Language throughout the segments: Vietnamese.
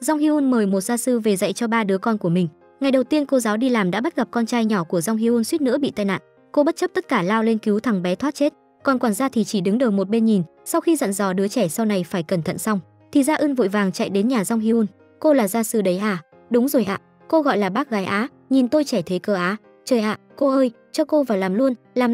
Jong Hyun mời một gia sư về dạy cho ba đứa con của mình. Ngày đầu tiên cô giáo đi làm đã bắt gặp con trai nhỏ của Jong Hyun suýt nữa bị tai nạn. Cô bất chấp tất cả lao lên cứu thằng bé thoát chết. Còn quản gia thì chỉ đứng đờ một bên nhìn. Sau khi dặn dò đứa trẻ sau này phải cẩn thận xong, thì Gia Eun vội vàng chạy đến nhà Jong Hyun. Cô là gia sư đấy hả? Đúng rồi ạ. Cô gọi là bác gái á, nhìn tôi trẻ thế cơ á. Trời ạ, cô ơi, cho cô vào làm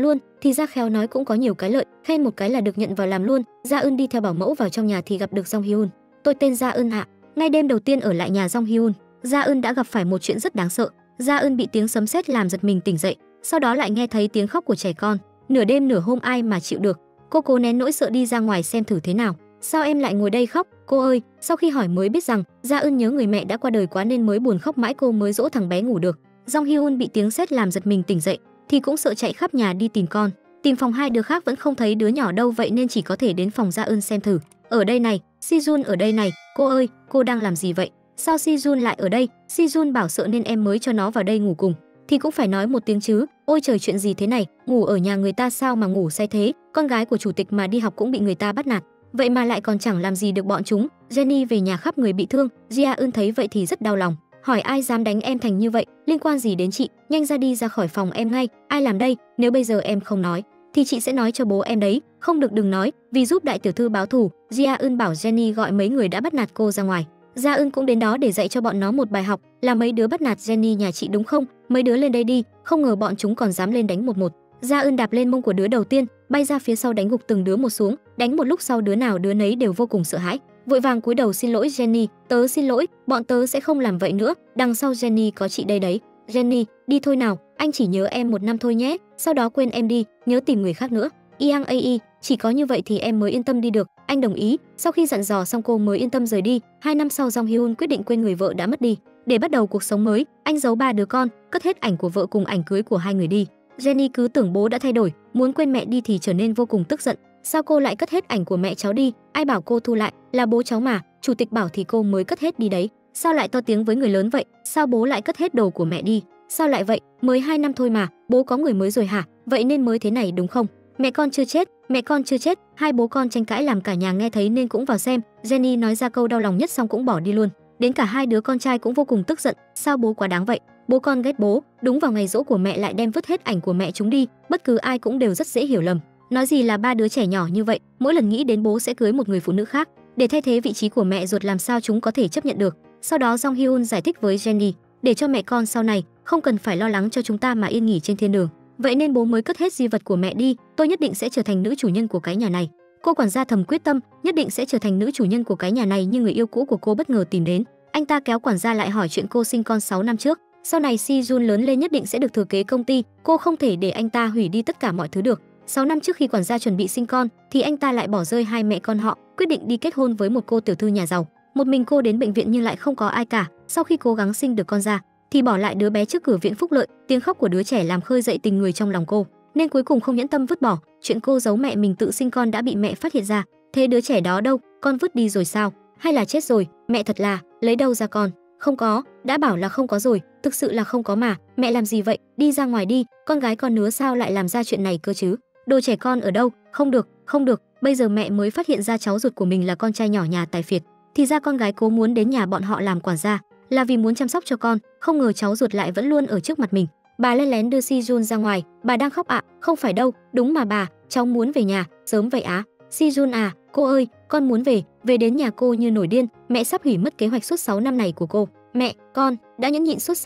luôn. Thì Gia khéo nói cũng có nhiều cái lợi, khen một cái là được nhận vào làm luôn. Gia Eun đi theo bảo mẫu vào trong nhà thì gặp được Jong Hyun. Tôi tên Gia Eun ạ. Ngay đêm đầu tiên ở lại nhà Jong Hyun, Gia Eun đã gặp phải một chuyện rất đáng sợ. Gia Eun bị tiếng sấm sét làm giật mình tỉnh dậy, sau đó lại nghe thấy tiếng khóc của trẻ con. Nửa đêm nửa hôm ai mà chịu được. Cô cố nén nỗi sợ đi ra ngoài xem thử thế nào. Sao em lại ngồi đây khóc, cô ơi? Sau khi hỏi mới biết rằng Gia Eun nhớ người mẹ đã qua đời quá nên mới buồn khóc mãi cô mới dỗ thằng bé ngủ được. Jong Hyun bị tiếng sét làm giật mình tỉnh dậy thì cũng sợ chạy khắp nhà đi tìm con. Tìm phòng hai đứa khác vẫn không thấy đứa nhỏ đâu, vậy nên chỉ có thể đến phòng Gia Eun xem thử. Ở đây này, Si-jun ở đây này. Cô ơi, cô đang làm gì vậy? Sao Si-jun lại ở đây? Si-jun bảo sợ nên em mới cho nó vào đây ngủ cùng. Thì cũng phải nói một tiếng chứ. Ôi trời, chuyện gì thế này? Ngủ ở nhà người ta sao mà ngủ say thế? Con gái của chủ tịch mà đi học cũng bị người ta bắt nạt, vậy mà lại còn chẳng làm gì được bọn chúng. Jenny về nhà khắp người bị thương. Gia Eun thấy vậy thì rất đau lòng, hỏi ai dám đánh em thành như vậy, liên quan gì đến chị? Nhanh ra đi ra khỏi phòng em ngay. Ai làm đây? Nếu bây giờ em không nói thì chị sẽ nói cho bố em đấy. Không được, đừng nói, vì giúp đại tiểu thư báo thù. Gia Eun bảo Jenny gọi mấy người đã bắt nạt cô ra ngoài. Gia Eun cũng đến đó để dạy cho bọn nó một bài học, là mấy đứa bắt nạt Jenny nhà chị đúng không? Mấy đứa lên đây đi. Không ngờ bọn chúng còn dám lên đánh một một. Gia Eun đạp lên mông của đứa đầu tiên, bay ra phía sau đánh gục từng đứa một xuống. Đánh một lúc sau đứa nào đứa nấy đều vô cùng sợ hãi, vội vàng cúi đầu xin lỗi Jenny. Tớ xin lỗi, bọn tớ sẽ không làm vậy nữa. Đằng sau Jenny có chị đây đấy. Jenny, đi thôi nào, anh chỉ nhớ em 1 năm thôi nhé, sau đó quên em đi, nhớ tìm người khác nữa. Yang ai, chỉ có như vậy thì em mới yên tâm đi được. Anh đồng ý. Sau khi dặn dò xong cô mới yên tâm rời đi. 2 năm sau Jong Hyun quyết định quên người vợ đã mất đi để bắt đầu cuộc sống mới. Anh giấu 3 đứa con, cất hết ảnh của vợ cùng ảnh cưới của hai người đi. Jenny cứ tưởng bố đã thay đổi, muốn quên mẹ đi thì trở nên vô cùng tức giận. Sao cô lại cất hết ảnh của mẹ cháu đi? Ai bảo cô thu lại, là bố cháu mà, chủ tịch bảo thì cô mới cất hết đi đấy. Sao lại to tiếng với người lớn vậy? Sao bố lại cất hết đồ của mẹ đi? Sao lại vậy? Mới 2 năm thôi mà, bố có người mới rồi hả? Vậy nên mới thế này đúng không? Mẹ con chưa chết, mẹ con chưa chết. Hai bố con tranh cãi làm cả nhà nghe thấy nên cũng vào xem. Jenny nói ra câu đau lòng nhất xong cũng bỏ đi luôn. Đến cả hai đứa con trai cũng vô cùng tức giận. Sao bố quá đáng vậy? Bố con ghét bố, đúng vào ngày giỗ của mẹ lại đem vứt hết ảnh của mẹ chúng đi. Bất cứ ai cũng đều rất dễ hiểu lầm. Nói gì là 3 đứa trẻ nhỏ như vậy, mỗi lần nghĩ đến bố sẽ cưới một người phụ nữ khác để thay thế vị trí của mẹ ruột, làm sao chúng có thể chấp nhận được. Sau đó Jong Hyun giải thích với Jenny, để cho mẹ con sau này không cần phải lo lắng cho chúng ta mà yên nghỉ trên thiên đường. Vậy nên bố mới cất hết di vật của mẹ đi. Tôi nhất định sẽ trở thành nữ chủ nhân của cái nhà này. Cô quản gia thầm quyết tâm nhất định sẽ trở thành nữ chủ nhân của cái nhà này, nhưng người yêu cũ của cô bất ngờ tìm đến. Anh ta kéo quản gia lại hỏi chuyện cô sinh con 6 năm trước. Sau này Si-jun lớn lên nhất định sẽ được thừa kế công ty, cô không thể để anh ta hủy đi tất cả mọi thứ được. 6 năm trước khi quản gia chuẩn bị sinh con thì anh ta lại bỏ rơi hai mẹ con họ, quyết định đi kết hôn với một cô tiểu thư nhà giàu. Một mình cô đến bệnh viện nhưng lại không có ai cả. Sau khi cố gắng sinh được con ra thì bỏ lại đứa bé trước cửa viện phúc lợi. Tiếng khóc của đứa trẻ làm khơi dậy tình người trong lòng cô, nên cuối cùng không nhẫn tâm vứt bỏ. Chuyện cô giấu mẹ mình tự sinh con đã bị mẹ phát hiện ra. Thế đứa trẻ đó đâu? Con vứt đi rồi sao? Hay là chết rồi? Mẹ thật là lấy đâu ra con? Không có, đã bảo là không có rồi, thực sự là không có mà. Mẹ làm gì vậy? Đi ra ngoài đi, con gái con nứa sao lại làm ra chuyện này cơ chứ? Đồ trẻ con ở đâu? Không được, không được. Bây giờ mẹ mới phát hiện ra cháu ruột của mình là con trai nhỏ nhà tài phiệt. Thì ra con gái cố muốn đến nhà bọn họ làm quản gia là vì muốn chăm sóc cho con, không ngờ cháu ruột lại vẫn luôn ở trước mặt mình. Bà len lén đưa Si-jun ra ngoài. Bà đang khóc ạ? Không phải đâu, đúng mà bà, cháu muốn về nhà sớm vậy á. Si-jun à, cô ơi, con muốn về đến nhà cô như nổi điên. Mẹ sắp hủy mất kế hoạch suốt 6 năm này của cô. Mẹ, con đã nhẫn nhịn suốt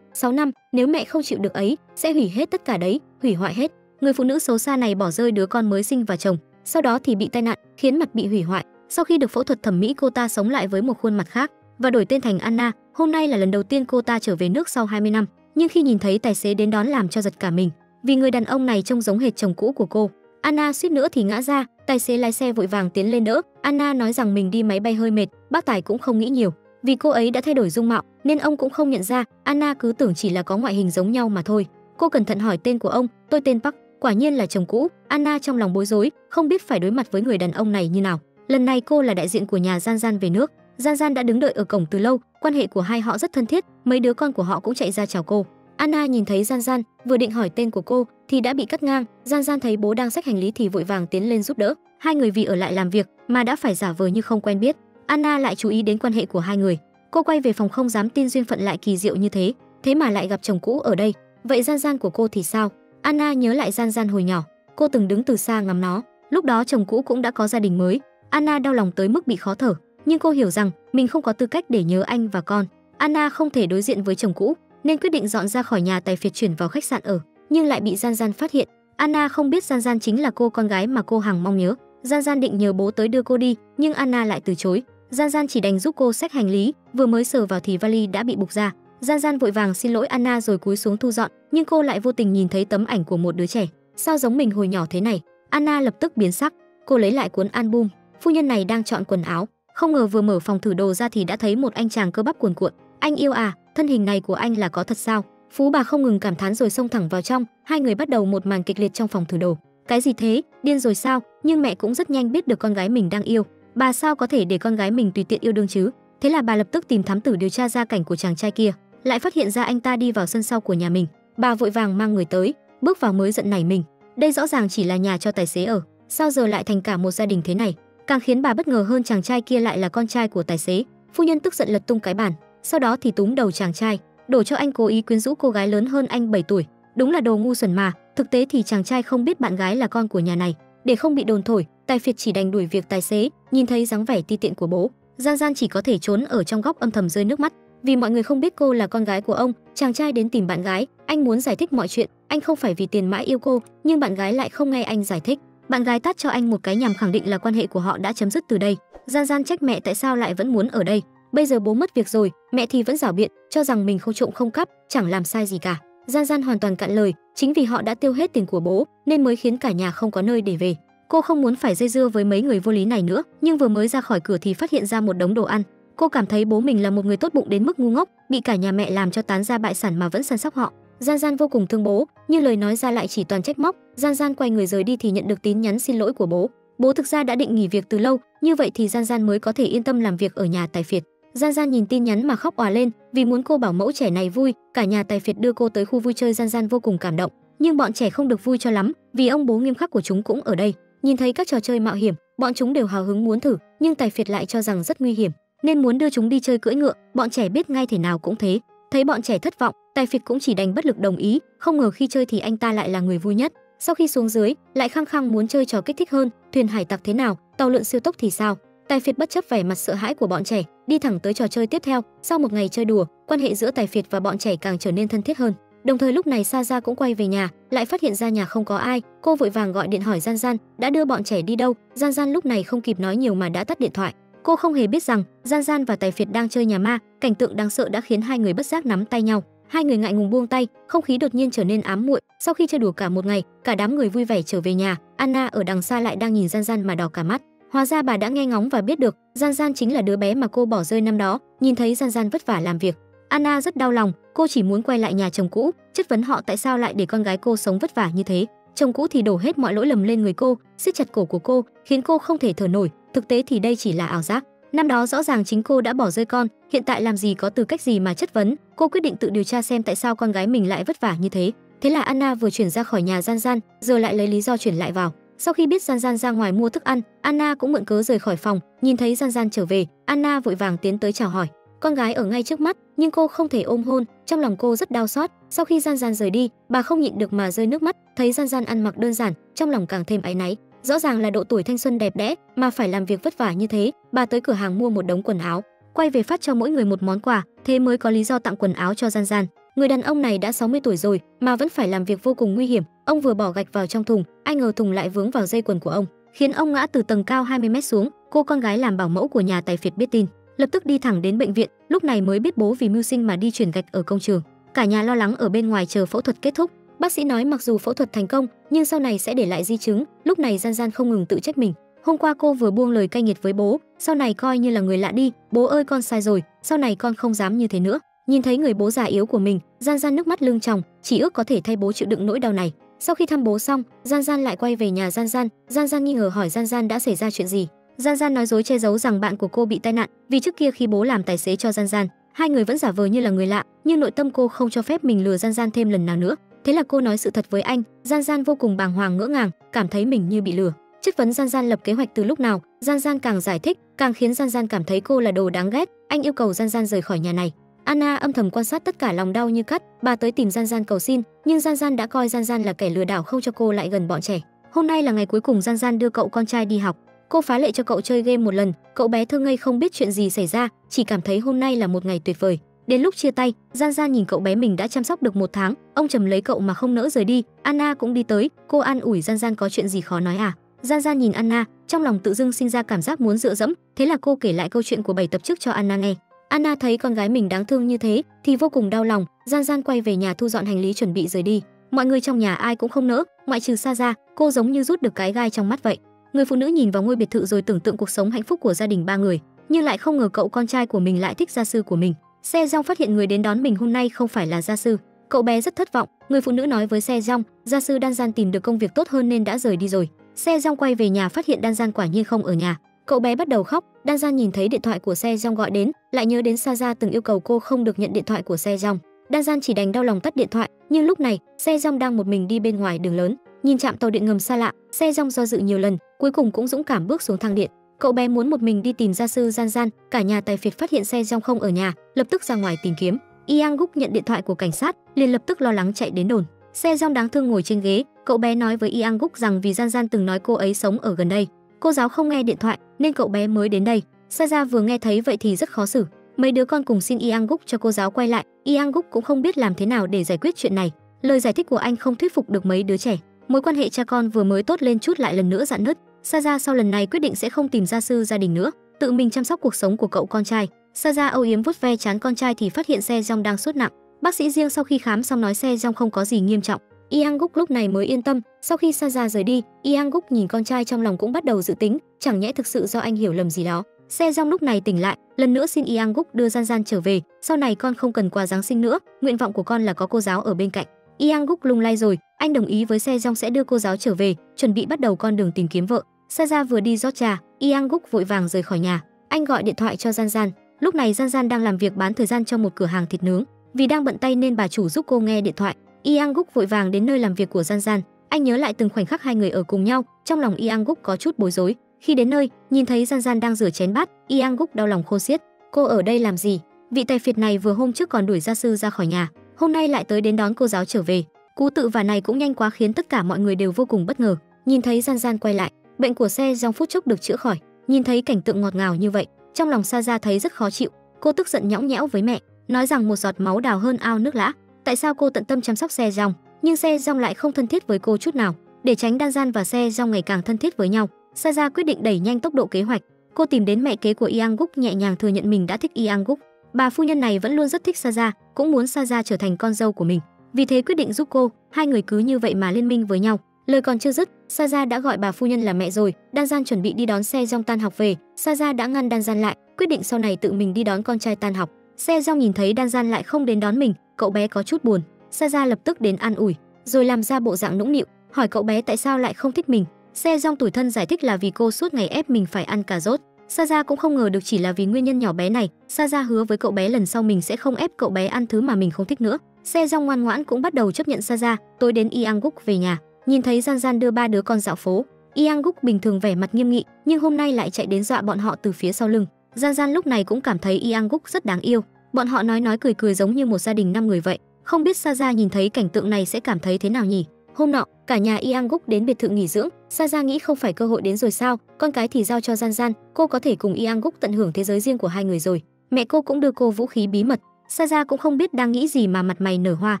6 năm, nếu mẹ không chịu được ấy, sẽ hủy hết tất cả đấy, hủy hoại hết. Người phụ nữ xấu xa này bỏ rơi đứa con mới sinh và chồng, sau đó thì bị tai nạn, khiến mặt bị hủy hoại. Sau khi được phẫu thuật thẩm mỹ, cô ta sống lại với một khuôn mặt khác và đổi tên thành Anna. Hôm nay là lần đầu tiên cô ta trở về nước sau 20 năm, nhưng khi nhìn thấy tài xế đến đón làm cho giật cả mình, vì người đàn ông này trông giống hệt chồng cũ của cô. Anna suýt nữa thì ngã ra, tài xế lái xe vội vàng tiến lên đỡ. Anna nói rằng mình đi máy bay hơi mệt. Bác tài cũng không nghĩ nhiều, vì cô ấy đã thay đổi dung mạo nên ông cũng không nhận ra. Anna cứ tưởng chỉ là có ngoại hình giống nhau mà thôi. Cô cẩn thận hỏi tên của ông. Tôi tên Park. Quả nhiên là chồng cũ. Anna trong lòng bối rối, không biết phải đối mặt với người đàn ông này như nào. Lần này cô là đại diện của nhà Gian Gian về nước. Gian Gian đã đứng đợi ở cổng từ lâu, quan hệ của hai họ rất thân thiết, mấy đứa con của họ cũng chạy ra chào cô. Anna nhìn thấy Gian Gian, vừa định hỏi tên của cô thì đã bị cắt ngang. Gian Gian thấy bố đang xách hành lý thì vội vàng tiến lên giúp đỡ. Hai người vì ở lại làm việc mà đã phải giả vờ như không quen biết. Anna lại chú ý đến quan hệ của hai người. Cô quay về phòng không dám tin duyên phận lại kỳ diệu như thế, thế mà lại gặp chồng cũ ở đây. Vậy Gian Gian của cô thì sao? Anna nhớ lại Gian Gian hồi nhỏ, cô từng đứng từ xa ngắm nó, lúc đó chồng cũ cũng đã có gia đình mới. Anna đau lòng tới mức bị khó thở, nhưng cô hiểu rằng mình không có tư cách để nhớ anh và con. Anna không thể đối diện với chồng cũ, nên quyết định dọn ra khỏi nhà tài phiệt chuyển vào khách sạn ở, nhưng lại bị Gian Gian phát hiện. Anna không biết Gian Gian chính là cô con gái mà cô hằng mong nhớ. Gian Gian định nhờ bố tới đưa cô đi, nhưng Anna lại từ chối. Gian Gian chỉ đành giúp cô xách hành lý, vừa mới sờ vào thì vali đã bị bục ra. Gian Gian vội vàng xin lỗi Anna rồi cúi xuống thu dọn, nhưng cô lại vô tình nhìn thấy tấm ảnh của một đứa trẻ. Sao giống mình hồi nhỏ thế này? Anna lập tức biến sắc. Cô lấy lại cuốn album. Phu nhân này đang chọn quần áo, không ngờ vừa mở phòng thử đồ ra thì đã thấy một anh chàng cơ bắp cuồn cuộn. Anh yêu à, thân hình này của anh là có thật sao? Phú bà không ngừng cảm thán rồi xông thẳng vào trong. Hai người bắt đầu một màn kịch liệt trong phòng thử đồ. Cái gì thế, điên rồi sao? Nhưng mẹ cũng rất nhanh biết được con gái mình đang yêu. Bà sao có thể để con gái mình tùy tiện yêu đương chứ? Thế là bà lập tức tìm thám tử điều tra gia cảnh của chàng trai kia, lại phát hiện ra anh ta đi vào sân sau của nhà mình. Bà vội vàng mang người tới, bước vào mới giận nảy mình. Đây rõ ràng chỉ là nhà cho tài xế ở, sao giờ lại thành cả một gia đình thế này? Càng khiến bà bất ngờ hơn, chàng trai kia lại là con trai của tài xế. Phu nhân tức giận lật tung cái bàn, sau đó thì túm đầu chàng trai, đổ cho anh cố ý quyến rũ cô gái lớn hơn anh 7 tuổi. Đúng là đồ ngu xuẩn mà. Thực tế thì chàng trai không biết bạn gái là con của nhà này. Để không bị đồn thổi, tài phiệt chỉ đành đuổi việc tài xế. Nhìn thấy dáng vẻ ti tiện của bố, Gian Gian chỉ có thể trốn ở trong góc âm thầm rơi nước mắt. Vì mọi người không biết cô là con gái của ông, chàng trai đến tìm bạn gái, anh muốn giải thích mọi chuyện, anh không phải vì tiền mãi yêu cô, nhưng bạn gái lại không nghe anh giải thích. Bạn gái tát cho anh một cái nhằm khẳng định là quan hệ của họ đã chấm dứt từ đây. Gian Gian trách mẹ tại sao lại vẫn muốn ở đây. Bây giờ bố mất việc rồi, mẹ thì vẫn giảo biện, cho rằng mình không trộm không cắp, chẳng làm sai gì cả. Gian Gian hoàn toàn cạn lời, chính vì họ đã tiêu hết tiền của bố nên mới khiến cả nhà không có nơi để về. Cô không muốn phải dây dưa với mấy người vô lý này nữa, nhưng vừa mới ra khỏi cửa thì phát hiện ra một đống đồ ăn. Cô cảm thấy bố mình là một người tốt bụng đến mức ngu ngốc, bị cả nhà mẹ làm cho tán ra bại sản mà vẫn săn sóc họ. Gian Gian vô cùng thương bố, nhưng lời nói ra lại chỉ toàn trách móc. Gian Gian quay người rời đi thì nhận được tin nhắn xin lỗi của bố. Bố thực ra đã định nghỉ việc từ lâu, như vậy thì Gian Gian mới có thể yên tâm làm việc ở nhà tài phiệt. Gian Gian nhìn tin nhắn mà khóc òa lên, vì muốn cô bảo mẫu trẻ này vui, cả nhà tài phiệt đưa cô tới khu vui chơi. Gian Gian vô cùng cảm động, nhưng bọn trẻ không được vui cho lắm, vì ông bố nghiêm khắc của chúng cũng ở đây. Nhìn thấy các trò chơi mạo hiểm, bọn chúng đều hào hứng muốn thử, nhưng tài phiệt lại cho rằng rất nguy hiểm, nên muốn đưa chúng đi chơi cưỡi ngựa. Bọn trẻ biết ngay thể nào cũng thế. Thấy bọn trẻ thất vọng, tài phiệt cũng chỉ đành bất lực đồng ý. Không ngờ khi chơi thì anh ta lại là người vui nhất. Sau khi xuống dưới, lại khăng khăng muốn chơi trò kích thích hơn. Thuyền hải tặc thế nào, tàu lượn siêu tốc thì sao? Tài phiệt bất chấp vẻ mặt sợ hãi của bọn trẻ, đi thẳng tới trò chơi tiếp theo. Sau một ngày chơi đùa, quan hệ giữa tài phiệt và bọn trẻ càng trở nên thân thiết hơn. Đồng thời lúc này Sa cũng quay về nhà, lại phát hiện ra nhà không có ai. Cô vội vàng gọi điện hỏi Gian Gian đã đưa bọn trẻ đi đâu. Gian Gian lúc này không kịp nói nhiều mà đã tắt điện thoại. Cô không hề biết rằng Gian Gian và tài phiệt đang chơi nhà ma. Cảnh tượng đáng sợ đã khiến hai người bất giác nắm tay nhau. Hai người ngại ngùng buông tay, không khí đột nhiên trở nên ám muội. Sau khi chơi đùa cả một ngày, cả đám người vui vẻ trở về nhà. Anna ở đằng xa lại đang nhìn Gian Gian mà đỏ cả mắt. Hóa ra bà đã nghe ngóng và biết được Gian Gian chính là đứa bé mà cô bỏ rơi năm đó. Nhìn thấy Gian Gian vất vả làm việc, Anna rất đau lòng. Cô chỉ muốn quay lại nhà chồng cũ, chất vấn họ tại sao lại để con gái cô sống vất vả như thế. Chồng cũ thì đổ hết mọi lỗi lầm lên người cô, siết chặt cổ của cô, khiến cô không thể thở nổi. Thực tế thì đây chỉ là ảo giác. Năm đó rõ ràng chính cô đã bỏ rơi con, hiện tại làm gì có tư cách gì mà chất vấn. Cô quyết định tự điều tra xem tại sao con gái mình lại vất vả như thế. Thế là Anna vừa chuyển ra khỏi nhà Gian Gian, giờ lại lấy lý do chuyển lại vào. Sau khi biết Gian Gian ra ngoài mua thức ăn, Anna cũng mượn cớ rời khỏi phòng. Nhìn thấy Gian Gian trở về, Anna vội vàng tiến tới chào hỏi. Con gái ở ngay trước mắt, nhưng cô không thể ôm hôn, trong lòng cô rất đau xót. Sau khi Gian Gian rời đi, bà không nhịn được mà rơi nước mắt, thấy Gian Gian ăn mặc đơn giản, trong lòng càng thêm áy náy. Rõ ràng là độ tuổi thanh xuân đẹp đẽ mà phải làm việc vất vả như thế. Bà tới cửa hàng mua một đống quần áo, quay về phát cho mỗi người một món quà, thế mới có lý do tặng quần áo cho Gian Gian. Người đàn ông này đã 60 tuổi rồi mà vẫn phải làm việc vô cùng nguy hiểm. Ông vừa bỏ gạch vào trong thùng, ai ngờ thùng lại vướng vào dây quần của ông, khiến ông ngã từ tầng cao 20 mét xuống. Cô con gái làm bảo mẫu của nhà tài phiệt biết tin, lập tức đi thẳng đến bệnh viện. Lúc này mới biết bố vì mưu sinh mà đi chuyển gạch ở công trường. Cả nhà lo lắng ở bên ngoài chờ phẫu thuật kết thúc. Bác sĩ nói mặc dù phẫu thuật thành công nhưng sau này sẽ để lại di chứng. Lúc này Gian Gian không ngừng tự trách mình. Hôm qua cô vừa buông lời cay nghiệt với bố, sau này coi như là người lạ đi. Bố ơi, con sai rồi, sau này con không dám như thế nữa. Nhìn thấy người bố già yếu của mình, Gian Gian nước mắt lưng tròng, chỉ ước có thể thay bố chịu đựng nỗi đau này. Sau khi thăm bố xong, Gian Gian lại quay về nhà Gian Gian. Gian Gian nghi ngờ hỏi Gian Gian đã xảy ra chuyện gì. Gian Gian nói dối che giấu rằng bạn của cô bị tai nạn, vì trước kia khi bố làm tài xế cho Gian Gian, hai người vẫn giả vờ như là người lạ, nhưng nội tâm cô không cho phép mình lừa Gian Gian thêm lần nào nữa. Thế là cô nói sự thật với anh. Gian Gian vô cùng bàng hoàng ngỡ ngàng, cảm thấy mình như bị lừa. chất vấn Gian Gian lập kế hoạch từ lúc nào. Gian Gian càng giải thích, càng khiến Gian Gian cảm thấy cô là đồ đáng ghét. Anh yêu cầu Gian Gian rời khỏi nhà này. Anna âm thầm quan sát tất cả, lòng đau như cắt. Bà tới tìm Gian Gian cầu xin, nhưng Gian Gian đã coi Gian Gian là kẻ lừa đảo, không cho cô lại gần bọn trẻ. Hôm nay là ngày cuối cùng Gian Gian đưa cậu con trai đi học. Cô phá lệ cho cậu chơi game một lần. Cậu bé thơ ngây không biết chuyện gì xảy ra, chỉ cảm thấy hôm nay là một ngày tuyệt vời. Đến lúc chia tay, Gian Gian nhìn cậu bé mình đã chăm sóc được 1 tháng, ông trầm lấy cậu mà không nỡ rời đi. Anna cũng đi tới, cô an ủi Gian Gian, có chuyện gì khó nói à? Gian Gian nhìn Anna, trong lòng tự dưng sinh ra cảm giác muốn dựa dẫm, thế là cô kể lại câu chuyện của 7 tập trước cho Anna nghe. Anna thấy con gái mình đáng thương như thế thì vô cùng đau lòng. Gian Gian quay về nhà thu dọn hành lý chuẩn bị rời đi. Mọi người trong nhà ai cũng không nỡ, ngoại trừ Sa ra, cô giống như rút được cái gai trong mắt vậy. Người phụ nữ nhìn vào ngôi biệt thự rồi tưởng tượng cuộc sống hạnh phúc của gia đình 3 người, nhưng lại không ngờ cậu con trai của mình lại thích gia sư của mình. Se Jong phát hiện người đến đón mình hôm nay không phải là gia sư. Cậu bé rất thất vọng. Người phụ nữ nói với Se Jong, gia sư Đan Gian tìm được công việc tốt hơn nên đã rời đi rồi. Se Jong quay về nhà phát hiện Đan Gian quả nhiên không ở nhà. Cậu bé bắt đầu khóc. Đan Gian nhìn thấy điện thoại của Se Jong gọi đến, lại nhớ đến Sa ra từng yêu cầu cô không được nhận điện thoại của Se Jong. Đan Gian chỉ đành đau lòng tắt điện thoại, nhưng lúc này Se Jong đang một mình đi bên ngoài đường lớn, nhìn trạm tàu điện ngầm xa lạ. Se Jong do dự nhiều lần, cuối cùng cũng dũng cảm bước xuống thang điện. Cậu bé muốn một mình đi tìm gia sư Gian Gian. Cả nhà tài phiệt phát hiện Se Jong không ở nhà, lập tức ra ngoài tìm kiếm. Yang Guk nhận điện thoại của cảnh sát, liền lập tức lo lắng chạy đến đồn. Se Jong đáng thương ngồi trên ghế, cậu bé nói với Yang Guk rằng vì Gian Gian từng nói cô ấy sống ở gần đây, cô giáo không nghe điện thoại nên cậu bé mới đến đây. Sa ra vừa nghe thấy vậy thì rất khó xử. Mấy đứa con cùng xin Yang Guk cho cô giáo quay lại. Yang Guk cũng không biết làm thế nào để giải quyết chuyện này. Lời giải thích của anh không thuyết phục được mấy đứa trẻ. Mối quan hệ cha con vừa mới tốt lên chút lại lần nữa rạn nứt. Sa ra sau lần này quyết định sẽ không tìm gia sư gia đình nữa, tự mình chăm sóc cuộc sống của cậu con trai. Sa ra âu yếm vuốt ve trán con trai thì phát hiện Se Jong đang sốt nặng. Bác sĩ riêng sau khi khám xong nói Se Jong không có gì nghiêm trọng. Yang Guk lúc này mới yên tâm. Sau khi Sa ra rời đi, Yang Guk nhìn con trai trong lòng cũng bắt đầu dự tính, chẳng nhẽ thực sự do anh hiểu lầm gì đó. Se Jong lúc này tỉnh lại, lần nữa xin Yang Guk đưa Gian Gian trở về, sau này con không cần quà Giáng sinh nữa, nguyện vọng của con là có cô giáo ở bên cạnh. Yang Guk lung lay rồi, anh đồng ý với Se Jong sẽ đưa cô giáo trở về, chuẩn bị bắt đầu con đường tìm kiếm vợ. Sa ra vừa đi rót trà, Yang Guk vội vàng rời khỏi nhà. Anh gọi điện thoại cho Gian Gian. Lúc này Gian Gian đang làm việc bán thời gian trong một cửa hàng thịt nướng, vì đang bận tay nên bà chủ giúp cô nghe điện thoại. Yang Guk vội vàng đến nơi làm việc của Gian Gian. Anh nhớ lại từng khoảnh khắc hai người ở cùng nhau, trong lòng Yang Guk có chút bối rối. Khi đến nơi, nhìn thấy Gian Gian đang rửa chén bát, Yang Guk đau lòng khôn xiết. Cô ở đây làm gì? Vị tài phiệt này vừa hôm trước còn đuổi gia sư ra khỏi nhà, hôm nay lại tới đến đón cô giáo trở về. Cú tự vả này cũng nhanh quá khiến tất cả mọi người đều vô cùng bất ngờ. Nhìn thấy Gian Gian quay lại, bệnh của Se Jong phút chốc được chữa khỏi. Nhìn thấy cảnh tượng ngọt ngào như vậy, trong lòng Sa ra thấy rất khó chịu. Cô tức giận nhõng nhẽo với mẹ, nói rằng một giọt máu đào hơn ao nước lã. Tại sao cô tận tâm chăm sóc Se Jong, nhưng Se Jong lại không thân thiết với cô chút nào? Để tránh Đan Gian và Se Jong ngày càng thân thiết với nhau, Sa ra quyết định đẩy nhanh tốc độ kế hoạch. Cô tìm đến mẹ kế của Yang Guk, nhẹ nhàng thừa nhận mình đã thích Yang Guk. Bà phu nhân này vẫn luôn rất thích Sa ra, cũng muốn Sa ra trở thành con dâu của mình, vì thế quyết định giúp cô. Hai người cứ như vậy mà liên minh với nhau. Lời còn chưa dứt, Sa ra đã gọi bà phu nhân là mẹ rồi. Đan Gian chuẩn bị đi đón Se Jong tan học về, Sa ra đã ngăn Đan Gian lại, quyết định sau này tự mình đi đón con trai tan học. Se Jong nhìn thấy Đan Gian lại không đến đón mình, cậu bé có chút buồn. Sa ra lập tức đến an ủi, rồi làm ra bộ dạng nũng nịu, hỏi cậu bé tại sao lại không thích mình. Se Jong tủi thân giải thích là vì cô suốt ngày ép mình phải ăn cà rốt. Sa ra cũng không ngờ được chỉ là vì nguyên nhân nhỏ bé này. Sa ra hứa với cậu bé lần sau mình sẽ không ép cậu bé ăn thứ mà mình không thích nữa. Se Jong ngoan ngoãn cũng bắt đầu chấp nhận Sa ra. Tối đến Yang Guk về nhà, nhìn thấy Gian Gian đưa 3 đứa con dạo phố. Yang Guk bình thường vẻ mặt nghiêm nghị, nhưng hôm nay lại chạy đến dọa bọn họ từ phía sau lưng. Gian Gian lúc này cũng cảm thấy Yang Guk rất đáng yêu. Bọn họ nói cười cười giống như một gia đình 5 người vậy. Không biết Sa ra nhìn thấy cảnh tượng này sẽ cảm thấy thế nào nhỉ? Hôm nọ, cả nhà Yang Guk đến biệt thự nghỉ dưỡng. Sa ra nghĩ không phải cơ hội đến rồi sao? Con cái thì giao cho Gian Gian, cô có thể cùng Yang Guk tận hưởng thế giới riêng của hai người rồi. Mẹ cô cũng đưa cô vũ khí bí mật. Sa ra cũng không biết đang nghĩ gì mà mặt mày nở hoa.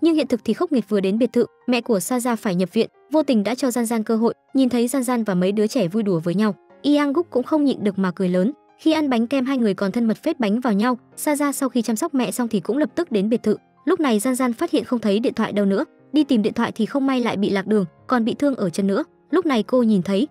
Nhưng hiện thực thì khốc nghiệt, vừa đến biệt thự, mẹ của Sa ra phải nhập viện, vô tình đã cho Gian Gian cơ hội. Nhìn thấy Gian Gian và mấy đứa trẻ vui đùa với nhau, Yang Guk cũng không nhịn được mà cười lớn. Khi ăn bánh kem, hai người còn thân mật phết bánh vào nhau. Sa ra sau khi chăm sóc mẹ xong thì cũng lập tức đến biệt thự. Lúc này Gian Gian phát hiện không thấy điện thoại đâu nữa, đi tìm điện thoại thì không may lại bị lạc đường, còn bị thương ở chân nữa. Lúc này cô nhìn thấy,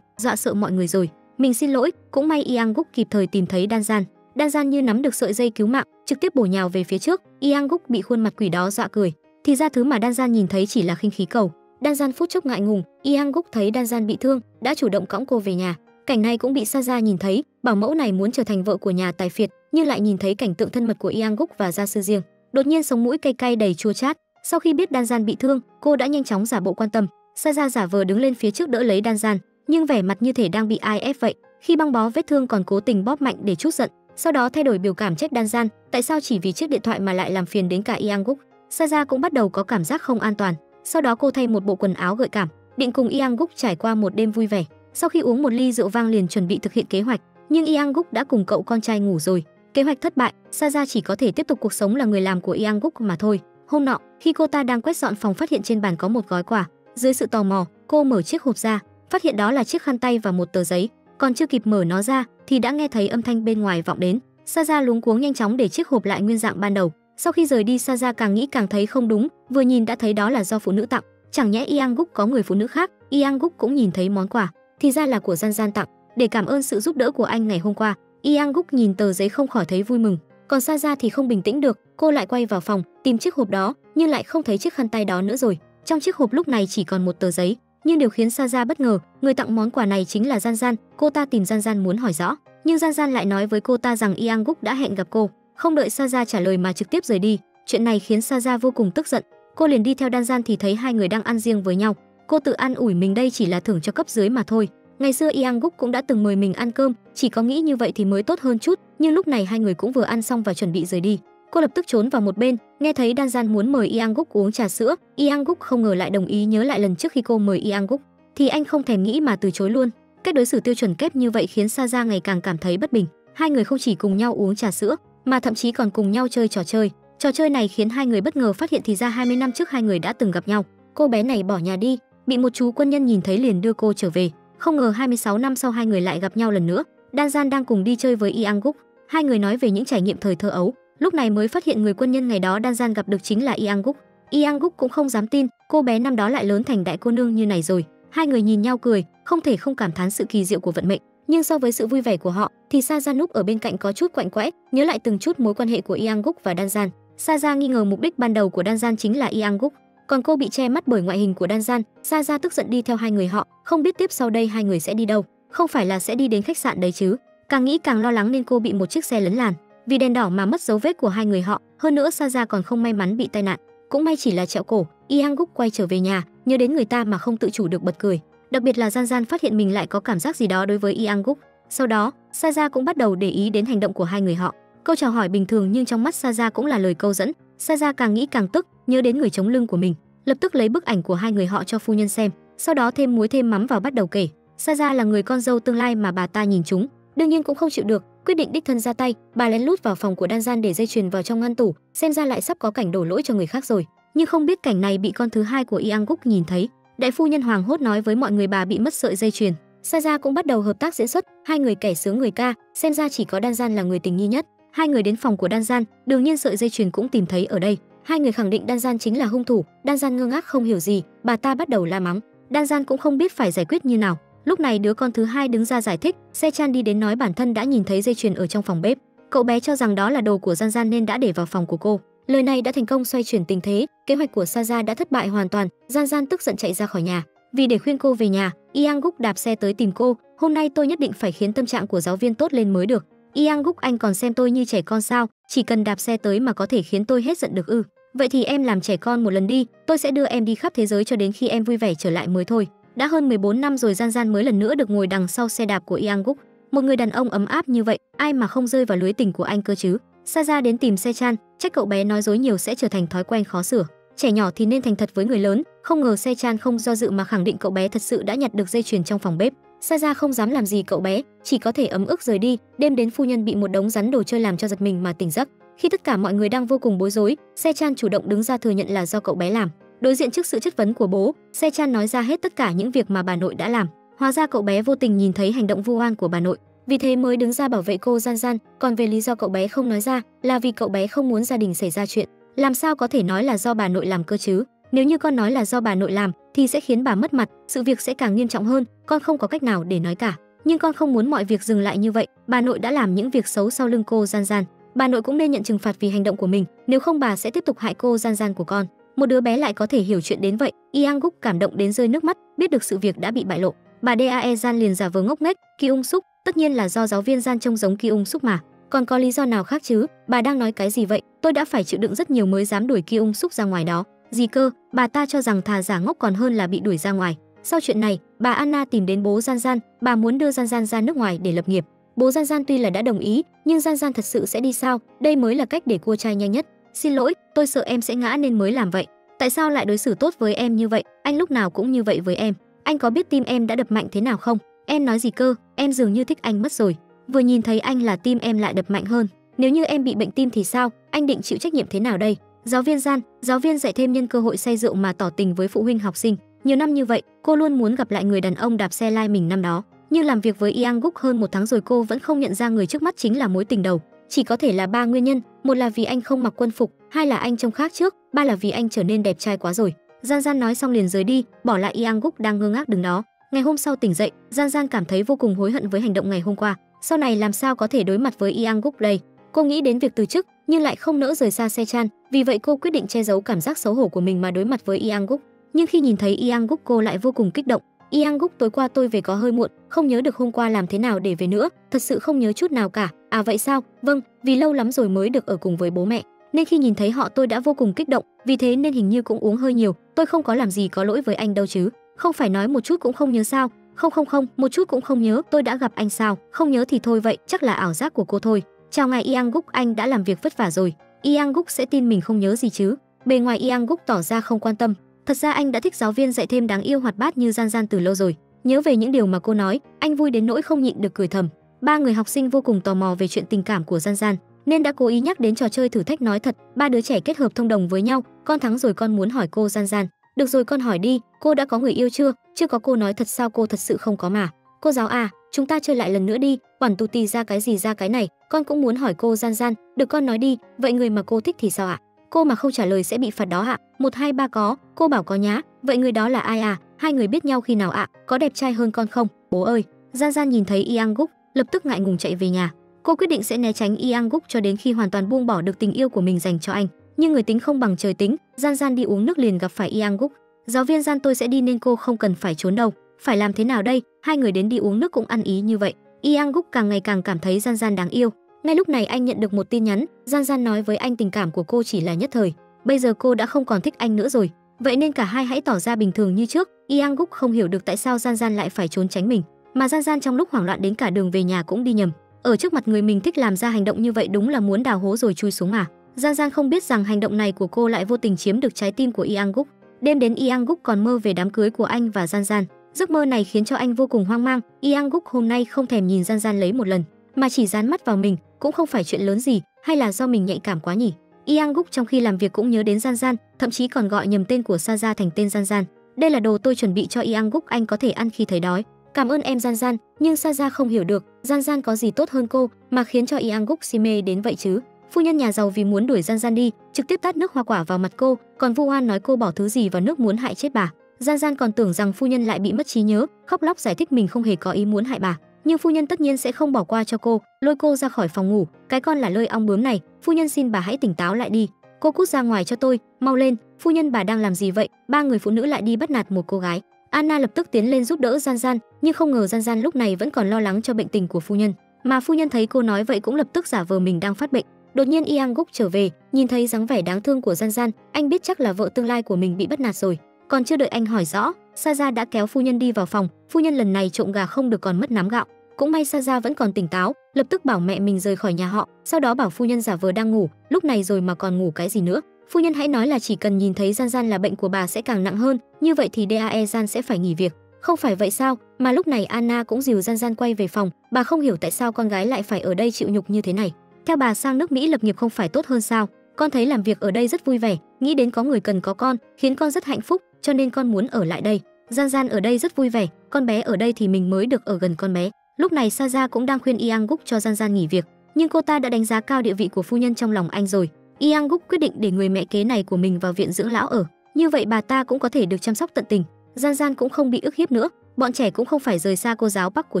dọa sợ mọi người rồi. Mình xin lỗi. Cũng may Yang Guk kịp thời tìm thấy Đan Gian. Đan Gian như nắm được sợi dây cứu mạng, trực tiếp bổ nhào về phía trước. Yang Guk bị khuôn mặt quỷ đó dọa cười. Thì ra thứ mà Đan Gian nhìn thấy chỉ là khinh khí cầu. Đan Gian phút chốc ngại ngùng. Yang Guk thấy Đan Gian bị thương, đã chủ động cõng cô về nhà. Cảnh này cũng bị Sa ra nhìn thấy. Bảo mẫu này muốn trở thành vợ của nhà tài phiệt, nhưng lại nhìn thấy cảnh tượng thân mật của Yang Guk và gia sư riêng, đột nhiên sống mũi cay cay đầy chua chát. Sau khi biết Đan Gian bị thương, cô đã nhanh chóng giả bộ quan tâm. Sa ra giả vờ đứng lên phía trước đỡ lấy Đan Gian, nhưng vẻ mặt như thể đang bị ai ép vậy. Khi băng bó vết thương còn cố tình bóp mạnh để trút giận, sau đó thay đổi biểu cảm trách Danjan, tại sao chỉ vì chiếc điện thoại mà lại làm phiền đến cả Ianguk. Saja cũng bắt đầu có cảm giác không an toàn. Sau đó cô thay một bộ quần áo gợi cảm, định cùng Ianguk trải qua một đêm vui vẻ. Sau khi uống một ly rượu vang liền chuẩn bị thực hiện kế hoạch, nhưng Ianguk đã cùng cậu con trai ngủ rồi. Kế hoạch thất bại, Saja chỉ có thể tiếp tục cuộc sống là người làm của Ianguk mà thôi. Hôm nọ, khi cô ta đang quét dọn phòng phát hiện trên bàn có một gói quà. Dưới sự tò mò, cô mở chiếc hộp ra, phát hiện đó là chiếc khăn tay và một tờ giấy. Còn chưa kịp mở nó ra thì đã nghe thấy âm thanh bên ngoài vọng đến. Saja luống cuống nhanh chóng để chiếc hộp lại nguyên dạng ban đầu. Sau khi rời đi, Saja càng nghĩ càng thấy không đúng, vừa nhìn đã thấy đó là do phụ nữ tặng. Chẳng nhẽ Ianguk có người phụ nữ khác? Ianguk cũng nhìn thấy món quà, thì ra là của Danjan tặng, để cảm ơn sự giúp đỡ của anh ngày hôm qua. Ianguk nhìn tờ giấy không khỏi thấy vui mừng, còn Saja thì không bình tĩnh được. Cô lại quay vào phòng tìm chiếc hộp đó, nhưng lại không thấy chiếc khăn tay đó nữa rồi. Trong chiếc hộp lúc này chỉ còn một tờ giấy, nhưng điều khiến Saja bất ngờ, người tặng món quà này chính là Danjan. Cô ta tìm Danjan muốn hỏi rõ, nhưng Danjan lại nói với cô ta rằng Ianguk đã hẹn gặp cô. Không đợi Saja trả lời mà trực tiếp rời đi. Chuyện này khiến Saja vô cùng tức giận. Cô liền đi theo Danjan thì thấy hai người đang ăn riêng với nhau. Cô tự an ủi mình đây chỉ là thưởng cho cấp dưới mà thôi. Ngày xưa Ianguk cũng đã từng mời mình ăn cơm, chỉ có nghĩ như vậy thì mới tốt hơn chút, nhưng lúc này hai người cũng vừa ăn xong và chuẩn bị rời đi. Cô lập tức trốn vào một bên, nghe thấy Danjan muốn mời Ianguk uống trà sữa. Ianguk không ngờ lại đồng ý, nhớ lại lần trước khi cô mời Ianguk thì anh không thèm nghĩ mà từ chối luôn. Cách đối xử tiêu chuẩn kép như vậy khiến Saja ngày càng cảm thấy bất bình. Hai người không chỉ cùng nhau uống trà sữa mà thậm chí còn cùng nhau chơi trò chơi. Trò chơi này khiến hai người bất ngờ phát hiện thì ra 20 năm trước hai người đã từng gặp nhau. Cô bé này bỏ nhà đi, bị một chú quân nhân nhìn thấy liền đưa cô trở về. Không ngờ 26 năm sau hai người lại gặp nhau lần nữa. Danjan đang cùng đi chơi với Ianguk. Hai người nói về những trải nghiệm thời thơ ấu. Lúc này mới phát hiện người quân nhân ngày đó Danjan gặp được chính là Ianguk. Ianguk cũng không dám tin, cô bé năm đó lại lớn thành đại cô nương như này rồi. Hai người nhìn nhau cười, không thể không cảm thán sự kỳ diệu của vận mệnh. Nhưng so với sự vui vẻ của họ thì Saja núp ở bên cạnh có chút quạnh quẽ, nhớ lại từng chút mối quan hệ của Ianguk và Danjan. Saja nghi ngờ mục đích ban đầu của Danjan chính là Ianguk, còn cô bị che mắt bởi ngoại hình của Danjan. Saja tức giận đi theo hai người họ, không biết tiếp sau đây hai người sẽ đi đâu. Không phải là sẽ đi đến khách sạn đấy chứ? Càng nghĩ càng lo lắng nên cô bị một chiếc xe lấn làn. Vì đèn đỏ mà mất dấu vết của hai người họ, hơn nữa Saja còn không may mắn bị tai nạn, cũng may chỉ là trẹo cổ. Ianguk quay trở về nhà, nhớ đến người ta mà không tự chủ được bật cười. Đặc biệt là Danjan phát hiện mình lại có cảm giác gì đó đối với Ianguk. Sau đó, Saja cũng bắt đầu để ý đến hành động của hai người họ. Câu chào hỏi bình thường nhưng trong mắt Saja cũng là lời câu dẫn. Saja càng nghĩ càng tức, nhớ đến người chống lưng của mình, lập tức lấy bức ảnh của hai người họ cho phu nhân xem, sau đó thêm muối thêm mắm vào bắt đầu kể. Saja là người con dâu tương lai mà bà ta nhìn trúng, đương nhiên cũng không chịu được, quyết định đích thân ra tay. Bà lén lút vào phòng của Danjan để dây chuyền vào trong ngăn tủ, xem ra lại sắp có cảnh đổ lỗi cho người khác rồi. Nhưng không biết cảnh này bị con thứ hai của Ianguk nhìn thấy. Đại phu nhân hoảng hốt nói với mọi người bà bị mất sợi dây chuyền. Saja cũng bắt đầu hợp tác diễn xuất, hai người kẻ sướng người ca, xem ra chỉ có Danjan là người tình nghi nhất. Hai người đến phòng của Danjan, đương nhiên sợi dây chuyền cũng tìm thấy ở đây. Hai người khẳng định Danjan chính là hung thủ. Danjan ngơ ngác không hiểu gì, bà ta bắt đầu la mắng. Danjan cũng không biết phải giải quyết như nào. Lúc này đứa con thứ hai đứng ra giải thích, Sechan đi đến nói bản thân đã nhìn thấy dây chuyền ở trong phòng bếp. Cậu bé cho rằng đó là đồ của Danjan nên đã để vào phòng của cô. Lời này đã thành công xoay chuyển tình thế, kế hoạch của Saja đã thất bại hoàn toàn. Danjan tức giận chạy ra khỏi nhà. Vì để khuyên cô về nhà, Ianguk đạp xe tới tìm cô. Hôm nay tôi nhất định phải khiến tâm trạng của giáo viên tốt lên mới được. Ianguk, anh còn xem tôi như trẻ con sao? Chỉ cần đạp xe tới mà có thể khiến tôi hết giận được ư? Vậy thì em làm trẻ con một lần đi, tôi sẽ đưa em đi khắp thế giới cho đến khi em vui vẻ trở lại mới thôi. Đã hơn 14 năm rồi Danjan mới lần nữa được ngồi đằng sau xe đạp của Ianguk. Một người đàn ông ấm áp như vậy, ai mà không rơi vào lưới tình của anh cơ chứ? Saja đến tìm Sechan, trách cậu bé nói dối nhiều sẽ trở thành thói quen khó sửa. Trẻ nhỏ thì nên thành thật với người lớn. Không ngờ Sechan không do dự mà khẳng định cậu bé thật sự đã nhặt được dây chuyền trong phòng bếp. Saja không dám làm gì cậu bé, chỉ có thể ấm ức rời đi. Đêm đến phu nhân bị một đống rắn đồ chơi làm cho giật mình mà tỉnh giấc. Khi tất cả mọi người đang vô cùng bối rối, Sechan chủ động đứng ra thừa nhận là do cậu bé làm. Đối diện trước sự chất vấn của bố, Sechan nói ra hết tất cả những việc mà bà nội đã làm. Hóa ra cậu bé vô tình nhìn thấy hành động vu oan của bà nội, vì thế mới đứng ra bảo vệ cô Danjan. Còn về lý do cậu bé không nói ra là vì cậu bé không muốn gia đình xảy ra chuyện. Làm sao có thể nói là do bà nội làm cơ chứ? Nếu như con nói là do bà nội làm thì sẽ khiến bà mất mặt, sự việc sẽ càng nghiêm trọng hơn. Con không có cách nào để nói cả. Nhưng con không muốn mọi việc dừng lại như vậy. Bà nội đã làm những việc xấu sau lưng cô Danjan. Bà nội cũng nên nhận trừng phạt vì hành động của mình, nếu không bà sẽ tiếp tục hại cô Danjan của con. Một đứa bé lại có thể hiểu chuyện đến vậy. Ianguk cảm động đến rơi nước mắt, biết được sự việc đã bị bại lộ. Bà Dae Jan liền giả vờ ngốc nghếch, Ki Ung Suk, tất nhiên là do giáo viên Jan trông giống Ki Ung Suk mà. Còn có lý do nào khác chứ? Bà đang nói cái gì vậy? Tôi đã phải chịu đựng rất nhiều mới dám đuổi Ki Ung Suk ra ngoài đó. Gì cơ? Bà ta cho rằng thà giả ngốc còn hơn là bị đuổi ra ngoài. Sau chuyện này, bà Anna tìm đến bố Gian Gian, bà muốn đưa Gian Gian ra nước ngoài để lập nghiệp. Bố Gian Gian tuy là đã đồng ý, nhưng Gian Gian thật sự sẽ đi sao? Đây mới là cách để cua trai nhanh nhất. Xin lỗi, tôi sợ em sẽ ngã nên mới làm vậy. Tại sao lại đối xử tốt với em như vậy? Anh lúc nào cũng như vậy với em. Anh có biết tim em đã đập mạnh thế nào không? Em nói gì cơ? Em dường như thích anh mất rồi. Vừa nhìn thấy anh là tim em lại đập mạnh hơn. Nếu như em bị bệnh tim thì sao? Anh định chịu trách nhiệm thế nào đây? Giáo viên Gian, giáo viên dạy thêm nhân cơ hội say rượu mà tỏ tình với phụ huynh học sinh. Nhiều năm như vậy, cô luôn muốn gặp lại người đàn ông đạp xe lai mình năm đó. Nhưng làm việc với Yang Guk hơn 1 tháng rồi cô vẫn không nhận ra người trước mắt chính là mối tình đầu. Chỉ có thể là 3 nguyên nhân, một là vì anh không mặc quân phục, hai là anh trông khác trước, ba là vì anh trở nên đẹp trai quá rồi. Gian Gian nói xong liền rời đi, bỏ lại Yang Guk đang ngơ ngác đứng đó. Ngày hôm sau tỉnh dậy, Gian Gian cảm thấy vô cùng hối hận với hành động ngày hôm qua. Sau này làm sao có thể đối mặt với Yang Guk đây? Cô nghĩ đến việc từ chức, nhưng lại không nỡ rời xa Sechan, vì vậy cô quyết định che giấu cảm giác xấu hổ của mình mà đối mặt với Yang Guk. Nhưng khi nhìn thấy Yang Guk cô lại vô cùng kích động. Yang Guk, tối qua tôi về có hơi muộn, không nhớ được hôm qua làm thế nào để về nữa, thật sự không nhớ chút nào cả. À vậy sao? Vâng, vì lâu lắm rồi mới được ở cùng với bố mẹ, nên khi nhìn thấy họ tôi đã vô cùng kích động, vì thế nên hình như cũng uống hơi nhiều. Tôi không có làm gì có lỗi với anh đâu chứ? Không phải nói một chút cũng không nhớ sao? Không, một chút cũng không nhớ, tôi đã gặp anh sao? Không nhớ thì thôi vậy, chắc là ảo giác của cô thôi. Chào ngài Yang Guk, anh đã làm việc vất vả rồi. Yang Guk sẽ tin mình không nhớ gì chứ? Bề ngoài Yang Guk tỏ ra không quan tâm. Thật ra anh đã thích giáo viên dạy thêm đáng yêu hoạt bát như Gian Gian từ lâu rồi. Nhớ về những điều mà cô nói, anh vui đến nỗi không nhịn được cười thầm. 3 người học sinh vô cùng tò mò về chuyện tình cảm của Gian Gian, nên đã cố ý nhắc đến trò chơi thử thách nói thật. 3 đứa trẻ kết hợp thông đồng với nhau. Con thắng rồi con muốn hỏi cô Gian Gian. Được rồi con hỏi đi, cô đã có người yêu chưa? Chưa có. Cô nói thật sao? Cô thật sự không có mà. Cô giáo à, chúng ta chơi lại lần nữa đi. Quản tù tì ra cái gì ra cái này, con cũng muốn hỏi cô Gian Gian. Được con nói đi, vậy người mà cô thích thì sao ạ? Cô mà không trả lời sẽ bị phạt đó ạ. 1, 2, 3 có. Cô bảo có nhá. Vậy người đó là ai à? Hai người biết nhau khi nào ạ? Có đẹp trai hơn con không? Bố ơi. Gian Gian nhìn thấy Yang Guk, lập tức ngại ngùng chạy về nhà. Cô quyết định sẽ né tránh Yang Guk cho đến khi hoàn toàn buông bỏ được tình yêu của mình dành cho anh. Nhưng người tính không bằng trời tính, Gian Gian đi uống nước liền gặp phải Yang Guk. Giáo viên Gian, tôi sẽ đi nên cô không cần phải trốn đâu. Phải làm thế nào đây? Hai người đến đi uống nước cũng ăn ý như vậy. Yang Guk càng ngày càng cảm thấy Gian Gian đáng yêu. Ngay lúc này anh nhận được một tin nhắn, Gian Gian nói với anh tình cảm của cô chỉ là nhất thời. Bây giờ cô đã không còn thích anh nữa rồi, vậy nên cả hai hãy tỏ ra bình thường như trước. Yang Guk không hiểu được tại sao Gian Gian lại phải trốn tránh mình, mà Gian Gian trong lúc hoảng loạn đến cả đường về nhà cũng đi nhầm. Ở trước mặt người mình thích làm ra hành động như vậy đúng là muốn đào hố rồi chui xuống mà. Gian Gian không biết rằng hành động này của cô lại vô tình chiếm được trái tim của Yang Guk. Đêm đến Yang Guk còn mơ về đám cưới của anh và Gian Gian. Giấc mơ này khiến cho anh vô cùng hoang mang. Yang Guk hôm nay không thèm nhìn Gian Gian lấy một lần, mà chỉ dán mắt vào mình. Cũng không phải chuyện lớn gì, hay là do mình nhạy cảm quá nhỉ? Yang Guk trong khi làm việc cũng nhớ đến Gian Gian, thậm chí còn gọi nhầm tên của Saja thành tên Gian Gian. Đây là đồ tôi chuẩn bị cho Yang Guk, anh có thể ăn khi thấy đói. Cảm ơn em Gian Gian. Nhưng Saja không hiểu được Gian Gian có gì tốt hơn cô mà khiến cho Yang Guk si mê đến vậy chứ. Phu nhân nhà giàu vì muốn đuổi Gian Gian đi, trực tiếp tát nước hoa quả vào mặt cô, còn Vu Hoan nói cô bỏ thứ gì vào nước muốn hại chết bà. Gian Gian còn tưởng rằng phu nhân lại bị mất trí nhớ, khóc lóc giải thích mình không hề có ý muốn hại bà. Nhưng phu nhân tất nhiên sẽ không bỏ qua cho cô, lôi cô ra khỏi phòng ngủ. Cái con là lơi ong bướm này, phu nhân xin bà hãy tỉnh táo lại đi. Cô cút ra ngoài cho tôi, mau lên. Phu nhân bà đang làm gì vậy? 3 người phụ nữ lại đi bắt nạt một cô gái. Anna lập tức tiến lên giúp đỡ Gian Gian, nhưng không ngờ Gian Gian lúc này vẫn còn lo lắng cho bệnh tình của phu nhân. Mà phu nhân thấy cô nói vậy cũng lập tức giả vờ mình đang phát bệnh. Đột nhiên Yang Guk trở về, nhìn thấy dáng vẻ đáng thương của Gian Gian, anh biết chắc là vợ tương lai của mình bị bắt nạt rồi. Còn chưa đợi anh hỏi rõ, Saja đã kéo phu nhân đi vào phòng. Phu nhân lần này trộm gà không được còn mất nắm gạo. Cũng may Saja vẫn còn tỉnh táo, lập tức bảo mẹ mình rời khỏi nhà họ, sau đó bảo phu nhân giả vờ đang ngủ, lúc này rồi mà còn ngủ cái gì nữa. Phu nhân hãy nói là chỉ cần nhìn thấy Gian Gian là bệnh của bà sẽ càng nặng hơn, như vậy thì DAE Gian sẽ phải nghỉ việc. Không phải vậy sao? Mà lúc này Anna cũng dìu Gian Gian quay về phòng, bà không hiểu tại sao con gái lại phải ở đây chịu nhục như thế này. Theo bà sang nước Mỹ lập nghiệp không phải tốt hơn sao? Con thấy làm việc ở đây rất vui vẻ, nghĩ đến có người cần có con, khiến con rất hạnh phúc, cho nên con muốn ở lại đây. Gian Gian ở đây rất vui vẻ, con bé ở đây thì mình mới được ở gần con bé. Lúc này Saja cũng đang khuyên Yang Guk cho Gian Gian nghỉ việc, nhưng cô ta đã đánh giá cao địa vị của phu nhân trong lòng anh rồi. Yang Guk quyết định để người mẹ kế này của mình vào viện dưỡng lão ở, như vậy bà ta cũng có thể được chăm sóc tận tình. Gian Gian cũng không bị ức hiếp nữa, bọn trẻ cũng không phải rời xa cô giáo Bắc của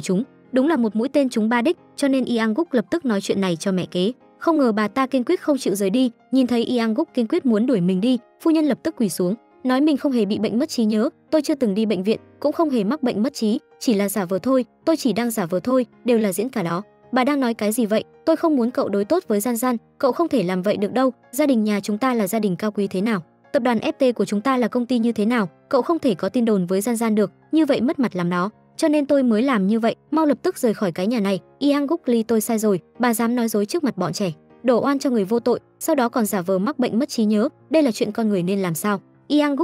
chúng. Đúng là một mũi tên trúng 3 đích, cho nên Yang Guk lập tức nói chuyện này cho mẹ kế. Không ngờ bà ta kiên quyết không chịu rời đi, nhìn thấy Yang Guk kiên quyết muốn đuổi mình đi, phu nhân lập tức quỳ xuống, nói mình không hề bị bệnh mất trí nhớ, tôi chưa từng đi bệnh viện, cũng không hề mắc bệnh mất trí, chỉ là giả vờ thôi, tôi chỉ đang giả vờ thôi, đều là diễn cả đó. Bà đang nói cái gì vậy? Tôi không muốn cậu đối tốt với Gian Gian, cậu không thể làm vậy được đâu, gia đình nhà chúng ta là gia đình cao quý thế nào? Tập đoàn FT của chúng ta là công ty như thế nào, cậu không thể có tin đồn với Gian Gian được, như vậy mất mặt lắm đó. Cho nên tôi mới làm như vậy, mau lập tức rời khỏi cái nhà này. Yang Gukli, tôi sai rồi, bà dám nói dối trước mặt bọn trẻ, đổ oan cho người vô tội, sau đó còn giả vờ mắc bệnh mất trí nhớ, đây là chuyện con người nên làm sao? Yang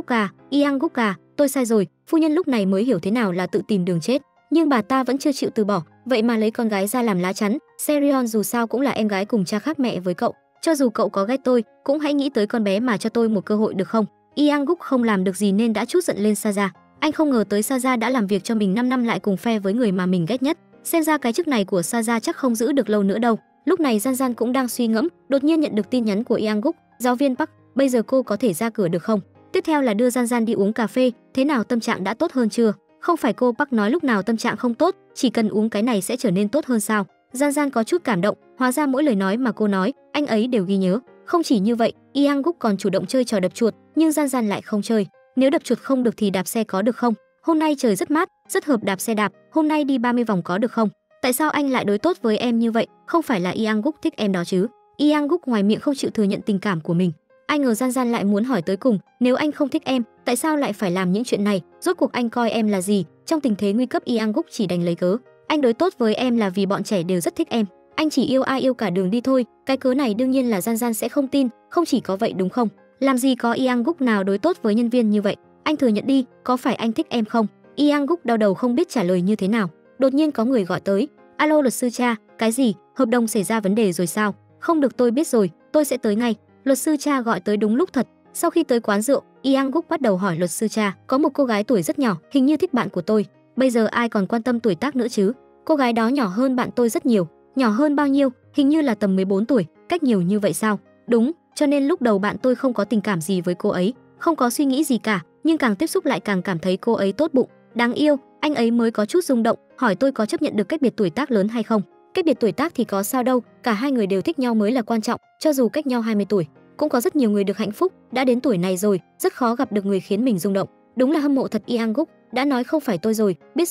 Gukka, tôi sai rồi. Phu nhân lúc này mới hiểu thế nào là tự tìm đường chết, nhưng bà ta vẫn chưa chịu từ bỏ, vậy mà lấy con gái ra làm lá chắn. Serion dù sao cũng là em gái cùng cha khác mẹ với cậu, cho dù cậu có ghét tôi, cũng hãy nghĩ tới con bé mà cho tôi một cơ hội được không? Yang Guk không làm được gì nên đã trút giận lên Saja. Anh không ngờ tới Saja đã làm việc cho mình 5 năm lại cùng phe với người mà mình ghét nhất. Xem ra cái chức này của Saja chắc không giữ được lâu nữa đâu. Lúc này Gian Gian cũng đang suy ngẫm, đột nhiên nhận được tin nhắn của Yang Guk. Giáo viên Park, bây giờ cô có thể ra cửa được không? Tiếp theo là đưa Gian Gian đi uống cà phê. Thế nào, tâm trạng đã tốt hơn chưa? Không phải cô Park nói lúc nào tâm trạng không tốt, chỉ cần uống cái này sẽ trở nên tốt hơn sao? Gian Gian có chút cảm động, hóa ra mỗi lời nói mà cô nói, anh ấy đều ghi nhớ. Không chỉ như vậy, Yang Guk còn chủ động chơi trò đập chuột, nhưng Gian Gian lại không chơi. Nếu đập chuột không được thì đạp xe có được không? Hôm nay trời rất mát, rất hợp đạp xe đạp, hôm nay đi 30 vòng có được không? Tại sao anh lại đối tốt với em như vậy? Không phải là Yang Guk thích em đó chứ? Yang Guk ngoài miệng không chịu thừa nhận tình cảm của mình. Ai ngờ Gian Gian lại muốn hỏi tới cùng, nếu anh không thích em, tại sao lại phải làm những chuyện này? Rốt cuộc anh coi em là gì? Trong tình thế nguy cấp, Yang Guk chỉ đành lấy cớ, anh đối tốt với em là vì bọn trẻ đều rất thích em, anh chỉ yêu ai yêu cả đường đi thôi. Cái cớ này đương nhiên là Gian Gian sẽ không tin, không chỉ có vậy đúng không? Làm gì có Yang Guk nào đối tốt với nhân viên như vậy? Anh thừa nhận đi, có phải anh thích em không? Yang Guk đau đầu không biết trả lời như thế nào. Đột nhiên có người gọi tới. Alo luật sư Cha, cái gì? Hợp đồng xảy ra vấn đề rồi sao? Không được, tôi biết rồi, tôi sẽ tới ngay. Luật sư Cha gọi tới đúng lúc thật. Sau khi tới quán rượu, Yang Guk bắt đầu hỏi luật sư Cha, có một cô gái tuổi rất nhỏ, hình như thích bạn của tôi. Bây giờ ai còn quan tâm tuổi tác nữa chứ? Cô gái đó nhỏ hơn bạn tôi rất nhiều. Nhỏ hơn bao nhiêu? Hình như là tầm 14 tuổi, cách nhiều như vậy sao? Đúng, cho nên lúc đầu bạn tôi không có tình cảm gì với cô ấy, không có suy nghĩ gì cả, nhưng càng tiếp xúc lại càng cảm thấy cô ấy tốt bụng, đáng yêu. Anh ấy mới có chút rung động, hỏi tôi có chấp nhận được cách biệt tuổi tác lớn hay không. Cách biệt tuổi tác thì có sao đâu, cả hai người đều thích nhau mới là quan trọng, cho dù cách nhau 20 tuổi. Cũng có rất nhiều người được hạnh phúc, đã đến tuổi này rồi, rất khó gặp được người khiến mình rung động. Đúng là hâm mộ thật. Yang Guk, đã nói không phải tôi rồi, biết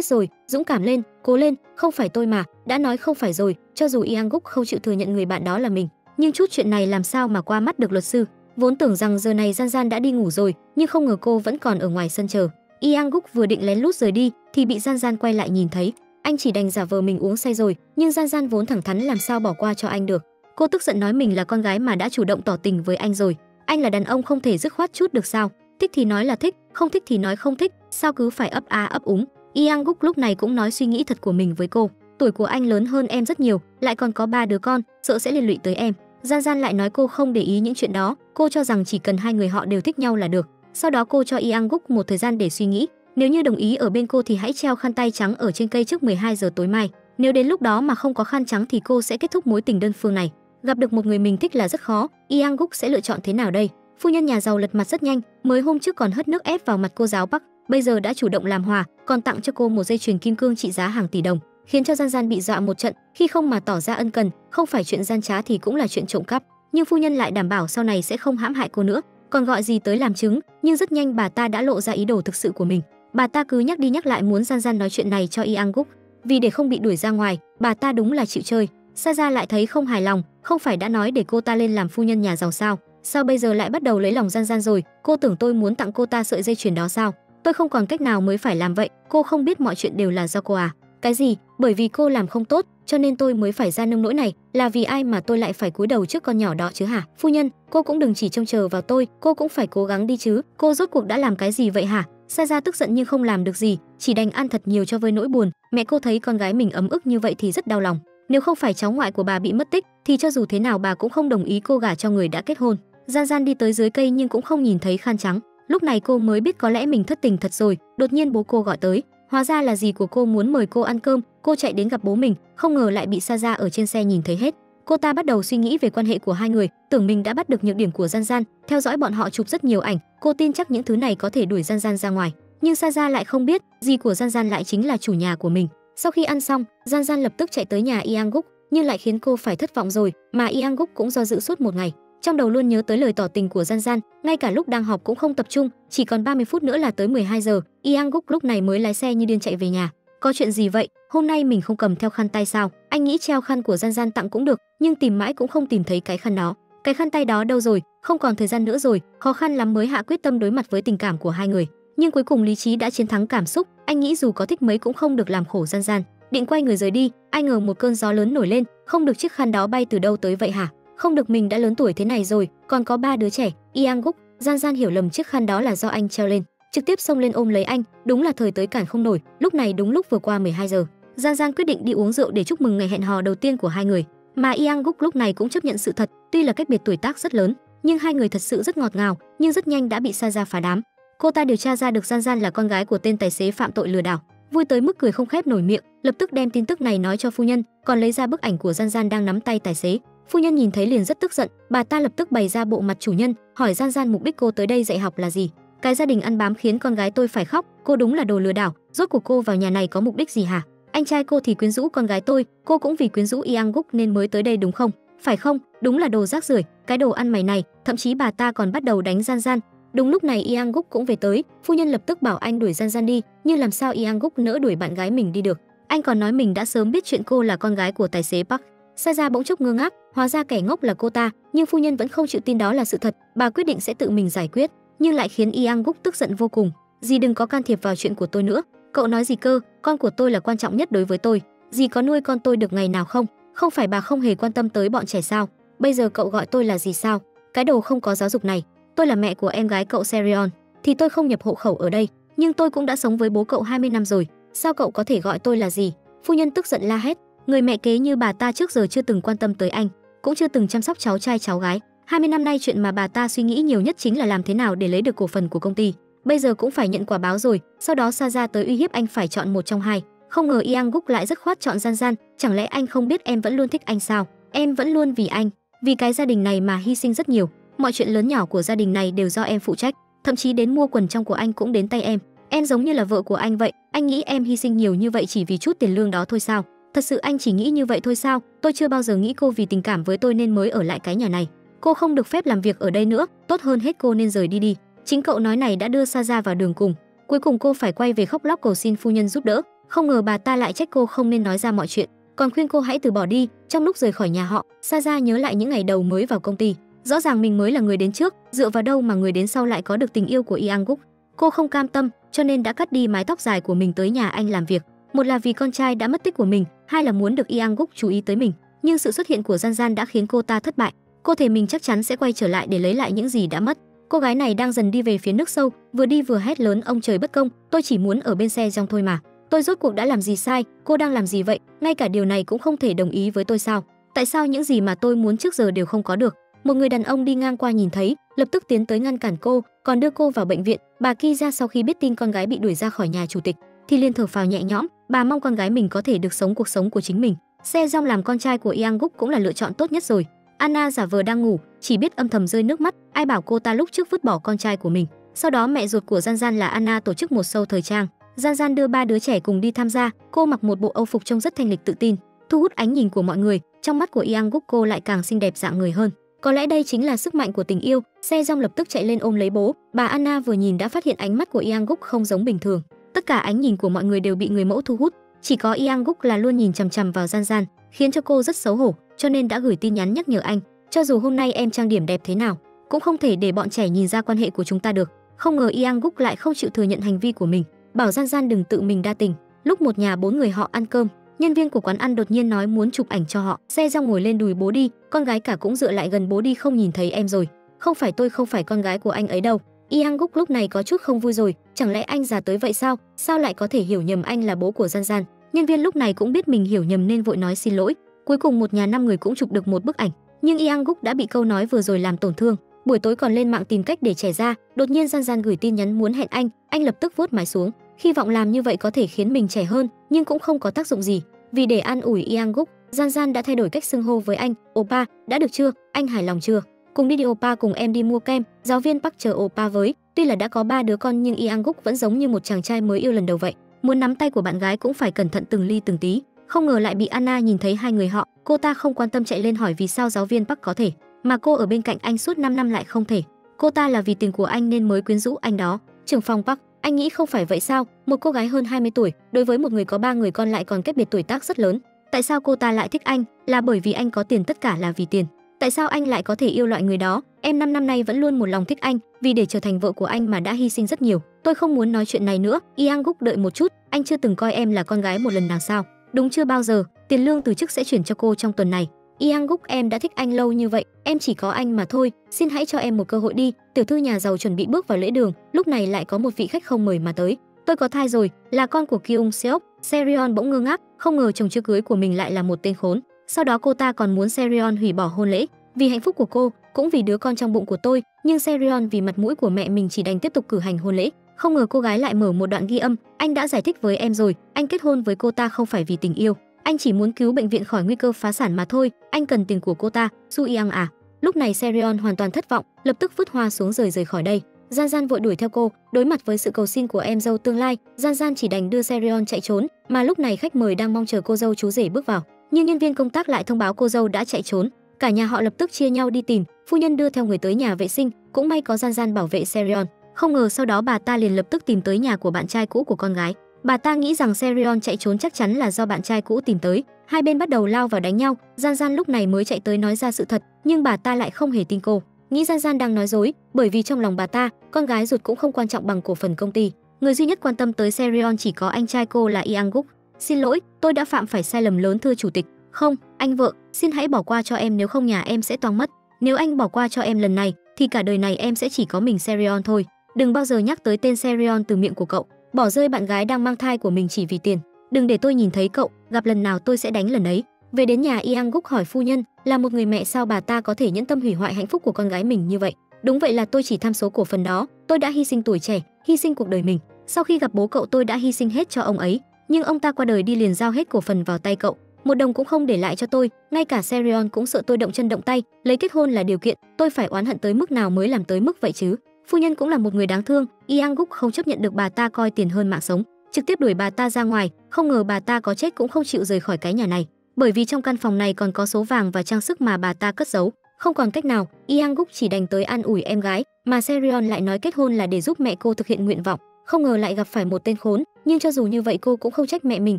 rồi, dũng cảm lên, cố lên, không phải tôi mà, đã nói không phải rồi. Cho dù Yang Guk không chịu thừa nhận người bạn đó là mình, nhưng chút chuyện này làm sao mà qua mắt được luật sư. Vốn tưởng rằng giờ này Gian Gian đã đi ngủ rồi, nhưng không ngờ cô vẫn còn ở ngoài sân chờ. Yang Guk vừa định lén lút rời đi thì bị Gian Gian quay lại nhìn thấy. Anh chỉ đành giả vờ mình uống say rồi, nhưng Gian Gian vốn thẳng thắn làm sao bỏ qua cho anh được. Cô tức giận nói mình là con gái mà đã chủ động tỏ tình với anh rồi, anh là đàn ông không thể dứt khoát chút được sao? Thích thì nói là thích, không thích thì nói không thích, sao cứ phải ấp a ấp úng? Yang Guk lúc này cũng nói suy nghĩ thật của mình với cô. Tuổi của anh lớn hơn em rất nhiều, lại còn có 3 đứa con, sợ sẽ liên lụy tới em. Gian Gian lại nói cô không để ý những chuyện đó, cô cho rằng chỉ cần hai người họ đều thích nhau là được. Sau đó cô cho Yang Guk một thời gian để suy nghĩ, nếu như đồng ý ở bên cô thì hãy treo khăn tay trắng ở trên cây trước 12 giờ tối mai. Nếu đến lúc đó mà không có khăn trắng thì cô sẽ kết thúc mối tình đơn phương này. Gặp được một người mình thích là rất khó, Yang Guk sẽ lựa chọn thế nào đây? Phu nhân nhà giàu lật mặt rất nhanh, mới hôm trước còn hất nước ép vào mặt cô giáo Park, bây giờ đã chủ động làm hòa, còn tặng cho cô một dây chuyền kim cương trị giá hàng tỷ đồng, khiến cho Gian Gian bị dọa một trận, khi không mà tỏ ra ân cần, không phải chuyện gian trá thì cũng là chuyện trộm cắp. Nhưng phu nhân lại đảm bảo sau này sẽ không hãm hại cô nữa, còn gọi gì tới làm chứng, nhưng rất nhanh bà ta đã lộ ra ý đồ thực sự của mình. Bà ta cứ nhắc đi nhắc lại muốn Gian Gian nói chuyện này cho Yang Guk, vì để không bị đuổi ra ngoài, bà ta đúng là chịu chơi. Saja lại thấy không hài lòng, không phải đã nói để cô ta lên làm phu nhân nhà giàu sao? Sao bây giờ lại bắt đầu lấy lòng Gian Gian rồi? Cô tưởng tôi muốn tặng cô ta sợi dây chuyền đó sao? Tôi không còn cách nào mới phải làm vậy, cô không biết mọi chuyện đều là do cô à? Cái gì? Bởi vì cô làm không tốt, cho nên tôi mới phải ra nông nỗi này, là vì ai mà tôi lại phải cúi đầu trước con nhỏ đó chứ hả? Phu nhân, cô cũng đừng chỉ trông chờ vào tôi, cô cũng phải cố gắng đi chứ. Cô rốt cuộc đã làm cái gì vậy hả? Saja tức giận nhưng không làm được gì, chỉ đành ăn thật nhiều cho vơi nỗi buồn. Mẹ cô thấy con gái mình ấm ức như vậy thì rất đau lòng. Nếu không phải cháu ngoại của bà bị mất tích thì cho dù thế nào bà cũng không đồng ý cô gả cho người đã kết hôn. Gian Gian đi tới dưới cây nhưng cũng không nhìn thấy khăn trắng. Lúc này cô mới biết có lẽ mình thất tình thật rồi. Đột nhiên bố cô gọi tới, hóa ra là dì của cô muốn mời cô ăn cơm. Cô chạy đến gặp bố mình, không ngờ lại bị Saja ở trên xe nhìn thấy hết. Cô ta bắt đầu suy nghĩ về quan hệ của hai người, tưởng mình đã bắt được nhược điểm của Gian Gian, theo dõi bọn họ chụp rất nhiều ảnh. Cô tin chắc những thứ này có thể đuổi Gian Gian ra ngoài, nhưng Saja lại không biết dì của Gian Gian lại chính là chủ nhà của mình. Sau khi ăn xong, Gian Gian lập tức chạy tới nhà Yang Guk, nhưng lại khiến cô phải thất vọng rồi, mà Yang Guk cũng do dự suốt một ngày. Trong đầu luôn nhớ tới lời tỏ tình của Gian Gian, ngay cả lúc đang họp cũng không tập trung, chỉ còn 30 phút nữa là tới 12 giờ, Yang Guk lúc này mới lái xe như điên chạy về nhà. Có chuyện gì vậy? Hôm nay mình không cầm theo khăn tay sao? Anh nghĩ treo khăn của Gian Gian tặng cũng được, nhưng tìm mãi cũng không tìm thấy cái khăn đó. Cái khăn tay đó đâu rồi? Không còn thời gian nữa rồi, khó khăn lắm mới hạ quyết tâm đối mặt với tình cảm của hai người. Nhưng cuối cùng lý trí đã chiến thắng cảm xúc, anh nghĩ dù có thích mấy cũng không được làm khổ Gian Gian. Định quay người rời đi, ai ngờ một cơn gió lớn nổi lên, không được chiếc khăn đó bay từ đâu tới vậy hả? Không được, mình đã lớn tuổi thế này rồi, còn có 3 đứa trẻ. Yang Guk, Gian Gian hiểu lầm chiếc khăn đó là do anh treo lên, trực tiếp xông lên ôm lấy anh, đúng là thời tới cản không nổi. Lúc này đúng lúc vừa qua 12 giờ, Gian Gian quyết định đi uống rượu để chúc mừng ngày hẹn hò đầu tiên của hai người. Mà Yang Guk lúc này cũng chấp nhận sự thật, tuy là cách biệt tuổi tác rất lớn, nhưng hai người thật sự rất ngọt ngào, nhưng rất nhanh đã bị Saja phá đám. Cô ta điều tra ra được Gian Gian là con gái của tên tài xế phạm tội lừa đảo, vui tới mức cười không khép nổi miệng, lập tức đem tin tức này nói cho phu nhân, còn lấy ra bức ảnh của Gian Gian đang nắm tay tài xế. Phu nhân nhìn thấy liền rất tức giận, bà ta lập tức bày ra bộ mặt chủ nhân, hỏi Gian Gian mục đích cô tới đây dạy học là gì. Cái gia đình ăn bám khiến con gái tôi phải khóc, cô đúng là đồ lừa đảo, rốt cuộc cô vào nhà này có mục đích gì hả? Anh trai cô thì quyến rũ con gái tôi, cô cũng vì quyến rũ Yang Guk nên mới tới đây đúng không? Phải không? Đúng là đồ rác rưởi, cái đồ ăn mày này. Thậm chí bà ta còn bắt đầu đánh Gian Gian. Đúng lúc này Yang Guk cũng về tới, phu nhân lập tức bảo anh đuổi Gian Gian đi, nhưng làm sao Yang Guk nỡ đuổi bạn gái mình đi được? Anh còn nói mình đã sớm biết chuyện cô là con gái của tài xế Park. Saja bỗng chốc ngơ ngác, hóa ra kẻ ngốc là cô ta, nhưng phu nhân vẫn không chịu tin đó là sự thật, bà quyết định sẽ tự mình giải quyết, nhưng lại khiến Yang Guk tức giận vô cùng. Dì đừng có can thiệp vào chuyện của tôi nữa. Cậu nói gì cơ? Con của tôi là quan trọng nhất đối với tôi. Dì có nuôi con tôi được ngày nào không? Không phải bà không hề quan tâm tới bọn trẻ sao? Bây giờ cậu gọi tôi là gì sao? Cái đồ không có giáo dục này. Tôi là mẹ của em gái cậu Serion, thì tôi không nhập hộ khẩu ở đây, nhưng tôi cũng đã sống với bố cậu 20 năm rồi. Sao cậu có thể gọi tôi là gì? Phu nhân tức giận la hét. Người mẹ kế như bà ta trước giờ chưa từng quan tâm tới anh, cũng chưa từng chăm sóc cháu trai cháu gái. 20 năm nay chuyện mà bà ta suy nghĩ nhiều nhất chính là làm thế nào để lấy được cổ phần của công ty. Bây giờ cũng phải nhận quả báo rồi. Sau đó Saja tới uy hiếp anh phải chọn một trong hai. Không ngờ Yang Guk lại dứt khoát chọn Gian Gian. Chẳng lẽ anh không biết em vẫn luôn thích anh sao? Em vẫn luôn vì anh, vì cái gia đình này mà hy sinh rất nhiều. Mọi chuyện lớn nhỏ của gia đình này đều do em phụ trách, thậm chí đến mua quần trong của anh cũng đến tay em. Em giống như là vợ của anh vậy. Anh nghĩ em hy sinh nhiều như vậy chỉ vì chút tiền lương đó thôi sao? Thật sự anh chỉ nghĩ như vậy thôi sao? Tôi chưa bao giờ nghĩ cô vì tình cảm với tôi nên mới ở lại cái nhà này. Cô không được phép làm việc ở đây nữa, tốt hơn hết cô nên rời đi đi. Chính cậu nói này đã đưa Saja vào đường cùng. Cuối cùng cô phải quay về khóc lóc cầu xin phu nhân giúp đỡ. Không ngờ bà ta lại trách cô không nên nói ra mọi chuyện, còn khuyên cô hãy từ bỏ đi. Trong lúc rời khỏi nhà họ, Saja nhớ lại những ngày đầu mới vào công ty. Rõ ràng mình mới là người đến trước, dựa vào đâu mà người đến sau lại có được tình yêu của Yang Guk. Cô không cam tâm, cho nên đã cắt đi mái tóc dài của mình tới nhà anh làm việc. Một là vì con trai đã mất tích của mình, hai là muốn được Yang Guk chú ý tới mình. Nhưng sự xuất hiện của Gian Gian đã khiến cô ta thất bại. Cô thề mình chắc chắn sẽ quay trở lại để lấy lại những gì đã mất. Cô gái này đang dần đi về phía nước sâu, vừa đi vừa hét lớn ông trời bất công, tôi chỉ muốn ở bên xe trong thôi mà. Tôi rốt cuộc đã làm gì sai? Cô đang làm gì vậy? Ngay cả điều này cũng không thể đồng ý với tôi sao? Tại sao những gì mà tôi muốn trước giờ đều không có được? Một người đàn ông đi ngang qua nhìn thấy, lập tức tiến tới ngăn cản cô, còn đưa cô vào bệnh viện. Bà Kiza sau khi biết tin con gái bị đuổi ra khỏi nhà chủ tịch, thì liền thở phào nhẹ nhõm. Bà mong con gái mình có thể được sống cuộc sống của chính mình. Sejong làm con trai của Yang Guk cũng là lựa chọn tốt nhất rồi. Anna giả vờ đang ngủ, chỉ biết âm thầm rơi nước mắt. Ai bảo cô ta lúc trước vứt bỏ con trai của mình. Sau đó mẹ ruột của Gian Gian là Anna tổ chức một show thời trang. Gian Gian đưa 3 đứa trẻ cùng đi tham gia. Cô mặc một bộ âu phục trông rất thanh lịch tự tin, thu hút ánh nhìn của mọi người. Trong mắt của Yang Guk cô lại càng xinh đẹp dạng người hơn. Có lẽ đây chính là sức mạnh của tình yêu. Sejong lập tức chạy lên ôm lấy bố. Bà Anna vừa nhìn đã phát hiện ánh mắt của Yang Guk không giống bình thường. Tất cả ánh nhìn của mọi người đều bị người mẫu thu hút, chỉ có Yang Guk là luôn nhìn chằm chằm vào Gian Gian, khiến cho cô rất xấu hổ, cho nên đã gửi tin nhắn nhắc nhở anh, cho dù hôm nay em trang điểm đẹp thế nào, cũng không thể để bọn trẻ nhìn ra quan hệ của chúng ta được. Không ngờ Yang Guk lại không chịu thừa nhận hành vi của mình, bảo Gian Gian đừng tự mình đa tình. Lúc một nhà 4 người họ ăn cơm, nhân viên của quán ăn đột nhiên nói muốn chụp ảnh cho họ. Sejong ngồi lên đùi bố đi, con gái cả cũng dựa lại gần bố đi, không nhìn thấy em rồi. Không phải tôi không phải con gái của anh ấy đâu. Yang Guk lúc này có chút không vui rồi, chẳng lẽ anh già tới vậy sao? Sao lại có thể hiểu nhầm anh là bố của Gian Gian? Nhân viên lúc này cũng biết mình hiểu nhầm nên vội nói xin lỗi. Cuối cùng một nhà 5 người cũng chụp được một bức ảnh, nhưng Yang Guk đã bị câu nói vừa rồi làm tổn thương. Buổi tối còn lên mạng tìm cách để trẻ ra, đột nhiên Gian Gian gửi tin nhắn muốn hẹn anh lập tức vuốt mái xuống. Hy vọng làm như vậy có thể khiến mình trẻ hơn, nhưng cũng không có tác dụng gì. Vì để an ủi Yang Guk, Gian Gian đã thay đổi cách xưng hô với anh. Oppa, đã được chưa? Anh hài lòng chưa? Cùng đi Oppa, cùng em đi mua kem. Giáo viên Park chờ Oppa với. Tuy là đã có 3 đứa con nhưng Yang Guk vẫn giống như một chàng trai mới yêu lần đầu vậy. Muốn nắm tay của bạn gái cũng phải cẩn thận từng ly từng tí. Không ngờ lại bị Anna nhìn thấy hai người họ. Cô ta không quan tâm chạy lên hỏi vì sao giáo viên Park có thể, mà cô ở bên cạnh anh suốt 5 năm lại không thể. Cô ta là vì tiền của anh nên mới quyến rũ anh đó. Trưởng phòng Park, anh nghĩ không phải vậy sao? Một cô gái hơn 20 tuổi, đối với một người có 3 người con lại còn cách biệt tuổi tác rất lớn. Tại sao cô ta lại thích anh? Là bởi vì anh có tiền, tất cả là vì tiền. Tại sao anh lại có thể yêu loại người đó? Em 5 năm nay vẫn luôn một lòng thích anh, vì để trở thành vợ của anh mà đã hy sinh rất nhiều. Tôi không muốn nói chuyện này nữa. Yang Guk, đợi một chút, anh chưa từng coi em là con gái một lần nào sao? Đúng chưa bao giờ, tiền lương từ chức sẽ chuyển cho cô trong tuần này. Yang Guk, em đã thích anh lâu như vậy, em chỉ có anh mà thôi, xin hãy cho em một cơ hội đi. Tiểu thư nhà giàu chuẩn bị bước vào lễ đường, lúc này lại có một vị khách không mời mà tới. Tôi có thai rồi, là con của Kyung Seok. Sereon bỗng ngơ ngác, không ngờ chồng chưa cưới của mình lại là một tên khốn. Sau đó cô ta còn muốn Sereon hủy bỏ hôn lễ, vì hạnh phúc của cô, cũng vì đứa con trong bụng của tôi, nhưng Sereon vì mặt mũi của mẹ mình chỉ đành tiếp tục cử hành hôn lễ. Không ngờ cô gái lại mở một đoạn ghi âm, anh đã giải thích với em rồi, anh kết hôn với cô ta không phải vì tình yêu, anh chỉ muốn cứu bệnh viện khỏi nguy cơ phá sản mà thôi, anh cần tiền của cô ta. Su Yang à? Lúc này Sereon hoàn toàn thất vọng, lập tức vứt hoa xuống rời khỏi đây. Gian Gian vội đuổi theo cô, đối mặt với sự cầu xin của em dâu tương lai, Gian Gian chỉ đành đưa Sereon chạy trốn, mà lúc này khách mời đang mong chờ cô dâu chú rể bước vào, nhưng nhân viên công tác lại thông báo cô dâu đã chạy trốn. Cả nhà họ lập tức chia nhau đi tìm, phu nhân đưa theo người tới nhà vệ sinh, cũng may có Gian Gian bảo vệ Sereon. Không ngờ sau đó bà ta liền lập tức tìm tới nhà của bạn trai cũ của con gái. Bà ta nghĩ rằng Sereon chạy trốn chắc chắn là do bạn trai cũ tìm tới, hai bên bắt đầu lao vào đánh nhau. Gian Gian lúc này mới chạy tới nói ra sự thật, nhưng bà ta lại không hề tin cô, nghĩ Gian Gian đang nói dối, bởi vì trong lòng bà ta, con gái ruột cũng không quan trọng bằng cổ phần công ty. Người duy nhất quan tâm tới Sereon chỉ có anh trai cô là Yang Guk. Xin lỗi, tôi đã phạm phải sai lầm lớn thưa chủ tịch. Không, anh vợ, xin hãy bỏ qua cho em, nếu không nhà em sẽ toang mất. Nếu anh bỏ qua cho em lần này, thì cả đời này em sẽ chỉ có mình Sereon thôi. Đừng bao giờ nhắc tới tên Sereon từ miệng của cậu. Bỏ rơi bạn gái đang mang thai của mình chỉ vì tiền. Đừng để tôi nhìn thấy cậu, gặp lần nào tôi sẽ đánh lần ấy. Về đến nhà, Yang Guk hỏi phu nhân, là một người mẹ sao bà ta có thể nhẫn tâm hủy hoại hạnh phúc của con gái mình như vậy? Đúng vậy, là tôi chỉ tham số cổ phần đó, tôi đã hy sinh tuổi trẻ, hy sinh cuộc đời mình. Sau khi gặp bố cậu tôi đã hy sinh hết cho ông ấy, nhưng ông ta qua đời đi liền giao hết cổ phần vào tay cậu, một đồng cũng không để lại cho tôi. Ngay cả Sereon cũng sợ tôi động chân động tay, lấy kết hôn là điều kiện, tôi phải oán hận tới mức nào mới làm tới mức vậy chứ? Phu nhân cũng là một người đáng thương. Yang Guk không chấp nhận được bà ta coi tiền hơn mạng sống, trực tiếp đuổi bà ta ra ngoài. Không ngờ bà ta có chết cũng không chịu rời khỏi cái nhà này, bởi vì trong căn phòng này còn có số vàng và trang sức mà bà ta cất giấu. Không còn cách nào, Yang Guk chỉ đành tới an ủi em gái, mà Sereon lại nói kết hôn là để giúp mẹ cô thực hiện nguyện vọng. Không ngờ lại gặp phải một tên khốn, nhưng cho dù như vậy cô cũng không trách mẹ mình.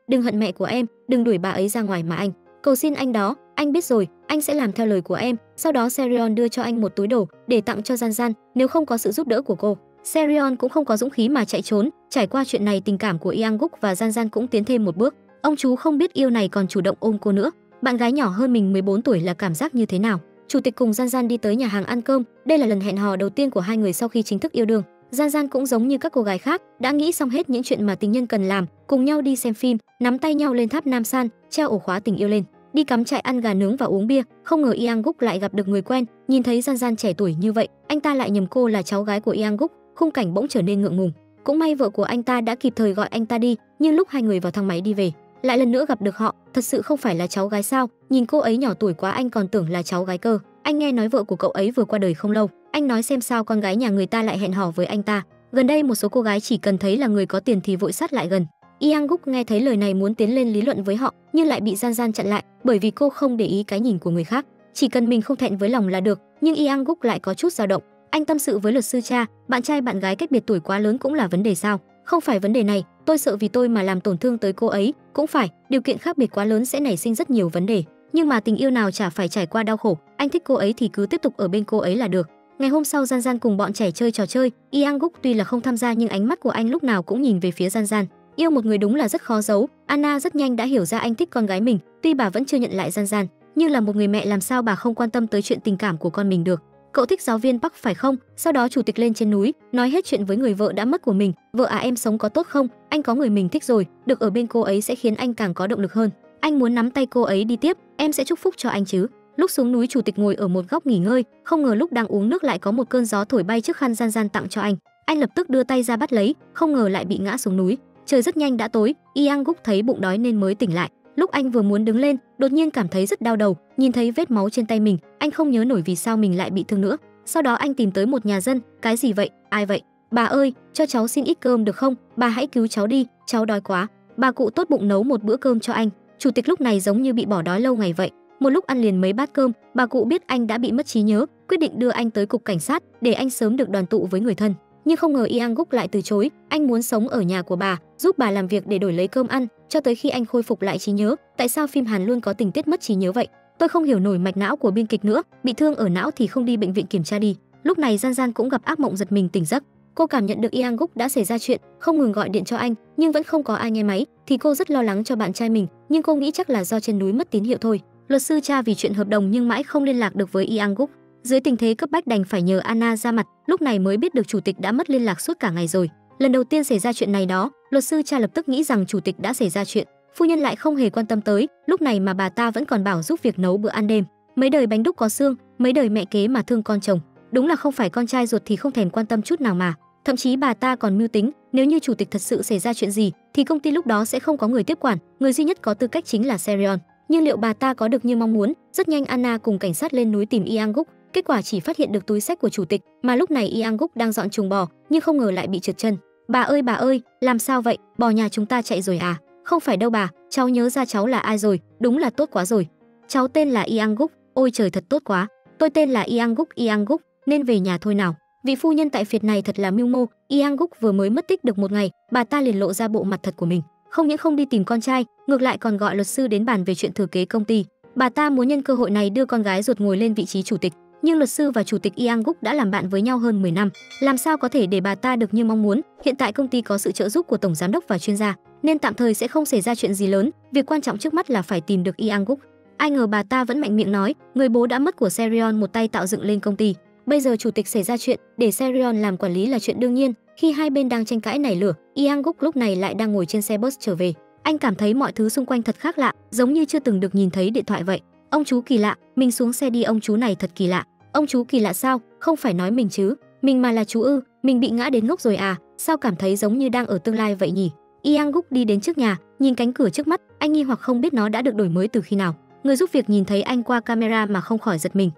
Đừng hận mẹ của em, đừng đuổi bà ấy ra ngoài mà anh. Cầu xin anh đó, anh biết rồi, anh sẽ làm theo lời của em. Sau đó Sereon đưa cho anh một túi đồ để tặng cho Gian Gian, nếu không có sự giúp đỡ của cô, Sereon cũng không có dũng khí mà chạy trốn. Trải qua chuyện này, tình cảm của Yang Guk và Gian Gian cũng tiến thêm một bước. Ông chú không biết yêu này còn chủ động ôm cô nữa. Bạn gái nhỏ hơn mình 14 tuổi là cảm giác như thế nào? Chủ tịch cùng Gian Gian đi tới nhà hàng ăn cơm, đây là lần hẹn hò đầu tiên của hai người sau khi chính thức yêu đương. Gian Gian cũng giống như các cô gái khác, đã nghĩ xong hết những chuyện mà tình nhân cần làm, cùng nhau đi xem phim, nắm tay nhau lên tháp Nam San, treo ổ khóa tình yêu lên, đi cắm trại ăn gà nướng và uống bia. Không ngờ Yang Guk lại gặp được người quen, nhìn thấy Gian Gian trẻ tuổi như vậy, anh ta lại nhầm cô là cháu gái của Yang Guk, khung cảnh bỗng trở nên ngượng ngùng. Cũng may vợ của anh ta đã kịp thời gọi anh ta đi, nhưng lúc hai người vào thang máy đi về, lại lần nữa gặp được họ. Thật sự không phải là cháu gái sao? Nhìn cô ấy nhỏ tuổi quá, anh còn tưởng là cháu gái cơ. Anh nghe nói vợ của cậu ấy vừa qua đời không lâu, anh nói xem sao con gái nhà người ta lại hẹn hò với anh ta. Gần đây một số cô gái chỉ cần thấy là người có tiền thì vội sát lại gần. Yang Guk nghe thấy lời này muốn tiến lên lý luận với họ, nhưng lại bị Gian Gian chặn lại, bởi vì cô không để ý cái nhìn của người khác, chỉ cần mình không thẹn với lòng là được. Nhưng Yang Guk lại có chút dao động. Anh tâm sự với luật sư cha, bạn trai bạn gái cách biệt tuổi quá lớn cũng là vấn đề sao? Không phải vấn đề này, tôi sợ vì tôi mà làm tổn thương tới cô ấy. Cũng phải, điều kiện khác biệt quá lớn sẽ nảy sinh rất nhiều vấn đề, nhưng mà tình yêu nào chả phải trải qua đau khổ. Anh thích cô ấy thì cứ tiếp tục ở bên cô ấy là được. Ngày hôm sau, Gian Gian cùng bọn trẻ chơi trò chơi. Yang Guk tuy là không tham gia nhưng ánh mắt của anh lúc nào cũng nhìn về phía Gian Gian. Yêu một người đúng là rất khó giấu. Anna rất nhanh đã hiểu ra anh thích con gái mình, tuy bà vẫn chưa nhận lại Gian Gian, nhưng là một người mẹ làm sao bà không quan tâm tới chuyện tình cảm của con mình được. Cậu thích giáo viên Park phải không? Sau đó chủ tịch lên trên núi, nói hết chuyện với người vợ đã mất của mình. Vợ à, em sống có tốt không? Anh có người mình thích rồi, được ở bên cô ấy sẽ khiến anh càng có động lực hơn. Anh muốn nắm tay cô ấy đi tiếp, em sẽ chúc phúc cho anh chứ. Lúc xuống núi, chủ tịch ngồi ở một góc nghỉ ngơi, không ngờ lúc đang uống nước lại có một cơn gió thổi bay chiếc khăn Gian Gian tặng cho anh. Anh lập tức đưa tay ra bắt lấy, không ngờ lại bị ngã xuống núi. Trời rất nhanh đã tối, Yang Guk thấy bụng đói nên mới tỉnh lại. Lúc anh vừa muốn đứng lên, đột nhiên cảm thấy rất đau đầu, nhìn thấy vết máu trên tay mình, anh không nhớ nổi vì sao mình lại bị thương nữa. Sau đó anh tìm tới một nhà dân. Cái gì vậy? Ai vậy? Bà ơi, cho cháu xin ít cơm được không? Bà hãy cứu cháu đi, cháu đói quá. Bà cụ tốt bụng nấu một bữa cơm cho anh. Chủ tịch lúc này giống như bị bỏ đói lâu ngày vậy, một lúc ăn liền mấy bát cơm. Bà cụ biết anh đã bị mất trí nhớ, quyết định đưa anh tới cục cảnh sát để anh sớm được đoàn tụ với người thân. Nhưng không ngờ Yang Guk lại từ chối, anh muốn sống ở nhà của bà, giúp bà làm việc để đổi lấy cơm ăn, cho tới khi anh khôi phục lại trí nhớ. Tại sao phim Hàn luôn có tình tiết mất trí nhớ vậy? Tôi không hiểu nổi mạch não của biên kịch nữa, bị thương ở não thì không đi bệnh viện kiểm tra đi. Lúc này Gian Gian cũng gặp ác mộng giật mình tỉnh giấc. Cô cảm nhận được Yang Guk đã xảy ra chuyện, không ngừng gọi điện cho anh, nhưng vẫn không có ai nghe máy, thì cô rất lo lắng cho bạn trai mình, nhưng cô nghĩ chắc là do trên núi mất tín hiệu thôi. Luật sư tra vì chuyện hợp đồng nhưng mãi không liên lạc được với Yang Guk. Dưới tình thế cấp bách đành phải nhờ Anna ra mặt, lúc này mới biết được chủ tịch đã mất liên lạc suốt cả ngày rồi. Lần đầu tiên xảy ra chuyện này đó, luật sư cha lập tức nghĩ rằng chủ tịch đã xảy ra chuyện, phu nhân lại không hề quan tâm tới, lúc này mà bà ta vẫn còn bảo giúp việc nấu bữa ăn đêm. Mấy đời bánh đúc có xương, mấy đời mẹ kế mà thương con chồng, đúng là không phải con trai ruột thì không thèm quan tâm chút nào mà. Thậm chí bà ta còn mưu tính, nếu như chủ tịch thật sự xảy ra chuyện gì thì công ty lúc đó sẽ không có người tiếp quản, người duy nhất có tư cách chính là Serion. Nhưng liệu bà ta có được như mong muốn? Rất nhanh Anna cùng cảnh sát lên núi tìm Yang Guk, kết quả chỉ phát hiện được túi xách của chủ tịch, mà lúc này Yang Guk đang dọn chuồng bò, nhưng không ngờ lại bị trượt chân. Bà ơi, làm sao vậy? Bò nhà chúng ta chạy rồi à? Không phải đâu bà, cháu nhớ ra cháu là ai rồi, đúng là tốt quá rồi. Cháu tên là Yang Guk, ôi trời thật tốt quá. Tôi tên là Yang Guk, nên về nhà thôi nào. Vị phu nhân tại phiệt này thật là mưu mô, Yang Guk vừa mới mất tích được một ngày, bà ta liền lộ ra bộ mặt thật của mình. Không những không đi tìm con trai, ngược lại còn gọi luật sư đến bàn về chuyện thừa kế công ty. Bà ta muốn nhân cơ hội này đưa con gái ruột ngồi lên vị trí chủ tịch. Nhưng luật sư và chủ tịch Yang Guk đã làm bạn với nhau hơn 10 năm, làm sao có thể để bà ta được như mong muốn. Hiện tại công ty có sự trợ giúp của tổng giám đốc và chuyên gia, nên tạm thời sẽ không xảy ra chuyện gì lớn. Việc quan trọng trước mắt là phải tìm được Yang Guk. Ai ngờ bà ta vẫn mạnh miệng nói, người bố đã mất của Serion một tay tạo dựng lên công ty. Bây giờ chủ tịch xảy ra chuyện, để Serion làm quản lý là chuyện đương nhiên. Khi hai bên đang tranh cãi nảy lửa, Yang Guk lúc này lại đang ngồi trên xe bus trở về. Anh cảm thấy mọi thứ xung quanh thật khác lạ, giống như chưa từng được nhìn thấy điện thoại vậy. Ông chú kỳ lạ, mình xuống xe đi, ông chú này thật kỳ lạ. Ông chú kỳ lạ sao? Không phải nói mình chứ? Mình mà là chú ư? Mình bị ngã đến ngốc rồi à? Sao cảm thấy giống như đang ở tương lai vậy nhỉ? Yang Guk đi đến trước nhà, nhìn cánh cửa trước mắt, anh nghi hoặc không biết nó đã được đổi mới từ khi nào. Người giúp việc nhìn thấy anh qua camera mà không khỏi giật mình.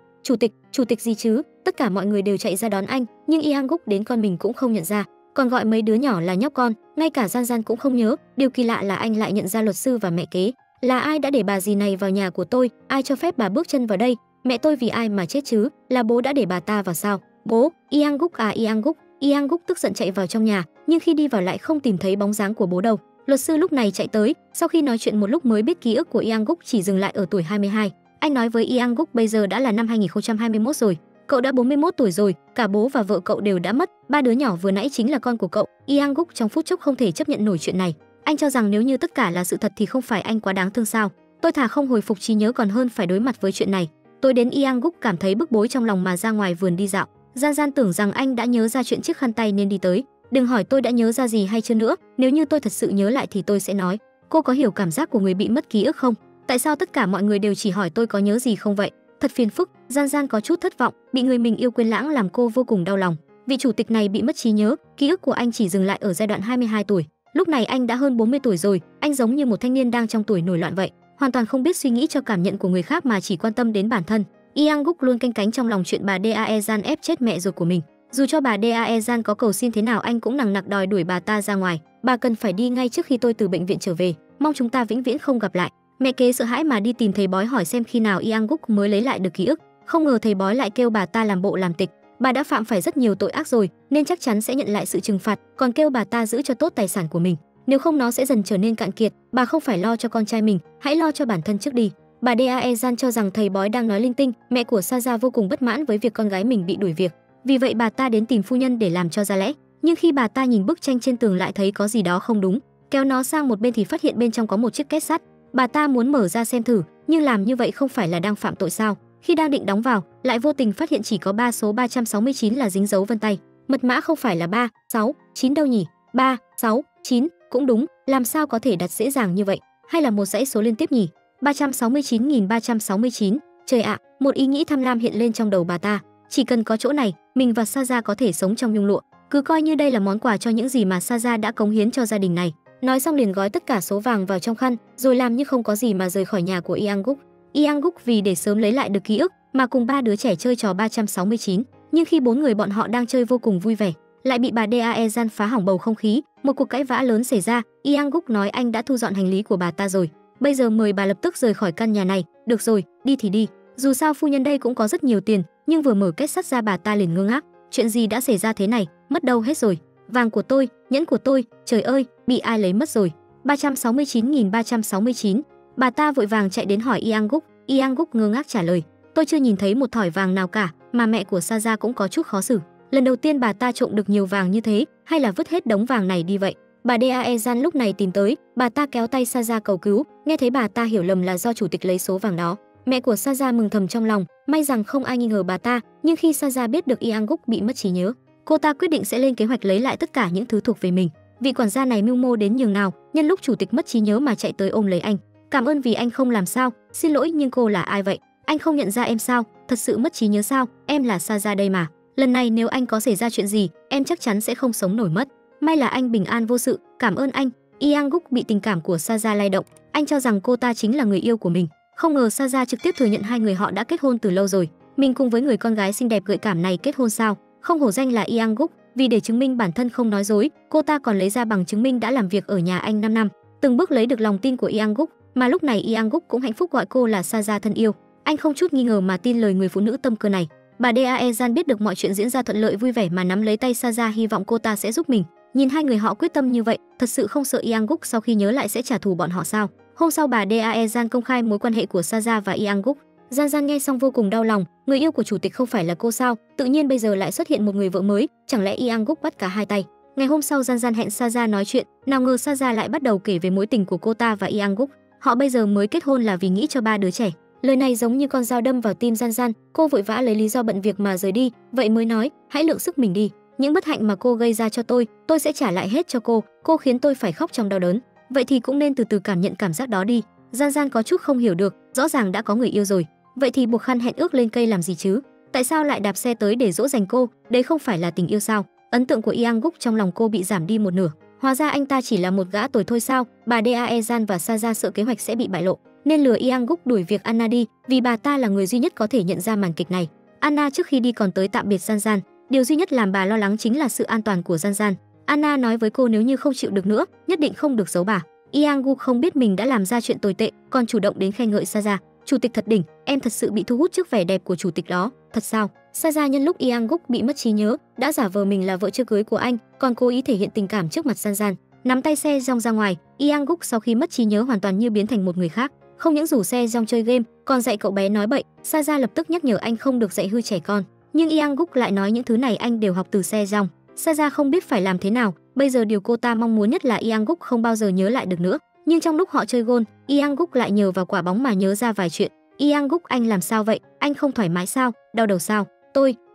Chủ tịch gì chứ? Tất cả mọi người đều chạy ra đón anh, nhưng Yang Guk đến con mình cũng không nhận ra, còn gọi mấy đứa nhỏ là nhóc con, ngay cả Gian Gian cũng không nhớ. Điều kỳ lạ là anh lại nhận ra luật sư và mẹ kế. Là ai đã để bà dì này vào nhà của tôi? Ai cho phép bà bước chân vào đây? Mẹ tôi vì ai mà chết chứ? Là bố đã để bà ta vào sao? Bố? Yang Guk à? Yang Guk? Yang Guk tức giận chạy vào trong nhà, nhưng khi đi vào lại không tìm thấy bóng dáng của bố đâu. Luật sư lúc này chạy tới, sau khi nói chuyện một lúc mới biết ký ức của Yang Guk chỉ dừng lại ở tuổi 22. Anh nói với Yang Guk bây giờ đã là năm 2021 rồi. Cậu đã 41 tuổi rồi, cả bố và vợ cậu đều đã mất, ba đứa nhỏ vừa nãy chính là con của cậu. Yang Guk trong phút chốc không thể chấp nhận nổi chuyện này. Anh cho rằng nếu như tất cả là sự thật thì không phải anh quá đáng thương sao? Tôi thà không hồi phục trí nhớ còn hơn phải đối mặt với chuyện này. Tôi đến Yang Guk cảm thấy bức bối trong lòng mà ra ngoài vườn đi dạo. Gian Gian tưởng rằng anh đã nhớ ra chuyện chiếc khăn tay nên đi tới. Đừng hỏi tôi đã nhớ ra gì hay chưa nữa, nếu như tôi thật sự nhớ lại thì tôi sẽ nói. Cô có hiểu cảm giác của người bị mất ký ức không? Tại sao tất cả mọi người đều chỉ hỏi tôi có nhớ gì không vậy? Thật phiền phức. Gian Gian có chút thất vọng, bị người mình yêu quên lãng làm cô vô cùng đau lòng. Vị chủ tịch này bị mất trí nhớ, ký ức của anh chỉ dừng lại ở giai đoạn 22 tuổi. Lúc này anh đã hơn 40 tuổi rồi, anh giống như một thanh niên đang trong tuổi nổi loạn vậy, hoàn toàn không biết suy nghĩ cho cảm nhận của người khác mà chỉ quan tâm đến bản thân. Yang Guk luôn canh cánh trong lòng chuyện bà Daejan ép chết mẹ ruột của mình. Dù cho bà Daejan có cầu xin thế nào anh cũng nằng nặc đòi đuổi bà ta ra ngoài. Bà cần phải đi ngay trước khi tôi từ bệnh viện trở về, mong chúng ta vĩnh viễn không gặp lại. Mẹ kế sợ hãi mà đi tìm thầy bói hỏi xem khi nào Yang Guk mới lấy lại được ký ức. Không ngờ thầy bói lại kêu bà ta làm bộ làm tịch. Bà đã phạm phải rất nhiều tội ác rồi nên chắc chắn sẽ nhận lại sự trừng phạt, còn kêu bà ta giữ cho tốt tài sản của mình, nếu không nó sẽ dần trở nên cạn kiệt. Bà không phải lo cho con trai mình, hãy lo cho bản thân trước đi. Bà Daejan cho rằng thầy bói đang nói linh tinh. Mẹ của Saja vô cùng bất mãn với việc con gái mình bị đuổi việc, vì vậy bà ta đến tìm phu nhân để làm cho ra lẽ. Nhưng khi bà ta nhìn bức tranh trên tường lại thấy có gì đó không đúng, kéo nó sang một bên thì phát hiện bên trong có một chiếc két sắt. Bà ta muốn mở ra xem thử, nhưng làm như vậy không phải là đang phạm tội sao? Khi đang định đóng vào, lại vô tình phát hiện chỉ có số 369 là dính dấu vân tay. Mật mã không phải là 369 đâu nhỉ? 369 cũng đúng, làm sao có thể đặt dễ dàng như vậy? Hay là một dãy số liên tiếp nhỉ? 369.369. Trời ạ, một ý nghĩ tham lam hiện lên trong đầu bà ta. Chỉ cần có chỗ này, mình và Saja có thể sống trong nhung lụa. Cứ coi như đây là món quà cho những gì mà Saja đã cống hiến cho gia đình này. Nói xong liền gói tất cả số vàng vào trong khăn, rồi làm như không có gì mà rời khỏi nhà của Yang Guk. Yang Guk vì để sớm lấy lại được ký ức mà cùng ba đứa trẻ chơi trò 369, nhưng khi bốn người bọn họ đang chơi vô cùng vui vẻ, lại bị bà Daejan phá hỏng bầu không khí. Một cuộc cãi vã lớn xảy ra. Yang Guk nói anh đã thu dọn hành lý của bà ta rồi, bây giờ mời bà lập tức rời khỏi căn nhà này. Được rồi, đi thì đi, dù sao phu nhân đây cũng có rất nhiều tiền. Nhưng vừa mở két sắt ra bà ta liền ngơ ngác. Chuyện gì đã xảy ra thế này? Mất đâu hết rồi? Vàng của tôi, nhẫn của tôi, trời ơi, bị ai lấy mất rồi? 369.369. Bà ta vội vàng chạy đến hỏi Yang Guk. Yang Guk ngơ ngác trả lời, tôi chưa nhìn thấy một thỏi vàng nào cả, mà mẹ của Saja cũng có chút khó xử. Lần đầu tiên bà ta trộm được nhiều vàng như thế, hay là vứt hết đống vàng này đi vậy? Bà Daejan lúc này tìm tới, bà ta kéo tay Saja cầu cứu, nghe thấy bà ta hiểu lầm là do chủ tịch lấy số vàng đó. Mẹ của Saja mừng thầm trong lòng, may rằng không ai nghi ngờ bà ta, nhưng khi Saja biết được Yang Guk bị mất trí nhớ, cô ta quyết định sẽ lên kế hoạch lấy lại tất cả những thứ thuộc về mình. Vị quản gia này mưu mô đến nhường nào, nhân lúc chủ tịch mất trí nhớ mà chạy tới ôm lấy anh. Cảm ơn vì anh không làm sao, xin lỗi nhưng cô là ai vậy? Anh không nhận ra em sao? Thật sự mất trí nhớ sao? Em là Saja đây mà. Lần này nếu anh có xảy ra chuyện gì, em chắc chắn sẽ không sống nổi mất. May là anh bình an vô sự, cảm ơn anh. Yang Guk bị tình cảm của Saja lay động, anh cho rằng cô ta chính là người yêu của mình. Không ngờ Saja trực tiếp thừa nhận hai người họ đã kết hôn từ lâu rồi. Mình cùng với người con gái xinh đẹp gợi cảm này kết hôn sao? Không hổ danh là Yang Guk, vì để chứng minh bản thân không nói dối, cô ta còn lấy ra bằng chứng minh đã làm việc ở nhà anh 5 năm, từng bước lấy được lòng tin của Yang Guk, mà lúc này Yang Guk cũng hạnh phúc gọi cô là Saja thân yêu. Anh không chút nghi ngờ mà tin lời người phụ nữ tâm cơ này. Bà Daejan biết được mọi chuyện diễn ra thuận lợi vui vẻ mà nắm lấy tay Saja, hy vọng cô ta sẽ giúp mình. Nhìn hai người họ quyết tâm như vậy, thật sự không sợ Yang Guk sau khi nhớ lại sẽ trả thù bọn họ sao? Hôm sau bà Daejan công khai mối quan hệ của Saja và Yang Guk. Gian nghe xong vô cùng đau lòng, người yêu của chủ tịch không phải là cô sao? Tự nhiên bây giờ lại xuất hiện một người vợ mới, chẳng lẽ Yang Guk bắt cả hai tay? Ngày hôm sau Gian hẹn Saja nói chuyện, nào ngờ Saja lại bắt đầu kể về mối tình của cô ta và Yang Guk. Họ bây giờ mới kết hôn là vì nghĩ cho ba đứa trẻ. Lời này giống như con dao đâm vào tim Gian, cô vội vã lấy lý do bận việc mà rời đi, vậy mới nói, hãy lượng sức mình đi. Những bất hạnh mà cô gây ra cho tôi sẽ trả lại hết cho cô khiến tôi phải khóc trong đau đớn. Vậy thì cũng nên từ từ cảm nhận cảm giác đó đi. Gian có chút không hiểu được, rõ ràng đã có người yêu rồi, vậy thì buộc khăn hẹn ước lên cây làm gì chứ? Tại sao lại đạp xe tới để dỗ dành cô? Đấy không phải là tình yêu sao? Ấn tượng của Yang Guk trong lòng cô bị giảm đi một nửa. Hóa ra anh ta chỉ là một gã tồi thôi sao? Bà Daejan và Saja sợ kế hoạch sẽ bị bại lộ, nên lừa Yang Guk đuổi việc Anna đi, vì bà ta là người duy nhất có thể nhận ra màn kịch này. Anna trước khi đi còn tới tạm biệt Gian, điều duy nhất làm bà lo lắng chính là sự an toàn của Gian. Anna nói với cô nếu như không chịu được nữa, nhất định không được giấu bà. Yang Guk không biết mình đã làm ra chuyện tồi tệ, còn chủ động đến khen ngợi Saja. Chủ tịch thật đỉnh, em thật sự bị thu hút trước vẻ đẹp của chủ tịch đó. Thật sao? Saja nhân lúc Yang Guk bị mất trí nhớ, đã giả vờ mình là vợ chưa cưới của anh, còn cố ý thể hiện tình cảm trước mặt Gian. Nắm tay Se Jong ra ngoài, Yang Guk sau khi mất trí nhớ hoàn toàn như biến thành một người khác, không những rủ Se Jong chơi game, còn dạy cậu bé nói bậy. Saja lập tức nhắc nhở anh không được dạy hư trẻ con, nhưng Yang Guk lại nói những thứ này anh đều học từ Se Jong. Saja không biết phải làm thế nào, bây giờ điều cô ta mong muốn nhất là Yang Guk không bao giờ nhớ lại được nữa. Nhưng trong lúc họ chơi gôn, Yang Guk lại nhờ vào quả bóng mà nhớ ra vài chuyện. Yang Guk, anh làm sao vậy? Anh không thoải mái sao? Đau đầu sao?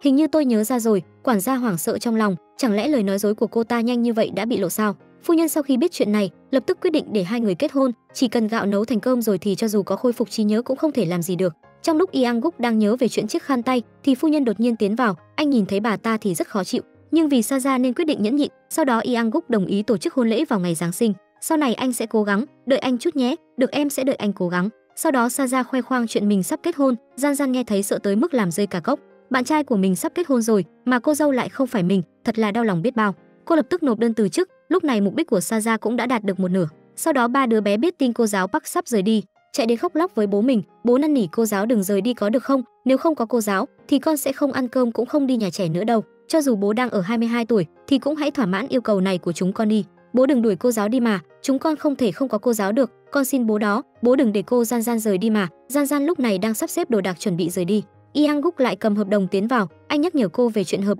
Hình như tôi nhớ ra rồi. Quản gia hoảng sợ trong lòng, chẳng lẽ lời nói dối của cô ta nhanh như vậy đã bị lộ sao? Phu nhân sau khi biết chuyện này, lập tức quyết định để hai người kết hôn, chỉ cần gạo nấu thành cơm rồi thì cho dù có khôi phục trí nhớ cũng không thể làm gì được. Trong lúc Yang Guk đang nhớ về chuyện chiếc khăn tay thì phu nhân đột nhiên tiến vào, anh nhìn thấy bà ta thì rất khó chịu, nhưng vì Saja nên quyết định nhẫn nhịn. Sau đó Yang Guk đồng ý tổ chức hôn lễ vào ngày Giáng sinh. Sau này anh sẽ cố gắng, đợi anh chút nhé. Được, em sẽ đợi anh cố gắng. Sau đó Saja khoe khoang chuyện mình sắp kết hôn, Gian nghe thấy sợ tới mức làm rơi cả cốc. Bạn trai của mình sắp kết hôn rồi mà cô dâu lại không phải mình, thật là đau lòng biết bao. Cô lập tức nộp đơn từ chức. Lúc này mục đích của Saja cũng đã đạt được một nửa. Sau đó ba đứa bé biết tin cô giáo Park sắp rời đi, chạy đến khóc lóc với bố mình. Bố năn nỉ cô giáo đừng rời đi có được không? Nếu không có cô giáo thì con sẽ không ăn cơm cũng không đi nhà trẻ nữa đâu. Cho dù bố đang ở 22 tuổi thì cũng hãy thỏa mãn yêu cầu này của chúng con đi. Bố đừng đuổi cô giáo đi mà, chúng con không thể không có cô giáo được. Con xin bố đó, bố đừng để cô Gian rời đi mà. Gian lúc này đang sắp xếp đồ đạc chuẩn bị rời đi. Yang Guk lại cầm hợp đồng tiến vào, anh nhắc nhở cô về chuyện hợp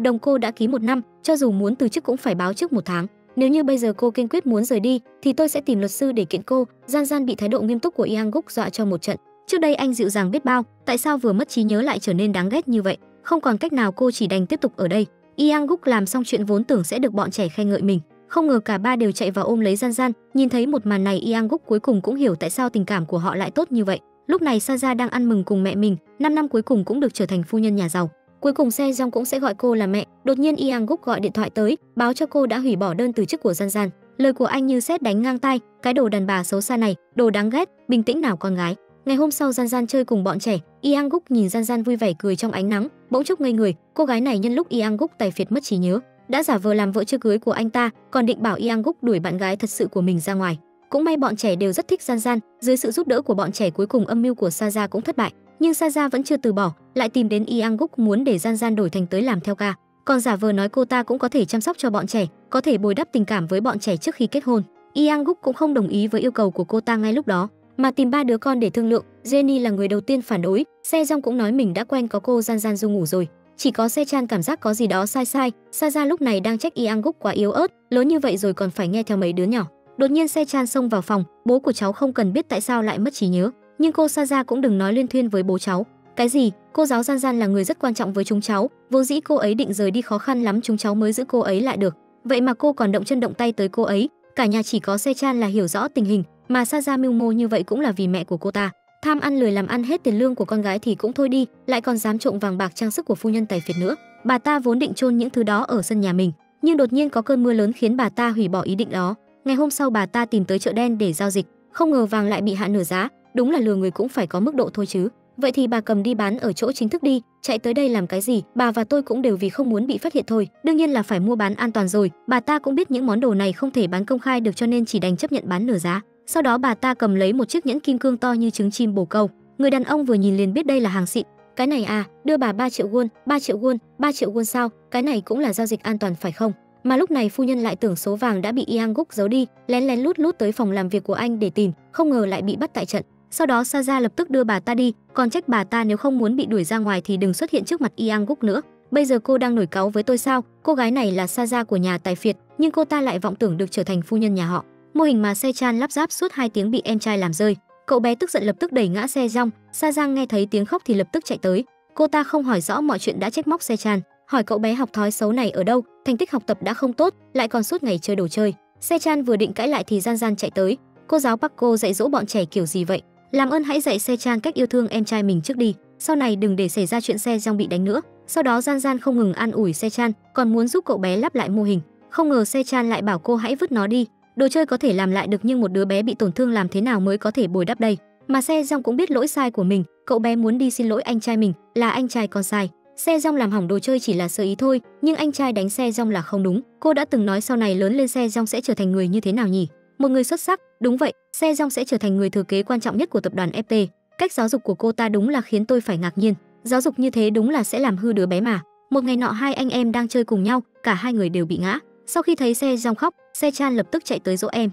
đồng cô đã ký 1 năm, cho dù muốn từ chức cũng phải báo trước 1 tháng. Nếu như bây giờ cô kiên quyết muốn rời đi thì tôi sẽ tìm luật sư để kiện cô. Gian bị thái độ nghiêm túc của Yang Guk dọa cho một trận. Trước đây anh dịu dàng biết bao, tại sao vừa mất trí nhớ lại trở nên đáng ghét như vậy? Không còn cách nào, cô chỉ đành tiếp tục ở đây. Yang Guk làm xong chuyện vốn tưởng sẽ được bọn trẻ khen ngợi mình, không ngờ cả ba đều chạy vào ôm lấy Gian. Nhìn thấy một màn này, Yang Guk cuối cùng cũng hiểu tại sao tình cảm của họ lại tốt như vậy. Lúc này Saja đang ăn mừng cùng mẹ mình, 5 năm cuối cùng cũng được trở thành phu nhân nhà giàu. Cuối cùng Se Jong cũng sẽ gọi cô là mẹ. Đột nhiên Yang Guk gọi điện thoại tới, báo cho cô đã hủy bỏ đơn từ chức của Gian. Lời của anh như sét đánh ngang tai, cái đồ đàn bà xấu xa này, đồ đáng ghét, bình tĩnh nào con gái. Ngày hôm sau Gian chơi cùng bọn trẻ, Yang Guk nhìn Gian vui vẻ cười trong ánh nắng, bỗng chốc ngây người. Cô gái này nhân lúc Yang Guk tài phiệt mất trí nhớ, đã giả vờ làm vợ chưa cưới của anh ta, còn định bảo Yang Guk đuổi bạn gái thật sự của mình ra ngoài. Cũng may bọn trẻ đều rất thích Gian, dưới sự giúp đỡ của bọn trẻ cuối cùng âm mưu của Saja cũng thất bại, nhưng Saja vẫn chưa từ bỏ, lại tìm đến Yang Guk muốn để Gian đổi thành tới làm theo ca, còn giả vờ nói cô ta cũng có thể chăm sóc cho bọn trẻ, có thể bồi đắp tình cảm với bọn trẻ trước khi kết hôn. Yang Guk cũng không đồng ý với yêu cầu của cô ta ngay lúc đó. mà tìm ba đứa con để thương lượng. Jenny là người đầu tiên phản đối, Sejong cũng nói mình đã quen có cô Gian Gian du ngủ rồi. Chỉ có Sechan cảm giác có gì đó sai sai. Saja lúc này đang trách Ianguk quá yếu ớt, lớn như vậy rồi còn phải nghe theo mấy đứa nhỏ. Đột nhiên Sechan xông vào phòng, bố của cháu không cần biết tại sao lại mất trí nhớ, nhưng cô Saja cũng đừng nói liên thuyên với bố cháu. Cái gì? Cô giáo Gian Gian là người rất quan trọng với chúng cháu, vốn dĩ cô ấy định rời đi, khó khăn lắm chúng cháu mới giữ cô ấy lại được. Vậy mà cô còn động chân động tay tới cô ấy. Cả nhà chỉ có Sechan là hiểu rõ tình hình, mà Saja mưu mô như vậy cũng là vì mẹ của cô ta. Tham ăn lười làm ăn hết tiền lương của con gái thì cũng thôi đi, lại còn dám trộm vàng bạc trang sức của phu nhân Tài Phiệt nữa. Bà ta vốn định chôn những thứ đó ở sân nhà mình, nhưng đột nhiên có cơn mưa lớn khiến bà ta hủy bỏ ý định đó. Ngày hôm sau bà ta tìm tới chợ đen để giao dịch, không ngờ vàng lại bị hạ nửa giá. Đúng là lừa người cũng phải có mức độ thôi chứ. Vậy thì bà cầm đi bán ở chỗ chính thức đi, chạy tới đây làm cái gì? Bà và tôi cũng đều vì không muốn bị phát hiện thôi. Đương nhiên là phải mua bán an toàn rồi. Bà ta cũng biết những món đồ này không thể bán công khai được cho nên chỉ đành chấp nhận bán nửa giá. Sau đó bà ta cầm lấy một chiếc nhẫn kim cương to như trứng chim bồ câu. Người đàn ông vừa nhìn liền biết đây là hàng xịn. Cái này à, đưa bà 3 triệu won, 3 triệu won, 3 triệu won sao? Cái này cũng là giao dịch an toàn phải không? Mà lúc này phu nhân lại tưởng số vàng đã bị Ianguk giấu đi, lén lén lút lút tới phòng làm việc của anh để tìm, không ngờ lại bị bắt tại trận. Sau đó Saja lập tức đưa bà ta đi, còn trách bà ta nếu không muốn bị đuổi ra ngoài thì đừng xuất hiện trước mặt Ianguk nữa. Bây giờ cô đang nổi cáu với tôi sao? Cô gái này là Saja của nhà Tài Phiệt, nhưng cô ta lại vọng tưởng được trở thành phu nhân nhà họ. Mô hình mà Sechan lắp ráp suốt 2 tiếng bị em trai làm rơi. Cậu bé tức giận lập tức đẩy ngã Sejong. Sajang nghe thấy tiếng khóc thì lập tức chạy tới. Cô ta không hỏi rõ mọi chuyện đã trách móc Sechan, hỏi cậu bé học thói xấu này ở đâu, thành tích học tập đã không tốt, lại còn suốt ngày chơi đồ chơi. Sechan vừa định cãi lại thì Gian Gian chạy tới. Cô giáo Park cô dạy dỗ bọn trẻ kiểu gì vậy? Làm ơn hãy dạy Sechan cách yêu thương em trai mình trước đi, sau này đừng để xảy ra chuyện Sejong bị đánh nữa. Sau đó Gian Gian không ngừng an ủi Sechan, còn muốn giúp cậu bé lắp lại mô hình. Không ngờ Sechan lại bảo cô hãy vứt nó đi. Đồ chơi có thể làm lại được nhưng một đứa bé bị tổn thương làm thế nào mới có thể bồi đắp đây? Mà Sejong cũng biết lỗi sai của mình, cậu bé muốn đi xin lỗi anh trai mình, là anh trai con sai. Sejong làm hỏng đồ chơi chỉ là sơ ý thôi, nhưng anh trai đánh Sejong là không đúng. Cô đã từng nói sau này lớn lên Sejong sẽ trở thành người như thế nào nhỉ? Một người xuất sắc, đúng vậy, Sejong sẽ trở thành người thừa kế quan trọng nhất của tập đoàn FT. Cách giáo dục của cô ta đúng là khiến tôi phải ngạc nhiên. Giáo dục như thế đúng là sẽ làm hư đứa bé mà. Một ngày nọ hai anh em đang chơi cùng nhau, cả hai người đều bị ngã. Sau khi thấy Sejong khóc, Sechan lập tức chạy tới dỗ em.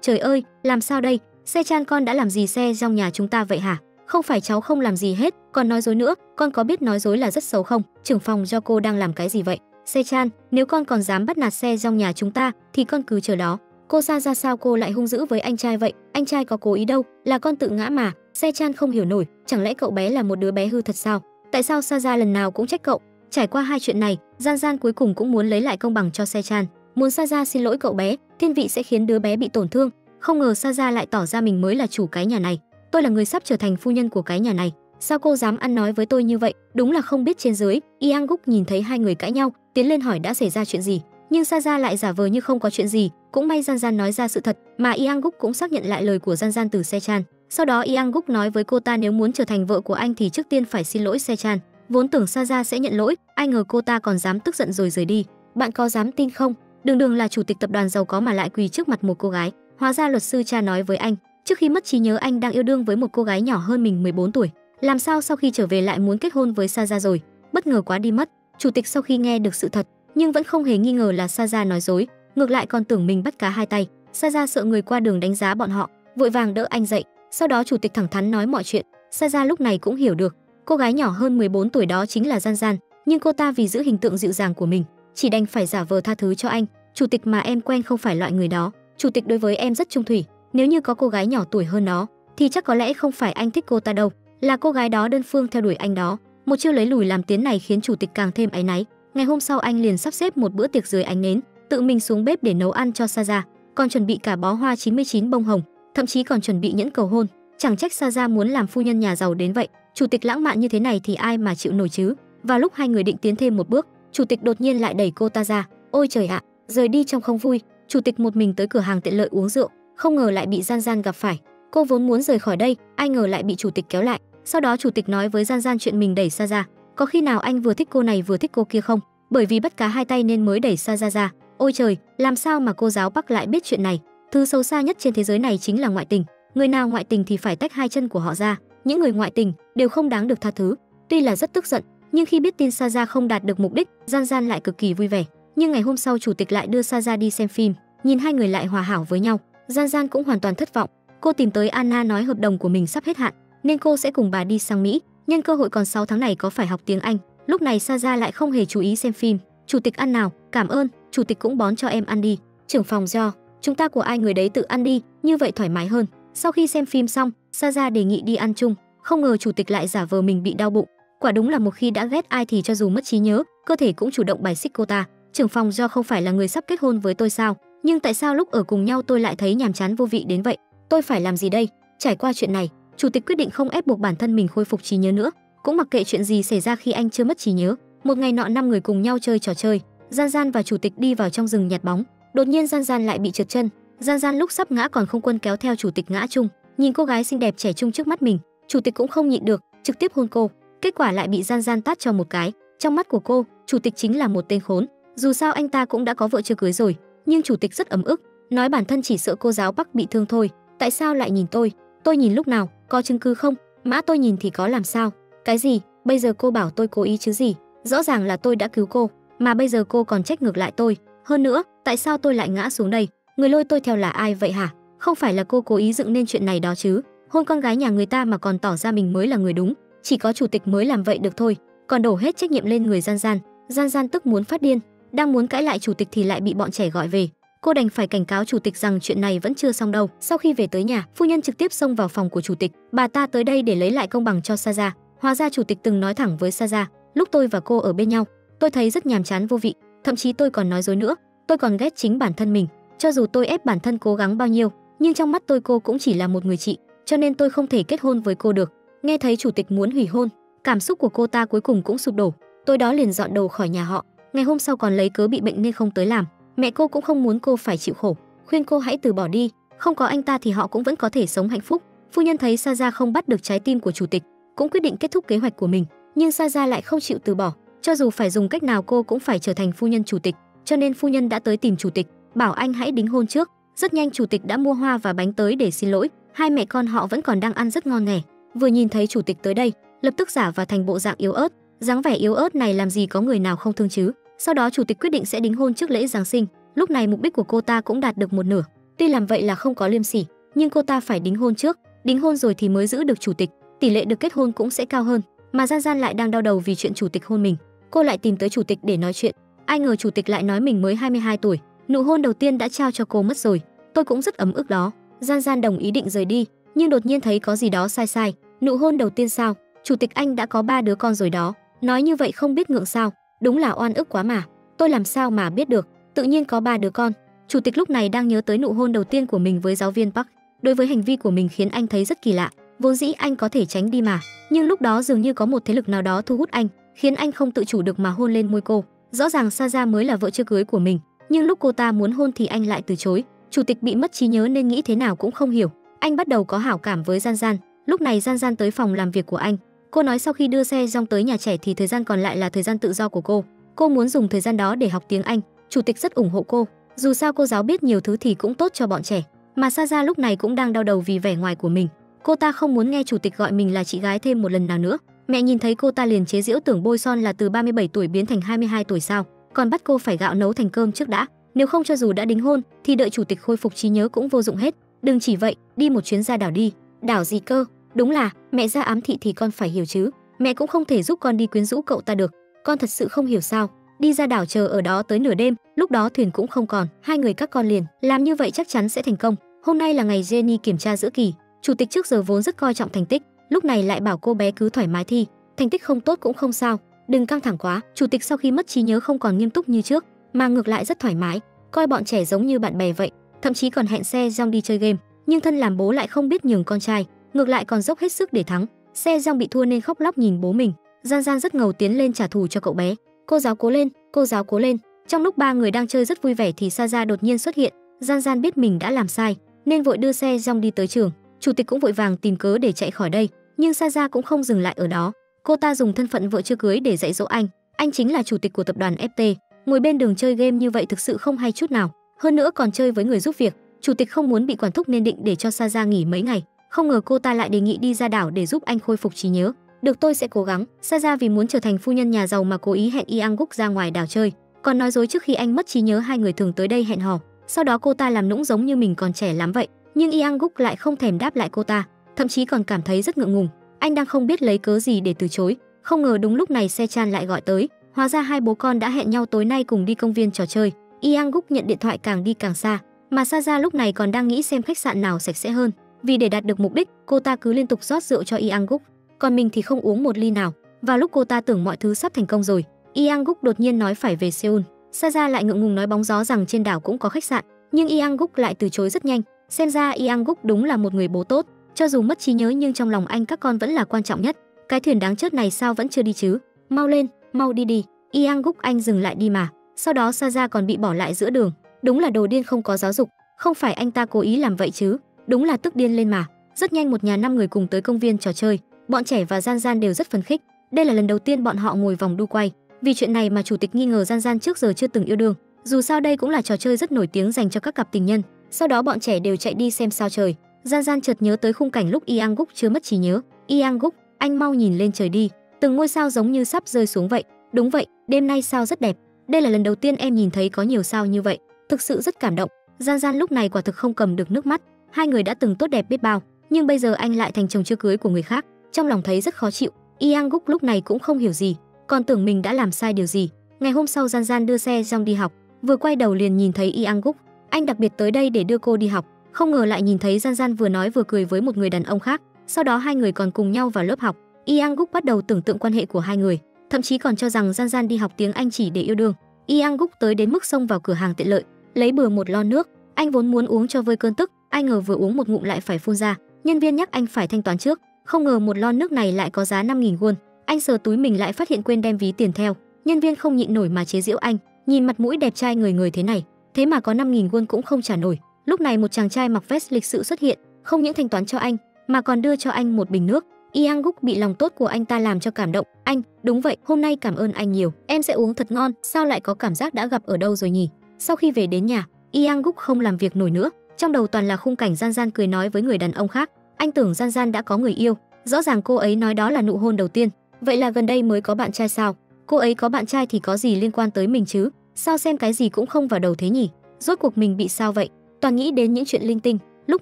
Trời ơi, làm sao đây? Sechan con đã làm gì Sejong nhà chúng ta vậy hả? Không phải cháu không làm gì hết, còn nói dối nữa, con có biết nói dối là rất xấu không? Trưởng phòng do cô đang làm cái gì vậy? Sechan, nếu con còn dám bắt nạt Sejong nhà chúng ta thì con cứ chờ đó. Cô ra sao cô lại hung dữ với anh trai vậy? Anh trai có cố ý đâu, là con tự ngã mà. Sechan không hiểu nổi, chẳng lẽ cậu bé là một đứa bé hư thật sao? Tại sao Saja lần nào cũng trách cậu? Trải qua hai chuyện này, Gian Gian cuối cùng cũng muốn lấy lại công bằng cho Sechan, muốn Saja xin lỗi cậu bé, thiên vị sẽ khiến đứa bé bị tổn thương. Không ngờ Saja lại tỏ ra mình mới là chủ cái nhà này. Tôi là người sắp trở thành phu nhân của cái nhà này. Sao cô dám ăn nói với tôi như vậy? Đúng là không biết trên dưới. Ianguk nhìn thấy hai người cãi nhau, tiến lên hỏi đã xảy ra chuyện gì. Nhưng Saja lại giả vờ như không có chuyện gì. Cũng may Gian Gian nói ra sự thật, mà Ianguk cũng xác nhận lại lời của Gian Gian từ Sechan. Sau đó Ianguk nói với cô ta nếu muốn trở thành vợ của anh thì trước tiên phải xin lỗi Sechan. Vốn tưởng Saja sẽ nhận lỗi, ai ngờ cô ta còn dám tức giận rồi rời đi. Bạn có dám tin không? Đường Đường là chủ tịch tập đoàn giàu có mà lại quỳ trước mặt một cô gái. Hóa ra luật sư cha nói với anh, trước khi mất trí nhớ anh đang yêu đương với một cô gái nhỏ hơn mình 14 tuổi. Làm sao sau khi trở về lại muốn kết hôn với Saja rồi? Bất ngờ quá đi mất. Chủ tịch sau khi nghe được sự thật, nhưng vẫn không hề nghi ngờ là Saja nói dối, ngược lại còn tưởng mình bắt cá hai tay. Saja sợ người qua đường đánh giá bọn họ, vội vàng đỡ anh dậy. Sau đó chủ tịch thẳng thắn nói mọi chuyện. Saja lúc này cũng hiểu được, cô gái nhỏ hơn 14 tuổi đó chính là Gian Gian, nhưng cô ta vì giữ hình tượng dịu dàng của mình, chỉ đành phải giả vờ tha thứ cho anh. Chủ tịch mà em quen không phải loại người đó. Chủ tịch đối với em rất trung thủy, nếu như có cô gái nhỏ tuổi hơn đó thì chắc có lẽ không phải anh thích cô ta đâu, là cô gái đó đơn phương theo đuổi anh đó. Một chiêu lấy lùi làm tiến này khiến chủ tịch càng thêm áy náy. Ngày hôm sau anh liền sắp xếp một bữa tiệc dưới ánh nến, tự mình xuống bếp để nấu ăn cho Saja, còn chuẩn bị cả bó hoa 99 bông hồng, thậm chí còn chuẩn bị nhẫn cầu hôn. Chẳng trách Saja muốn làm phu nhân nhà giàu đến vậy. Chủ tịch lãng mạn như thế này thì ai mà chịu nổi chứ. Vào lúc hai người định tiến thêm một bước, chủ tịch đột nhiên lại đẩy cô ta ra. Ôi trời ạ, rời đi trong không vui. Chủ tịch một mình tới cửa hàng tiện lợi uống rượu, không ngờ lại bị Gian Gian gặp phải. Cô vốn muốn rời khỏi đây, ai ngờ lại bị chủ tịch kéo lại. Sau đó chủ tịch nói với Gian Gian chuyện mình đẩy Saja. Có khi nào anh vừa thích cô này vừa thích cô kia không? Bởi vì bắt cá hai tay nên mới đẩy Saja ra. Ôi trời, làm sao mà cô giáo Park lại biết chuyện này? Thứ xấu xa nhất trên thế giới này chính là ngoại tình. Người nào ngoại tình thì phải tách hai chân của họ ra. Những người ngoại tình đều không đáng được tha thứ. Tuy là rất tức giận, nhưng khi biết tin Saja không đạt được mục đích, Gian Gian lại cực kỳ vui vẻ. Nhưng ngày hôm sau chủ tịch lại đưa Saja đi xem phim, nhìn hai người lại hòa hảo với nhau, Gian Gian cũng hoàn toàn thất vọng. Cô tìm tới Anna nói hợp đồng của mình sắp hết hạn, nên cô sẽ cùng bà đi sang Mỹ, nhân cơ hội còn 6 tháng này có phải học tiếng Anh. Lúc này Saja lại không hề chú ý xem phim. Chủ tịch ăn nào, cảm ơn, chủ tịch cũng bón cho em ăn đi. Trưởng phòng do, chúng ta của ai người đấy tự ăn đi, như vậy thoải mái hơn. Sau khi xem phim xong, Saja đề nghị đi ăn chung, không ngờ chủ tịch lại giả vờ mình bị đau bụng. Quả đúng là một khi đã ghét ai thì cho dù mất trí nhớ, cơ thể cũng chủ động bài xích cô ta. Trưởng phòng do không phải là người sắp kết hôn với tôi sao? Nhưng tại sao lúc ở cùng nhau tôi lại thấy nhàm chán vô vị đến vậy? Tôi phải làm gì đây? Trải qua chuyện này, chủ tịch quyết định không ép buộc bản thân mình khôi phục trí nhớ nữa, cũng mặc kệ chuyện gì xảy ra khi anh chưa mất trí nhớ. Một ngày nọ 5 người cùng nhau chơi trò chơi, Gian Gian và chủ tịch đi vào trong rừng nhặt bóng. Đột nhiên Gian Gian lại bị trượt chân. Gian Gian lúc sắp ngã còn không quân kéo theo chủ tịch ngã chung. Nhìn cô gái xinh đẹp trẻ trung trước mắt mình, chủ tịch cũng không nhịn được, trực tiếp hôn cô. Kết quả lại bị Gian Gian tát cho một cái. Trong mắt của cô, chủ tịch chính là một tên khốn. Dù sao anh ta cũng đã có vợ chưa cưới rồi, nhưng chủ tịch rất ấm ức, nói bản thân chỉ sợ cô giáo Bắc bị thương thôi. Tại sao lại nhìn tôi? Tôi nhìn lúc nào? Có chứng cứ không? Mã tôi nhìn thì có làm sao? Cái gì? Bây giờ cô bảo tôi cố ý chứ gì? Rõ ràng là tôi đã cứu cô, mà bây giờ cô còn trách ngược lại tôi. Hơn nữa, tại sao tôi lại ngã xuống đây? Người lôi tôi theo là ai vậy hả? Không phải là cô cố ý dựng nên chuyện này đó chứ? Hôn con gái nhà người ta mà còn tỏ ra mình mới là người đúng, chỉ có chủ tịch mới làm vậy được thôi, còn đổ hết trách nhiệm lên người Gian Gian. Gian Gian tức muốn phát điên, đang muốn cãi lại chủ tịch thì lại bị bọn trẻ gọi về. Cô đành phải cảnh cáo chủ tịch rằng chuyện này vẫn chưa xong đâu. Sau khi về tới nhà, phu nhân trực tiếp xông vào phòng của chủ tịch. Bà ta tới đây để lấy lại công bằng cho Saja. Hóa ra chủ tịch từng nói thẳng với Saja, lúc tôi và cô ở bên nhau, tôi thấy rất nhàm chán vô vị, thậm chí tôi còn nói dối nữa, tôi còn ghét chính bản thân mình. Cho dù tôi ép bản thân cố gắng bao nhiêu, nhưng trong mắt tôi cô cũng chỉ là một người chị, cho nên tôi không thể kết hôn với cô được. Nghe thấy chủ tịch muốn hủy hôn, cảm xúc của cô ta cuối cùng cũng sụp đổ. Tối đó liền dọn đồ khỏi nhà họ. Ngày hôm sau còn lấy cớ bị bệnh nên không tới làm. Mẹ cô cũng không muốn cô phải chịu khổ, khuyên cô hãy từ bỏ đi, không có anh ta thì họ cũng vẫn có thể sống hạnh phúc. Phu nhân thấy Saja không bắt được trái tim của chủ tịch, cũng quyết định kết thúc kế hoạch của mình, nhưng Saja lại không chịu từ bỏ, cho dù phải dùng cách nào cô cũng phải trở thành phu nhân chủ tịch. Cho nên phu nhân đã tới tìm chủ tịch, bảo anh hãy đính hôn trước. Rất nhanh chủ tịch đã mua hoa và bánh tới để xin lỗi. Hai mẹ con họ vẫn còn đang ăn rất ngon nghẻ, vừa nhìn thấy chủ tịch tới đây, lập tức giả và thành bộ dạng yếu ớt. Dáng vẻ yếu ớt này làm gì có người nào không thương chứ. Sau đó chủ tịch quyết định sẽ đính hôn trước lễ Giáng sinh. Lúc này mục đích của cô ta cũng đạt được một nửa. Tuy làm vậy là không có liêm sỉ, nhưng cô ta phải đính hôn trước, đính hôn rồi thì mới giữ được chủ tịch, tỷ lệ được kết hôn cũng sẽ cao hơn. Mà Gian Gian lại đang đau đầu vì chuyện chủ tịch hôn mình. Cô lại tìm tới chủ tịch để nói chuyện. Ai ngờ chủ tịch lại nói mình mới 22 tuổi, nụ hôn đầu tiên đã trao cho cô mất rồi. Tôi cũng rất ấm ức đó. Gian Gian đồng ý định rời đi, nhưng đột nhiên thấy có gì đó sai sai. Nụ hôn đầu tiên sao? Chủ tịch anh đã có 3 đứa con rồi đó. Nói như vậy không biết ngượng sao? Đúng là oan ức quá mà. Tôi làm sao mà biết được? Tự nhiên có 3 đứa con. Chủ tịch lúc này đang nhớ tới nụ hôn đầu tiên của mình với giáo viên Park. Đối với hành vi của mình khiến anh thấy rất kỳ lạ. Vốn dĩ anh có thể tránh đi mà, nhưng lúc đó dường như có một thế lực nào đó thu hút anh, khiến anh không tự chủ được mà hôn lên môi cô. Rõ ràng Saja mới là vợ chưa cưới của mình, nhưng lúc cô ta muốn hôn thì anh lại từ chối. Chủ tịch bị mất trí nhớ nên nghĩ thế nào cũng không hiểu. Anh bắt đầu có hảo cảm với Gian Gian. Lúc này Gian Gian tới phòng làm việc của anh. Cô nói sau khi đưa xe Jong tới nhà trẻ thì thời gian còn lại là thời gian tự do của cô. Cô muốn dùng thời gian đó để học tiếng Anh. Chủ tịch rất ủng hộ cô. Dù sao cô giáo biết nhiều thứ thì cũng tốt cho bọn trẻ. Mà Saja lúc này cũng đang đau đầu vì vẻ ngoài của mình. Cô ta không muốn nghe chủ tịch gọi mình là chị gái thêm một lần nào nữa. Mẹ nhìn thấy cô ta liền chế giễu, tưởng bôi son là từ 37 tuổi biến thành 22 tuổi sao? Còn bắt cô phải gạo nấu thành cơm trước đã. Nếu không cho dù đã đính hôn thì đợi chủ tịch khôi phục trí nhớ cũng vô dụng hết. Đừng chỉ vậy, đi một chuyến ra đảo đi. Đảo gì cơ? Đúng là mẹ ra ám thị thì con phải hiểu chứ. Mẹ cũng không thể giúp con đi quyến rũ cậu ta được. Con thật sự không hiểu sao? Đi ra đảo chờ ở đó tới nửa đêm, lúc đó thuyền cũng không còn, hai người các con liền. Làm như vậy chắc chắn sẽ thành công. Hôm nay là ngày Jenny kiểm tra giữa kỳ. Chủ tịch trước giờ vốn rất coi trọng thành tích, lúc này lại bảo cô bé cứ thoải mái thi, thành tích không tốt cũng không sao, đừng căng thẳng quá. Chủ tịch sau khi mất trí nhớ không còn nghiêm túc như trước, mà ngược lại rất thoải mái, coi bọn trẻ giống như bạn bè vậy, thậm chí còn hẹn xe Jong đi chơi game. Nhưng thân làm bố lại không biết nhường con trai, ngược lại còn dốc hết sức để thắng. Xe Jong bị thua nên khóc lóc nhìn bố mình. Gian Gian rất ngầu tiến lên trả thù cho cậu bé. Cô giáo cố lên, cô giáo cố lên. Trong lúc ba người đang chơi rất vui vẻ thì Saja đột nhiên xuất hiện. Gian Gian biết mình đã làm sai nên vội đưa xe Jong đi tới trường. Chủ tịch cũng vội vàng tìm cớ để chạy khỏi đây, nhưng Saja cũng không dừng lại ở đó. Cô ta dùng thân phận vợ chưa cưới để dạy dỗ anh. Anh chính là chủ tịch của tập đoàn FT. Ngồi bên đường chơi game như vậy thực sự không hay chút nào. Hơn nữa còn chơi với người giúp việc. Chủ tịch không muốn bị quản thúc nên định để cho Saja nghỉ mấy ngày. Không ngờ cô ta lại đề nghị đi ra đảo để giúp anh khôi phục trí nhớ. Được, tôi sẽ cố gắng. Saja vì muốn trở thành phu nhân nhà giàu mà cố ý hẹn Yang Guk ra ngoài đảo chơi, còn nói dối trước khi anh mất trí nhớ hai người thường tới đây hẹn hò. Sau đó cô ta làm nũng giống như mình còn trẻ lắm vậy. nhưng Yang Guk lại không thèm đáp lại cô ta, thậm chí còn cảm thấy rất ngượng ngùng. Anh đang không biết lấy cớ gì để từ chối. Không ngờ đúng lúc này Se-chan lại gọi tới, hóa ra hai bố con đã hẹn nhau tối nay cùng đi công viên trò chơi. Yang Guk nhận điện thoại càng đi càng xa, mà Saja lúc này còn đang nghĩ xem khách sạn nào sạch sẽ hơn. Vì để đạt được mục đích, cô ta cứ liên tục rót rượu cho Yang Guk, còn mình thì không uống một ly nào. Vào lúc cô ta tưởng mọi thứ sắp thành công rồi, Yang Guk đột nhiên nói phải về Seoul. Saja lại ngượng ngùng nói bóng gió rằng trên đảo cũng có khách sạn, nhưng Yang Guk lại từ chối rất nhanh. Xem ra Yang Guk đúng là một người bố tốt, cho dù mất trí nhớ nhưng trong lòng anh các con vẫn là quan trọng nhất. Cái thuyền đáng chớt này sao vẫn chưa đi chứ? Mau lên, mau đi đi. Yang Guk anh dừng lại đi mà. Sau đó Saja còn bị bỏ lại giữa đường. Đúng là đồ điên không có giáo dục, không phải anh ta cố ý làm vậy chứ? Đúng là tức điên lên mà. Rất nhanh một nhà 5 người cùng tới công viên trò chơi. Bọn trẻ và Gian Gian đều rất phấn khích. Đây là lần đầu tiên bọn họ ngồi vòng đu quay. Vì chuyện này mà chủ tịch nghi ngờ Gian Gian trước giờ chưa từng yêu đương. Dù sao đây cũng là trò chơi rất nổi tiếng dành cho các cặp tình nhân. Sau đó bọn trẻ đều chạy đi xem sao trời. Gian Gian chợt nhớ tới khung cảnh lúc Yang Guk chưa mất trí nhớ. Yang Guk, anh mau nhìn lên trời đi, từng ngôi sao giống như sắp rơi xuống vậy. Đúng vậy, đêm nay sao rất đẹp. Đây là lần đầu tiên em nhìn thấy có nhiều sao như vậy, thực sự rất cảm động. Gian Gian lúc này quả thực không cầm được nước mắt. Hai người đã từng tốt đẹp biết bao, nhưng bây giờ anh lại thành chồng chưa cưới của người khác, trong lòng thấy rất khó chịu. Yang Guk lúc này cũng không hiểu gì, còn tưởng mình đã làm sai điều gì. Ngày hôm sau Gian Gian đưa xe Jong đi học, vừa quay đầu liền nhìn thấy Yang Guk. Anh đặc biệt tới đây để đưa cô đi học, không ngờ lại nhìn thấy Gian Gian vừa nói vừa cười với một người đàn ông khác. Sau đó hai người còn cùng nhau vào lớp học. Yang Guk bắt đầu tưởng tượng quan hệ của hai người, thậm chí còn cho rằng Gian Gian đi học tiếng Anh chỉ để yêu đương. Yang Guk tới đến mức xông vào cửa hàng tiện lợi, lấy bừa một lon nước. Anh vốn muốn uống cho vơi cơn tức, ai ngờ vừa uống một ngụm lại phải phun ra. Nhân viên nhắc anh phải thanh toán trước, không ngờ một lon nước này lại có giá 5.000 won. Anh sờ túi mình lại phát hiện quên đem ví tiền theo. Nhân viên không nhịn nổi mà chế giễu anh, nhìn mặt mũi đẹp trai người người thế này, thế mà có 5.000 won cũng không trả nổi. Lúc này một chàng trai mặc vest lịch sự xuất hiện, không những thanh toán cho anh mà còn đưa cho anh một bình nước. Yang Guk bị lòng tốt của anh ta làm cho cảm động. Anh, đúng vậy, hôm nay cảm ơn anh nhiều, em sẽ uống thật ngon. Sao lại có cảm giác đã gặp ở đâu rồi nhỉ? Sau khi về đến nhà, Yang Guk không làm việc nổi nữa, trong đầu toàn là khung cảnh Gian Gian cười nói với người đàn ông khác. Anh tưởng Gian Gian đã có người yêu, rõ ràng cô ấy nói đó là nụ hôn đầu tiên. Vậy là gần đây mới có bạn trai sao? Cô ấy có bạn trai thì có gì liên quan tới mình chứ? Sao xem cái gì cũng không vào đầu thế nhỉ? Rốt cuộc mình bị sao vậy? Toàn nghĩ đến những chuyện linh tinh. Lúc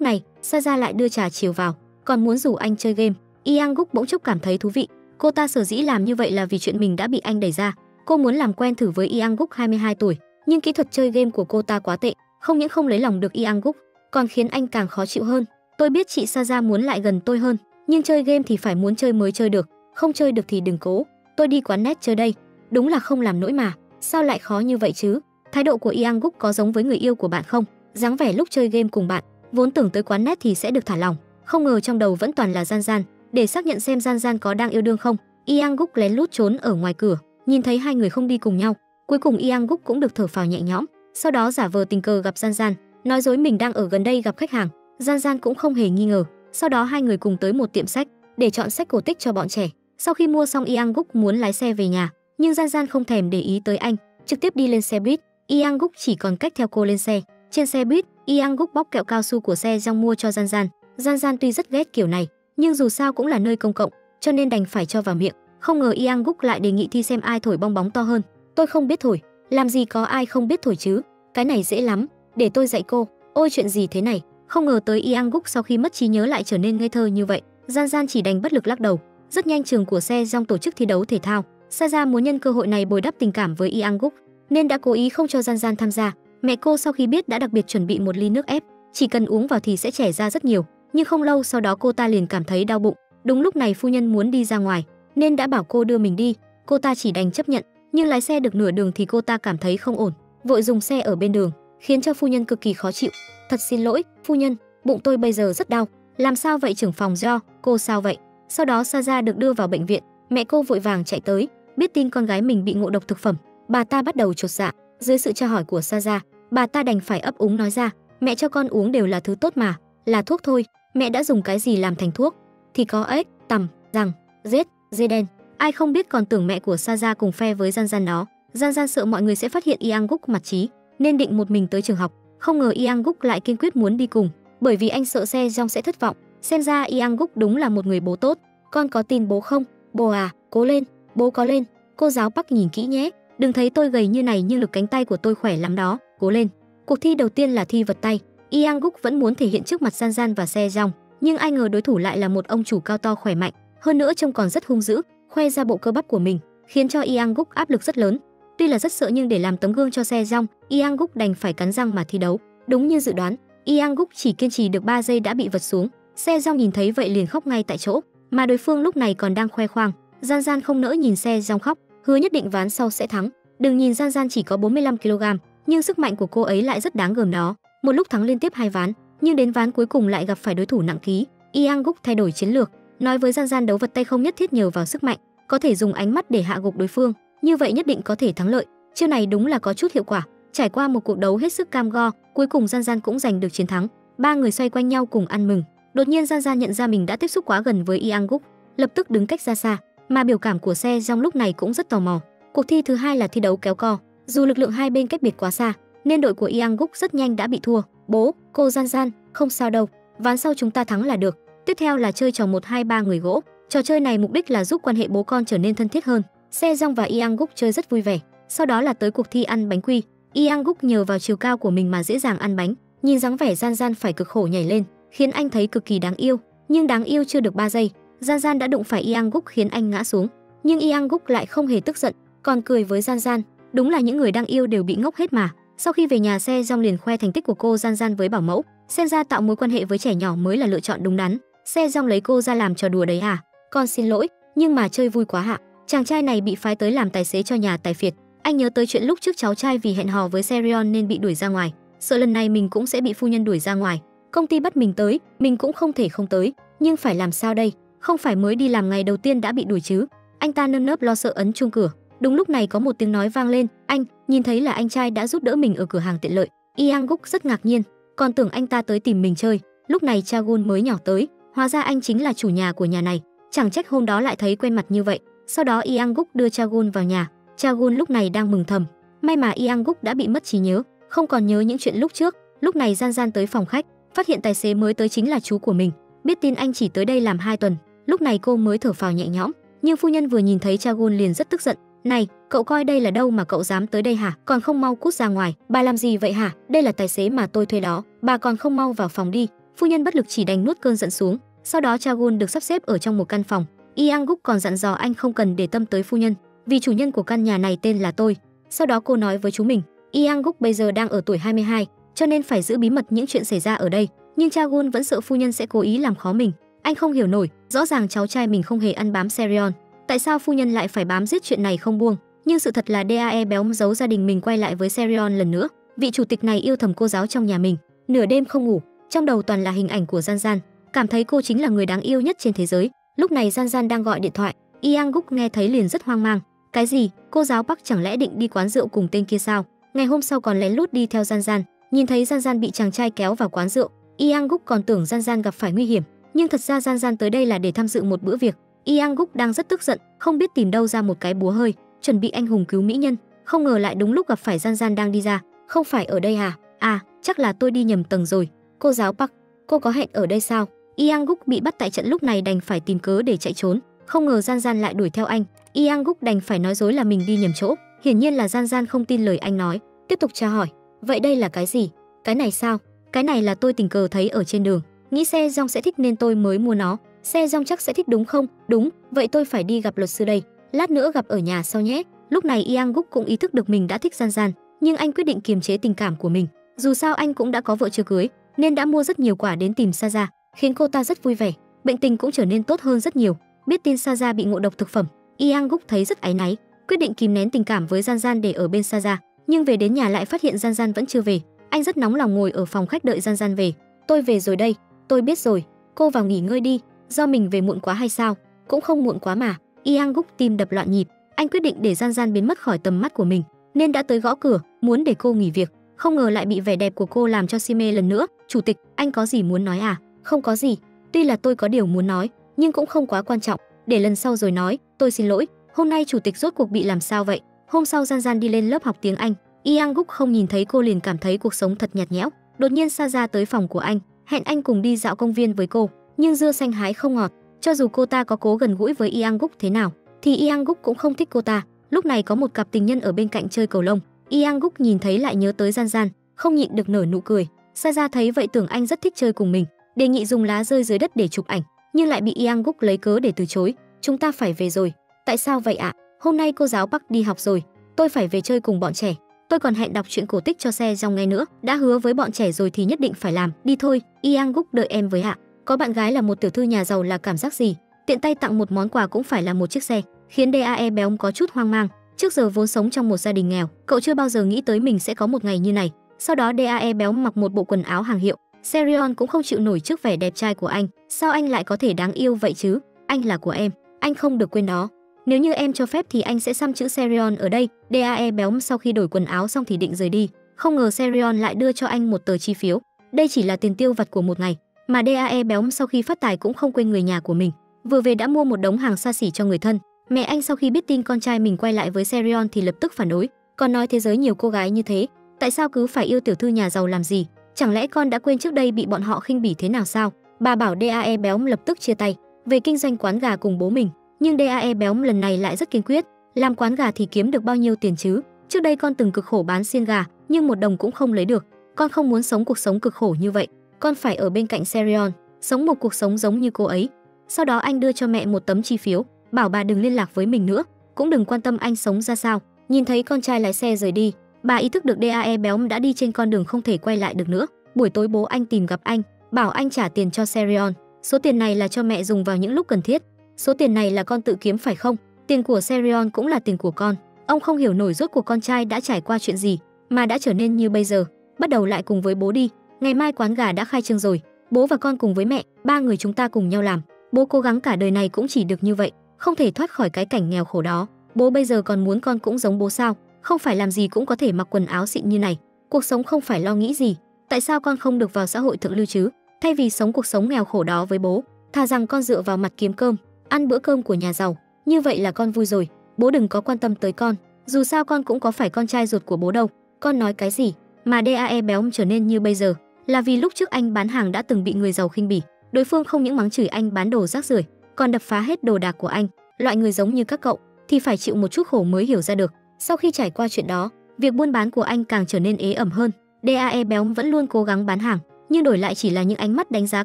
này, Saja lại đưa trà chiều vào, còn muốn rủ anh chơi game. Yang Guk bỗng chốc cảm thấy thú vị. Cô ta sở dĩ làm như vậy là vì chuyện mình đã bị anh đẩy ra. Cô muốn làm quen thử với Yang Guk 22 tuổi, nhưng kỹ thuật chơi game của cô ta quá tệ, không những không lấy lòng được Yang Guk, còn khiến anh càng khó chịu hơn. Tôi biết chị Saja muốn lại gần tôi hơn, nhưng chơi game thì phải muốn chơi mới chơi được, không chơi được thì đừng cố. Tôi đi quán net chơi đây. Đúng là không làm nổi mà, sao lại khó như vậy chứ? Thái độ của Yang Guk có giống với người yêu của bạn không? Dáng vẻ lúc chơi game cùng bạn, vốn tưởng tới quán net thì sẽ được thả lỏng, không ngờ trong đầu vẫn toàn là Gian Gian. Để xác nhận xem Gian Gian có đang yêu đương không, Yang Guk lén lút trốn ở ngoài cửa, nhìn thấy hai người không đi cùng nhau. Cuối cùng Yang Guk cũng được thở phào nhẹ nhõm. Sau đó giả vờ tình cờ gặp Gian Gian, nói dối mình đang ở gần đây gặp khách hàng. Gian Gian cũng không hề nghi ngờ. Sau đó hai người cùng tới một tiệm sách để chọn sách cổ tích cho bọn trẻ. Sau khi mua xong, Yang Guk muốn lái xe về nhà, nhưng Gian Gian không thèm để ý tới anh, trực tiếp đi lên xe buýt. Yang Guk chỉ còn cách theo cô lên xe. Trên xe buýt, Yang Guk bóc kẹo cao su của xe Jong mua cho Gian Gian. Gian Gian tuy rất ghét kiểu này, nhưng dù sao cũng là nơi công cộng, cho nên đành phải cho vào miệng. Không ngờ Yang Guk lại đề nghị thi xem ai thổi bong bóng to hơn. Tôi không biết thổi. Làm gì có ai không biết thổi chứ? Cái này dễ lắm, để tôi dạy cô. Ôi chuyện gì thế này? Không ngờ tới Yang Guk sau khi mất trí nhớ lại trở nên ngây thơ như vậy. Gian Gian chỉ đành bất lực lắc đầu. Rất nhanh trường của Se Jong tổ chức thi đấu thể thao. Saja muốn nhân cơ hội này bồi đắp tình cảm với Yang Guk, nên đã cố ý không cho Gian Gian tham gia. Mẹ cô sau khi biết đã đặc biệt chuẩn bị một ly nước ép, chỉ cần uống vào thì sẽ chảy ra rất nhiều. Nhưng không lâu sau đó cô ta liền cảm thấy đau bụng. Đúng lúc này phu nhân muốn đi ra ngoài, nên đã bảo cô đưa mình đi. Cô ta chỉ đành chấp nhận, nhưng lái xe được nửa đường thì cô ta cảm thấy không ổn, vội dừng xe ở bên đường, khiến cho phu nhân cực kỳ khó chịu. Thật xin lỗi, phu nhân, bụng tôi bây giờ rất đau. Làm sao vậy trưởng phòng Do, cô sao vậy? Sau đó Saja được đưa vào bệnh viện. Mẹ cô vội vàng chạy tới, biết tin con gái mình bị ngộ độc thực phẩm, bà ta bắt đầu chột dạ. Dưới sự tra hỏi của Saja, bà ta đành phải ấp úng nói ra, mẹ cho con uống đều là thứ tốt mà, là thuốc thôi. Mẹ đã dùng cái gì làm thành thuốc? Thì có ếch, tằm, răng, rết, dê đen. Ai không biết, còn tưởng mẹ của Saja cùng phe với Gian Gian đó. Gian Gian sợ mọi người sẽ phát hiện Yang Guk mặt trí, nên định một mình tới trường học. Không ngờ Yang Guk lại kiên quyết muốn đi cùng, bởi vì anh sợ Se Jong sẽ thất vọng. Xem ra Yang Guk đúng là một người bố tốt. Con có tin bố không? Bố à, cố lên, bố có lên. Cô giáo Park nhìn kỹ nhé, đừng thấy tôi gầy như này nhưng lực cánh tay của tôi khỏe lắm đó, cố lên. Cuộc thi đầu tiên là thi vật tay. Yang Guk vẫn muốn thể hiện trước mặt Gian Gian và Se Jong, nhưng ai ngờ đối thủ lại là một ông chủ cao to khỏe mạnh, hơn nữa trông còn rất hung dữ, khoe ra bộ cơ bắp của mình, khiến cho Yang Guk áp lực rất lớn. Tuy là rất sợ nhưng để làm tấm gương cho Se Jong, Yang Guk đành phải cắn răng mà thi đấu. Đúng như dự đoán, Yang Guk chỉ kiên trì được 3 giây đã bị vật xuống. Se Jong nhìn thấy vậy liền khóc ngay tại chỗ, mà đối phương lúc này còn đang khoe khoang. Gian Gian không nỡ nhìn Se Jong khóc, hứa nhất định ván sau sẽ thắng. Đừng nhìn Gian Gian chỉ có 45 kg, nhưng sức mạnh của cô ấy lại rất đáng gờm đó. Một lúc thắng liên tiếp 2 ván, nhưng đến ván cuối cùng lại gặp phải đối thủ nặng ký. Yang Guk thay đổi chiến lược, nói với Gian Gian đấu vật tay không nhất thiết nhờ vào sức mạnh, có thể dùng ánh mắt để hạ gục đối phương, như vậy nhất định có thể thắng lợi. Chiêu này đúng là có chút hiệu quả. Trải qua một cuộc đấu hết sức cam go, cuối cùng Gian Gian cũng giành được chiến thắng. Ba người xoay quanh nhau cùng ăn mừng. Đột nhiên Gian Gian nhận ra mình đã tiếp xúc quá gần với Yang Guk, lập tức đứng cách ra xa. Mà biểu cảm của Se Jong lúc này cũng rất tò mò. Cuộc thi thứ hai là thi đấu kéo co, dù lực lượng hai bên cách biệt quá xa, nên đội của Yang Guk rất nhanh đã bị thua. Bố, cô Gian Gian, không sao đâu, ván sau chúng ta thắng là được. Tiếp theo là chơi trò 1 2 3 người gỗ. Trò chơi này mục đích là giúp quan hệ bố con trở nên thân thiết hơn. Se Jong và Yang Guk chơi rất vui vẻ. Sau đó là tới cuộc thi ăn bánh quy. Yang Guk nhờ vào chiều cao của mình mà dễ dàng ăn bánh. Nhìn dáng vẻ Gian Gian phải cực khổ nhảy lên, khiến anh thấy cực kỳ đáng yêu. Nhưng đáng yêu chưa được 3 giây, Gian Gian đã đụng phải Yang Guk khiến anh ngã xuống. Nhưng Yang Guk lại không hề tức giận, còn cười với Gian Gian. Đúng là những người đang yêu đều bị ngốc hết mà. Sau khi về nhà, Se Jong liền khoe thành tích của cô Gian Gian với bảo mẫu, xem ra tạo mối quan hệ với trẻ nhỏ mới là lựa chọn đúng đắn. Se Jong lấy cô ra làm trò đùa đấy à? Con xin lỗi, nhưng mà chơi vui quá hạ. Chàng trai này bị phái tới làm tài xế cho nhà tài phiệt. Anh nhớ tới chuyện lúc trước cháu trai vì hẹn hò với Serion nên bị đuổi ra ngoài, sợ lần này mình cũng sẽ bị phu nhân đuổi ra ngoài. Công ty bắt mình tới, mình cũng không thể không tới, nhưng phải làm sao đây? Không phải mới đi làm ngày đầu tiên đã bị đuổi chứ? Anh ta nơm nớp lo sợ ấn chuông cửa. Đúng lúc này có một tiếng nói vang lên, anh, nhìn thấy là anh trai đã giúp đỡ mình ở cửa hàng tiện lợi. Yang Guk rất ngạc nhiên, còn tưởng anh ta tới tìm mình chơi. Lúc này Chagun mới nhỏ tới, hóa ra anh chính là chủ nhà của nhà này. Chẳng trách hôm đó lại thấy quen mặt như vậy. Sau đó Yang Guk đưa Chagun vào nhà. Chagun lúc này đang mừng thầm, may mà Yang Guk đã bị mất trí nhớ, không còn nhớ những chuyện lúc trước. Lúc này Gian Gian tới phòng khách, phát hiện tài xế mới tới chính là chú của mình. Biết tin anh chỉ tới đây làm 2 tuần, lúc này cô mới thở phào nhẹ nhõm. Nhưng phu nhân vừa nhìn thấy Chagun liền rất tức giận. Này, cậu coi đây là đâu mà cậu dám tới đây hả? Còn không mau cút ra ngoài. Bà làm gì vậy hả? Đây là tài xế mà tôi thuê đó. Bà còn không mau vào phòng đi. Phu nhân bất lực chỉ đành nuốt cơn giận xuống. Sau đó Chagun được sắp xếp ở trong một căn phòng. Yang Guk còn dặn dò anh không cần để tâm tới phu nhân, vì chủ nhân của căn nhà này tên là tôi. Sau đó cô nói với chú mình, Yang Guk bây giờ đang ở tuổi 22, cho nên phải giữ bí mật những chuyện xảy ra ở đây. Nhưng Chagun vẫn sợ phu nhân sẽ cố ý làm khó mình. Anh không hiểu nổi, rõ ràng cháu trai mình không hề ăn bám Serion, tại sao phu nhân lại phải bám giết chuyện này không buông? Nhưng sự thật là DAE béo giấu gia đình mình quay lại với Serion lần nữa. Vị chủ tịch này yêu thầm cô giáo trong nhà mình, nửa đêm không ngủ, trong đầu toàn là hình ảnh của Gian Gian, cảm thấy cô chính là người đáng yêu nhất trên thế giới. Lúc này Gian Gian đang gọi điện thoại, Yang Guk nghe thấy liền rất hoang mang. Cái gì? Cô giáo Park chẳng lẽ định đi quán rượu cùng tên kia sao? Ngày hôm sau còn lén lút đi theo Gian Gian, nhìn thấy Gian Gian bị chàng trai kéo vào quán rượu, Yang Guk còn tưởng Gian Gian gặp phải nguy hiểm, nhưng thật ra Gian Gian tới đây là để tham dự một bữa việc. Yang Guk đang rất tức giận, không biết tìm đâu ra một cái búa hơi, chuẩn bị anh hùng cứu mỹ nhân, không ngờ lại đúng lúc gặp phải Gian Gian đang đi ra. Không phải ở đây à? À, chắc là tôi đi nhầm tầng rồi. Cô giáo Park, cô có hẹn ở đây sao? Yang Guk bị bắt tại trận lúc này đành phải tìm cớ để chạy trốn, không ngờ Gian Gian lại đuổi theo anh. Yang Guk đành phải nói dối là mình đi nhầm chỗ. Hiển nhiên là Gian Gian không tin lời anh nói, tiếp tục tra hỏi, vậy đây là cái gì? Cái này sao? Cái này là tôi tình cờ thấy ở trên đường, nghĩ Se Jong sẽ thích nên tôi mới mua nó. Se Jong chắc sẽ thích đúng không? Đúng, vậy tôi phải đi gặp luật sư đây, lát nữa gặp ở nhà sau nhé. Lúc này Yang Guk cũng ý thức được mình đã thích Gian Gian, nhưng anh quyết định kiềm chế tình cảm của mình. Dù sao anh cũng đã có vợ chưa cưới, nên đã mua rất nhiều quà đến tìm Saja, khiến cô ta rất vui vẻ, bệnh tình cũng trở nên tốt hơn rất nhiều. Biết tin Saja bị ngộ độc thực phẩm, Yang Guk thấy rất áy náy, quyết định kìm nén tình cảm với Gian Gian để ở bên Saja. Nhưng về đến nhà lại phát hiện Gian Gian vẫn chưa về. Anh rất nóng lòng ngồi ở phòng khách đợi Gian Gian về. Tôi về rồi đây, tôi biết rồi, cô vào nghỉ ngơi đi. Do mình về muộn quá hay sao? Cũng không muộn quá mà. Yang Guk tim đập loạn nhịp, anh quyết định để Gian Gian biến mất khỏi tầm mắt của mình, nên đã tới gõ cửa, muốn để cô nghỉ việc. Không ngờ lại bị vẻ đẹp của cô làm cho si mê lần nữa. Chủ tịch, anh có gì muốn nói à? Không có gì, tuy là tôi có điều muốn nói, nhưng cũng không quá quan trọng, để lần sau rồi nói. Tôi xin lỗi, hôm nay chủ tịch rốt cuộc bị làm sao vậy? Hôm sau Gian Gian đi lên lớp học tiếng Anh, Yang Guk không nhìn thấy cô liền cảm thấy cuộc sống thật nhạt nhẽo. Đột nhiên Saja tới phòng của anh, hẹn anh cùng đi dạo công viên với cô, nhưng dưa xanh hái không ngọt. Cho dù cô ta có cố gần gũi với Yang Guk thế nào, thì Yang Guk cũng không thích cô ta. Lúc này có một cặp tình nhân ở bên cạnh chơi cầu lông, Yang Guk nhìn thấy lại nhớ tới Gian Gian, không nhịn được nở nụ cười. Saja thấy vậy tưởng anh rất thích chơi cùng mình, đề nghị dùng lá rơi dưới đất để chụp ảnh, nhưng lại bị Yang Guk lấy cớ để từ chối. Chúng ta phải về rồi. Tại sao vậy ạ? Hôm nay cô giáo Park đi học rồi, tôi phải về chơi cùng bọn trẻ. Tôi còn hẹn đọc truyện cổ tích cho Se Jong nghe nữa, đã hứa với bọn trẻ rồi thì nhất định phải làm. Đi thôi, Yang Guk đợi em với ạ. Có bạn gái là một tiểu thư nhà giàu là cảm giác gì? Tiện tay tặng một món quà cũng phải là một chiếc xe, khiến DAE béo có chút hoang mang. Trước giờ vốn sống trong một gia đình nghèo, cậu chưa bao giờ nghĩ tới mình sẽ có một ngày như này. Sau đó DAE béo mặc một bộ quần áo hàng hiệu. Serion cũng không chịu nổi trước vẻ đẹp trai của anh. Sao anh lại có thể đáng yêu vậy chứ? Anh là của em, anh không được quên đó. Nếu như em cho phép thì anh sẽ xăm chữ Serion ở đây. DAE béo sau khi đổi quần áo xong thì định rời đi. Không ngờ Serion lại đưa cho anh một tờ chi phiếu. Đây chỉ là tiền tiêu vặt của một ngày, mà DAE béo sau khi phát tài cũng không quên người nhà của mình. Vừa về đã mua một đống hàng xa xỉ cho người thân. Mẹ anh sau khi biết tin con trai mình quay lại với Serion thì lập tức phản đối. Con nói thế giới nhiều cô gái như thế, tại sao cứ phải yêu tiểu thư nhà giàu làm gì? Chẳng lẽ con đã quên trước đây bị bọn họ khinh bỉ thế nào sao? Bà bảo DAE béo lập tức chia tay về kinh doanh quán gà cùng bố mình. Nhưng DAE béo lần này lại rất kiên quyết. Làm quán gà thì kiếm được bao nhiêu tiền chứ? Trước đây con từng cực khổ bán xiên gà, nhưng một đồng cũng không lấy được. Con không muốn sống cuộc sống cực khổ như vậy. Con phải ở bên cạnh Serion, sống một cuộc sống giống như cô ấy. Sau đó anh đưa cho mẹ một tấm chi phiếu, bảo bà đừng liên lạc với mình nữa, cũng đừng quan tâm anh sống ra sao. Nhìn thấy con trai lái xe rời đi, bà ý thức được DAE béo đã đi trên con đường không thể quay lại được nữa. Buổi tối bố anh tìm gặp anh, bảo anh trả tiền cho Serion. Số tiền này là cho mẹ dùng vào những lúc cần thiết. Số tiền này là con tự kiếm phải không? Tiền của Serion cũng là tiền của con. Ông không hiểu nổi rốt cuộc con trai đã trải qua chuyện gì mà đã trở nên như bây giờ. Bắt đầu lại cùng với bố đi. Ngày mai quán gà đã khai trương rồi, bố và con cùng với mẹ, ba người chúng ta cùng nhau làm. Bố cố gắng cả đời này cũng chỉ được như vậy, không thể thoát khỏi cái cảnh nghèo khổ đó. Bố bây giờ còn muốn con cũng giống bố sao? Không phải làm gì cũng có thể mặc quần áo xịn như này. Cuộc sống không phải lo nghĩ gì. Tại sao con không được vào xã hội thượng lưu chứ? Thay vì sống cuộc sống nghèo khổ đó với bố, thà rằng con dựa vào mặt kiếm cơm, ăn bữa cơm của nhà giàu. Như vậy là con vui rồi. Bố đừng có quan tâm tới con. Dù sao con cũng có phải con trai ruột của bố đâu. Con nói cái gì? Mà DAE béo trở nên như bây giờ là vì lúc trước anh bán hàng đã từng bị người giàu khinh bỉ. Đối phương không những mắng chửi anh bán đồ rác rưởi, còn đập phá hết đồ đạc của anh. Loại người giống như các cậu thì phải chịu một chút khổ mới hiểu ra được. Sau khi trải qua chuyện đó, việc buôn bán của anh càng trở nên ế ẩm hơn. DAE béo vẫn luôn cố gắng bán hàng, nhưng đổi lại chỉ là những ánh mắt đánh giá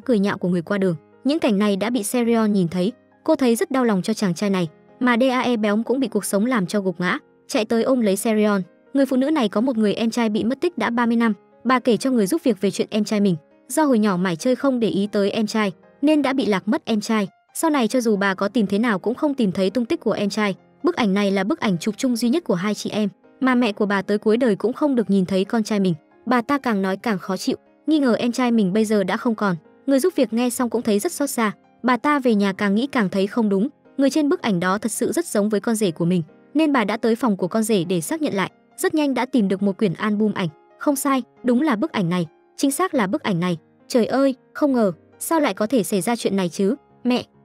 cười nhạo của người qua đường. Những cảnh này đã bị Serion nhìn thấy. Cô thấy rất đau lòng cho chàng trai này, mà DAE béo cũng bị cuộc sống làm cho gục ngã, chạy tới ôm lấy Serion. Người phụ nữ này có một người em trai bị mất tích đã 30 năm. Bà kể cho người giúp việc về chuyện em trai mình. Do hồi nhỏ mải chơi không để ý tới em trai, nên đã bị lạc mất em trai. Sau này cho dù bà có tìm thế nào cũng không tìm thấy tung tích của em trai. Bức ảnh này là bức ảnh chụp chung duy nhất của hai chị em, mà mẹ của bà tới cuối đời cũng không được nhìn thấy con trai mình. Bà ta càng nói càng khó chịu, nghi ngờ em trai mình bây giờ đã không còn. Người giúp việc nghe xong cũng thấy rất xót xa. Bà ta về nhà càng nghĩ càng thấy không đúng. Người trên bức ảnh đó thật sự rất giống với con rể của mình, nên bà đã tới phòng của con rể để xác nhận lại. Rất nhanh đã tìm được một quyển album ảnh. Không sai, đúng là bức ảnh này, chính xác là bức ảnh này. Trời ơi, không ngờ, sao lại có thể xảy ra chuyện này chứ?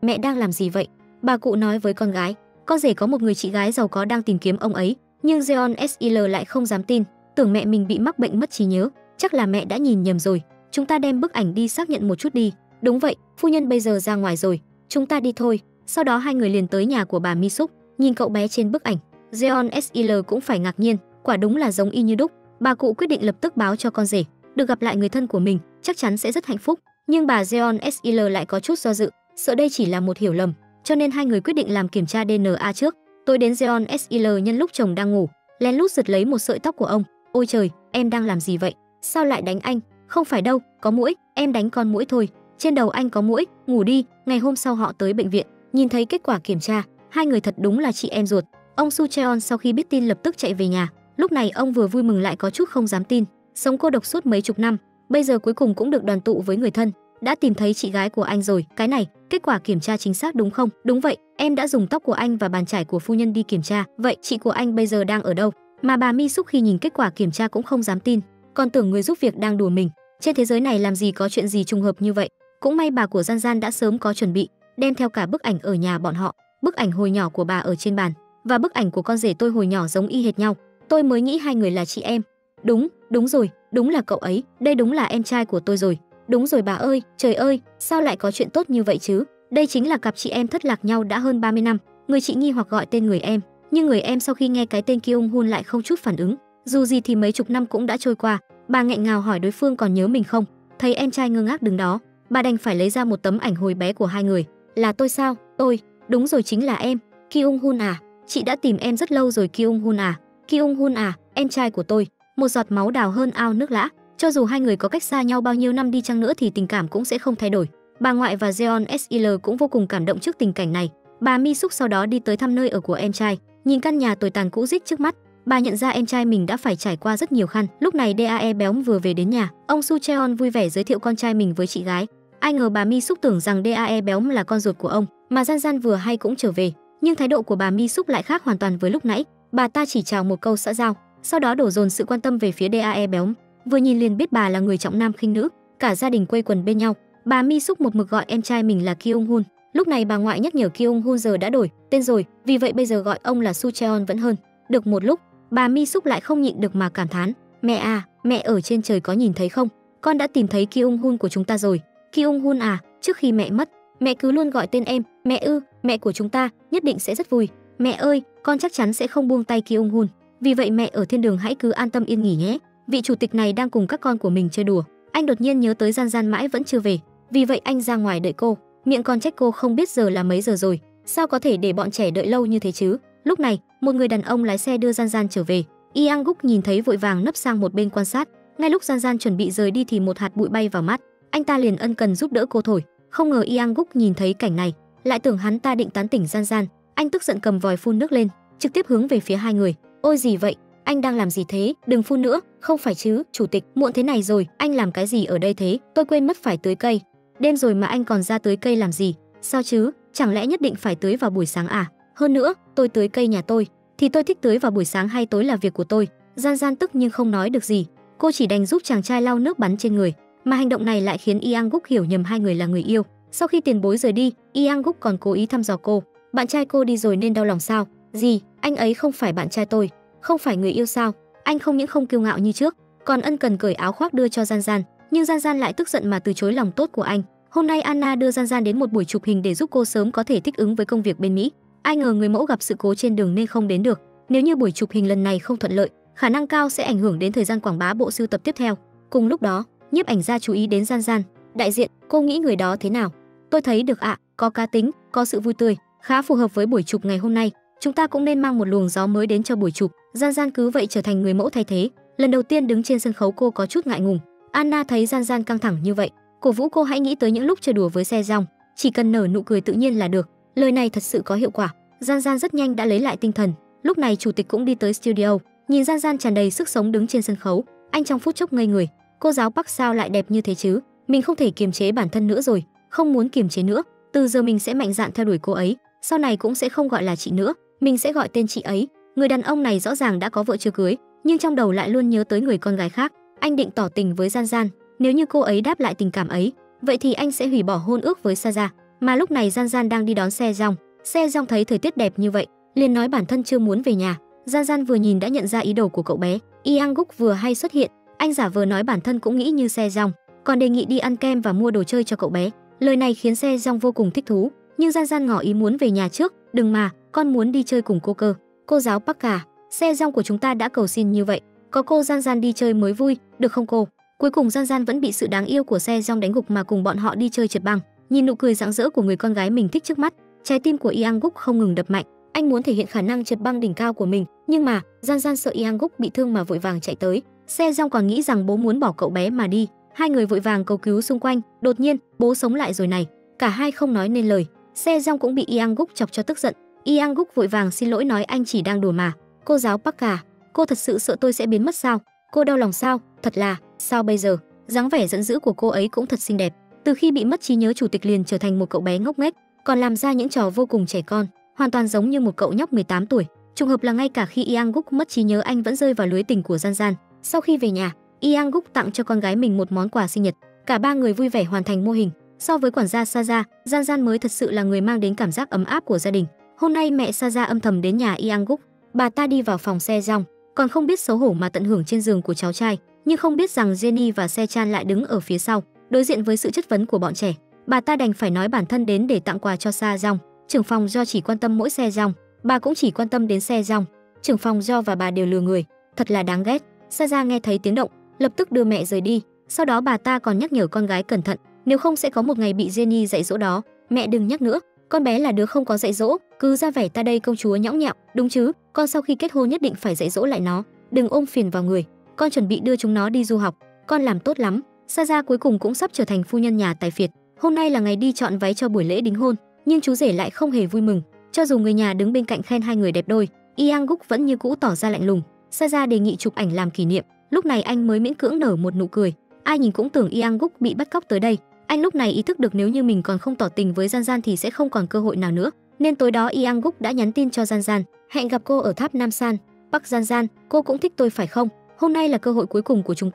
Mẹ đang làm gì vậy? Bà cụ nói với con gái. Con rể có một người chị gái giàu có đang tìm kiếm ông ấy, nhưng Jeon Sil lại không dám tin, tưởng mẹ mình bị mắc bệnh mất trí nhớ. Chắc là mẹ đã nhìn nhầm rồi. Chúng ta đem bức ảnh đi xác nhận một chút đi. Đúng vậy, phu nhân bây giờ ra ngoài rồi, chúng ta đi thôi. Sau đó hai người liền tới nhà của bà Mi Suk, nhìn cậu bé trên bức ảnh. Jeon Sil cũng phải ngạc nhiên, quả đúng là giống y như đúc. Bà cụ quyết định lập tức báo cho con rể, được gặp lại người thân của mình, chắc chắn sẽ rất hạnh phúc. Nhưng bà Jeon Sil lại có chút do dự, sợ đây chỉ là một hiểu lầm, cho nên hai người quyết định làm kiểm tra DNA trước. Tối đến Jeon Sil nhân lúc chồng đang ngủ, lén lút giật lấy một sợi tóc của ông. Ôi trời, em đang làm gì vậy? Sao lại đánh anh? Không phải đâu, có muỗi, em đánh con muỗi thôi. Trên đầu anh có muỗi, ngủ đi. Ngày hôm sau họ tới bệnh viện, nhìn thấy kết quả kiểm tra, hai người thật đúng là chị em ruột. Ông Su Cheon sau khi biết tin lập tức chạy về nhà. Lúc này ông vừa vui mừng lại có chút không dám tin. Sống cô độc suốt mấy chục năm, bây giờ cuối cùng cũng được đoàn tụ với người thân. Đã tìm thấy chị gái của anh rồi. Cái này, kết quả kiểm tra chính xác đúng không? Đúng vậy, em đã dùng tóc của anh và bàn chải của phu nhân đi kiểm tra. Vậy chị của anh bây giờ đang ở đâu? Mà bà Mi Suk khi nhìn kết quả kiểm tra cũng không dám tin, còn tưởng người giúp việc đang đùa mình. Trên thế giới này làm gì có chuyện gì trùng hợp như vậy. Cũng may bà của Gian Gian đã sớm có chuẩn bị, đem theo cả bức ảnh ở nhà bọn họ. Bức ảnh hồi nhỏ của bà ở trên bàn, và bức ảnh của con rể tôi hồi nhỏ giống y hệt nhau. Tôi mới nghĩ hai người là chị em. Đúng rồi, đúng là cậu ấy, đây đúng là em trai của tôi rồi. Đúng rồi bà ơi, trời ơi, sao lại có chuyện tốt như vậy chứ? Đây chính là cặp chị em thất lạc nhau đã hơn 30 năm. Người chị nghi hoặc gọi tên người em, nhưng người em sau khi nghe cái tên Kyung Hun lại không chút phản ứng. Dù gì thì mấy chục năm cũng đã trôi qua, Bà nghẹn ngào hỏi đối phương còn nhớ mình không. Thấy em trai ngơ ngác đứng đó, bà đành phải lấy ra một tấm ảnh hồi bé của hai người. Là tôi sao? Tôi, đúng rồi, chính là em. Kyung Hun à, chị đã tìm em rất lâu rồi Kyung Hun à. Kyung Hun à, em trai của tôi. Một giọt máu đào hơn ao nước lã. Cho dù hai người có cách xa nhau bao nhiêu năm đi chăng nữa thì tình cảm cũng sẽ không thay đổi. Bà ngoại và Jeon Sil cũng vô cùng cảm động trước tình cảnh này. Bà Mi Suk sau đó đi tới thăm nơi ở của em trai, nhìn căn nhà tồi tàn cũ rích trước mắt. Bà nhận ra em trai mình đã phải trải qua rất nhiều khăn. Lúc này DAE béo vừa về đến nhà, ông Su Cheon vui vẻ giới thiệu con trai mình với chị gái. Ai ngờ bà Mi Suk tưởng rằng DAE béo là con ruột của ông, mà Gian Gian vừa hay cũng trở về. Nhưng thái độ của bà Mi Suk lại khác hoàn toàn với lúc nãy. Bà ta chỉ chào một câu xã giao, sau đó đổ dồn sự quan tâm về phía DAE béo. Vừa nhìn liền biết bà là người trọng nam khinh nữ. Cả gia đình quây quần bên nhau. Bà Mi Suk một mực gọi em trai mình là Kyung Hun. Lúc này bà ngoại nhắc nhở Kyung Hun giờ đã đổi tên rồi, vì vậy bây giờ gọi ông là Su Cheon vẫn hơn. Được một lúc, bà Mi Suk lại không nhịn được mà cảm thán: "Mẹ à, mẹ ở trên trời có nhìn thấy không? Con đã tìm thấy Kyung Hun của chúng ta rồi. Kyung Hun à, trước khi mẹ mất, mẹ cứ luôn gọi tên em. Mẹ ư, mẹ của chúng ta nhất định sẽ rất vui. Mẹ ơi, con chắc chắn sẽ không buông tay Kyung Hun. Vì vậy mẹ ở thiên đường hãy cứ an tâm yên nghỉ nhé." Vị chủ tịch này đang cùng các con của mình chơi đùa. Anh đột nhiên nhớ tới Gian Gian mãi vẫn chưa về, vì vậy anh ra ngoài đợi cô. Miệng còn trách cô không biết giờ là mấy giờ rồi, sao có thể để bọn trẻ đợi lâu như thế chứ. Lúc này, một người đàn ông lái xe đưa Gian Gian trở về. Yang Guk nhìn thấy vội vàng nấp sang một bên quan sát. Ngay lúc Gian Gian chuẩn bị rời đi thì một hạt bụi bay vào mắt, anh ta liền ân cần giúp đỡ cô thổi. Không ngờ Yang Guk nhìn thấy cảnh này, lại tưởng hắn ta định tán tỉnh Gian Gian. Anh tức giận cầm vòi phun nước lên, trực tiếp hướng về phía hai người. Ôi gì vậy, anh đang làm gì thế? Đừng phun nữa. Không phải chứ, chủ tịch, muộn thế này rồi, anh làm cái gì ở đây thế? Tôi quên mất phải tưới cây. Đêm rồi mà anh còn ra tưới cây làm gì? Sao chứ, chẳng lẽ nhất định phải tưới vào buổi sáng à? Hơn nữa, tôi tưới cây nhà tôi thì tôi thích tưới vào buổi sáng hay tối là việc của tôi. Gian Gian tức nhưng không nói được gì, cô chỉ đành giúp chàng trai lau nước bắn trên người, mà hành động này lại khiến Yang Guk hiểu nhầm hai người là người yêu. Sau khi tiền bối rời đi, Yang Guk còn cố ý thăm dò cô. Bạn trai cô đi rồi nên đau lòng sao? Gì? Anh ấy không phải bạn trai tôi, không phải người yêu sao? Anh không những không kiêu ngạo như trước, còn ân cần cởi áo khoác đưa cho Gian Gian, nhưng Gian Gian lại tức giận mà từ chối lòng tốt của anh. Hôm nay Anna đưa Gian Gian đến một buổi chụp hình để giúp cô sớm có thể thích ứng với công việc bên Mỹ. Ai ngờ người mẫu gặp sự cố trên đường nên không đến được. Nếu như buổi chụp hình lần này không thuận lợi, khả năng cao sẽ ảnh hưởng đến thời gian quảng bá bộ sưu tập tiếp theo. Cùng lúc đó, nhiếp ảnh gia chú ý đến Gian Gian. Đại diện, cô nghĩ người đó thế nào? Tôi thấy được ạ, có cá tính, có sự vui tươi, khá phù hợp với buổi chụp ngày hôm nay. Chúng ta cũng nên mang một luồng gió mới đến cho buổi chụp. Gian Gian cứ vậy trở thành người mẫu thay thế. Lần đầu tiên đứng trên sân khấu cô có chút ngại ngùng. Anna thấy Gian Gian căng thẳng như vậy, cổ vũ cô hãy nghĩ tới những lúc chơi đùa với xe rong, chỉ cần nở nụ cười tự nhiên là được. Lời này thật sự có hiệu quả. Gian Gian rất nhanh đã lấy lại tinh thần. Lúc này chủ tịch cũng đi tới studio, nhìn Gian Gian tràn đầy sức sống đứng trên sân khấu, anh trong phút chốc ngây người. Cô giáo Park sao lại đẹp như thế chứ? Mình không thể kiềm chế bản thân nữa rồi, không muốn kiềm chế nữa. Từ giờ mình sẽ mạnh dạn theo đuổi cô ấy, sau này cũng sẽ không gọi là chị nữa, mình sẽ gọi tên chị ấy. Người đàn ông này rõ ràng đã có vợ chưa cưới, nhưng trong đầu lại luôn nhớ tới người con gái khác. Anh định tỏ tình với Gian Gian, nếu như cô ấy đáp lại tình cảm ấy, vậy thì anh sẽ hủy bỏ hôn ước với Saja. Mà lúc này Gian Gian đang đi đón xe rong. Xe rong thấy thời tiết đẹp như vậy, liền nói bản thân chưa muốn về nhà. Gian Gian vừa nhìn đã nhận ra ý đồ của cậu bé. Yang Guk vừa hay xuất hiện, anh giả vờ nói bản thân cũng nghĩ như xe rong, còn đề nghị đi ăn kem và mua đồ chơi cho cậu bé. Lời này khiến xe rong vô cùng thích thú, nhưng Gian Gian ngỏ ý muốn về nhà trước. Đừng mà, con muốn đi chơi cùng cô cơ. Cô giáo Park à, xe rong của chúng ta đã cầu xin như vậy, có cô Gian Gian đi chơi mới vui, được không cô? Cuối cùng Gian Gian vẫn bị sự đáng yêu của xe rong đánh gục mà cùng bọn họ đi chơi trượt băng. Nhìn nụ cười rạng rỡ của người con gái mình thích trước mắt, trái tim của Yang Guk không ngừng đập mạnh. Anh muốn thể hiện khả năng trượt băng đỉnh cao của mình, nhưng mà Gian Gian sợ Yang Guk bị thương mà vội vàng chạy tới. Xe rong còn nghĩ rằng bố muốn bỏ cậu bé mà đi. Hai người vội vàng cầu cứu xung quanh. Đột nhiên, bố sống lại rồi này. Cả hai không nói nên lời. Xe rong cũng bị Yang Guk chọc cho tức giận. Yang Guk vội vàng xin lỗi nói anh chỉ đang đùa mà. Cô giáo Park à, cô thật sự sợ tôi sẽ biến mất sao? Cô đau lòng sao? Thật là, sao bây giờ? Dáng vẻ giận dữ của cô ấy cũng thật xinh đẹp. Từ khi bị mất trí nhớ, chủ tịch liền trở thành một cậu bé ngốc nghếch, còn làm ra những trò vô cùng trẻ con, hoàn toàn giống như một cậu nhóc 18 tuổi. Trùng hợp là ngay cả khi Yang Guk mất trí nhớ, anh vẫn rơi vào lưới tình của Gian Gian. Sau khi về nhà, Yang Guk tặng cho con gái mình một món quà sinh nhật. Cả ba người vui vẻ hoàn thành mô hình. So với quản gia Saja, Gian Gian mới thật sự là người mang đến cảm giác ấm áp của gia đình. Hôm nay mẹ Saja âm thầm đến nhà Yang Guk. Bà ta đi vào phòng xe rong, còn không biết xấu hổ mà tận hưởng trên giường của cháu trai, nhưng không biết rằng Jenny và Se Chan lại đứng ở phía sau. Đối diện với sự chất vấn của bọn trẻ, bà ta đành phải nói bản thân đến để tặng quà cho Sa Rong. Trưởng phòng Do chỉ quan tâm mỗi xe rong, bà cũng chỉ quan tâm đến xe rong. Trưởng phòng Do và bà đều lừa người, thật là đáng ghét. Saja nghe thấy tiếng động, lập tức đưa mẹ rời đi. Sau đó bà ta còn nhắc nhở con gái cẩn thận, nếu không sẽ có một ngày bị Jenny dạy dỗ đó. Mẹ đừng nhắc nữa, con bé là đứa không có dạy dỗ, cứ ra vẻ ta đây công chúa nhõng nhẽo, đúng chứ? Con sau khi kết hôn nhất định phải dạy dỗ lại nó, đừng ôm phiền vào người. Con chuẩn bị đưa chúng nó đi du học, con làm tốt lắm. Saja cuối cùng cũng sắp trở thành phu nhân nhà tài phiệt. Hôm nay là ngày đi chọn váy cho buổi lễ đính hôn, nhưng chú rể lại không hề vui mừng. Cho dù người nhà đứng bên cạnh khen hai người đẹp đôi, Yang Guk vẫn như cũ tỏ ra lạnh lùng. Saja đề nghị chụp ảnh làm kỷ niệm, lúc này anh mới miễn cưỡng nở một nụ cười. Ai nhìn cũng tưởng Yang Guk bị bắt cóc tới đây. Anh lúc này ý thức được nếu như mình còn không tỏ tình với Gian Gian thì sẽ không còn cơ hội nào nữa, nên tối đó Yang Guk đã nhắn tin cho Gian Gian, hẹn gặp cô ở tháp Nam San. Bắc Gian Gian, cô cũng thích tôi phải không? Hôm nay là cơ hội cuối cùng của chúng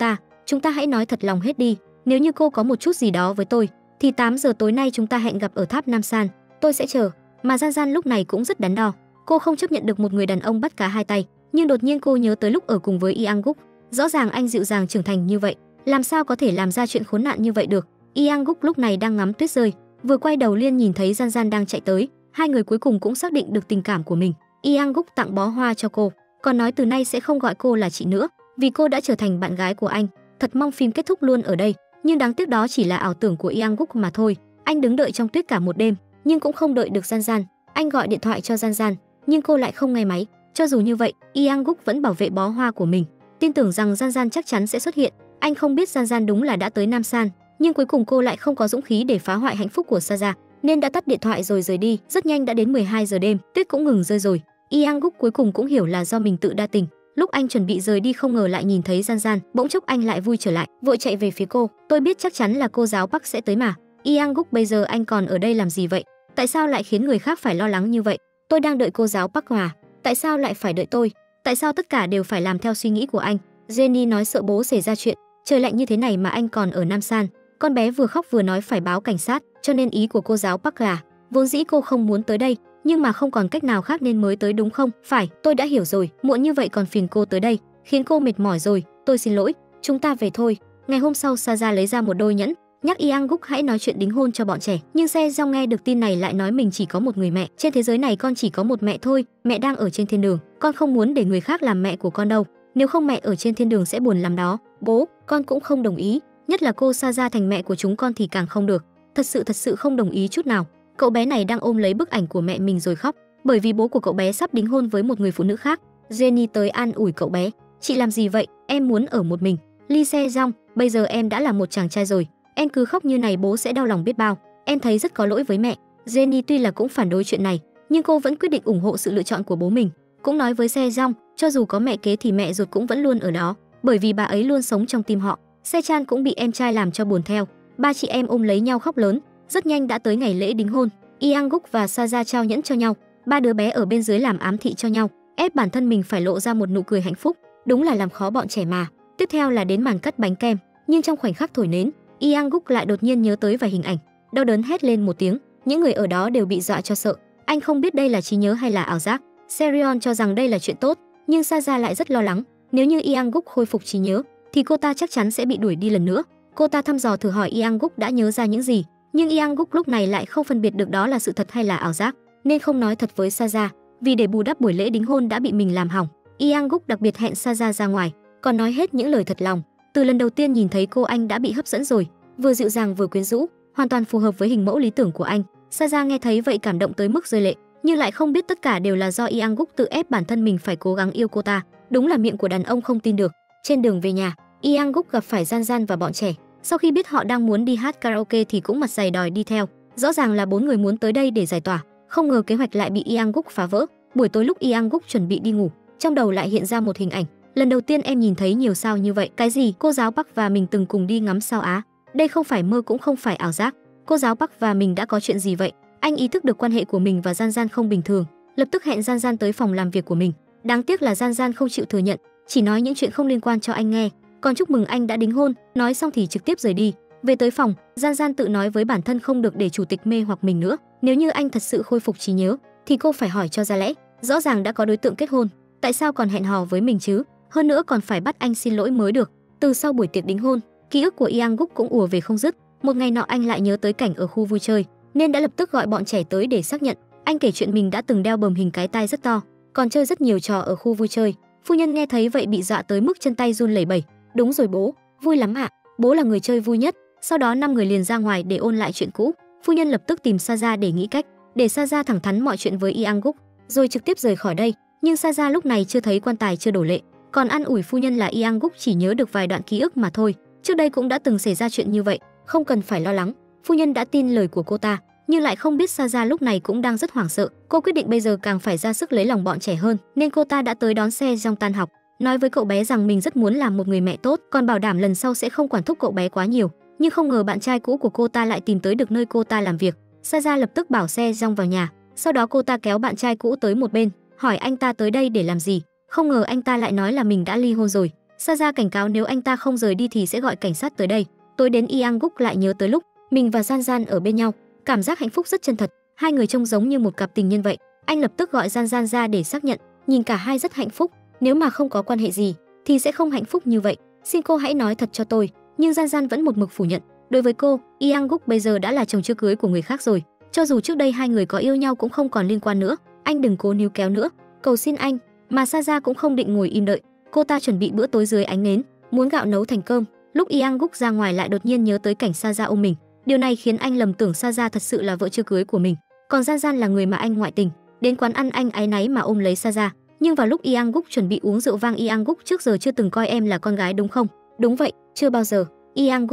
ta hãy nói thật lòng hết đi. Nếu như cô có một chút gì đó với tôi, thì 8 giờ tối nay chúng ta hẹn gặp ở tháp Nam San, tôi sẽ chờ. Mà Gian Gian lúc này cũng rất đắn đo, cô không chấp nhận được một người đàn ông bắt cá hai tay, nhưng đột nhiên cô nhớ tới lúc ở cùng với Yang Guk, rõ ràng anh dịu dàng trưởng thành như vậy, làm sao có thể làm ra chuyện khốn nạn như vậy được. Yang Guk lúc này đang ngắm tuyết rơi, vừa quay đầu liền nhìn thấy Gian Gian đang chạy tới, hai người cuối cùng cũng xác định được tình cảm của mình. Yang Guk tặng bó hoa cho cô, còn nói từ nay sẽ không gọi cô là chị nữa, vì cô đã trở thành bạn gái của anh. Thật mong phim kết thúc luôn ở đây, nhưng đáng tiếc đó chỉ là ảo tưởng của Yang Guk mà thôi. Anh đứng đợi trong tuyết cả một đêm, nhưng cũng không đợi được Gian Gian. Anh gọi điện thoại cho Gian Gian, nhưng cô lại không nghe máy. Cho dù như vậy, Yang Guk vẫn bảo vệ bó hoa của mình, tin tưởng rằng Gian Gian chắc chắn sẽ xuất hiện. Anh không biết Gian Gian đúng là đã tới Nam San, nhưng cuối cùng cô lại không có dũng khí để phá hoại hạnh phúc của Saja, nên đã tắt điện thoại rồi rời đi. Rất nhanh đã đến 12 giờ đêm, tuyết cũng ngừng rơi rồi. Yang Guk cuối cùng cũng hiểu là do mình tự đa tình. Lúc anh chuẩn bị rời đi không ngờ lại nhìn thấy Gian Gian, bỗng chốc anh lại vui trở lại, vội chạy về phía cô. Tôi biết chắc chắn là cô giáo Park sẽ tới mà. Yang Guk, bây giờ anh còn ở đây làm gì vậy? Tại sao lại khiến người khác phải lo lắng như vậy? Tôi đang đợi cô giáo Park Hòa, tại sao lại phải đợi tôi? Tại sao tất cả đều phải làm theo suy nghĩ của anh? Jenny nói sợ bố xảy ra chuyện, trời lạnh như thế này mà anh còn ở Nam San. Con bé vừa khóc vừa nói phải báo cảnh sát, cho nên ý của cô giáo Park là vốn dĩ cô không muốn tới đây, nhưng mà không còn cách nào khác nên mới tới đúng không? Phải, tôi đã hiểu rồi, muộn như vậy còn phiền cô tới đây, khiến cô mệt mỏi rồi, tôi xin lỗi, chúng ta về thôi. Ngày hôm sau Saja lấy ra một đôi nhẫn, nhắc Yang Guk hãy nói chuyện đính hôn cho bọn trẻ, nhưng Se Jong nghe được tin này lại nói mình chỉ có một người mẹ, trên thế giới này con chỉ có một mẹ thôi, mẹ đang ở trên thiên đường, con không muốn để người khác làm mẹ của con đâu, nếu không mẹ ở trên thiên đường sẽ buồn lắm đó. Bố, con cũng không đồng ý, nhất là cô Saja thành mẹ của chúng con thì càng không được, thật sự không đồng ý chút nào. Cậu bé này đang ôm lấy bức ảnh của mẹ mình rồi khóc, bởi vì bố của cậu bé sắp đính hôn với một người phụ nữ khác. Jenny tới an ủi cậu bé, chị làm gì vậy, em muốn ở một mình. Lee Se Jong, bây giờ em đã là một chàng trai rồi, em cứ khóc như này bố sẽ đau lòng biết bao, em thấy rất có lỗi với mẹ. Jenny tuy là cũng phản đối chuyện này, nhưng cô vẫn quyết định ủng hộ sự lựa chọn của bố mình. Cũng nói với Se Jong, cho dù có mẹ kế thì mẹ ruột cũng vẫn luôn ở đó, bởi vì bà ấy luôn sống trong tim họ. Se Chan cũng bị em trai làm cho buồn theo, ba chị em ôm lấy nhau khóc lớn. Rất nhanh đã tới ngày lễ đính hôn, Yang Guk và Saja trao nhẫn cho nhau, ba đứa bé ở bên dưới làm ám thị cho nhau, ép bản thân mình phải lộ ra một nụ cười hạnh phúc, đúng là làm khó bọn trẻ mà. Tiếp theo là đến màn cắt bánh kem, nhưng trong khoảnh khắc thổi nến, Yang Guk lại đột nhiên nhớ tới vài hình ảnh, đau đớn hét lên một tiếng, những người ở đó đều bị dọa cho sợ. Anh không biết đây là trí nhớ hay là ảo giác. Serion cho rằng đây là chuyện tốt, nhưng Saja lại rất lo lắng, nếu như Yang Guk khôi phục trí nhớ thì cô ta chắc chắn sẽ bị đuổi đi lần nữa. Cô ta thăm dò thử hỏi Yang Guk đã nhớ ra những gì, nhưng Yang Guk lúc này lại không phân biệt được đó là sự thật hay là ảo giác, nên không nói thật với Saja, vì để bù đắp buổi lễ đính hôn đã bị mình làm hỏng. Yang Guk đặc biệt hẹn Saja ra ngoài, còn nói hết những lời thật lòng. Từ lần đầu tiên nhìn thấy cô anh đã bị hấp dẫn rồi, vừa dịu dàng vừa quyến rũ, hoàn toàn phù hợp với hình mẫu lý tưởng của anh. Saja nghe thấy vậy cảm động tới mức rơi lệ, nhưng lại không biết tất cả đều là do Yang Guk tự ép bản thân mình phải cố gắng yêu cô ta. Đúng là miệng của đàn ông không tin được. Trên đường về nhà, Yang Guk gặp phải Gian Gian và bọn trẻ. Sau khi biết họ đang muốn đi hát karaoke thì cũng mặt dày đòi đi theo. Rõ ràng là 4 người muốn tới đây để giải tỏa, không ngờ kế hoạch lại bị Yang Guk phá vỡ. Buổi tối lúc Yang Guk chuẩn bị đi ngủ, trong đầu lại hiện ra một hình ảnh. Lần đầu tiên em nhìn thấy nhiều sao như vậy. Cái gì? Cô giáo Park và mình từng cùng đi ngắm sao á? Đây không phải mơ cũng không phải ảo giác. Cô giáo Park và mình đã có chuyện gì vậy? Anh ý thức được quan hệ của mình và Gian Gian không bình thường, lập tức hẹn Gian Gian tới phòng làm việc của mình. Đáng tiếc là Gian Gian không chịu thừa nhận, chỉ nói những chuyện không liên quan cho anh nghe, còn chúc mừng anh đã đính hôn. Nói xong thì trực tiếp rời đi. Về tới phòng, Gian Gian tự nói với bản thân không được để chủ tịch mê hoặc mình nữa. Nếu như anh thật sự khôi phục trí nhớ, thì cô phải hỏi cho ra lẽ. Rõ ràng đã có đối tượng kết hôn, tại sao còn hẹn hò với mình chứ? Hơn nữa còn phải bắt anh xin lỗi mới được. Từ sau buổi tiệc đính hôn, ký ức của Yang Guk cũng ùa về không dứt. Một ngày nọ anh lại nhớ tới cảnh ở khu vui chơi, nên đã lập tức gọi bọn trẻ tới để xác nhận. Anh kể chuyện mình đã từng đeo bầm hình cái tai rất to, còn chơi rất nhiều trò ở khu vui chơi. Phu nhân nghe thấy vậy bị dọa tới mức chân tay run lẩy bẩy. Đúng rồi bố, vui lắm ạ. Bố là người chơi vui nhất. Sau đó 5 người liền ra ngoài để ôn lại chuyện cũ. Phu nhân lập tức tìm Saja để nghĩ cách, để Saja thẳng thắn mọi chuyện với Yang Guk, rồi trực tiếp rời khỏi đây. Nhưng Saja lúc này chưa thấy quan tài chưa đổ lệ, còn an ủi phu nhân là Yang Guk chỉ nhớ được vài đoạn ký ức mà thôi. Trước đây cũng đã từng xảy ra chuyện như vậy, không cần phải lo lắng. Phu nhân đã tin lời của cô ta, nhưng lại không biết Saja lúc này cũng đang rất hoảng sợ. Cô quyết định bây giờ càng phải ra sức lấy lòng bọn trẻ hơn, nên cô ta đã tới đón xe trong tan học, nói với cậu bé rằng mình rất muốn làm một người mẹ tốt, còn bảo đảm lần sau sẽ không quản thúc cậu bé quá nhiều. Nhưng không ngờ bạn trai cũ của cô ta lại tìm tới được nơi cô ta làm việc. Saja lập tức bảo xe Jong vào nhà, sau đó cô ta kéo bạn trai cũ tới một bên, hỏi anh ta tới đây để làm gì. Không ngờ anh ta lại nói là mình đã ly hôn rồi. Saja cảnh cáo nếu anh ta không rời đi thì sẽ gọi cảnh sát tới đây. Tối đến Yang Guk lại nhớ tới lúc mình và Jan Jan ở bên nhau, cảm giác hạnh phúc rất chân thật, hai người trông giống như một cặp tình nhân vậy. Anh lập tức gọi Jan Jan ra để xác nhận, nhìn cả hai rất hạnh phúc, nếu mà không có quan hệ gì thì sẽ không hạnh phúc như vậy. Xin cô hãy nói thật cho tôi. Nhưng Jan Jan vẫn một mực phủ nhận. Đối với cô, Yang Guk bây giờ đã là chồng chưa cưới của người khác rồi. Cho dù trước đây hai người có yêu nhau cũng không còn liên quan nữa. Anh đừng cố níu kéo nữa, cầu xin anh. Mà Saja cũng không định ngồi im đợi. Cô ta chuẩn bị bữa tối dưới ánh nến, muốn gạo nấu thành cơm. Lúc Yang Guk ra ngoài lại đột nhiên nhớ tới cảnh Saja ôm mình. Điều này khiến anh lầm tưởng Saja thật sự là vợ chưa cưới của mình, còn Jan Jan là người mà anh ngoại tình. Đến quán ăn anh áy náy mà ôm lấy Saja. Nhưng vào lúc Yang Guk chuẩn bị uống rượu vang, Yang Guk trước giờ chưa từng coi em là con gái đúng không? Đúng vậy, chưa bao giờ. Yang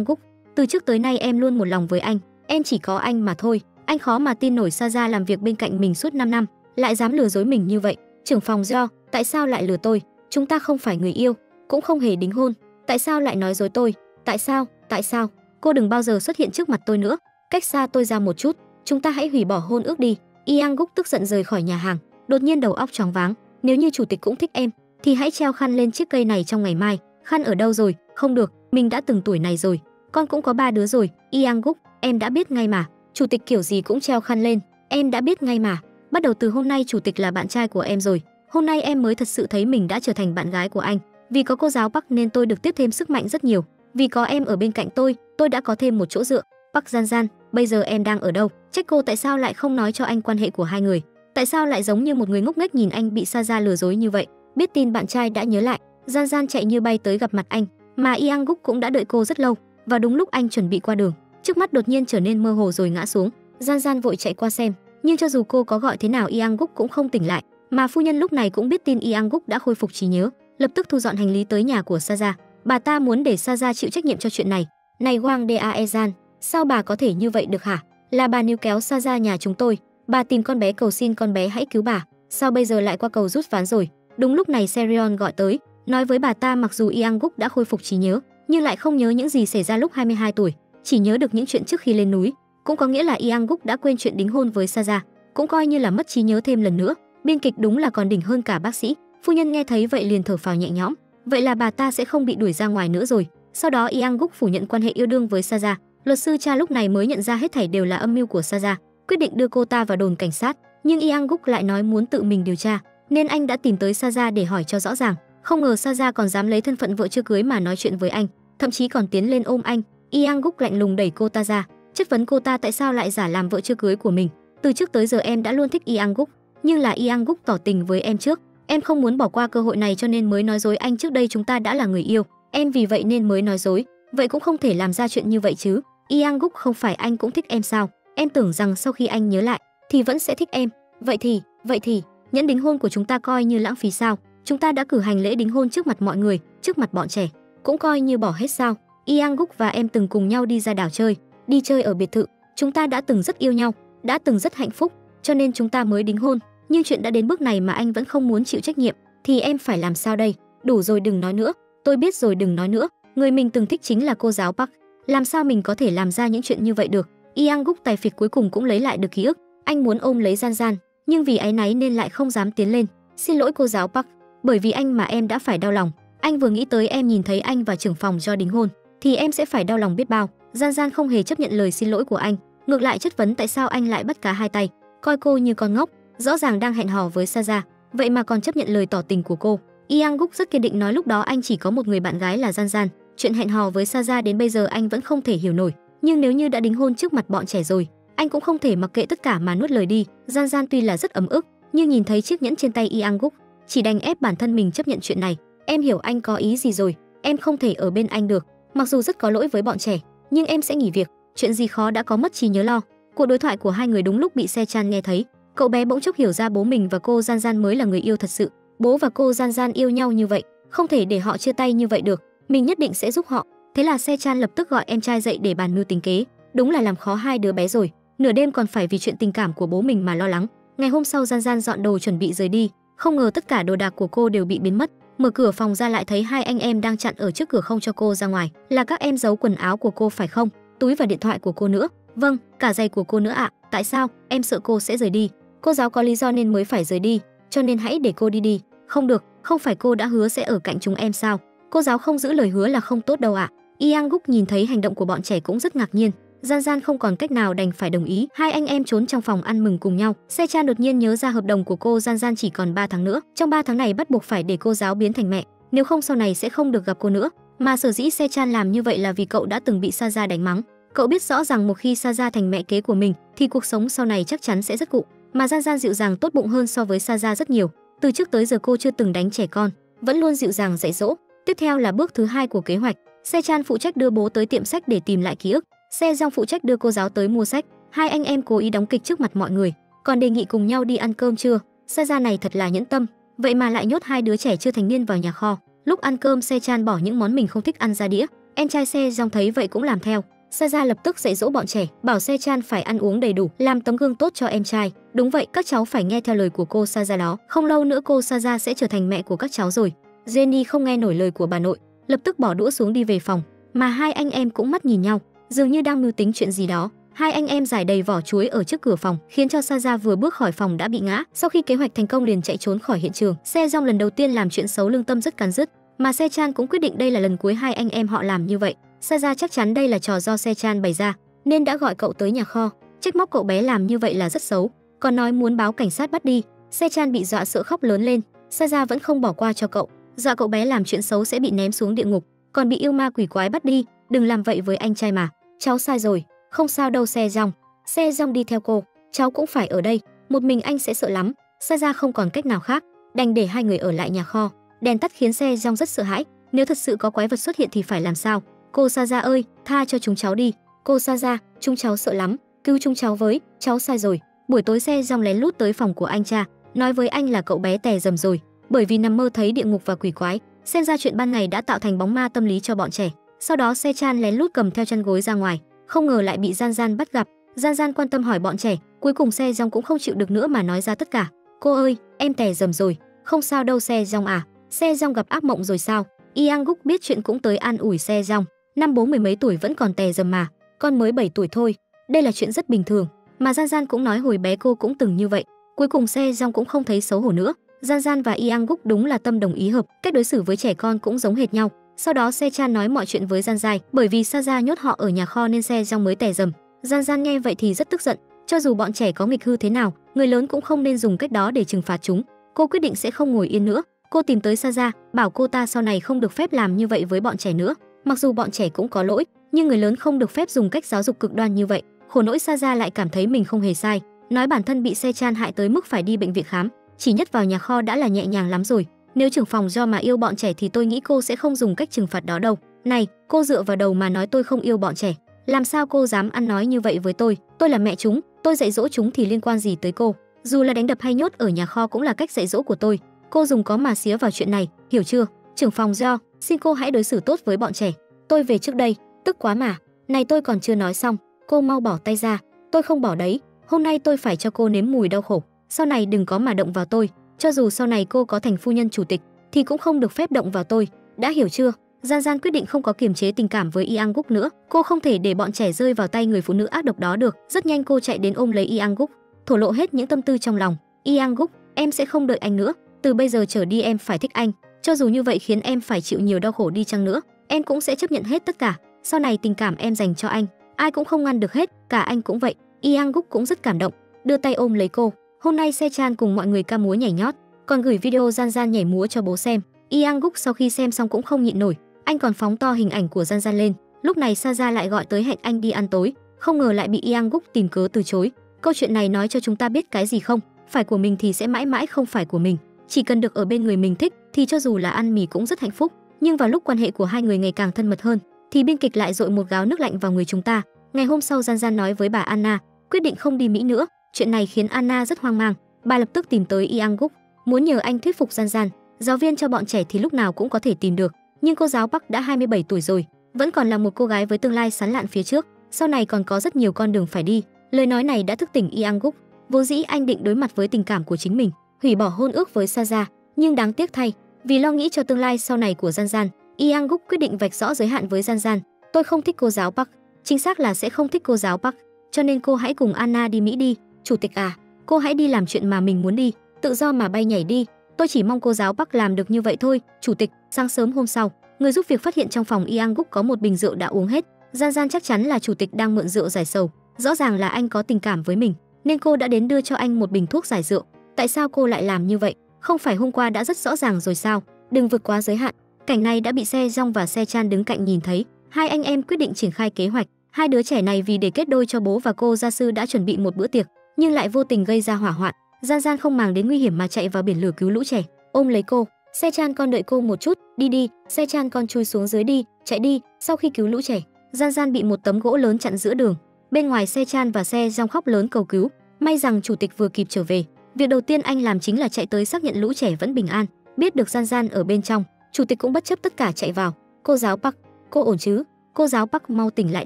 Guk, từ trước tới nay em luôn một lòng với anh, em chỉ có anh mà thôi. Anh khó mà tin nổi Saja làm việc bên cạnh mình suốt 5 năm, lại dám lừa dối mình như vậy. Trưởng phòng Jo, tại sao lại lừa tôi? Chúng ta không phải người yêu, cũng không hề đính hôn. Tại sao lại nói dối tôi? Tại sao? Cô đừng bao giờ xuất hiện trước mặt tôi nữa, cách xa tôi ra một chút. Chúng ta hãy hủy bỏ hôn ước đi. Yang Guk tức giận rời khỏi nhà hàng, đột nhiên đầu óc choáng váng. Nếu như chủ tịch cũng thích em, thì hãy treo khăn lên chiếc cây này trong ngày mai. Khăn ở đâu rồi? Không được, mình đã từng tuổi này rồi, con cũng có 3 đứa rồi. Yang Guk, em đã biết ngay mà, chủ tịch kiểu gì cũng treo khăn lên, em đã biết ngay mà. Bắt đầu từ hôm nay chủ tịch là bạn trai của em rồi. Hôm nay em mới thật sự thấy mình đã trở thành bạn gái của anh. Vì có cô giáo Park nên tôi được tiếp thêm sức mạnh rất nhiều. Vì có em ở bên cạnh tôi đã có thêm một chỗ dựa. Park Jan Jan, bây giờ em đang ở đâu? Trách cô tại sao lại không nói cho anh quan hệ của hai người. Tại sao lại giống như một người ngốc nghếch nhìn anh bị Saja lừa dối như vậy? Biết tin bạn trai đã nhớ lại, Jan Jan chạy như bay tới gặp mặt anh, mà Yang Guk cũng đã đợi cô rất lâu. Và đúng lúc anh chuẩn bị qua đường, trước mắt đột nhiên trở nên mơ hồ rồi ngã xuống. Jan Jan vội chạy qua xem, nhưng cho dù cô có gọi thế nào Yang Guk cũng không tỉnh lại. Mà phu nhân lúc này cũng biết tin Yang Guk đã khôi phục trí nhớ, lập tức thu dọn hành lý tới nhà của Saja. Bà ta muốn để Saja chịu trách nhiệm cho chuyện này. Này Wang Daejan, sao bà có thể như vậy được hả? Là bà níu kéo Saja nhà chúng tôi, bà tìm con bé cầu xin con bé hãy cứu bà, sao bây giờ lại qua cầu rút ván rồi? Đúng lúc này Serion gọi tới, nói với bà ta mặc dù Yang Guk đã khôi phục trí nhớ, nhưng lại không nhớ những gì xảy ra lúc 22 tuổi, chỉ nhớ được những chuyện trước khi lên núi. Cũng có nghĩa là Yang Guk đã quên chuyện đính hôn với Saja, cũng coi như là mất trí nhớ thêm lần nữa. Biên kịch đúng là còn đỉnh hơn cả bác sĩ. Phu nhân nghe thấy vậy liền thở phào nhẹ nhõm, vậy là bà ta sẽ không bị đuổi ra ngoài nữa rồi. Sau đó Yang Guk phủ nhận quan hệ yêu đương với Saja. Luật sư cha lúc này mới nhận ra hết thảy đều là âm mưu của Saja, quyết định đưa cô ta vào đồn cảnh sát. Nhưng Yang Guk lại nói muốn tự mình điều tra, nên anh đã tìm tới Saja để hỏi cho rõ ràng. Không ngờ Saja còn dám lấy thân phận vợ chưa cưới mà nói chuyện với anh, thậm chí còn tiến lên ôm anh. Yang Guk lạnh lùng đẩy cô ta ra, chất vấn cô ta tại sao lại giả làm vợ chưa cưới của mình. Từ trước tới giờ em đã luôn thích Yang Guk, nhưng là Yang Guk tỏ tình với em trước, em không muốn bỏ qua cơ hội này cho nên mới nói dối anh. Trước đây chúng ta đã là người yêu, em vì vậy nên mới nói dối, vậy cũng không thể làm ra chuyện như vậy chứ. Yang Guk, không phải anh cũng thích em sao? Em tưởng rằng sau khi anh nhớ lại thì vẫn sẽ thích em. Vậy thì nhẫn đính hôn của chúng ta coi như lãng phí sao? Chúng ta đã cử hành lễ đính hôn trước mặt mọi người, trước mặt bọn trẻ, cũng coi như bỏ hết sao? Yang Guk và em từng cùng nhau đi ra đảo chơi, đi chơi ở biệt thự, chúng ta đã từng rất yêu nhau, đã từng rất hạnh phúc, cho nên chúng ta mới đính hôn. Nhưng chuyện đã đến bước này mà anh vẫn không muốn chịu trách nhiệm, thì em phải làm sao đây? Đủ rồi, đừng nói nữa. Tôi biết rồi, đừng nói nữa. Người mình từng thích chính là cô giáo Park, làm sao mình có thể làm ra những chuyện như vậy được? Yang Guk tài phiệt cuối cùng cũng lấy lại được ký ức. Anh muốn ôm lấy Jan Jan, nhưng vì áy náy nên lại không dám tiến lên. Xin lỗi cô giáo Park, bởi vì anh mà em đã phải đau lòng. Anh vừa nghĩ tới em nhìn thấy anh và trưởng phòng do đính hôn, thì em sẽ phải đau lòng biết bao. Jan Jan không hề chấp nhận lời xin lỗi của anh, ngược lại chất vấn tại sao anh lại bắt cá hai tay, coi cô như con ngốc. Rõ ràng đang hẹn hò với Saja, vậy mà còn chấp nhận lời tỏ tình của cô. Yang Guk rất kiên định nói lúc đó anh chỉ có một người bạn gái là Jan Jan. Chuyện hẹn hò với Saja đến bây giờ anh vẫn không thể hiểu nổi, nhưng nếu như đã đính hôn trước mặt bọn trẻ rồi, anh cũng không thể mặc kệ tất cả mà nuốt lời đi. Jan Jan tuy là rất ấm ức, nhưng nhìn thấy chiếc nhẫn trên tay Yang Guk, chỉ đành ép bản thân mình chấp nhận chuyện này. Em hiểu anh có ý gì rồi. em không thể ở bên anh được. Mặc dù rất có lỗi với bọn trẻ, nhưng em sẽ nghỉ việc. Chuyện gì khó đã có mất trí nhớ lo. Cuộc đối thoại của hai người đúng lúc bị Se Chan nghe thấy. Cậu bé bỗng chốc hiểu ra bố mình và cô Gian Gian mới là người yêu thật sự. Bố và cô Gian Gian yêu nhau như vậy, không thể để họ chia tay như vậy được. Mình nhất định sẽ giúp họ. Thế là Se Chan lập tức gọi em trai dậy để bàn mưu tính kế. Đúng là làm khó hai đứa bé rồi. Nửa đêm còn phải vì chuyện tình cảm của bố mình mà lo lắng. Ngày hôm sau Gian Gian dọn đồ chuẩn bị rời đi, không ngờ tất cả đồ đạc của cô đều bị biến mất. Mở cửa phòng ra lại thấy hai anh em đang chặn ở trước cửa không cho cô ra ngoài. Là các em giấu quần áo của cô phải không? Túi và điện thoại của cô nữa. Vâng, cả giày của cô nữa ạ. Tại sao? Em sợ cô sẽ rời đi. Cô giáo có lý do nên mới phải rời đi, cho nên hãy để cô đi đi. Không được, không phải cô đã hứa sẽ ở cạnh chúng em sao? Cô giáo không giữ lời hứa là không tốt đâu ạ. Yang Guk nhìn thấy hành động của bọn trẻ cũng rất ngạc nhiên. Gian Gian không còn cách nào đành phải đồng ý. Hai anh em trốn trong phòng ăn mừng cùng nhau. Se Chan đột nhiên nhớ ra hợp đồng của cô Gian Gian chỉ còn 3 tháng nữa. Trong 3 tháng này bắt buộc phải để cô giáo biến thành mẹ, nếu không sau này sẽ không được gặp cô nữa. Mà sở dĩ Se Chan làm như vậy là vì cậu đã từng bị Saja đánh mắng. Cậu biết rõ rằng một khi Saja thành mẹ kế của mình thì cuộc sống sau này chắc chắn sẽ rất cụ. Mà Gian Gian dịu dàng tốt bụng hơn so với Saja rất nhiều. Từ trước tới giờ cô chưa từng đánh trẻ con, vẫn luôn dịu dàng dạy dỗ. Tiếp theo là bước thứ 2 của kế hoạch. Se Chan phụ trách đưa bố tới tiệm sách để tìm lại ký ức. Se Jong phụ trách đưa cô giáo tới mua sách. Hai anh em cố ý đóng kịch trước mặt mọi người, còn đề nghị cùng nhau đi ăn cơm trưa. Saja này thật là nhẫn tâm, vậy mà lại nhốt hai đứa trẻ chưa thành niên vào nhà kho. Lúc ăn cơm Se Chan bỏ những món mình không thích ăn ra đĩa. Em trai Se Jong thấy vậy cũng làm theo. Saja lập tức dạy dỗ bọn trẻ, bảo Se Chan phải ăn uống đầy đủ, làm tấm gương tốt cho em trai. Đúng vậy, các cháu phải nghe theo lời của cô Saja đó. Không lâu nữa cô Saja sẽ trở thành mẹ của các cháu rồi. Jenny không nghe nổi lời của bà nội, lập tức bỏ đũa xuống đi về phòng. Mà hai anh em cũng mắt nhìn nhau, dường như đang mưu tính chuyện gì đó. Hai anh em giải đầy vỏ chuối ở trước cửa phòng, khiến cho Saja vừa bước khỏi phòng đã bị ngã. Sau khi kế hoạch thành công liền chạy trốn khỏi hiện trường. Se Jong lần đầu tiên làm chuyện xấu lương tâm rất cắn rứt, mà Se Chan cũng quyết định đây là lần cuối hai anh em họ làm như vậy. Saja chắc chắn đây là trò do Se Chan bày ra, nên đã gọi cậu tới nhà kho, trách móc cậu bé làm như vậy là rất xấu, còn nói muốn báo cảnh sát bắt đi. Se Chan bị dọa sợ khóc lớn lên. Saja vẫn không bỏ qua cho cậu, dọa cậu bé làm chuyện xấu sẽ bị ném xuống địa ngục, còn bị yêu ma quỷ quái bắt đi. Đừng làm vậy với anh trai mà. Cháu sai rồi, không sao đâu Se Jong. Se Jong đi theo cô, cháu cũng phải ở đây, một mình anh sẽ sợ lắm. Saja không còn cách nào khác, đành để hai người ở lại nhà kho. Đèn tắt khiến Se Jong rất sợ hãi, nếu thật sự có quái vật xuất hiện thì phải làm sao? Cô Saja ơi, tha cho chúng cháu đi. Cô Saja, chúng cháu sợ lắm, cứu chúng cháu với, cháu sai rồi. Buổi tối Se Jong lén lút tới phòng của anh cha, nói với anh là cậu bé tè rầm rồi, bởi vì nằm mơ thấy địa ngục và quỷ quái. Xem ra chuyện ban ngày đã tạo thành bóng ma tâm lý cho bọn trẻ. Sau đó Se Chan lén lút cầm theo chăn gối ra ngoài, không ngờ lại bị Gian Gian bắt gặp. Gian Gian quan tâm hỏi bọn trẻ, cuối cùng Se Jong cũng không chịu được nữa mà nói ra tất cả. Cô ơi, em tè rầm rồi. Không sao đâu Se Jong à. Se Jong gặp ác mộng rồi sao? Yang Guk biết chuyện cũng tới an ủi Se Jong. Năm bố mười mấy tuổi vẫn còn tè rầm mà, con mới 7 tuổi thôi. Đây là chuyện rất bình thường. Mà Gian Gian cũng nói hồi bé cô cũng từng như vậy. Cuối cùng Se Jong cũng không thấy xấu hổ nữa. Gian Gian và Yang Guk đúng là tâm đồng ý hợp, cách đối xử với trẻ con cũng giống hệt nhau. Sau đó Se Chan nói mọi chuyện với Gian Giai, bởi vì Saja nhốt họ ở nhà kho nên Se Jong mới tè rầm. Gian Gian nghe vậy thì rất tức giận, cho dù bọn trẻ có nghịch hư thế nào, người lớn cũng không nên dùng cách đó để trừng phạt chúng. Cô quyết định sẽ không ngồi yên nữa. Cô tìm tới Saja, bảo cô ta sau này không được phép làm như vậy với bọn trẻ nữa. Mặc dù bọn trẻ cũng có lỗi, nhưng người lớn không được phép dùng cách giáo dục cực đoan như vậy. Khổ nỗi Saja lại cảm thấy mình không hề sai, nói bản thân bị Se Chan hại tới mức phải đi bệnh viện khám, chỉ nhất vào nhà kho đã là nhẹ nhàng lắm rồi. Nếu trưởng phòng do mà yêu bọn trẻ thì tôi nghĩ cô sẽ không dùng cách trừng phạt đó đâu. Này, cô dựa vào đầu mà nói tôi không yêu bọn trẻ. Làm sao cô dám ăn nói như vậy với tôi? Tôi là mẹ chúng, tôi dạy dỗ chúng thì liên quan gì tới cô? Dù là đánh đập hay nhốt ở nhà kho cũng là cách dạy dỗ của tôi. Cô dùng có mà xía vào chuyện này, hiểu chưa? Trưởng phòng do, xin cô hãy đối xử tốt với bọn trẻ. Tôi về trước đây, tức quá mà. Này tôi còn chưa nói xong, cô mau bỏ tay ra. Tôi không bỏ đấy, hôm nay tôi phải cho cô nếm mùi đau khổ. Sau này đừng có mà động vào tôi. Cho dù sau này cô có thành phu nhân chủ tịch thì cũng không được phép động vào tôi, đã hiểu chưa? Gian Gian quyết định không có kiềm chế tình cảm với Yang Guk nữa. Cô không thể để bọn trẻ rơi vào tay người phụ nữ ác độc đó được. Rất nhanh cô chạy đến ôm lấy Yang Guk, thổ lộ hết những tâm tư trong lòng. Yang Guk, em sẽ không đợi anh nữa. Từ bây giờ trở đi em phải thích anh. Cho dù như vậy khiến em phải chịu nhiều đau khổ đi chăng nữa, em cũng sẽ chấp nhận hết tất cả. Sau này tình cảm em dành cho anh, ai cũng không ngăn được hết, cả anh cũng vậy. Yang Guk cũng rất cảm động, đưa tay ôm lấy cô. Hôm nay Se Chan cùng mọi người ca múa nhảy nhót, còn gửi video Gian Gian nhảy múa cho bố xem. Yang Guk sau khi xem xong cũng không nhịn nổi, anh còn phóng to hình ảnh của Gian Gian lên. Lúc này Saja lại gọi tới hẹn anh đi ăn tối, không ngờ lại bị Yang Guk tìm cớ từ chối. Câu chuyện này nói cho chúng ta biết cái gì không? Phải của mình thì sẽ mãi mãi không phải của mình. Chỉ cần được ở bên người mình thích thì cho dù là ăn mì cũng rất hạnh phúc. Nhưng vào lúc quan hệ của hai người ngày càng thân mật hơn, thì biên kịch lại dội một gáo nước lạnh vào người chúng ta. Ngày hôm sau Gian Gian nói với bà Anna, quyết định không đi Mỹ nữa. Chuyện này khiến Anna rất hoang mang. Bà lập tức tìm tới Yang Guk, muốn nhờ anh thuyết phục Gian Gian. Giáo viên cho bọn trẻ thì lúc nào cũng có thể tìm được, nhưng cô giáo Park đã 27 tuổi rồi, vẫn còn là một cô gái với tương lai sáng lạn phía trước, sau này còn có rất nhiều con đường phải đi. Lời nói này đã thức tỉnh Yang Guk. Vốn dĩ anh định đối mặt với tình cảm của chính mình, hủy bỏ hôn ước với Saja, nhưng đáng tiếc thay, vì lo nghĩ cho tương lai sau này của Gian Gian, Yang Guk quyết định vạch rõ giới hạn với Gian Gian. Tôi không thích cô giáo Park, chính xác là sẽ không thích cô giáo Park, cho nên cô hãy cùng Anna đi Mỹ đi. Chủ tịch à, cô hãy đi làm chuyện mà mình muốn đi, tự do mà bay nhảy đi. Tôi chỉ mong cô giáo Park làm được như vậy thôi. Chủ tịch. Sáng sớm hôm sau, người giúp việc phát hiện trong phòng Yang Guk có một bình rượu đã uống hết. Gian Gian chắc chắn là chủ tịch đang mượn rượu giải sầu, rõ ràng là anh có tình cảm với mình, nên cô đã đến đưa cho anh một bình thuốc giải rượu. Tại sao cô lại làm như vậy? Không phải hôm qua đã rất rõ ràng rồi sao? Đừng vượt quá giới hạn. Cảnh này đã bị Se Jong và Se Chan đứng cạnh nhìn thấy. Hai anh em quyết định triển khai kế hoạch. Hai đứa trẻ này vì để kết đôi cho bố và cô gia sư đã chuẩn bị một bữa tiệc, nhưng lại vô tình gây ra hỏa hoạn. Gian Gian không màng đến nguy hiểm mà chạy vào biển lửa cứu lũ trẻ, ôm lấy cô. Se Chan con đợi cô một chút, đi đi. Se Chan con chui xuống dưới đi, chạy đi. Sau khi cứu lũ trẻ, Gian Gian bị một tấm gỗ lớn chặn giữa đường. Bên ngoài Se Chan và Se Jong khóc lớn cầu cứu. May rằng chủ tịch vừa kịp trở về. Việc đầu tiên anh làm chính là chạy tới xác nhận lũ trẻ vẫn bình an. Biết được Gian Gian ở bên trong, chủ tịch cũng bất chấp tất cả chạy vào. Cô giáo Park, cô ổn chứ? Cô giáo Park mau tỉnh lại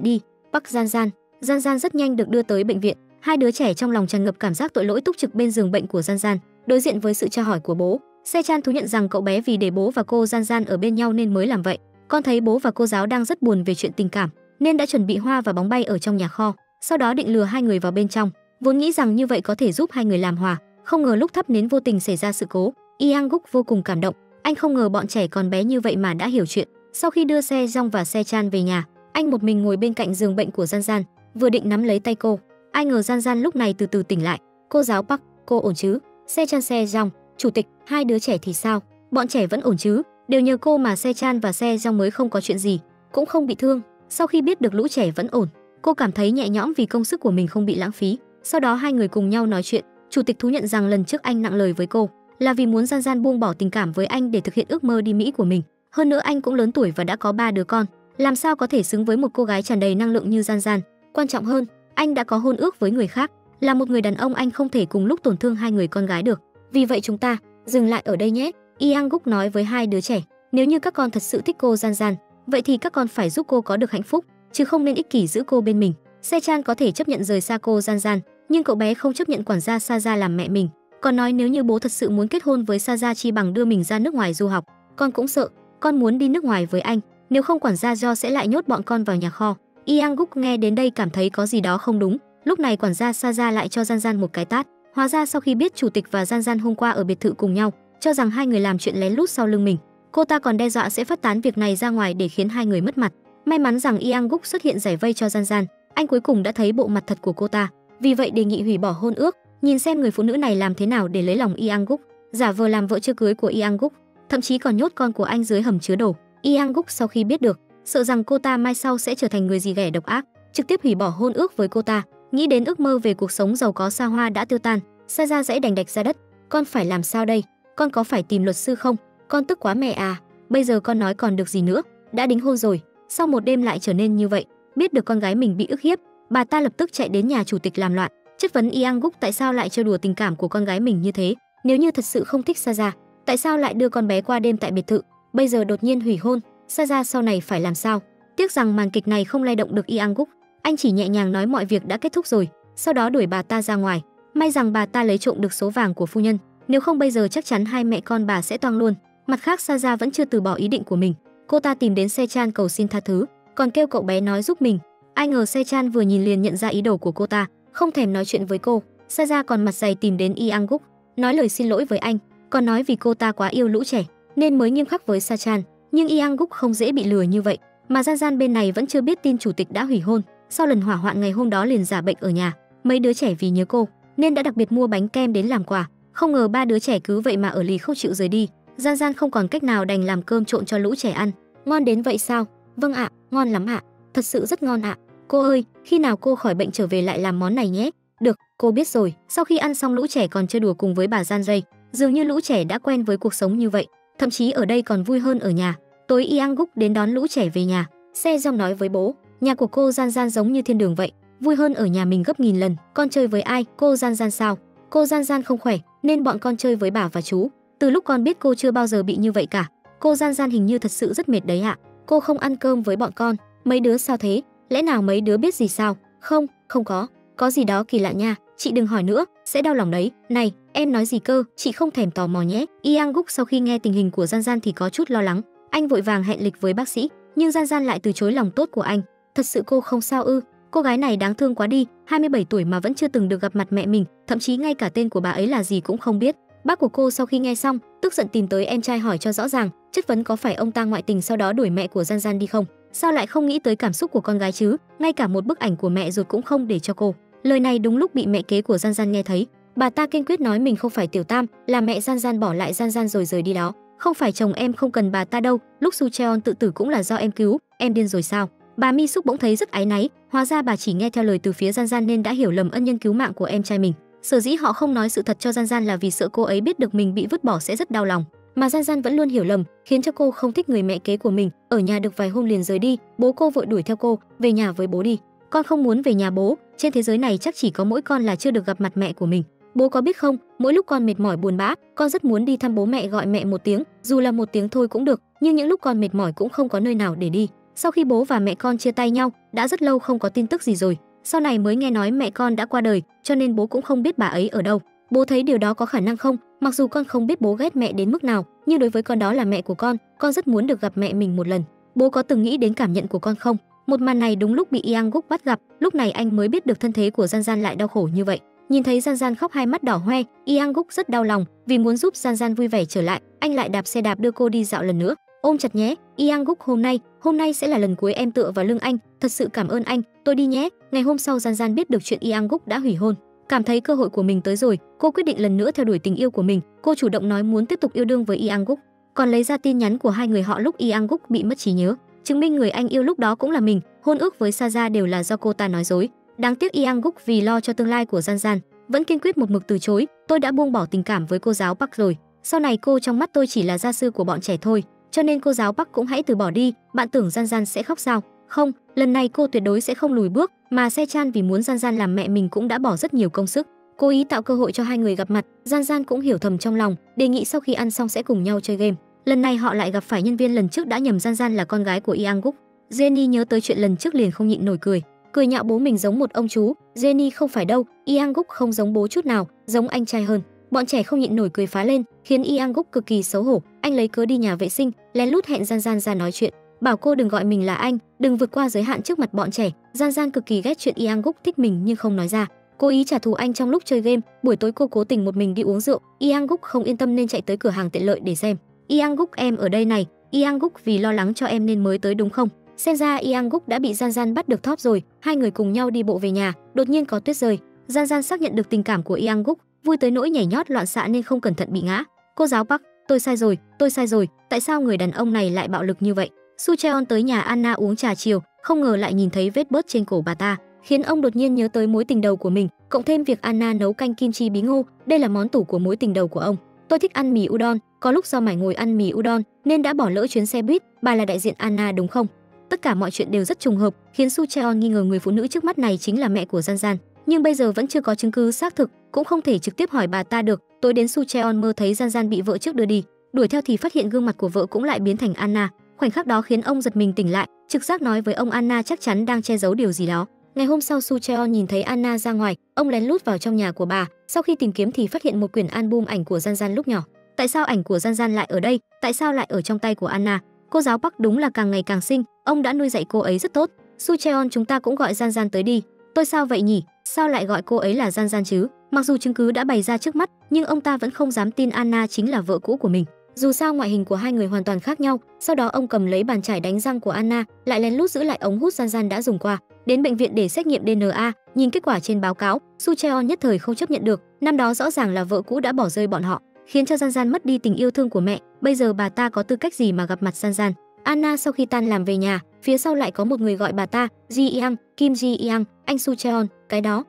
đi. Park. Gian Gian rất nhanh được đưa tới bệnh viện. Hai đứa trẻ trong lòng tràn ngập cảm giác tội lỗi túc trực bên giường bệnh của Gian Gian. Đối diện với sự tra hỏi của bố, Se Chan thú nhận rằng cậu bé vì để bố và cô Gian Gian ở bên nhau nên mới làm vậy. Con thấy bố và cô giáo đang rất buồn về chuyện tình cảm, nên đã chuẩn bị hoa và bóng bay ở trong nhà kho, sau đó định lừa hai người vào bên trong, vốn nghĩ rằng như vậy có thể giúp hai người làm hòa. Không ngờ lúc thắp nến vô tình xảy ra sự cố. Yang Guk vô cùng cảm động, anh không ngờ bọn trẻ còn bé như vậy mà đã hiểu chuyện. Sau khi đưa Se Jong và Se Chan về nhà, anh một mình ngồi bên cạnh giường bệnh của Gian Gian, vừa định nắm lấy tay cô, ai ngờ Gian Gian lúc này từ từ tỉnh lại. Cô giáo Park, cô ổn chứ? Se Chan. Se Jong, chủ tịch, hai đứa trẻ thì sao? Bọn trẻ vẫn ổn chứ? Đều nhờ cô mà Se Chan và Se Jong mới không có chuyện gì, cũng không bị thương. Sau khi biết được lũ trẻ vẫn ổn, cô cảm thấy nhẹ nhõm vì công sức của mình không bị lãng phí. Sau đó hai người cùng nhau nói chuyện. Chủ tịch thú nhận rằng lần trước anh nặng lời với cô là vì muốn Gian Gian buông bỏ tình cảm với anh để thực hiện ước mơ đi Mỹ của mình. Hơn nữa anh cũng lớn tuổi và đã có 3 đứa con, làm sao có thể xứng với một cô gái tràn đầy năng lượng như Gian Gian. Quan trọng hơn, anh đã có hôn ước với người khác, là một người đàn ông, anh không thể cùng lúc tổn thương hai người con gái được. Vì vậy chúng ta dừng lại ở đây nhé. Yang Guk nói với hai đứa trẻ, nếu như các con thật sự thích cô Gian Gian, vậy thì các con phải giúp cô có được hạnh phúc, chứ không nên ích kỷ giữ cô bên mình. Se Chan có thể chấp nhận rời xa cô Gian Gian, nhưng cậu bé không chấp nhận quản gia Saja làm mẹ mình. Còn nói nếu như bố thật sự muốn kết hôn với Saja chi bằng đưa mình ra nước ngoài du học. Con cũng sợ, con muốn đi nước ngoài với anh, nếu không quản gia Jo sẽ lại nhốt bọn con vào nhà kho. Yang Guk nghe đến đây cảm thấy có gì đó không đúng. Lúc này quản gia Saja lại cho Gian Gian một cái tát. Hóa ra sau khi biết chủ tịch và Gian Gian hôm qua ở biệt thự cùng nhau, cho rằng hai người làm chuyện lén lút sau lưng mình, cô ta còn đe dọa sẽ phát tán việc này ra ngoài để khiến hai người mất mặt. May mắn rằng Yang Guk xuất hiện giải vây cho Gian Gian. Anh cuối cùng đã thấy bộ mặt thật của cô ta, vì vậy đề nghị hủy bỏ hôn ước, nhìn xem người phụ nữ này làm thế nào để lấy lòng Yang Guk, giả vờ làm vợ chưa cưới của Yang Guk, thậm chí còn nhốt con của anh dưới hầm chứa đồ. Yang Guk sau khi biết được, sợ rằng cô ta mai sau sẽ trở thành người gì ghẻ độc ác, trực tiếp hủy bỏ hôn ước với cô ta. Nghĩ đến ước mơ về cuộc sống giàu có xa hoa đã tiêu tan, Saja dãy đành đạch ra đất. Con phải làm sao đây? Con có phải tìm luật sư không? Con tức quá mẹ à. Bây giờ con nói còn được gì nữa? Đã đính hôn rồi, sau một đêm lại trở nên như vậy. Biết được con gái mình bị ức hiếp, bà ta lập tức chạy đến nhà chủ tịch làm loạn, chất vấn Yang Guk tại sao lại trêu đùa tình cảm của con gái mình như thế. Nếu như thật sự không thích Saja, tại sao lại đưa con bé qua đêm tại biệt thự? Bây giờ đột nhiên hủy hôn, Saja sau này phải làm sao? Tiếc rằng màn kịch này không lay động được Yang Guk. Anh chỉ nhẹ nhàng nói mọi việc đã kết thúc rồi, sau đó đuổi bà ta ra ngoài. May rằng bà ta lấy trộm được số vàng của phu nhân, nếu không bây giờ chắc chắn hai mẹ con bà sẽ toang luôn. Mặt khác Saja vẫn chưa từ bỏ ý định của mình, cô ta tìm đến Se Chan cầu xin tha thứ, còn kêu cậu bé nói giúp mình. Ai ngờ Se Chan vừa nhìn liền nhận ra ý đồ của cô ta, không thèm nói chuyện với cô. Saja còn mặt dày tìm đến Yang Guk, nói lời xin lỗi với anh, còn nói vì cô ta quá yêu lũ trẻ nên mới nghiêm khắc với Sa Chan. Nhưng Yang Guk không dễ bị lừa như vậy, mà Gian Gian bên này vẫn chưa biết tin chủ tịch đã hủy hôn. Sau lần hỏa hoạn ngày hôm đó liền giả bệnh ở nhà, mấy đứa trẻ vì nhớ cô nên đã đặc biệt mua bánh kem đến làm quà. Không ngờ ba đứa trẻ cứ vậy mà ở lì không chịu rời đi. Gian Gian không còn cách nào đành làm cơm trộn cho lũ trẻ ăn. Ngon đến vậy sao? Vâng ạ, ngon lắm ạ, thật sự rất ngon ạ. Cô ơi, khi nào cô khỏi bệnh trở về lại làm món này nhé. Được, cô biết rồi. Sau khi ăn xong lũ trẻ còn chơi đùa cùng với bà Gian Ray. Dường như lũ trẻ đã quen với cuộc sống như vậy, thậm chí ở đây còn vui hơn ở nhà. Tối Yang Guk đến đón lũ trẻ về nhà. Se Jong nói với bố, nhà của cô Gian Gian giống như thiên đường vậy, vui hơn ở nhà mình gấp nghìn lần. Con chơi với ai? Cô Gian Gian sao? Cô Gian Gian không khỏe nên bọn con chơi với bà và chú. Từ lúc con biết cô chưa bao giờ bị như vậy cả. Cô Gian Gian hình như thật sự rất mệt đấy ạ. Cô không ăn cơm với bọn con. Mấy đứa sao thế? Lẽ nào mấy đứa biết gì sao? Không, không có gì đó kỳ lạ nha. Chị đừng hỏi nữa, sẽ đau lòng đấy. Này, em nói gì cơ? Chị không thèm tò mò nhé. Yang Guk sau khi nghe tình hình của Gian Gian thì có chút lo lắng. Anh vội vàng hẹn lịch với bác sĩ, nhưng Gian Gian lại từ chối lòng tốt của anh. Thật sự cô không sao ư? Cô gái này đáng thương quá đi, 27 tuổi mà vẫn chưa từng được gặp mặt mẹ mình, thậm chí ngay cả tên của bà ấy là gì cũng không biết. Bác của cô sau khi nghe xong, tức giận tìm tới em trai hỏi cho rõ ràng, chất vấn có phải ông ta ngoại tình sau đó đuổi mẹ của Gian Gian đi không? Sao lại không nghĩ tới cảm xúc của con gái chứ? Ngay cả một bức ảnh của mẹ ruột cũng không để cho cô. Lời này đúng lúc bị mẹ kế của Gian Gian nghe thấy. Bà ta kiên quyết nói mình không phải tiểu tam, là mẹ Gian Gian bỏ lại Gian Gian rồi rời đi đó. Không phải chồng em không cần bà ta đâu, lúc Su Cheon tự tử cũng là do em cứu, em điên rồi sao? Bà Mi Suk bỗng thấy rất áy náy, hóa ra bà chỉ nghe theo lời từ phía Gian Gian nên đã hiểu lầm ân nhân cứu mạng của em trai mình. Sở dĩ họ không nói sự thật cho Gian Gian là vì sợ cô ấy biết được mình bị vứt bỏ sẽ rất đau lòng. Mà Gian Gian vẫn luôn hiểu lầm, khiến cho cô không thích người mẹ kế của mình. Ở nhà được vài hôm liền rời đi, bố cô vội đuổi theo cô, về nhà với bố đi. Con không muốn về nhà bố, trên thế giới này chắc chỉ có mỗi con là chưa được gặp mặt mẹ của mình. Bố có biết không, mỗi lúc con mệt mỏi buồn bã, con rất muốn đi thăm bố mẹ, gọi mẹ một tiếng, dù là một tiếng thôi cũng được, nhưng những lúc con mệt mỏi cũng không có nơi nào để đi. Sau khi bố và mẹ con chia tay nhau, đã rất lâu không có tin tức gì rồi. Sau này mới nghe nói mẹ con đã qua đời, cho nên bố cũng không biết bà ấy ở đâu. Bố thấy điều đó có khả năng không? Mặc dù con không biết bố ghét mẹ đến mức nào, nhưng đối với con đó là mẹ của con rất muốn được gặp mẹ mình một lần. Bố có từng nghĩ đến cảm nhận của con không? Một màn này đúng lúc bị Yang Guk bắt gặp, lúc này anh mới biết được thân thế của Gian Gian lại đau khổ như vậy. Nhìn thấy Gian Gian khóc hai mắt đỏ hoe, Yang Guk rất đau lòng, vì muốn giúp Gian Gian vui vẻ trở lại, anh lại đạp xe đạp đưa cô đi dạo lần nữa. Ôm chặt nhé, Yang Guk, hôm nay sẽ là lần cuối em tựa vào lưng anh, thật sự cảm ơn anh, tôi đi nhé. Ngày hôm sau Gian Gian biết được chuyện Yang Guk đã hủy hôn, cảm thấy cơ hội của mình tới rồi, cô quyết định lần nữa theo đuổi tình yêu của mình. Cô chủ động nói muốn tiếp tục yêu đương với Yang Guk, còn lấy ra tin nhắn của hai người họ lúc Yang Guk bị mất trí nhớ, chứng minh người anh yêu lúc đó cũng là mình. Hôn ước với Saja đều là do cô ta nói dối. Đáng tiếc Yang Guk vì lo cho tương lai của Gian Gian vẫn kiên quyết một mực từ chối. Tôi đã buông bỏ tình cảm với cô giáo Park rồi, sau này cô trong mắt tôi chỉ là gia sư của bọn trẻ thôi, cho nên cô giáo Park cũng hãy từ bỏ đi. Bạn tưởng Gian Gian sẽ khóc sao? Không, lần này cô tuyệt đối sẽ không lùi bước. Mà Se Chan vì muốn Gian Gian làm mẹ mình cũng đã bỏ rất nhiều công sức, cố ý tạo cơ hội cho hai người gặp mặt. Gian Gian cũng hiểu thầm trong lòng, đề nghị sau khi ăn xong sẽ cùng nhau chơi game. Lần này họ lại gặp phải nhân viên lần trước đã nhầm Gian Gian là con gái của Yang Guk. Jenny nhớ tới chuyện lần trước liền không nhịn nổi cười nhạo bố mình giống một ông chú. Jenny không phải đâu, Yang Guk không giống bố chút nào, giống anh trai hơn. Bọn trẻ không nhịn nổi cười phá lên, khiến Yang Guk cực kỳ xấu hổ. Anh lấy cớ đi nhà vệ sinh, lén lút hẹn Gian Gian ra nói chuyện, bảo cô đừng gọi mình là anh, đừng vượt qua giới hạn trước mặt bọn trẻ. Gian Gian cực kỳ ghét chuyện Yang Guk thích mình nhưng không nói ra, cố ý trả thù anh trong lúc chơi game. Buổi tối cô cố tình một mình đi uống rượu, Yang Guk không yên tâm nên chạy tới cửa hàng tiện lợi để xem. Yang Guk, em ở đây này. Yang Guk, vì lo lắng cho em nên mới tới đúng không? Xem ra Yang Guk đã bị Gian Gian bắt được thóp rồi. Hai người cùng nhau đi bộ về nhà, đột nhiên có tuyết rơi. Gian Gian xác nhận được tình cảm của Yang Guk, vui tới nỗi nhảy nhót loạn xạ nên không cẩn thận bị ngã. Cô giáo Park, tôi sai rồi, tại sao người đàn ông này lại bạo lực như vậy? Su Cheon tới nhà Anna uống trà chiều, không ngờ lại nhìn thấy vết bớt trên cổ bà ta, khiến ông đột nhiên nhớ tới mối tình đầu của mình, cộng thêm việc Anna nấu canh kim chi bí ngô, đây là món tủ của mối tình đầu của ông. Tôi thích ăn mì udon, có lúc do mải ngồi ăn mì udon nên đã bỏ lỡ chuyến xe buýt. Bà là đại diện Anna đúng không? Tất cả mọi chuyện đều rất trùng hợp, khiến Su Cheon nghi ngờ người phụ nữ trước mắt này chính là mẹ của Gian Gian, nhưng bây giờ vẫn chưa có chứng cứ xác thực, cũng không thể trực tiếp hỏi bà ta được. Tối đến Su Cheon mơ thấy Gian Gian bị vợ trước đưa đi, đuổi theo thì phát hiện gương mặt của vợ cũng lại biến thành Anna. Khoảnh khắc đó khiến ông giật mình tỉnh lại, trực giác nói với ông Anna chắc chắn đang che giấu điều gì đó. Ngày hôm sau Su Cheon nhìn thấy Anna ra ngoài, ông lén lút vào trong nhà của bà, sau khi tìm kiếm thì phát hiện một quyển album ảnh của Gian Gian lúc nhỏ. Tại sao ảnh của Gian Gian lại ở đây? Tại sao lại ở trong tay của Anna? Cô giáo Park đúng là càng ngày càng xinh, ông đã nuôi dạy cô ấy rất tốt. Su Cheon, chúng ta cũng gọi Gian Gian tới đi. Tôi sao vậy nhỉ? Sao lại gọi cô ấy là Gian Gian chứ? Mặc dù chứng cứ đã bày ra trước mắt, nhưng ông ta vẫn không dám tin Anna chính là vợ cũ của mình. Dù sao ngoại hình của hai người hoàn toàn khác nhau. Sau đó ông cầm lấy bàn chải đánh răng của Anna, lại lén lút giữ lại ống hút Gian Gian đã dùng qua, đến bệnh viện để xét nghiệm DNA. Nhìn kết quả trên báo cáo, Su Cheon nhất thời không chấp nhận được, năm đó rõ ràng là vợ cũ đã bỏ rơi bọn họ, khiến cho Gian Gian mất đi tình yêu thương của mẹ. Bây giờ bà ta có tư cách gì mà gặp mặt Gian Gian? Anna sau khi tan làm về nhà, phía sau lại có một người gọi bà ta, Ji Yang, Kim Ji Yang. Anh Su Cheon, cái đó.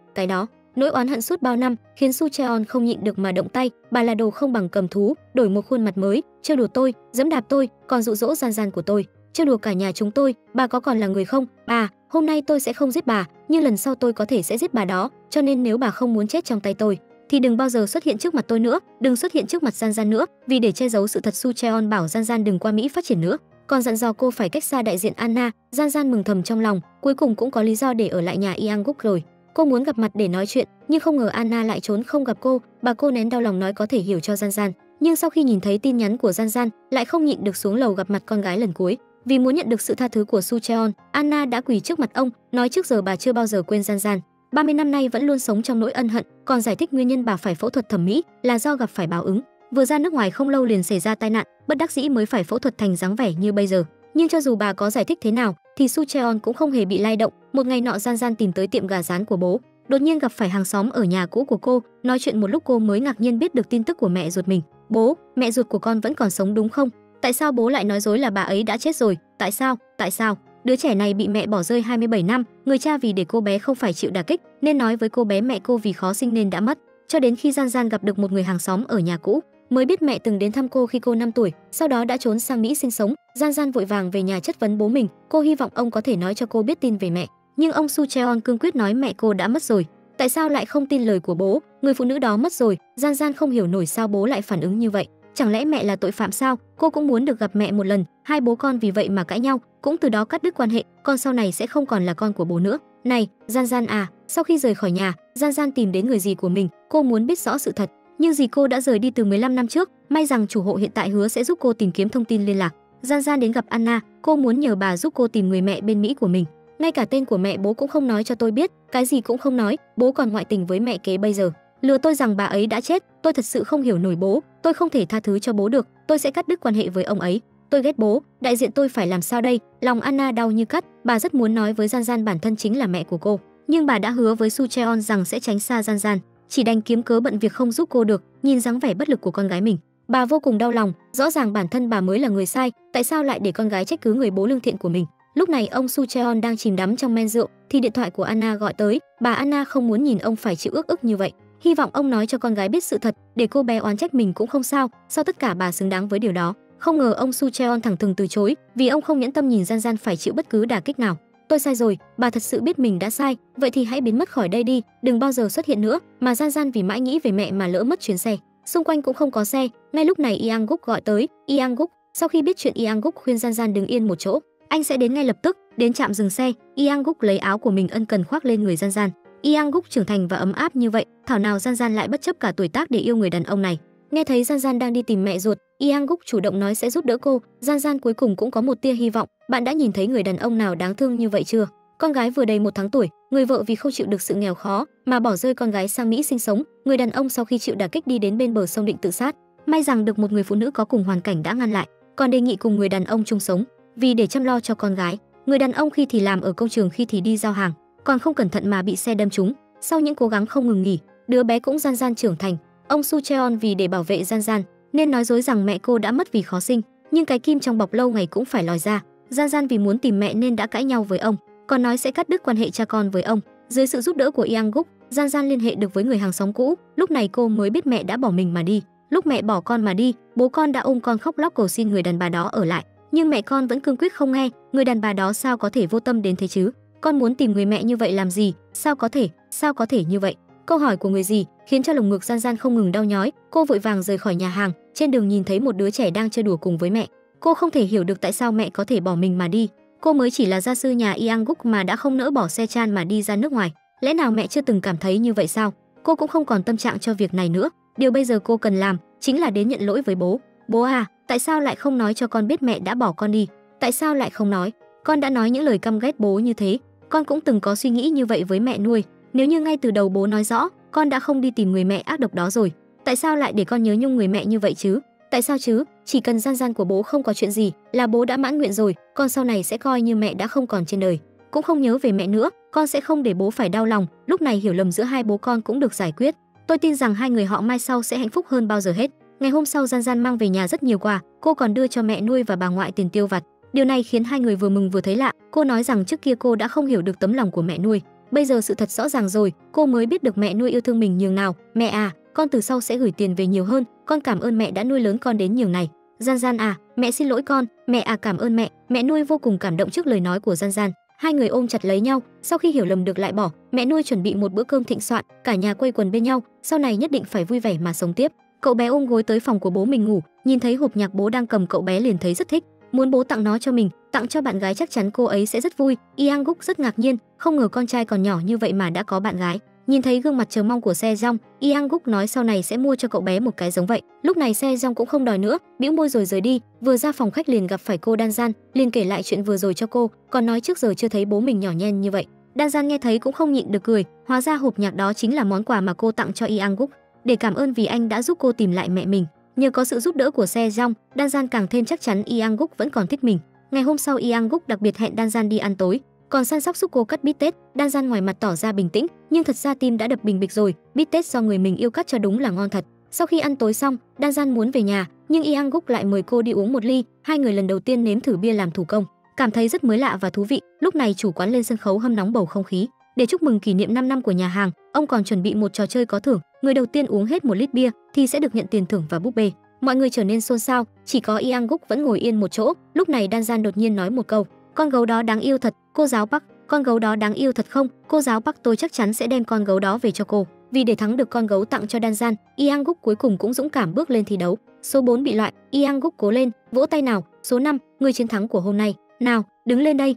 Nỗi oán hận suốt bao năm khiến Su Cheon không nhịn được mà động tay, bà là đồ không bằng cầm thú, đổi một khuôn mặt mới, trêu đùa tôi, giẫm đạp tôi, còn dụ dỗ Gian Gian của tôi, trêu đùa cả nhà chúng tôi, bà có còn là người không? Bà, hôm nay tôi sẽ không giết bà, nhưng lần sau tôi có thể sẽ giết bà đó, cho nên nếu bà không muốn chết trong tay tôi thì đừng bao giờ xuất hiện trước mặt tôi nữa, đừng xuất hiện trước mặt Gian Gian nữa. Vì để che giấu sự thật, Su Cheon bảo Gian Gian đừng qua Mỹ phát triển nữa, còn dặn dò cô phải cách xa đại diện Anna. Gian Gian mừng thầm trong lòng, cuối cùng cũng có lý do để ở lại nhà Yang Guk rồi. Cô muốn gặp mặt để nói chuyện, nhưng không ngờ Anna lại trốn không gặp cô. Bà cô nén đau lòng nói có thể hiểu cho Gian Gian, nhưng sau khi nhìn thấy tin nhắn của Gian Gian, lại không nhịn được xuống lầu gặp mặt con gái lần cuối. Vì muốn nhận được sự tha thứ của Su Cheon, Anna đã quỳ trước mặt ông, nói trước giờ bà chưa bao giờ quên Gian Gian. 30 năm nay vẫn luôn sống trong nỗi ân hận, còn giải thích nguyên nhân bà phải phẫu thuật thẩm mỹ là do gặp phải báo ứng. Vừa ra nước ngoài không lâu liền xảy ra tai nạn, bất đắc dĩ mới phải phẫu thuật thành dáng vẻ như bây giờ. Nhưng cho dù bà có giải thích thế nào thì Su Cheon cũng không hề bị lay động. Một ngày nọ Gian Gian tìm tới tiệm gà rán của bố, đột nhiên gặp phải hàng xóm ở nhà cũ của cô, nói chuyện một lúc cô mới ngạc nhiên biết được tin tức của mẹ ruột mình. Bố, mẹ ruột của con vẫn còn sống đúng không? Tại sao bố lại nói dối là bà ấy đã chết rồi? Tại sao? Tại sao? Đứa trẻ này bị mẹ bỏ rơi 27 năm, người cha vì để cô bé không phải chịu đả kích nên nói với cô bé mẹ cô vì khó sinh nên đã mất. Cho đến khi Gian Gian gặp được một người hàng xóm ở nhà cũ, mới biết mẹ từng đến thăm cô khi cô 5 tuổi, sau đó đã trốn sang Mỹ sinh sống. Gian Gian vội vàng về nhà chất vấn bố mình, cô hy vọng ông có thể nói cho cô biết tin về mẹ, nhưng ông Su Cheon cương quyết nói mẹ cô đã mất rồi. Tại sao lại không tin lời của bố? Người phụ nữ đó mất rồi. Gian Gian không hiểu nổi sao bố lại phản ứng như vậy. Chẳng lẽ mẹ là tội phạm sao? Cô cũng muốn được gặp mẹ một lần. Hai bố con vì vậy mà cãi nhau, cũng từ đó cắt đứt quan hệ. Con sau này sẽ không còn là con của bố nữa. Này, Gian Gian à, sau khi rời khỏi nhà, Gian Gian tìm đến người dì của mình. Cô muốn biết rõ sự thật, nhưng dì cô đã rời đi từ 15 năm trước. May rằng chủ hộ hiện tại hứa sẽ giúp cô tìm kiếm thông tin liên lạc. Gian Gian đến gặp Anna, cô muốn nhờ bà giúp cô tìm người mẹ bên Mỹ của mình. Ngay cả tên của mẹ bố cũng không nói cho tôi biết, cái gì cũng không nói. Bố còn ngoại tình với mẹ kế bây giờ, lừa tôi rằng bà ấy đã chết. Tôi thật sự không hiểu nổi bố, tôi không thể tha thứ cho bố được, tôi sẽ cắt đứt quan hệ với ông ấy. Tôi ghét bố, đại diện tôi phải làm sao đây? Lòng Anna đau như cắt, bà rất muốn nói với Gian Gian bản thân chính là mẹ của cô, nhưng bà đã hứa với Su Cheon rằng sẽ tránh xa Gian Gian, chỉ đành kiếm cớ bận việc không giúp cô được. Nhìn dáng vẻ bất lực của con gái mình, bà vô cùng đau lòng, rõ ràng bản thân bà mới là người sai, tại sao lại để con gái trách cứ người bố lương thiện của mình? Lúc này ông Su Cheon đang chìm đắm trong men rượu thì điện thoại của Anna gọi tới. Bà Anna không muốn nhìn ông phải chịu ức như vậy, hy vọng ông nói cho con gái biết sự thật, để cô bé oán trách mình cũng không sao, sau tất cả bà xứng đáng với điều đó. Không ngờ ông Su Cheon thẳng thừng từ chối, vì ông không nhẫn tâm nhìn Gian Gian phải chịu bất cứ đả kích nào. Tôi sai rồi, bà thật sự biết mình đã sai, vậy thì hãy biến mất khỏi đây đi, đừng bao giờ xuất hiện nữa. Mà Gian Gian vì mãi nghĩ về mẹ mà lỡ mất chuyến xe, xung quanh cũng không có xe. Ngay lúc này Yang Guk gọi tới. Yang Guk, sau khi biết chuyện, Yang Guk khuyên Gian Gian đứng yên một chỗ, anh sẽ đến ngay lập tức. Đến trạm dừng xe, Yang Guk lấy áo của mình ân cần khoác lên người Gian Gian. Yang Guk trưởng thành và ấm áp như vậy, thảo nào Gian Gian lại bất chấp cả tuổi tác để yêu người đàn ông này. Nghe thấy Gian Gian đang đi tìm mẹ ruột, Yang Guk chủ động nói sẽ giúp đỡ cô. Gian Gian cuối cùng cũng có một tia hy vọng. Bạn đã nhìn thấy người đàn ông nào đáng thương như vậy chưa? Con gái vừa đầy 1 tháng tuổi, người vợ vì không chịu được sự nghèo khó mà bỏ rơi con gái sang Mỹ sinh sống. Người đàn ông sau khi chịu đả kích đi đến bên bờ sông định tự sát. May rằng được một người phụ nữ có cùng hoàn cảnh đã ngăn lại, còn đề nghị cùng người đàn ông chung sống, vì để chăm lo cho con gái. Người đàn ông khi thì làm ở công trường, khi thì đi giao hàng, còn không cẩn thận mà bị xe đâm trúng. Sau những cố gắng không ngừng nghỉ, đứa bé cũng Gian Gian trưởng thành. Ông Su Cheon vì để bảo vệ Gian Gian nên nói dối rằng mẹ cô đã mất vì khó sinh, nhưng cái kim trong bọc lâu ngày cũng phải lòi ra. Gian Gian vì muốn tìm mẹ nên đã cãi nhau với ông, còn nói sẽ cắt đứt quan hệ cha con với ông. Dưới sự giúp đỡ của Yang Guk, Gian Gian liên hệ được với người hàng xóm cũ. Lúc này cô mới biết mẹ đã bỏ mình mà đi. Lúc mẹ bỏ con mà đi, bố con đã ôm con khóc lóc cầu xin người đàn bà đó ở lại, nhưng mẹ con vẫn cương quyết không nghe. Người đàn bà đó sao có thể vô tâm đến thế chứ? Con muốn tìm người mẹ như vậy làm gì? Sao có thể như vậy? Câu hỏi của người dì khiến cho lồng ngực Gian Gian không ngừng đau nhói. Cô vội vàng rời khỏi nhà hàng, trên đường nhìn thấy một đứa trẻ đang chơi đùa cùng với mẹ. Cô không thể hiểu được tại sao mẹ có thể bỏ mình mà đi. Cô mới chỉ là gia sư nhà Yang Guk mà đã không nỡ bỏ xe chan mà đi ra nước ngoài. Lẽ nào mẹ chưa từng cảm thấy như vậy sao? Cô cũng không còn tâm trạng cho việc này nữa. Điều bây giờ cô cần làm chính là đến nhận lỗi với bố. Bố à, tại sao lại không nói cho con biết mẹ đã bỏ con đi? Tại sao lại không nói? Con đã nói những lời căm ghét bố như thế. Con cũng từng có suy nghĩ như vậy với mẹ nuôi. Nếu như ngay từ đầu bố nói rõ, con đã không đi tìm người mẹ ác độc đó rồi. Tại sao lại để con nhớ nhung người mẹ như vậy chứ? Tại sao chứ? Chỉ cần Gian Gian của bố không có chuyện gì là bố đã mãn nguyện rồi. Con sau này sẽ coi như mẹ đã không còn trên đời, cũng không nhớ về mẹ nữa. Con sẽ không để bố phải đau lòng. Lúc này hiểu lầm giữa hai bố con cũng được giải quyết. Tôi tin rằng hai người họ mai sau sẽ hạnh phúc hơn bao giờ hết. Ngày hôm sau, Gian Gian mang về nhà rất nhiều quà. Cô còn đưa cho mẹ nuôi và bà ngoại tiền tiêu vặt. Điều này khiến hai người vừa mừng vừa thấy lạ. Cô nói rằng trước kia cô đã không hiểu được tấm lòng của mẹ nuôi, Bây giờ sự thật rõ ràng rồi, cô mới biết được mẹ nuôi yêu thương mình nhường nào. Mẹ à, con từ sau sẽ gửi tiền về nhiều hơn, con cảm ơn mẹ đã nuôi lớn con đến nhường này. Gian Gian à, mẹ xin lỗi con, mẹ à cảm ơn mẹ. Mẹ nuôi vô cùng cảm động trước lời nói của Gian Gian. Hai người ôm chặt lấy nhau, sau khi hiểu lầm được lại bỏ, mẹ nuôi chuẩn bị một bữa cơm thịnh soạn, cả nhà quây quần bên nhau, sau này nhất định phải vui vẻ mà sống tiếp. Cậu bé ôm gối tới phòng của bố mình ngủ, nhìn thấy hộp nhạc bố đang cầm, cậu bé liền thấy rất thích, muốn bố tặng nó cho mình, tặng cho bạn gái chắc chắn cô ấy sẽ rất vui. Yang Guk rất ngạc nhiên, không ngờ con trai còn nhỏ như vậy mà đã có bạn gái. Nhìn thấy gương mặt chờ mong của Se Jong, Yang Guk nói sau này sẽ mua cho cậu bé một cái giống vậy. Lúc này Se Jong cũng không đòi nữa, bĩu môi rồi rời đi. Vừa ra phòng khách liền gặp phải cô Dan Gian, liền kể lại chuyện vừa rồi cho cô, còn nói trước giờ chưa thấy bố mình nhỏ nhen như vậy. Dan Gian nghe thấy cũng không nhịn được cười, hóa ra hộp nhạc đó chính là món quà mà cô tặng cho Yang Guk, để cảm ơn vì anh đã giúp cô tìm lại mẹ mình. Nhờ có sự giúp đỡ của Se Jong, Dan Gian càng thêm chắc chắn Yang Guk vẫn còn thích mình. Ngày hôm sau Yang Guk đặc biệt hẹn Dan Gian đi ăn tối, còn săn sóc giúp cô cắt bít tết. Dan Gian ngoài mặt tỏ ra bình tĩnh, nhưng thật ra tim đã đập bình bịch rồi. Bít tết do người mình yêu cắt cho đúng là ngon thật. Sau khi ăn tối xong, Dan Gian muốn về nhà, nhưng Yang Guk lại mời cô đi uống một ly. Hai người lần đầu tiên nếm thử bia làm thủ công, cảm thấy rất mới lạ và thú vị. Lúc này chủ quán lên sân khấu hâm nóng bầu không khí. Để chúc mừng kỷ niệm 5 năm của nhà hàng, ông còn chuẩn bị một trò chơi có thưởng. Người đầu tiên uống hết 1 lít bia thì sẽ được nhận tiền thưởng và búp bê. Mọi người trở nên xôn xao, chỉ có Yang Guk vẫn ngồi yên một chỗ. Lúc này Dan Gian đột nhiên nói một câu: "Con gấu đó đáng yêu thật, cô giáo Park, con gấu đó đáng yêu thật không? Cô giáo Park, tôi chắc chắn sẽ đem con gấu đó về cho cô." Vì để thắng được con gấu tặng cho Dan Gian, Yang Guk cuối cùng cũng dũng cảm bước lên thi đấu. Số 4 bị loại, Yang Guk cố lên, vỗ tay nào. Số 5, người chiến thắng của hôm nay. Nào, đứng lên đây,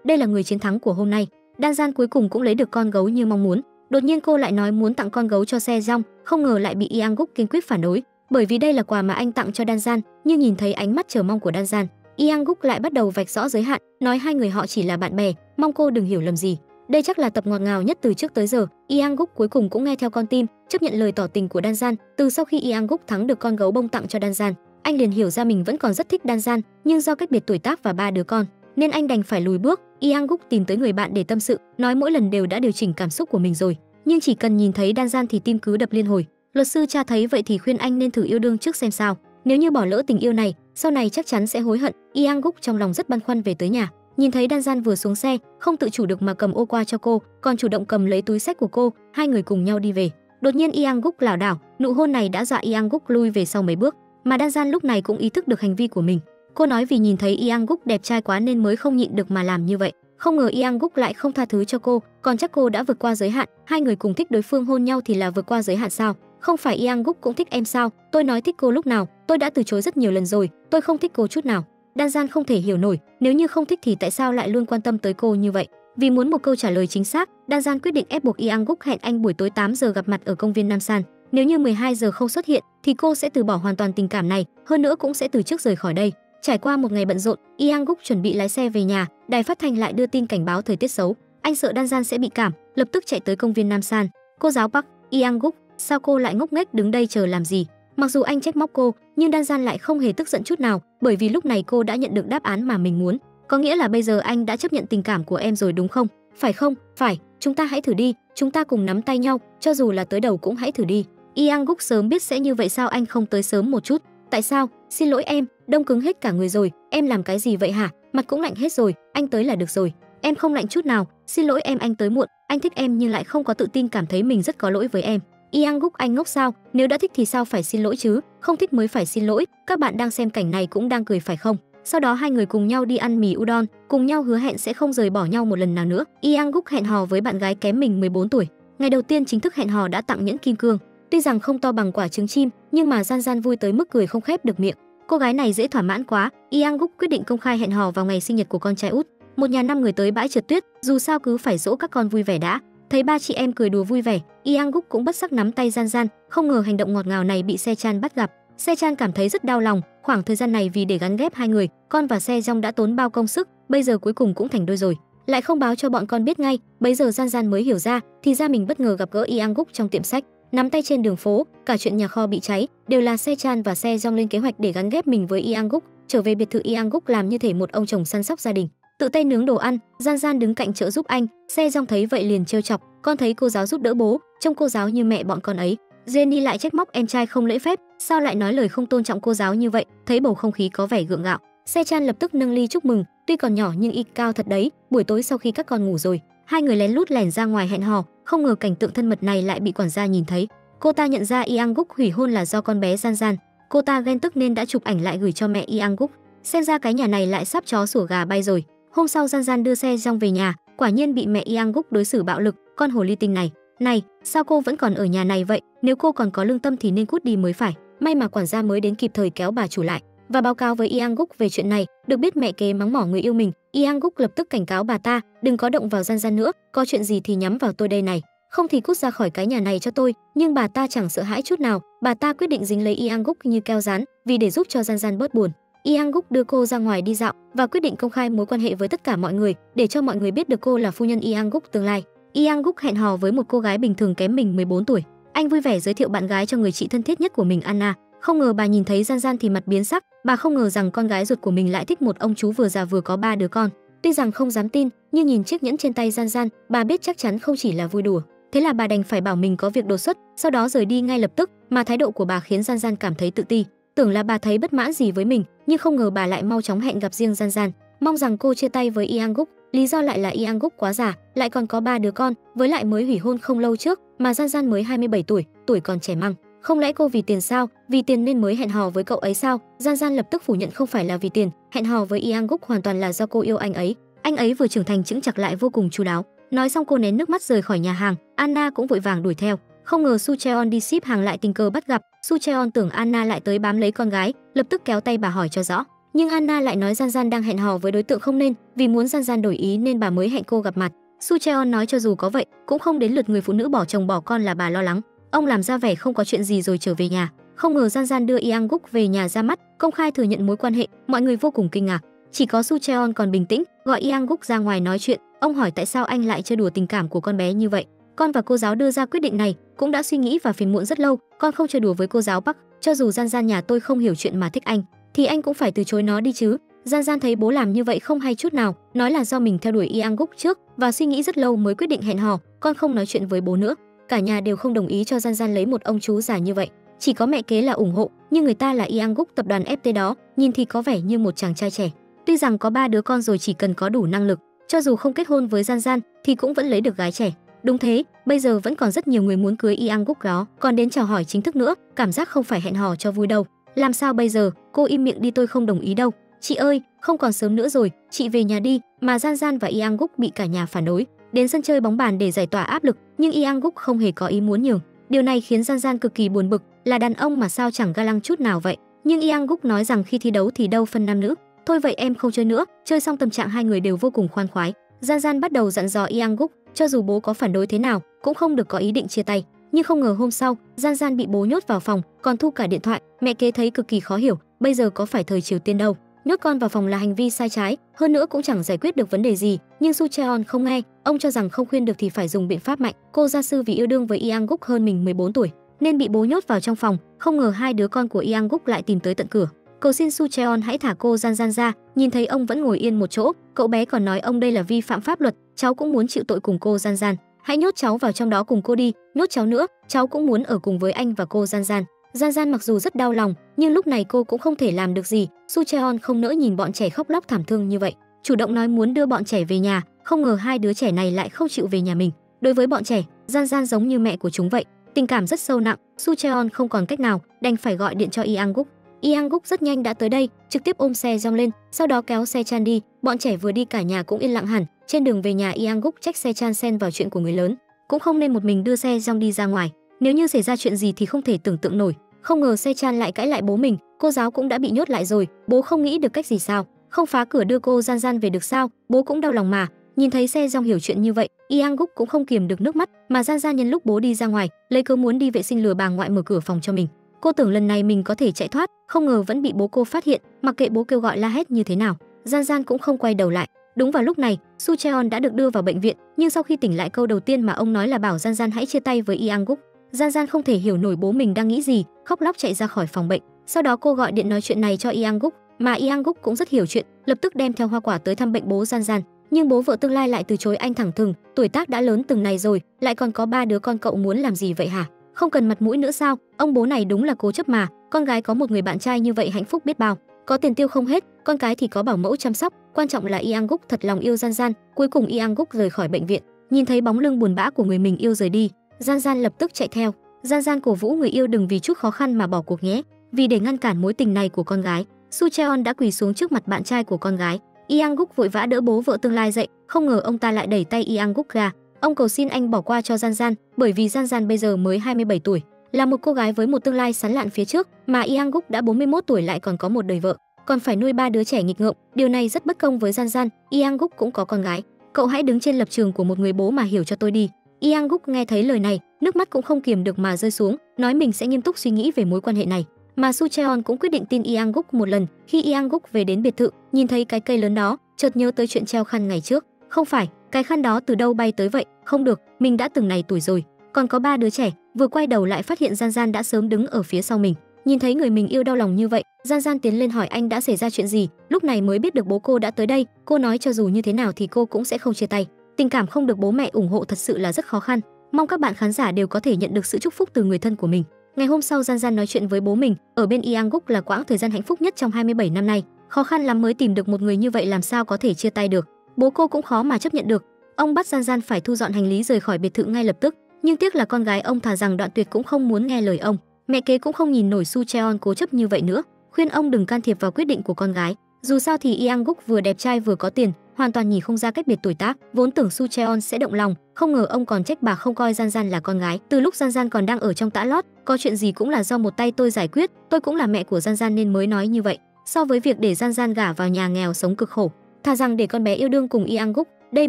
đây là người chiến thắng của hôm nay. Dan Gian cuối cùng cũng lấy được con gấu như mong muốn. Đột nhiên cô lại nói muốn tặng con gấu cho Se Jong, không ngờ lại bị Yang Guk kiên quyết phản đối, bởi vì đây là quà mà anh tặng cho Dan Gian. Nhưng nhìn thấy ánh mắt chờ mong của Dan Gian, Yang Guk lại bắt đầu vạch rõ giới hạn, nói hai người họ chỉ là bạn bè, mong cô đừng hiểu lầm gì. Đây chắc là tập ngọt ngào nhất từ trước tới giờ. Yang Guk cuối cùng cũng nghe theo con tim, chấp nhận lời tỏ tình của Dan Gian. Từ sau khi Yang Guk thắng được con gấu bông tặng cho Dan Gian, anh liền hiểu ra mình vẫn còn rất thích Dan Gian, nhưng do cách biệt tuổi tác và 3 đứa con, nên anh đành phải lùi bước. Yang Guk tìm tới người bạn để tâm sự, nói mỗi lần đều đã điều chỉnh cảm xúc của mình rồi, nhưng chỉ cần nhìn thấy Dan Gian thì tim cứ đập liên hồi. Luật sư cha thấy vậy thì khuyên anh nên thử yêu đương trước xem sao, nếu như bỏ lỡ tình yêu này, sau này chắc chắn sẽ hối hận. Yang Guk trong lòng rất băn khoăn về tới nhà, nhìn thấy Dan Gian vừa xuống xe, không tự chủ được mà cầm ô qua cho cô, còn chủ động cầm lấy túi xách của cô, hai người cùng nhau đi về. Đột nhiên Yang Guk lảo đảo, nụ hôn này đã dọa Yang Guk lui về sau mấy bước, mà Dan Gian lúc này cũng ý thức được hành vi của mình. Cô nói vì nhìn thấy Yang Guk đẹp trai quá nên mới không nhịn được mà làm như vậy. Không ngờ Yang Guk lại không tha thứ cho cô, còn chắc cô đã vượt qua giới hạn. Hai người cùng thích đối phương hôn nhau thì là vượt qua giới hạn sao? Không phải Yang Guk cũng thích em sao? Tôi nói thích cô lúc nào? Tôi đã từ chối rất nhiều lần rồi, tôi không thích cô chút nào. Dan Gian không thể hiểu nổi, nếu như không thích thì tại sao lại luôn quan tâm tới cô như vậy? Vì muốn một câu trả lời chính xác, Dan Gian quyết định ép buộc Yang Guk hẹn anh buổi tối 8 giờ gặp mặt ở công viên Nam San. Nếu như 12 giờ không xuất hiện thì cô sẽ từ bỏ hoàn toàn tình cảm này, hơn nữa cũng sẽ từ chức rời khỏi đây. Trải qua một ngày bận rộn, Yang Guk chuẩn bị lái xe về nhà, đài phát thanh lại đưa tin cảnh báo thời tiết xấu. Anh sợ Dan Gian sẽ bị cảm, lập tức chạy tới công viên Nam San. Cô giáo Park, Yang Guk, sao cô lại ngốc nghếch đứng đây chờ làm gì? Mặc dù anh trách móc cô, nhưng Dan Gian lại không hề tức giận chút nào, bởi vì lúc này cô đã nhận được đáp án mà mình muốn. Có nghĩa là bây giờ anh đã chấp nhận tình cảm của em rồi đúng không? Phải không? Phải, chúng ta hãy thử đi, chúng ta cùng nắm tay nhau, cho dù là tới đầu cũng hãy thử đi. Yang Guk sớm biết sẽ như vậy, sao anh không tới sớm một chút? Tại sao? Xin lỗi em, đông cứng hết cả người rồi, em làm cái gì vậy hả? Mặt cũng lạnh hết rồi, anh tới là được rồi. Em không lạnh chút nào, xin lỗi em, anh tới muộn. Anh thích em nhưng lại không có tự tin, cảm thấy mình rất có lỗi với em. Yang Guk, anh ngốc sao? Nếu đã thích thì sao phải xin lỗi chứ? Không thích mới phải xin lỗi. Các bạn đang xem cảnh này cũng đang cười phải không? Sau đó hai người cùng nhau đi ăn mì udon, cùng nhau hứa hẹn sẽ không rời bỏ nhau một lần nào nữa. Yang Guk hẹn hò với bạn gái kém mình 14 tuổi. Ngày đầu tiên chính thức hẹn hò đã tặng nhẫn kim cương. Tuy rằng không to bằng quả trứng chim, nhưng mà Gian Gian vui tới mức cười không khép được miệng. Cô gái này dễ thỏa mãn quá. Yang Guk quyết định công khai hẹn hò vào ngày sinh nhật của con trai út. Một nhà 5 người tới bãi trượt tuyết, dù sao cứ phải dỗ các con vui vẻ đã. Thấy ba chị em cười đùa vui vẻ, Yang Guk cũng bất giác nắm tay Gian Gian. Không ngờ hành động ngọt ngào này bị Se Chan bắt gặp. Se Chan cảm thấy rất đau lòng. Khoảng thời gian này vì để gắn ghép hai người, con và Se Jong đã tốn bao công sức, bây giờ cuối cùng cũng thành đôi rồi, lại không báo cho bọn con biết ngay. Bấy giờ Gian Gian mới hiểu ra, thì ra mình bất ngờ gặp gỡ Yang Guk trong tiệm sách. Nắm tay trên đường phố, cả chuyện nhà kho bị cháy đều là Se Chan và Se Jong lên kế hoạch để gắn ghép mình với Yang Guk. Trở về biệt thự, Yang Guk làm như thể một ông chồng săn sóc gia đình, tự tay nướng đồ ăn. Gian Gian đứng cạnh trợ giúp anh. Se Jong thấy vậy liền trêu chọc, con thấy cô giáo giúp đỡ bố, trông cô giáo như mẹ bọn con ấy. Jenny lại trách móc em trai không lễ phép, sao lại nói lời không tôn trọng cô giáo như vậy. Thấy bầu không khí có vẻ gượng gạo, Se Chan lập tức nâng ly chúc mừng, tuy còn nhỏ nhưng y cao thật đấy. Buổi tối sau khi các con ngủ rồi, Hai người lén lút lẻn ra ngoài hẹn hò, không ngờ cảnh tượng thân mật này lại bị quản gia nhìn thấy. Cô ta nhận ra Yang Guk hủy hôn là do con bé Gian Gian. Cô ta ghen tức nên đã chụp ảnh lại gửi cho mẹ Yang Guk. Xem ra cái nhà này lại sắp chó sủa gà bay rồi. Hôm sau Gian Gian đưa xe Jong về nhà, quả nhiên bị mẹ Yang Guk đối xử bạo lực. Con hồ ly tinh này, sao cô vẫn còn ở nhà này vậy? Nếu cô còn có lương tâm thì nên cút đi mới phải. May mà quản gia mới đến kịp thời kéo bà chủ lại và báo cáo với Yang Guk về chuyện này. Được biết mẹ kế mắng mỏ người yêu mình, Yang Guk lập tức cảnh cáo bà ta, đừng có động vào Gian Gian nữa, có chuyện gì thì nhắm vào tôi đây này, không thì cút ra khỏi cái nhà này cho tôi. Nhưng bà ta chẳng sợ hãi chút nào, bà ta quyết định dính lấy Yang Guk như keo dán, vì để giúp cho Gian Gian bớt buồn. Yang Guk đưa cô ra ngoài đi dạo và quyết định công khai mối quan hệ với tất cả mọi người, để cho mọi người biết được cô là phu nhân Yang Guk tương lai. Yang Guk hẹn hò với một cô gái bình thường kém mình 14 tuổi. Anh vui vẻ giới thiệu bạn gái cho người chị thân thiết nhất của mình, Anna. Không ngờ bà nhìn thấy Gian Gian thì mặt biến sắc, bà không ngờ rằng con gái ruột của mình lại thích một ông chú vừa già vừa có 3 đứa con. Tuy rằng không dám tin, nhưng nhìn chiếc nhẫn trên tay Gian Gian, bà biết chắc chắn không chỉ là vui đùa. Thế là bà đành phải bảo mình có việc đột xuất, sau đó rời đi ngay lập tức, mà thái độ của bà khiến Gian Gian cảm thấy tự ti. Tưởng là bà thấy bất mãn gì với mình, nhưng không ngờ bà lại mau chóng hẹn gặp riêng Gian Gian, mong rằng cô chia tay với Yang Guk. Lý do lại là Yang Guk quá già, lại còn có 3 đứa con, với lại mới hủy hôn không lâu trước, mà Gian Gian mới 27 tuổi, tuổi còn trẻ măng. Không lẽ cô vì tiền sao? Vì tiền nên mới hẹn hò với cậu ấy sao? Gian Gian lập tức phủ nhận không phải là vì tiền, hẹn hò với Yang Guk hoàn toàn là do cô yêu anh ấy. Anh ấy vừa trưởng thành chững chạc lại vô cùng chu đáo. Nói xong cô nén nước mắt rời khỏi nhà hàng, Anna cũng vội vàng đuổi theo. Không ngờ Su Cheon đi ship hàng lại tình cờ bắt gặp. Su Cheon tưởng Anna lại tới bám lấy con gái, lập tức kéo tay bà hỏi cho rõ. Nhưng Anna lại nói Gian Gian đang hẹn hò với đối tượng không nên, vì muốn Gian Gian đổi ý nên bà mới hẹn cô gặp mặt. Su Cheon nói cho dù có vậy, cũng không đến lượt người phụ nữ bỏ chồng bỏ con là bà lo lắng. Ông làm ra vẻ không có chuyện gì rồi trở về nhà. Không ngờ Gian Gian đưa Yang Guk về nhà ra mắt, công khai thừa nhận mối quan hệ, mọi người vô cùng kinh ngạc. Chỉ có Su Cheon còn bình tĩnh, gọi Yang Guk ra ngoài nói chuyện. Ông hỏi tại sao anh lại chơi đùa tình cảm của con bé như vậy. Con và cô giáo đưa ra quyết định này cũng đã suy nghĩ và phiền muộn rất lâu, con không chơi đùa với cô giáo Park, cho dù Gian Gian nhà tôi không hiểu chuyện mà thích anh, thì anh cũng phải từ chối nó đi chứ. Gian Gian thấy bố làm như vậy không hay chút nào, nói là do mình theo đuổi Yang Guk trước và suy nghĩ rất lâu mới quyết định hẹn hò, con không nói chuyện với bố nữa. Cả nhà đều không đồng ý cho Gian Gian lấy một ông chú già như vậy, chỉ có mẹ kế là ủng hộ, nhưng người ta là Yang Guk tập đoàn FT đó, nhìn thì có vẻ như một chàng trai trẻ. Tuy rằng có 3 đứa con rồi, chỉ cần có đủ năng lực, cho dù không kết hôn với Gian Gian thì cũng vẫn lấy được gái trẻ. Đúng thế, bây giờ vẫn còn rất nhiều người muốn cưới Yang Guk đó, còn đến chào hỏi chính thức nữa, cảm giác không phải hẹn hò cho vui đâu. Làm sao bây giờ? Cô im miệng đi, tôi không đồng ý đâu. Chị ơi, không còn sớm nữa rồi, chị về nhà đi. Mà Gian Gian và Yang Guk bị cả nhà phản đối, đến sân chơi bóng bàn để giải tỏa áp lực, nhưng Yang Guk không hề có ý muốn nhường. Điều này khiến Gian Gian cực kỳ buồn bực, là đàn ông mà sao chẳng ga lăng chút nào vậy. Nhưng Yang Guk nói rằng khi thi đấu thì đâu phân nam nữ. Thôi vậy em không chơi nữa. Chơi xong tâm trạng hai người đều vô cùng khoan khoái. Gian Gian bắt đầu dặn dò Yang Guk, cho dù bố có phản đối thế nào cũng không được có ý định chia tay. Nhưng không ngờ hôm sau, Gian Gian bị bố nhốt vào phòng, còn thu cả điện thoại. Mẹ kế thấy cực kỳ khó hiểu, bây giờ có phải thời Triều Tiên đâu, nhốt con vào phòng là hành vi sai trái, hơn nữa cũng chẳng giải quyết được vấn đề gì. Nhưng Su Cheon không nghe, ông cho rằng không khuyên được thì phải dùng biện pháp mạnh. Cô gia sư vì yêu đương với Yang Guk hơn mình 14 tuổi nên bị bố nhốt vào trong phòng. Không ngờ 2 đứa con của Yang Guk lại tìm tới tận cửa, cầu xin Su Cheon hãy thả cô Gian Gian ra. Nhìn thấy ông vẫn ngồi yên một chỗ, cậu bé còn nói ông đây là vi phạm pháp luật, cháu cũng muốn chịu tội cùng cô Gian Gian, hãy nhốt cháu vào trong đó cùng cô đi, nhốt cháu nữa, cháu cũng muốn ở cùng với anh và cô Gian Gian. Gian Gian mặc dù rất đau lòng, nhưng lúc này cô cũng không thể làm được gì. Su Cheon không nỡ nhìn bọn trẻ khóc lóc thảm thương như vậy, chủ động nói muốn đưa bọn trẻ về nhà. Không ngờ 2 đứa trẻ này lại không chịu về nhà mình. Đối với bọn trẻ, Gian Gian giống như mẹ của chúng vậy, tình cảm rất sâu nặng. Su Cheon không còn cách nào, đành phải gọi điện cho Yang Guk. Yang Guk rất nhanh đã tới đây, trực tiếp ôm xe Jong lên, sau đó kéo xe Chan đi. Bọn trẻ vừa đi cả nhà cũng yên lặng hẳn. Trên đường về nhà, Yang Guk trách xe Chan xen vào chuyện của người lớn, cũng không nên một mình đưa xe Jong đi ra ngoài, nếu như xảy ra chuyện gì thì không thể tưởng tượng nổi. Không ngờ xe Chan lại cãi lại bố mình, cô giáo cũng đã bị nhốt lại rồi, bố không nghĩ được cách gì sao? Không phá cửa đưa cô Gian Gian về được sao? Bố cũng đau lòng mà. Nhìn thấy xe Jong hiểu chuyện như vậy, Yang Guk cũng không kiềm được nước mắt, mà Gian Gian nhân lúc bố đi ra ngoài, lấy cớ muốn đi vệ sinh lừa bà ngoại mở cửa phòng cho mình. Cô tưởng lần này mình có thể chạy thoát, không ngờ vẫn bị bố cô phát hiện. Mặc kệ bố kêu gọi la hét như thế nào, Gian Gian cũng không quay đầu lại. Đúng vào lúc này, Su Cheon đã được đưa vào bệnh viện, nhưng sau khi tỉnh lại, câu đầu tiên mà ông nói là bảo Gian Gian hãy chia tay với Yang Guk. Gian Gian không thể hiểu nổi bố mình đang nghĩ gì, khóc lóc chạy ra khỏi phòng bệnh. Sau đó cô gọi điện nói chuyện này cho Yang Guk, mà Yang Guk cũng rất hiểu chuyện, lập tức đem theo hoa quả tới thăm bệnh bố Gian Gian. Nhưng bố vợ tương lai lại từ chối anh thẳng thừng, tuổi tác đã lớn từng này rồi, lại còn có 3 đứa con, cậu muốn làm gì vậy hả? Không cần mặt mũi nữa sao? Ông bố này đúng là cố chấp mà. Con gái có một người bạn trai như vậy hạnh phúc biết bao, có tiền tiêu không hết, con cái thì có bảo mẫu chăm sóc, quan trọng là Yang Guk thật lòng yêu Gian Gian. Cuối cùng Yang Guk rời khỏi bệnh viện. Nhìn thấy bóng lưng buồn bã của người mình yêu rời đi, Gian Gian lập tức chạy theo. Gian Gian cổ vũ người yêu đừng vì chút khó khăn mà bỏ cuộc nhé. Vì để ngăn cản mối tình này của con gái, Su Cheon đã quỳ xuống trước mặt bạn trai của con gái. Yang Guk vội vã đỡ bố vợ tương lai dậy, không ngờ ông ta lại đẩy tay Yang Guk ra. Ông cầu xin anh bỏ qua cho Gian Gian, bởi vì Gian Gian bây giờ mới 27 tuổi, là một cô gái với một tương lai sáng lạn phía trước, mà Yang Guk đã 41 tuổi lại còn có một đời vợ, còn phải nuôi 3 đứa trẻ nghịch ngợm, điều này rất bất công với Gian Gian. Yang Guk cũng có con gái, cậu hãy đứng trên lập trường của một người bố mà hiểu cho tôi đi. Yang Guk nghe thấy lời này, nước mắt cũng không kiềm được mà rơi xuống, nói mình sẽ nghiêm túc suy nghĩ về mối quan hệ này. Mà Su Cheon cũng quyết định tin Yang Guk một lần. Khi Yang Guk về đến biệt thự, nhìn thấy cái cây lớn đó, chợt nhớ tới chuyện treo khăn ngày trước. Không phải, cái khăn đó từ đâu bay tới vậy? Không được, mình đã từng này tuổi rồi, còn có 3 đứa trẻ. Vừa quay đầu lại phát hiện Gian Gian đã sớm đứng ở phía sau mình. Nhìn thấy người mình yêu đau lòng như vậy, Gian Gian tiến lên hỏi anh đã xảy ra chuyện gì. Lúc này mới biết được bố cô đã tới đây. Cô nói cho dù như thế nào thì cô cũng sẽ không chia tay. Tình cảm không được bố mẹ ủng hộ thật sự là rất khó khăn. Mong các bạn khán giả đều có thể nhận được sự chúc phúc từ người thân của mình. Ngày hôm sau, Gian Gian nói chuyện với bố mình. Ở bên Yang Guk là quãng thời gian hạnh phúc nhất trong 27 năm nay. Khó khăn lắm mới tìm được một người như vậy, làm sao có thể chia tay được. Bố cô cũng khó mà chấp nhận được. Ông bắt Gian Gian phải thu dọn hành lý rời khỏi biệt thự ngay lập tức. Nhưng tiếc là con gái ông thà rằng đoạn tuyệt cũng không muốn nghe lời ông. Mẹ kế cũng không nhìn nổi Su Cheon cố chấp như vậy nữa, khuyên ông đừng can thiệp vào quyết định của con gái. Dù sao thì Yang Guk vừa đẹp trai vừa có tiền, hoàn toàn nhìn không ra cách biệt tuổi tác. Vốn tưởng Su Cheon sẽ động lòng, không ngờ ông còn trách bà không coi Gian Gian là con gái. Từ lúc Gian Gian còn đang ở trong tã lót, có chuyện gì cũng là do một tay tôi giải quyết, tôi cũng là mẹ của Gian Gian nên mới nói như vậy. So với việc để Gian Gian gả vào nhà nghèo sống cực khổ, thà rằng để con bé yêu đương cùng Yang Guk, đây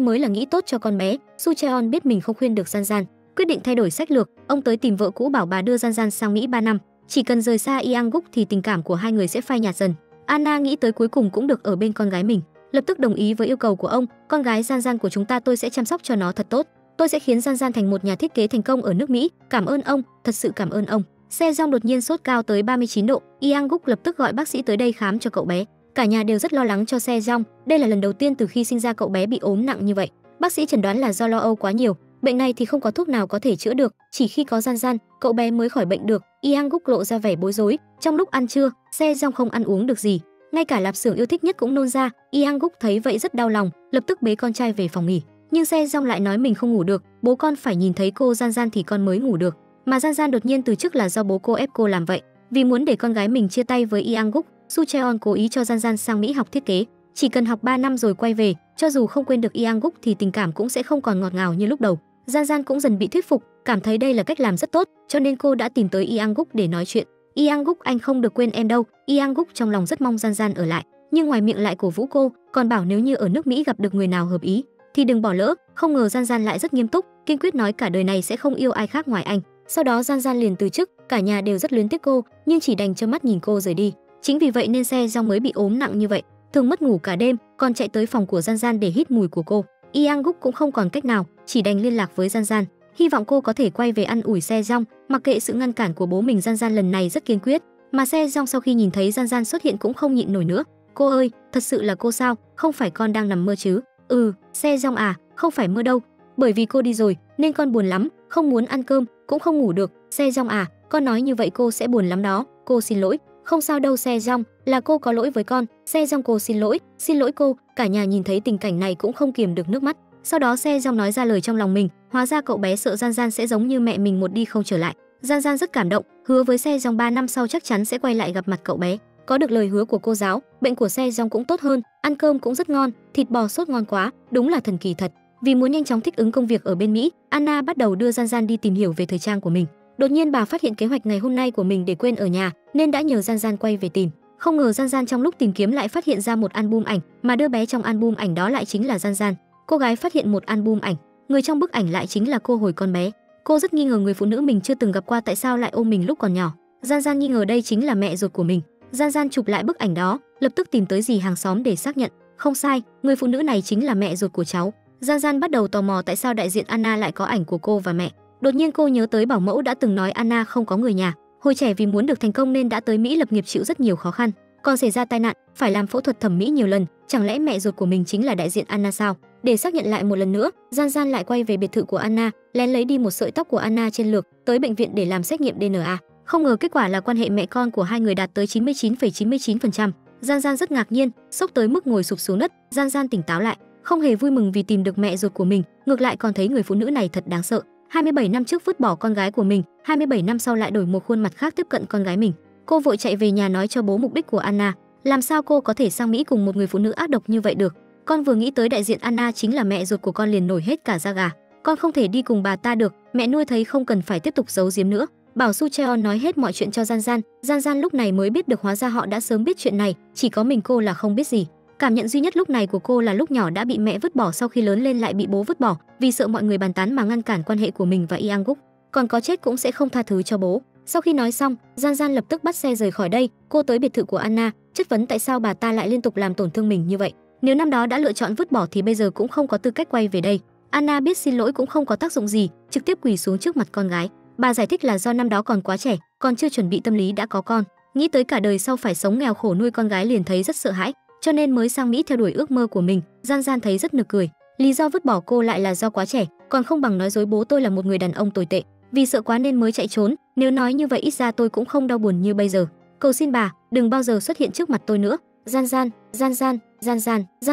mới là nghĩ tốt cho con bé. Su Cheon biết mình không khuyên được Gian Gian, quyết định thay đổi sách lược. Ông tới tìm vợ cũ bảo bà đưa Gian Gian sang Mỹ 3 năm, chỉ cần rời xa Yang Guk thì tình cảm của hai người sẽ phai nhạt dần. Anna nghĩ tới cuối cùng cũng được ở bên con gái mình, lập tức đồng ý với yêu cầu của ông. Con gái Gian Gian của chúng ta tôi sẽ chăm sóc cho nó thật tốt, tôi sẽ khiến Gian Gian thành một nhà thiết kế thành công ở nước Mỹ. Cảm ơn ông, thật sự cảm ơn ông. Se Jong đột nhiên sốt cao tới 39 độ. Yang Guk lập tức gọi bác sĩ tới đây khám cho cậu bé. Cả nhà đều rất lo lắng cho Se Jong, đây là lần đầu tiên từ khi sinh ra cậu bé bị ốm nặng như vậy. Bác sĩ chẩn đoán là do lo âu quá nhiều, bệnh này thì không có thuốc nào có thể chữa được, chỉ khi có Gian Gian, cậu bé mới khỏi bệnh được. Yang Guk lộ ra vẻ bối rối. Trong lúc ăn trưa, Se Jong không ăn uống được gì, ngay cả lạp xưởng yêu thích nhất cũng nôn ra. Yang Guk thấy vậy rất đau lòng, lập tức bế con trai về phòng nghỉ. Nhưng Se Jong lại nói mình không ngủ được, bố con phải nhìn thấy cô Gian Gian thì con mới ngủ được. Mà Gian Gian đột nhiên từ chức là do bố cô ép cô làm vậy. Vì muốn để con gái mình chia tay với Yang Guk, Su Cheon cố ý cho Gian Gian sang Mỹ học thiết kế. Chỉ cần học 3 năm rồi quay về, cho dù không quên được Yang Guk thì tình cảm cũng sẽ không còn ngọt ngào như lúc đầu. Gian Gian cũng dần bị thuyết phục, cảm thấy đây là cách làm rất tốt, cho nên cô đã tìm tới Yang Guk để nói chuyện. Yang Guk, anh không được quên em đâu. Yang Guk trong lòng rất mong Gian Gian ở lại, nhưng ngoài miệng lại cổ vũ cô, còn bảo nếu như ở nước Mỹ gặp được người nào hợp ý thì đừng bỏ lỡ. Không ngờ Gian Gian lại rất nghiêm túc, kiên quyết nói cả đời này sẽ không yêu ai khác ngoài anh. Sau đó Gian Gian liền từ chức, cả nhà đều rất luyến tiếc cô, nhưng chỉ đành trơ mắt nhìn cô rời đi. Chính vì vậy nên Se Jong mới bị ốm nặng như vậy, thường mất ngủ cả đêm, còn chạy tới phòng của Gian Gian để hít mùi của cô. Yang Guk cũng không còn cách nào, chỉ đành liên lạc với Gian Gian, hy vọng cô có thể quay về ăn ủi Se Jong. Mặc kệ sự ngăn cản của bố mình, Gian Gian lần này rất kiên quyết. Mà Se Jong sau khi nhìn thấy Gian Gian xuất hiện cũng không nhịn nổi nữa. Cô ơi, thật sự là cô sao? Không phải con đang nằm mơ chứ? Se Jong à, không phải mơ đâu. Bởi vì cô đi rồi nên con buồn lắm, không muốn ăn cơm, cũng không ngủ được. Se Jong à, con nói như vậy cô sẽ buồn lắm đó. Cô xin lỗi. Không sao đâu Se Jong, là cô có lỗi với con. Se Jong, cô xin lỗi cô. Cả nhà nhìn thấy tình cảnh này cũng không kiềm được nước mắt. Sau đó Se Jong nói ra lời trong lòng mình, hóa ra cậu bé sợ Gian Gian sẽ giống như mẹ mình một đi không trở lại. Gian Gian rất cảm động, hứa với Se Jong 3 năm sau chắc chắn sẽ quay lại gặp mặt cậu bé. Có được lời hứa của cô giáo, bệnh của Se Jong cũng tốt hơn, ăn cơm cũng rất ngon, thịt bò sốt ngon quá, đúng là thần kỳ thật. Vì muốn nhanh chóng thích ứng công việc ở bên Mỹ, Anna bắt đầu đưa Gian Gian đi tìm hiểu về thời trang của mình. Đột nhiên bà phát hiện kế hoạch ngày hôm nay của mình để quên ở nhà, nên đã nhờ Gian Gian quay về tìm. Không ngờ Gian Gian trong lúc tìm kiếm lại phát hiện ra một album ảnh, mà đứa bé trong album ảnh đó lại chính là Gian Gian. Cô gái phát hiện một album ảnh, người trong bức ảnh lại chính là cô hồi con bé. Cô rất nghi ngờ người phụ nữ mình chưa từng gặp qua tại sao lại ôm mình lúc còn nhỏ. Gian Gian nghi ngờ đây chính là mẹ ruột của mình. Gian Gian chụp lại bức ảnh đó, lập tức tìm tới dì hàng xóm để xác nhận. Không sai, người phụ nữ này chính là mẹ ruột của cháu. Gian Gian bắt đầu tò mò tại sao đại diện Anna lại có ảnh của cô và mẹ. Đột nhiên cô nhớ tới bảo mẫu đã từng nói Anna không có người nhà, hồi trẻ vì muốn được thành công nên đã tới Mỹ lập nghiệp chịu rất nhiều khó khăn, còn xảy ra tai nạn, phải làm phẫu thuật thẩm mỹ nhiều lần. Chẳng lẽ mẹ ruột của mình chính là đại diện Anna sao? Để xác nhận lại một lần nữa, Gian Gian lại quay về biệt thự của Anna, lén lấy đi một sợi tóc của Anna trên lược, tới bệnh viện để làm xét nghiệm DNA. Không ngờ kết quả là quan hệ mẹ con của hai người đạt tới 99,99%. Gian Gian rất ngạc nhiên, sốc tới mức ngồi sụp xuống đất. Gian Gian tỉnh táo lại, không hề vui mừng vì tìm được mẹ ruột của mình, ngược lại còn thấy người phụ nữ này thật đáng sợ. 27 năm trước vứt bỏ con gái của mình, 27 năm sau lại đổi một khuôn mặt khác tiếp cận con gái mình. Cô vội chạy về nhà nói cho bố mục đích của Anna. Làm sao cô có thể sang Mỹ cùng một người phụ nữ ác độc như vậy được? Con vừa nghĩ tới đại diện Anna chính là mẹ ruột của con liền nổi hết cả da gà. Con không thể đi cùng bà ta được, mẹ nuôi thấy không cần phải tiếp tục giấu giếm nữa. Bảo Sucheon nói hết mọi chuyện cho Gian Gian. Gian Gian lúc này mới biết được hóa ra họ đã sớm biết chuyện này, chỉ có mình cô là không biết gì. Cảm nhận duy nhất lúc này của cô là lúc nhỏ đã bị mẹ vứt bỏ, sau khi lớn lên lại bị bố vứt bỏ, vì sợ mọi người bàn tán mà ngăn cản quan hệ của mình và Yang Guk. Còn có chết cũng sẽ không tha thứ cho bố. Sau khi nói xong, Gian Gian lập tức bắt xe rời khỏi đây. Cô tới biệt thự của Anna, chất vấn tại sao bà ta lại liên tục làm tổn thương mình như vậy. Nếu năm đó đã lựa chọn vứt bỏ thì bây giờ cũng không có tư cách quay về đây. Anna biết xin lỗi cũng không có tác dụng gì, trực tiếp quỳ xuống trước mặt con gái. Bà giải thích là do năm đó còn quá trẻ, còn chưa chuẩn bị tâm lý đã có con, nghĩ tới cả đời sau phải sống nghèo khổ nuôi con gái liền thấy rất sợ hãi, cho nên mới sang Mỹ theo đuổi ước mơ của mình. Gian Gian thấy rất nực cười. Lý do vứt bỏ cô lại là do quá trẻ, còn không bằng nói dối bố tôi là một người đàn ông tồi tệ, vì sợ quá nên mới chạy trốn. Nếu nói như vậy ít ra tôi cũng không đau buồn như bây giờ. Cầu xin bà đừng bao giờ xuất hiện trước mặt tôi nữa. Gian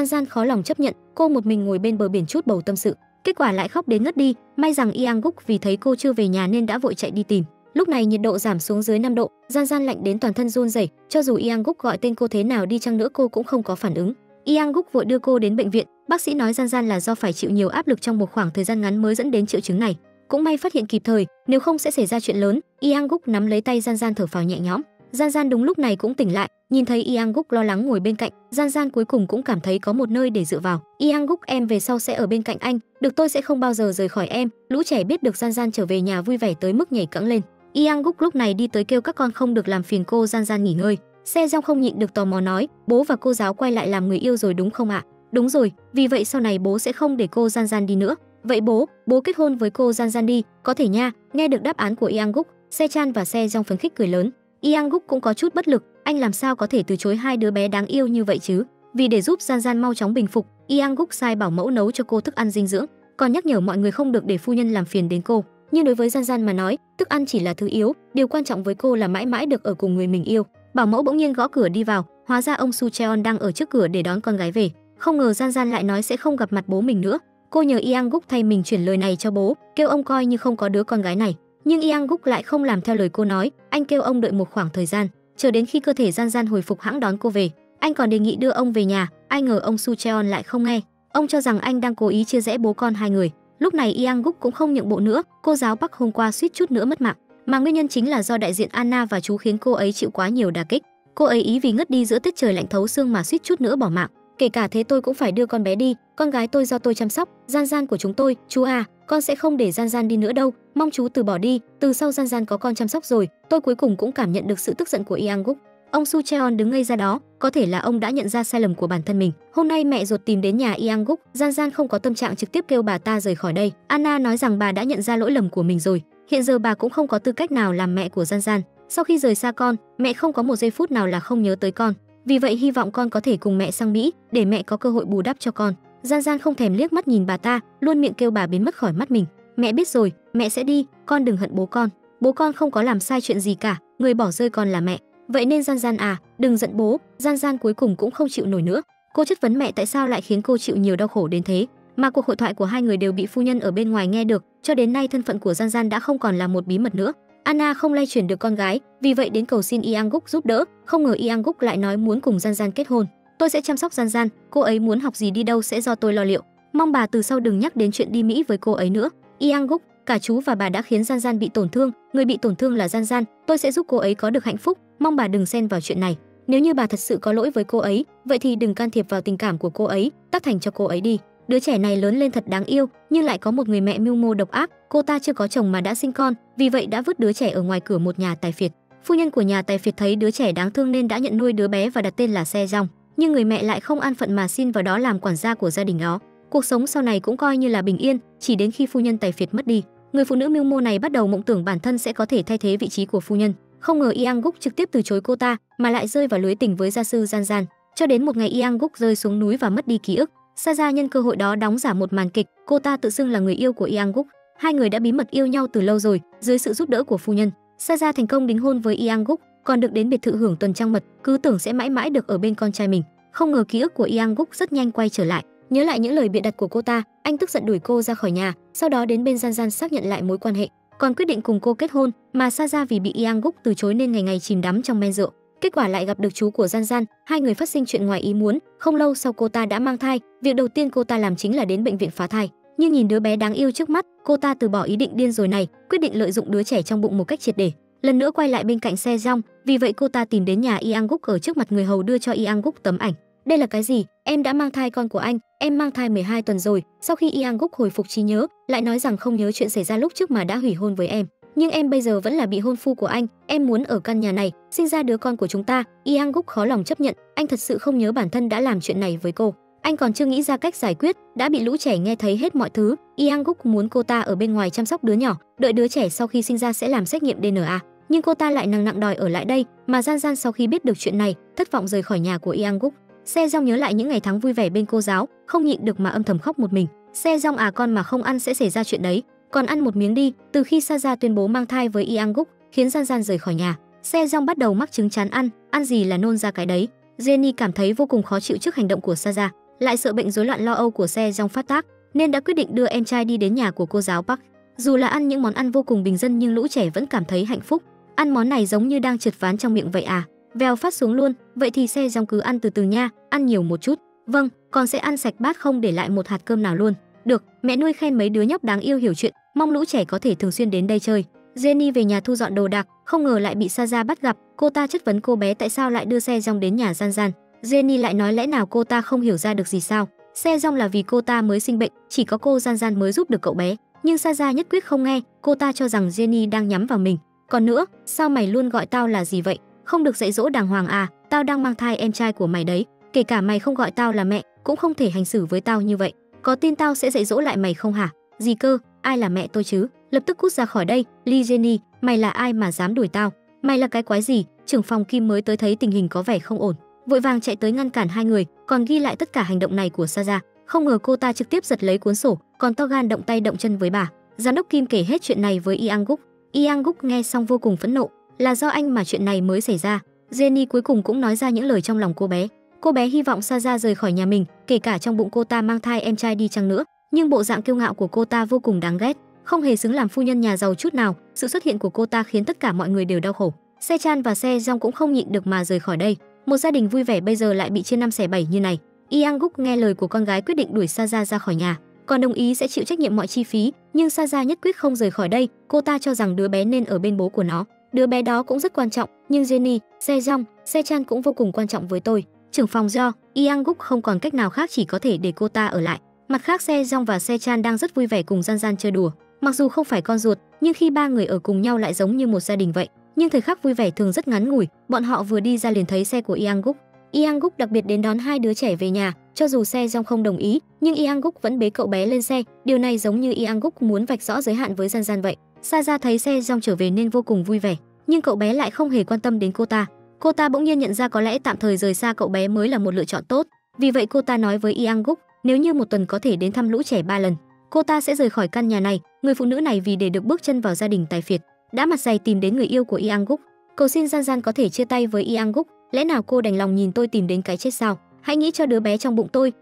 Gian khó lòng chấp nhận. Cô một mình ngồi bên bờ biển chút bầu tâm sự, kết quả lại khóc đến ngất đi. May rằng Yang Guk vì thấy cô chưa về nhà nên đã vội chạy đi tìm. Lúc này nhiệt độ giảm xuống dưới 5 độ, Gian Gian lạnh đến toàn thân run rẩy, cho dù Yang Guk gọi tên cô thế nào đi chăng nữa cô cũng không có phản ứng. Yang Guk vội đưa cô đến bệnh viện, bác sĩ nói Gian Gian là do phải chịu nhiều áp lực trong một khoảng thời gian ngắn mới dẫn đến triệu chứng này. Cũng may phát hiện kịp thời, nếu không sẽ xảy ra chuyện lớn. Yang Guk nắm lấy tay Gian Gian thở phào nhẹ nhõm. Gian Gian đúng lúc này cũng tỉnh lại, nhìn thấy Yang Guk lo lắng ngồi bên cạnh, Gian Gian cuối cùng cũng cảm thấy có một nơi để dựa vào. Yang Guk, em về sau sẽ ở bên cạnh anh, được, tôi sẽ không bao giờ rời khỏi em. Lũ trẻ biết được Gian Gian trở về nhà vui vẻ tới mức nhảy cẫng lên. Yang Guk lúc này đi tới kêu các con không được làm phiền cô Gian Gian nghỉ ngơi. Se Jong không nhịn được tò mò nói, bố và cô giáo quay lại làm người yêu rồi đúng không ạ? Đúng rồi, vì vậy sau này bố sẽ không để cô Gian Gian đi nữa. Vậy bố kết hôn với cô Gian Gian đi, có thể nha. Nghe được đáp án của Yang Guk, Se Chan và Se Jong phấn khích cười lớn. Yang Guk cũng có chút bất lực, anh làm sao có thể từ chối hai đứa bé đáng yêu như vậy chứ? Vì để giúp Gian Gian mau chóng bình phục, Yang Guk sai bảo mẫu nấu cho cô thức ăn dinh dưỡng, còn nhắc nhở mọi người không được để phu nhân làm phiền đến cô. Nhưng đối với Gian Gian mà nói, thức ăn chỉ là thứ yếu, điều quan trọng với cô là mãi mãi được ở cùng người mình yêu. Bảo mẫu bỗng nhiên gõ cửa đi vào, hóa ra ông Sucheon đang ở trước cửa để đón con gái về. Không ngờ Gian Gian lại nói sẽ không gặp mặt bố mình nữa. Cô nhờ Yang Guk thay mình chuyển lời này cho bố, kêu ông coi như không có đứa con gái này. Nhưng Yang Guk lại không làm theo lời cô nói, anh kêu ông đợi một khoảng thời gian, chờ đến khi cơ thể Gian Gian hồi phục hẵng đón cô về. Anh còn đề nghị đưa ông về nhà, ai ngờ ông Sucheon lại không nghe. Ông cho rằng anh đang cố ý chia rẽ bố con hai người. Lúc này Yang Guk cũng không nhượng bộ nữa, cô giáo Park hôm qua suýt chút nữa mất mạng, mà nguyên nhân chính là do đại diện Anna và chú khiến cô ấy chịu quá nhiều đả kích. Cô ấy ý vì ngất đi giữa tiết trời lạnh thấu xương mà suýt chút nữa bỏ mạng. Kể cả thế tôi cũng phải đưa con bé đi, con gái tôi do tôi chăm sóc, Gian Gian của chúng tôi, chú à, con sẽ không để Gian Gian đi nữa đâu, mong chú từ bỏ đi. Từ sau Gian Gian có con chăm sóc rồi, tôi cuối cùng cũng cảm nhận được sự tức giận của Yang Guk. Ông Sucheon đứng ngây ra đó, có thể là ông đã nhận ra sai lầm của bản thân mình. Hôm nay mẹ ruột tìm đến nhà Yang Guk, Gian Gian không có tâm trạng trực tiếp kêu bà ta rời khỏi đây. Anna nói rằng bà đã nhận ra lỗi lầm của mình rồi, hiện giờ bà cũng không có tư cách nào làm mẹ của Gian Gian. Sau khi rời xa con, mẹ không có một giây phút nào là không nhớ tới con. Vì vậy hy vọng con có thể cùng mẹ sang Mỹ để mẹ có cơ hội bù đắp cho con. Gian Gian không thèm liếc mắt nhìn bà ta, luôn miệng kêu bà biến mất khỏi mắt mình. Mẹ biết rồi, mẹ sẽ đi, con đừng hận bố con. Bố con không có làm sai chuyện gì cả, người bỏ rơi con là mẹ. Vậy nên Gian Gian à, đừng giận bố. Gian Gian cuối cùng cũng không chịu nổi nữa. Cô chất vấn mẹ tại sao lại khiến cô chịu nhiều đau khổ đến thế. Mà cuộc hội thoại của hai người đều bị phu nhân ở bên ngoài nghe được, cho đến nay thân phận của Gian Gian đã không còn là một bí mật nữa. Anna không lay chuyển được con gái, vì vậy đến cầu xin Yang Guk giúp đỡ, không ngờ Yang Guk lại nói muốn cùng Gian Gian kết hôn. Tôi sẽ chăm sóc Gian Gian, cô ấy muốn học gì đi đâu sẽ do tôi lo liệu. Mong bà từ sau đừng nhắc đến chuyện đi Mỹ với cô ấy nữa. Yang Guk, cả chú và bà đã khiến Gian Gian bị tổn thương, người bị tổn thương là Gian Gian, tôi sẽ giúp cô ấy có được hạnh phúc, mong bà đừng xen vào chuyện này. Nếu như bà thật sự có lỗi với cô ấy, vậy thì đừng can thiệp vào tình cảm của cô ấy, tác thành cho cô ấy đi. Đứa trẻ này lớn lên thật đáng yêu, nhưng lại có một người mẹ mưu mô độc ác. Cô ta chưa có chồng mà đã sinh con, vì vậy đã vứt đứa trẻ ở ngoài cửa một nhà tài phiệt. Phu nhân của nhà tài phiệt thấy đứa trẻ đáng thương nên đã nhận nuôi đứa bé và đặt tên là Se Jong. Nhưng người mẹ lại không an phận mà xin vào đó làm quản gia của gia đình đó. Cuộc sống sau này cũng coi như là bình yên, chỉ đến khi phu nhân tài phiệt mất đi, người phụ nữ mưu mô này bắt đầu mộng tưởng bản thân sẽ có thể thay thế vị trí của phu nhân. Không ngờ Yang Guk trực tiếp từ chối cô ta, mà lại rơi vào lưới tình với gia sư Gian Gian. Cho đến một ngày Yang Guk rơi xuống núi và mất đi ký ức. Saja nhân cơ hội đó đóng giả một màn kịch, cô ta tự xưng là người yêu của Yang Guk. Hai người đã bí mật yêu nhau từ lâu rồi, dưới sự giúp đỡ của phu nhân. Saja thành công đính hôn với Yang Guk, còn được đến biệt thự hưởng tuần trăng mật, cứ tưởng sẽ mãi mãi được ở bên con trai mình. Không ngờ ký ức của Yang Guk rất nhanh quay trở lại. Nhớ lại những lời bịa đặt của cô ta, anh tức giận đuổi cô ra khỏi nhà, sau đó đến bên Gian Gian xác nhận lại mối quan hệ, còn quyết định cùng cô kết hôn, mà Saja vì bị Yang Guk từ chối nên ngày ngày chìm đắm trong men rượu. Kết quả lại gặp được chú của Gian Gian, hai người phát sinh chuyện ngoài ý muốn, không lâu sau cô ta đã mang thai, việc đầu tiên cô ta làm chính là đến bệnh viện phá thai. Nhưng nhìn đứa bé đáng yêu trước mắt, cô ta từ bỏ ý định điên rồi này, quyết định lợi dụng đứa trẻ trong bụng một cách triệt để. Lần nữa quay lại bên cạnh Se Jong, vì vậy cô ta tìm đến nhà Yang Guk ở trước mặt người hầu đưa cho Yang Guk tấm ảnh. Đây là cái gì? Em đã mang thai con của anh, em mang thai 12 tuần rồi. Sau khi Yang Guk hồi phục trí nhớ, lại nói rằng không nhớ chuyện xảy ra lúc trước mà đã hủy hôn với em. Nhưng em bây giờ vẫn là bị hôn phu của anh, em muốn ở căn nhà này, sinh ra đứa con của chúng ta. Yang Guk khó lòng chấp nhận, anh thật sự không nhớ bản thân đã làm chuyện này với cô. Anh còn chưa nghĩ ra cách giải quyết, đã bị lũ trẻ nghe thấy hết mọi thứ. Yang Guk muốn cô ta ở bên ngoài chăm sóc đứa nhỏ, đợi đứa trẻ sau khi sinh ra sẽ làm xét nghiệm DNA. Nhưng cô ta lại nặng đòi ở lại đây, mà Gian Gian sau khi biết được chuyện này, thất vọng rời khỏi nhà của Yang Guk. Se Jong nhớ lại những ngày tháng vui vẻ bên cô giáo, không nhịn được mà âm thầm khóc một mình. Se Jong à, con mà không ăn sẽ xảy ra chuyện đấy, còn ăn một miếng đi. Từ khi Saja tuyên bố mang thai với Yang Guk, khiến Gian Gian rời khỏi nhà, Se Jong bắt đầu mắc chứng chán ăn gì là nôn ra cái đấy. Jenny cảm thấy vô cùng khó chịu trước hành động của Saja, lại sợ bệnh rối loạn lo âu của Se Jong phát tác, nên đã quyết định đưa em trai đi đến nhà của cô giáo Park. Dù là ăn những món ăn vô cùng bình dân nhưng lũ trẻ vẫn cảm thấy hạnh phúc. Ăn món này giống như đang trượt ván trong miệng vậy à? Vèo phát xuống luôn. Vậy thì Se Jong cứ ăn từ từ nha, ăn nhiều một chút. Vâng, con sẽ ăn sạch bát không để lại một hạt cơm nào luôn. Được, mẹ nuôi khen mấy đứa nhóc đáng yêu hiểu chuyện, mong lũ trẻ có thể thường xuyên đến đây chơi. Jenny về nhà thu dọn đồ đạc, không ngờ lại bị Saja bắt gặp. Cô ta chất vấn cô bé tại sao lại đưa Se Jong đến nhà Gian Gian. Jenny lại nói lẽ nào cô ta không hiểu ra được gì sao? Se Jong là vì cô ta mới sinh bệnh, chỉ có cô Gian Gian mới giúp được cậu bé. Nhưng Saja nhất quyết không nghe, cô ta cho rằng Jenny đang nhắm vào mình. Còn nữa, sao mày luôn gọi tao là gì vậy? Không được dạy dỗ đàng hoàng à? Tao đang mang thai em trai của mày đấy. Kể cả mày không gọi tao là mẹ, cũng không thể hành xử với tao như vậy. Có tin tao sẽ dạy dỗ lại mày không hả? Gì cơ? Ai là mẹ tôi chứ? Lập tức cút ra khỏi đây. Lee Jenny, mày là ai mà dám đuổi tao? Mày là cái quái gì? Trưởng phòng Kim mới tới thấy tình hình có vẻ không ổn, vội vàng chạy tới ngăn cản hai người, còn ghi lại tất cả hành động này của Saja. Không ngờ cô ta trực tiếp giật lấy cuốn sổ, còn to gan động tay động chân với bà. Giám đốc Kim kể hết chuyện này với Yang Guk. Yang Guk nghe xong vô cùng phẫn nộ, là do anh mà chuyện này mới xảy ra. Jenny cuối cùng cũng nói ra những lời trong lòng cô bé. Cô bé hy vọng Saja rời khỏi nhà mình, kể cả trong bụng cô ta mang thai em trai đi chăng nữa. Nhưng bộ dạng kiêu ngạo của cô ta vô cùng đáng ghét, không hề xứng làm phu nhân nhà giàu chút nào. Sự xuất hiện của cô ta khiến tất cả mọi người đều đau khổ. Se Chan và Se Jong cũng không nhịn được mà rời khỏi đây. Một gia đình vui vẻ bây giờ lại bị chia năm xẻ bảy như này. Yang Guk nghe lời của con gái quyết định đuổi Saja ra khỏi nhà, còn đồng ý sẽ chịu trách nhiệm mọi chi phí. Nhưng Saja nhất quyết không rời khỏi đây, cô ta cho rằng đứa bé nên ở bên bố của nó. Đứa bé đó cũng rất quan trọng, nhưng Jenny, Se Jong, Se Chan cũng vô cùng quan trọng với tôi. Trưởng phòng do, Yang Guk không còn cách nào khác chỉ có thể để cô ta ở lại. Mặt khác Se Jong và Se Chan đang rất vui vẻ cùng Gian Gian chơi đùa. Mặc dù không phải con ruột, nhưng khi ba người ở cùng nhau lại giống như một gia đình vậy. Nhưng thời khắc vui vẻ thường rất ngắn ngủi, bọn họ vừa đi ra liền thấy xe của Yang Guk. Yang Guk đặc biệt đến đón hai đứa trẻ về nhà, cho dù Se Jong không đồng ý, nhưng Yang Guk vẫn bế cậu bé lên xe. Điều này giống như Yang Guk muốn vạch rõ giới hạn với Gian Gian vậy. Saja thấy Se Jong trở về nên vô cùng vui vẻ, nhưng cậu bé lại không hề quan tâm đến cô ta. Cô ta bỗng nhiên nhận ra có lẽ tạm thời rời xa cậu bé mới là một lựa chọn tốt. Vì vậy cô ta nói với Yang Guk, nếu như một tuần có thể đến thăm lũ trẻ 3 lần, cô ta sẽ rời khỏi căn nhà này. Người phụ nữ này vì để được bước chân vào gia đình tài phiệt, đã mặt dày tìm đến người yêu của Yang Guk, cầu xin Gian Gian có thể chia tay với Yang Guk. Lẽ nào cô đành lòng nhìn tôi tìm đến cái chết sao? Hãy nghĩ cho đứa bé trong bụng tôi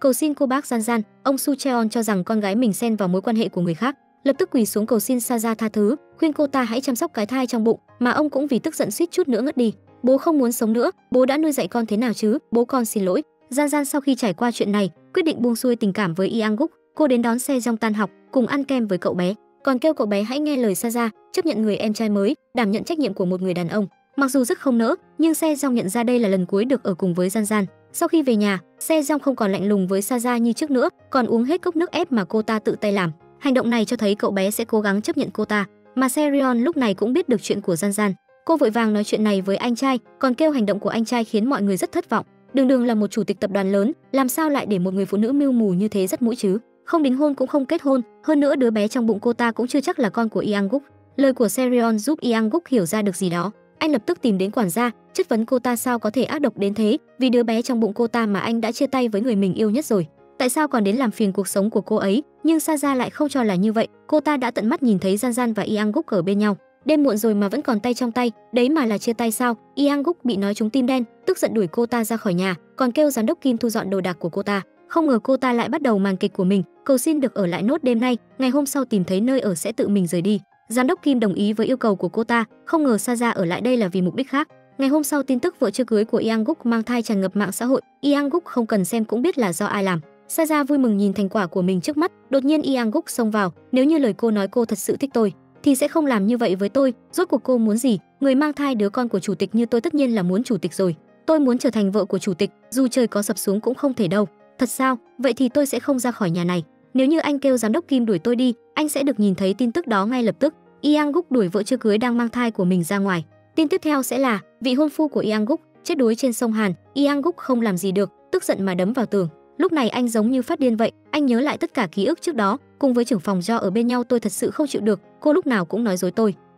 cầu xin cô bác Gian Gian. Ông Su Cheon cho rằng con gái mình xen vào mối quan hệ của người khác, lập tức quỳ xuống cầu xin Saja tha thứ, khuyên cô ta hãy chăm sóc cái thai trong bụng, mà ông cũng vì tức giận suýt chút nữa ngất đi. Bố không muốn sống nữa, bố đã nuôi dạy con thế nào chứ? Bố con xin lỗi. Gian Gian sau khi trải qua chuyện này, quyết định buông xuôi tình cảm với Yang Guk. Cô đến đón Se Jong tan học, cùng ăn kem với cậu bé, còn kêu cậu bé hãy nghe lời Saja, chấp nhận người em trai mới, đảm nhận trách nhiệm của một người đàn ông. Mặc dù rất không nỡ, nhưng Se Jong nhận ra đây là lần cuối được ở cùng với Gian Gian. Sau khi về nhà, Se Jong không còn lạnh lùng với Saja như trước nữa, còn uống hết cốc nước ép mà cô ta tự tay làm. Hành động này cho thấy cậu bé sẽ cố gắng chấp nhận cô ta. Mà Serion lúc này cũng biết được chuyện của Gian Gian. Cô vội vàng nói chuyện này với anh trai, còn kêu hành động của anh trai khiến mọi người rất thất vọng. Đường là một chủ tịch tập đoàn lớn, làm sao lại để một người phụ nữ mưu mù như thế dắt mũi chứ? Không đính hôn cũng không kết hôn, hơn nữa đứa bé trong bụng cô ta cũng chưa chắc là con của Yang Guk. Lời của Serion giúp Yang Guk hiểu ra được gì đó. Anh lập tức tìm đến quản gia, chất vấn cô ta sao có thể ác độc đến thế, vì đứa bé trong bụng cô ta mà anh đã chia tay với người mình yêu nhất rồi. Tại sao còn đến làm phiền cuộc sống của cô ấy? Nhưng Saja lại không cho là như vậy, cô ta đã tận mắt nhìn thấy Gian Gian và Yang Guk ở bên nhau. Đêm muộn rồi mà vẫn còn tay trong tay, đấy mà là chia tay sao? Yang Guk bị nói trúng tim đen, tức giận đuổi cô ta ra khỏi nhà, còn kêu giám đốc Kim thu dọn đồ đạc của cô ta. Không ngờ cô ta lại bắt đầu màn kịch của mình, cầu xin được ở lại nốt đêm nay, ngày hôm sau tìm thấy nơi ở sẽ tự mình rời đi. Giám đốc Kim đồng ý với yêu cầu của cô ta, không ngờ Saja ở lại đây là vì mục đích khác. Ngày hôm sau tin tức vợ chưa cưới của Yang Guk mang thai tràn ngập mạng xã hội, Yang Guk không cần xem cũng biết là do ai làm. Saja vui mừng nhìn thành quả của mình trước mắt, đột nhiên Yang Guk xông vào, nếu như lời cô nói cô thật sự thích tôi thì sẽ không làm như vậy với tôi, rốt cuộc cô muốn gì? Người mang thai đứa con của chủ tịch như tôi tất nhiên là muốn chủ tịch rồi. Tôi muốn trở thành vợ của chủ tịch, dù trời có sập xuống cũng không thể đâu. Thật sao? Vậy thì tôi sẽ không ra khỏi nhà này. Nếu như anh kêu giám đốc Kim đuổi tôi đi, anh sẽ được nhìn thấy tin tức đó ngay lập tức. Yang Guk đuổi vợ chưa cưới đang mang thai của mình ra ngoài. Tin tiếp theo sẽ là vị hôn phu của Yang Guk chết đuối trên sông Hàn. Yang Guk không làm gì được, tức giận mà đấm vào tường. Lúc này anh giống như phát điên vậy, anh nhớ lại tất cả ký ức trước đó, cùng với trưởng phòng Do ở bên nhau tôi thật sự không chịu được, cô lúc nào cũng nói dối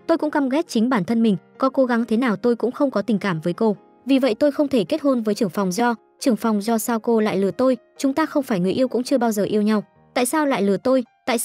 tôi cũng căm ghét chính bản thân mình, có cố gắng thế nào tôi cũng không có tình cảm với cô. Vì vậy tôi không thể kết hôn với trưởng phòng Do. Trưởng phòng Do, sao cô lại lừa tôi? Chúng ta không phải người yêu cũng chưa bao giờ yêu nhau. Tại sao lại lừa tôi? Tại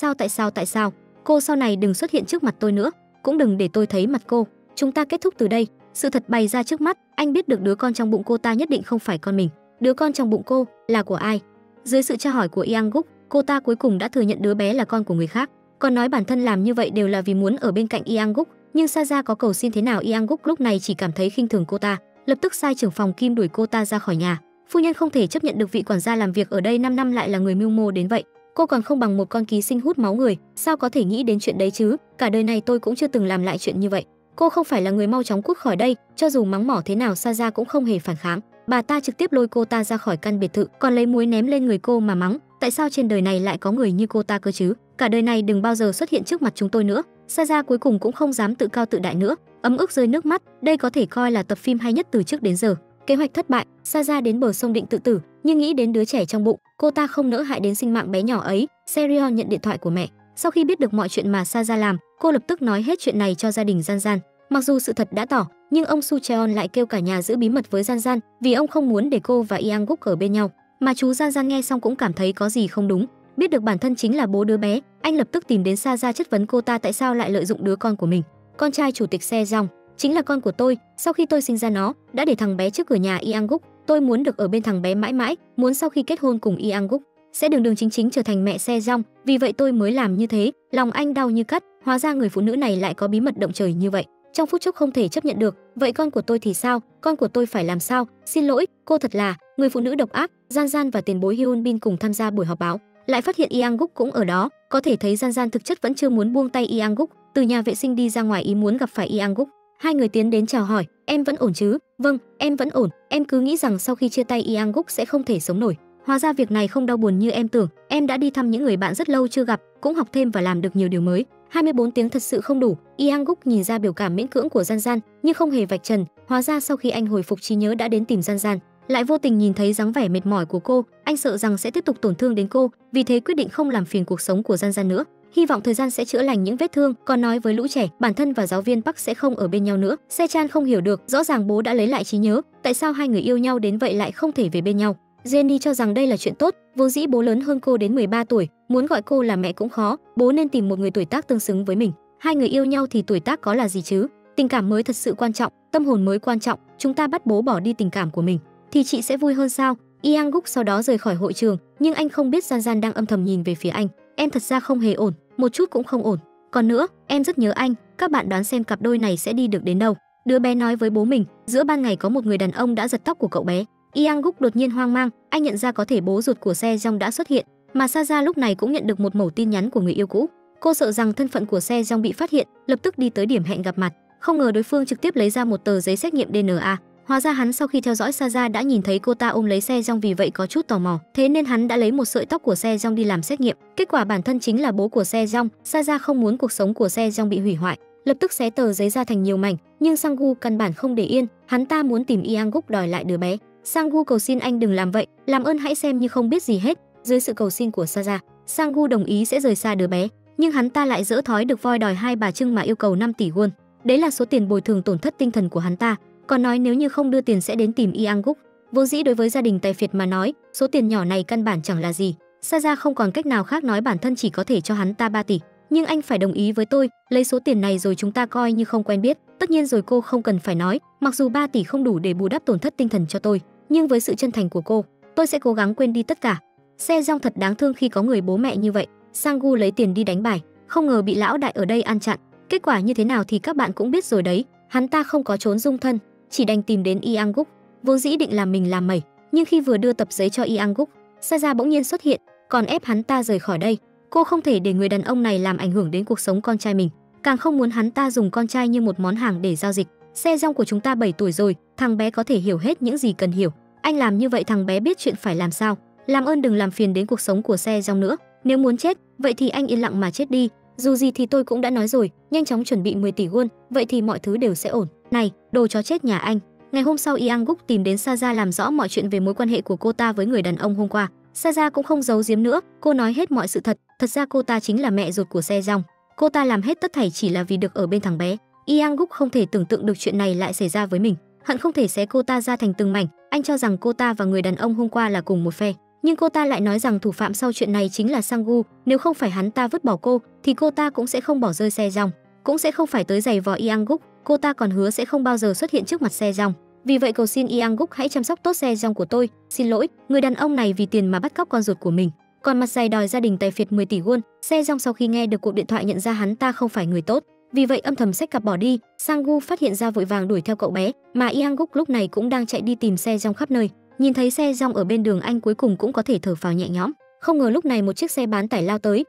sao? Cô sau này đừng xuất hiện trước mặt tôi nữa, cũng đừng để tôi thấy mặt cô. Chúng ta kết thúc từ đây. Sự thật bày ra trước mắt, anh biết được đứa con trong bụng cô ta nhất định không phải con mình. Đứa con trong bụng cô là của ai? Dưới sự tra hỏi của Yang Guk, cô ta cuối cùng đã thừa nhận đứa bé là con của người khác. Còn nói bản thân làm như vậy đều là vì muốn ở bên cạnh Yang Guk, nhưng Saja có cầu xin thế nào Yang Guk lúc này chỉ cảm thấy khinh thường cô ta, lập tức sai trưởng phòng Kim đuổi cô ta ra khỏi nhà. Phu nhân không thể chấp nhận được vị quản gia làm việc ở đây 5 năm lại là người mưu mô đến vậy. Cô còn không bằng một con ký sinh hút máu người, sao có thể nghĩ đến chuyện đấy chứ? Cả đời này tôi cũng chưa từng làm lại chuyện như vậy. Cô không phải là người mau chóng cút khỏi đây, cho dù mắng mỏ thế nào Saja cũng không hề phản kháng. Bà ta trực tiếp lôi cô ta ra khỏi căn biệt thự, còn lấy muối ném lên người cô mà mắng. Tại sao trên đời này lại có người như cô ta cơ chứ? Cả đời này đừng bao giờ xuất hiện trước mặt chúng tôi nữa. Saja cuối cùng cũng không dám tự cao tự đại nữa, ấm ức rơi nước mắt. Đây có thể coi là tập phim hay nhất từ trước đến giờ. Kế hoạch thất bại, Saja đến bờ sông định tự tử, nhưng nghĩ đến đứa trẻ trong bụng, cô ta không nỡ hại đến sinh mạng bé nhỏ ấy. Serion nhận điện thoại của mẹ. Sau khi biết được mọi chuyện mà Saja làm, cô lập tức nói hết chuyện này cho gia đình Gian Gian. Mặc dù sự thật đã tỏ, nhưng ông Su Cheon lại kêu cả nhà giữ bí mật với Gian Gian, vì ông không muốn để cô và Yang Guk ở bên nhau. Mà chú Gian Gian nghe xong cũng cảm thấy có gì không đúng. Biết được bản thân chính là bố đứa bé, anh lập tức tìm đến Saja chất vấn cô ta tại sao lại lợi dụng đứa con của mình. Con trai chủ tịch Se Jong chính là con của tôi, sau khi tôi sinh ra nó đã để thằng bé trước cửa nhà Yang Guk, tôi muốn được ở bên thằng bé mãi mãi, muốn sau khi kết hôn cùng Yang Guk sẽ đường đường chính chính trở thành mẹ Se Jong, vì vậy tôi mới làm như thế. Lòng anh đau như cắt, hóa ra người phụ nữ này lại có bí mật động trời như vậy. Trong phút chốc không thể chấp nhận được, vậy con của tôi thì sao? Con của tôi phải làm sao? Xin lỗi, cô thật là người phụ nữ độc ác. Gian Gian và tiền bối Hyun Bin cùng tham gia buổi họp báo, lại phát hiện Yang Guk cũng ở đó, có thể thấy Gian Gian thực chất vẫn chưa muốn buông tay Yang Guk. Từ nhà vệ sinh đi ra ngoài ý muốn gặp phải Yang Guk, hai người tiến đến chào hỏi, em vẫn ổn chứ? Vâng, em vẫn ổn. Em cứ nghĩ rằng sau khi chia tay Yang Guk sẽ không thể sống nổi. Hóa ra việc này không đau buồn như em tưởng. Em đã đi thăm những người bạn rất lâu chưa gặp, cũng học thêm và làm được nhiều điều mới. 24 tiếng thật sự không đủ. Yang Guk nhìn ra biểu cảm miễn cưỡng của Gian Gian, nhưng không hề vạch trần. Hóa ra sau khi anh hồi phục trí nhớ đã đến tìm Gian Gian, lại vô tình nhìn thấy dáng vẻ mệt mỏi của cô, anh sợ rằng sẽ tiếp tục tổn thương đến cô, vì thế quyết định không làm phiền cuộc sống của Gian Gian nữa. Hy vọng thời gian sẽ chữa lành những vết thương. Còn nói với lũ trẻ, bản thân và giáo viên Park sẽ không ở bên nhau nữa. Se Chan không hiểu được, rõ ràng bố đã lấy lại trí nhớ, tại sao hai người yêu nhau đến vậy lại không thể về bên nhau. Jenny cho rằng đây là chuyện tốt, vốn dĩ bố lớn hơn cô đến 13 tuổi, muốn gọi cô là mẹ cũng khó, bố nên tìm một người tuổi tác tương xứng với mình. Hai người yêu nhau thì tuổi tác có là gì chứ? Tình cảm mới thật sự quan trọng, tâm hồn mới quan trọng, chúng ta bắt bố bỏ đi tình cảm của mình thì chị sẽ vui hơn sao? Yang Guk sau đó rời khỏi hội trường, nhưng anh không biết Gian Gian đang âm thầm nhìn về phía anh. Em thật ra không hề ổn, một chút cũng không ổn. Còn nữa, em rất nhớ anh, các bạn đoán xem cặp đôi này sẽ đi được đến đâu? Đứa bé nói với bố mình, giữa ban ngày có một người đàn ông đã giật tóc của cậu bé. Yang Guk đột nhiên hoang mang, anh nhận ra có thể bố ruột của Se Jong đã xuất hiện, mà Saja lúc này cũng nhận được một mẩu tin nhắn của người yêu cũ. Cô sợ rằng thân phận của Se Jong bị phát hiện, lập tức đi tới điểm hẹn gặp mặt. Không ngờ đối phương trực tiếp lấy ra một tờ giấy xét nghiệm DNA. Hóa ra hắn sau khi theo dõi Saja đã nhìn thấy cô ta ôm lấy Se Jong, vì vậy có chút tò mò, thế nên hắn đã lấy một sợi tóc của Se Jong đi làm xét nghiệm. Kết quả bản thân chính là bố của Se Jong. Saja không muốn cuộc sống của Se Jong bị hủy hoại, lập tức xé tờ giấy ra thành nhiều mảnh, nhưng Sang-gu căn bản không để yên, hắn ta muốn tìm Yang Guk đòi lại đứa bé. Sang-gu cầu xin anh đừng làm vậy, làm ơn hãy xem như không biết gì hết. Dưới sự cầu xin của Saja, Sang-gu đồng ý sẽ rời xa đứa bé, nhưng hắn ta lại dỡ thói được voi đòi hai bà trưng mà yêu cầu 5 tỷ won. Đấy là số tiền bồi thường tổn thất tinh thần của hắn ta, còn nói nếu như không đưa tiền sẽ đến tìm Yang Guk. Vô dĩ đối với gia đình tài phiệt mà nói, số tiền nhỏ này căn bản chẳng là gì. Saja không còn cách nào khác, nói bản thân chỉ có thể cho hắn ta 3 tỷ, nhưng anh phải đồng ý với tôi, lấy số tiền này rồi chúng ta coi như không quen biết. Tất nhiên rồi, cô không cần phải nói, mặc dù 3 tỷ không đủ để bù đắp tổn thất tinh thần cho tôi, nhưng với sự chân thành của cô, tôi sẽ cố gắng quên đi tất cả. Sejong thật đáng thương khi có người bố mẹ như vậy. Sang-gu lấy tiền đi đánh bài, không ngờ bị lão đại ở đây ăn chặn. Kết quả như thế nào thì các bạn cũng biết rồi đấy. Hắn ta không có trốn dung thân, chỉ đành tìm đến Ianguk. Vốn dĩ định làm mình làm mẩy, nhưng khi vừa đưa tập giấy cho Ianguk, Saja bỗng nhiên xuất hiện, còn ép hắn ta rời khỏi đây. Cô không thể để người đàn ông này làm ảnh hưởng đến cuộc sống con trai mình, càng không muốn hắn ta dùng con trai như một món hàng để giao dịch. Sejong của chúng ta 7 tuổi rồi, thằng bé có thể hiểu hết những gì cần hiểu. Anh làm như vậy thằng bé biết chuyện phải làm sao. Làm ơn đừng làm phiền đến cuộc sống của Sejong nữa. Nếu muốn chết, vậy thì anh yên lặng mà chết đi. Dù gì thì tôi cũng đã nói rồi, nhanh chóng chuẩn bị 10 tỷ won, vậy thì mọi thứ đều sẽ ổn. Này, đồ chó chết nhà anh. Ngày hôm sau Ianguk tìm đến Saja làm rõ mọi chuyện về mối quan hệ của cô ta với người đàn ông hôm qua. Saja cũng không giấu giếm nữa, cô nói hết mọi sự thật. Thật ra cô ta chính là mẹ ruột của Sejong. Cô ta làm hết tất thảy chỉ là vì được ở bên thằng bé. Ianguk không thể tưởng tượng được chuyện này lại xảy ra với mình, hận không thể xé cô ta ra thành từng mảnh. Anh cho rằng cô ta và người đàn ông hôm qua là cùng một phe, nhưng cô ta lại nói rằng thủ phạm sau chuyện này chính là Sang-gu. Nếu không phải hắn ta vứt bỏ cô, thì cô ta cũng sẽ không bỏ rơi Sejong, cũng sẽ không phải tới giày vò Ianguk. Cô ta còn hứa sẽ không bao giờ xuất hiện trước mặt Sejong. Vì vậy cầu xin Ianguk hãy chăm sóc tốt Sejong của tôi. Xin lỗi, người đàn ông này vì tiền mà bắt cóc con ruột của mình, còn mặt dày đòi gia đình tài phiệt 10 tỷ won. Sejong sau khi nghe được cuộc điện thoại nhận ra hắn ta không phải người tốt, vì vậy âm thầm xách cặp bỏ đi. Sang-gu phát hiện ra vội vàng đuổi theo cậu bé, mà Ianguk lúc này cũng đang chạy đi tìm Sejong khắp nơi. Nhìn thấy Sejong ở bên đường, anh cuối cùng cũng có thể thở phào nhẹ nhõm. Không ngờ lúc này một chiếc xe bán tải lao tới.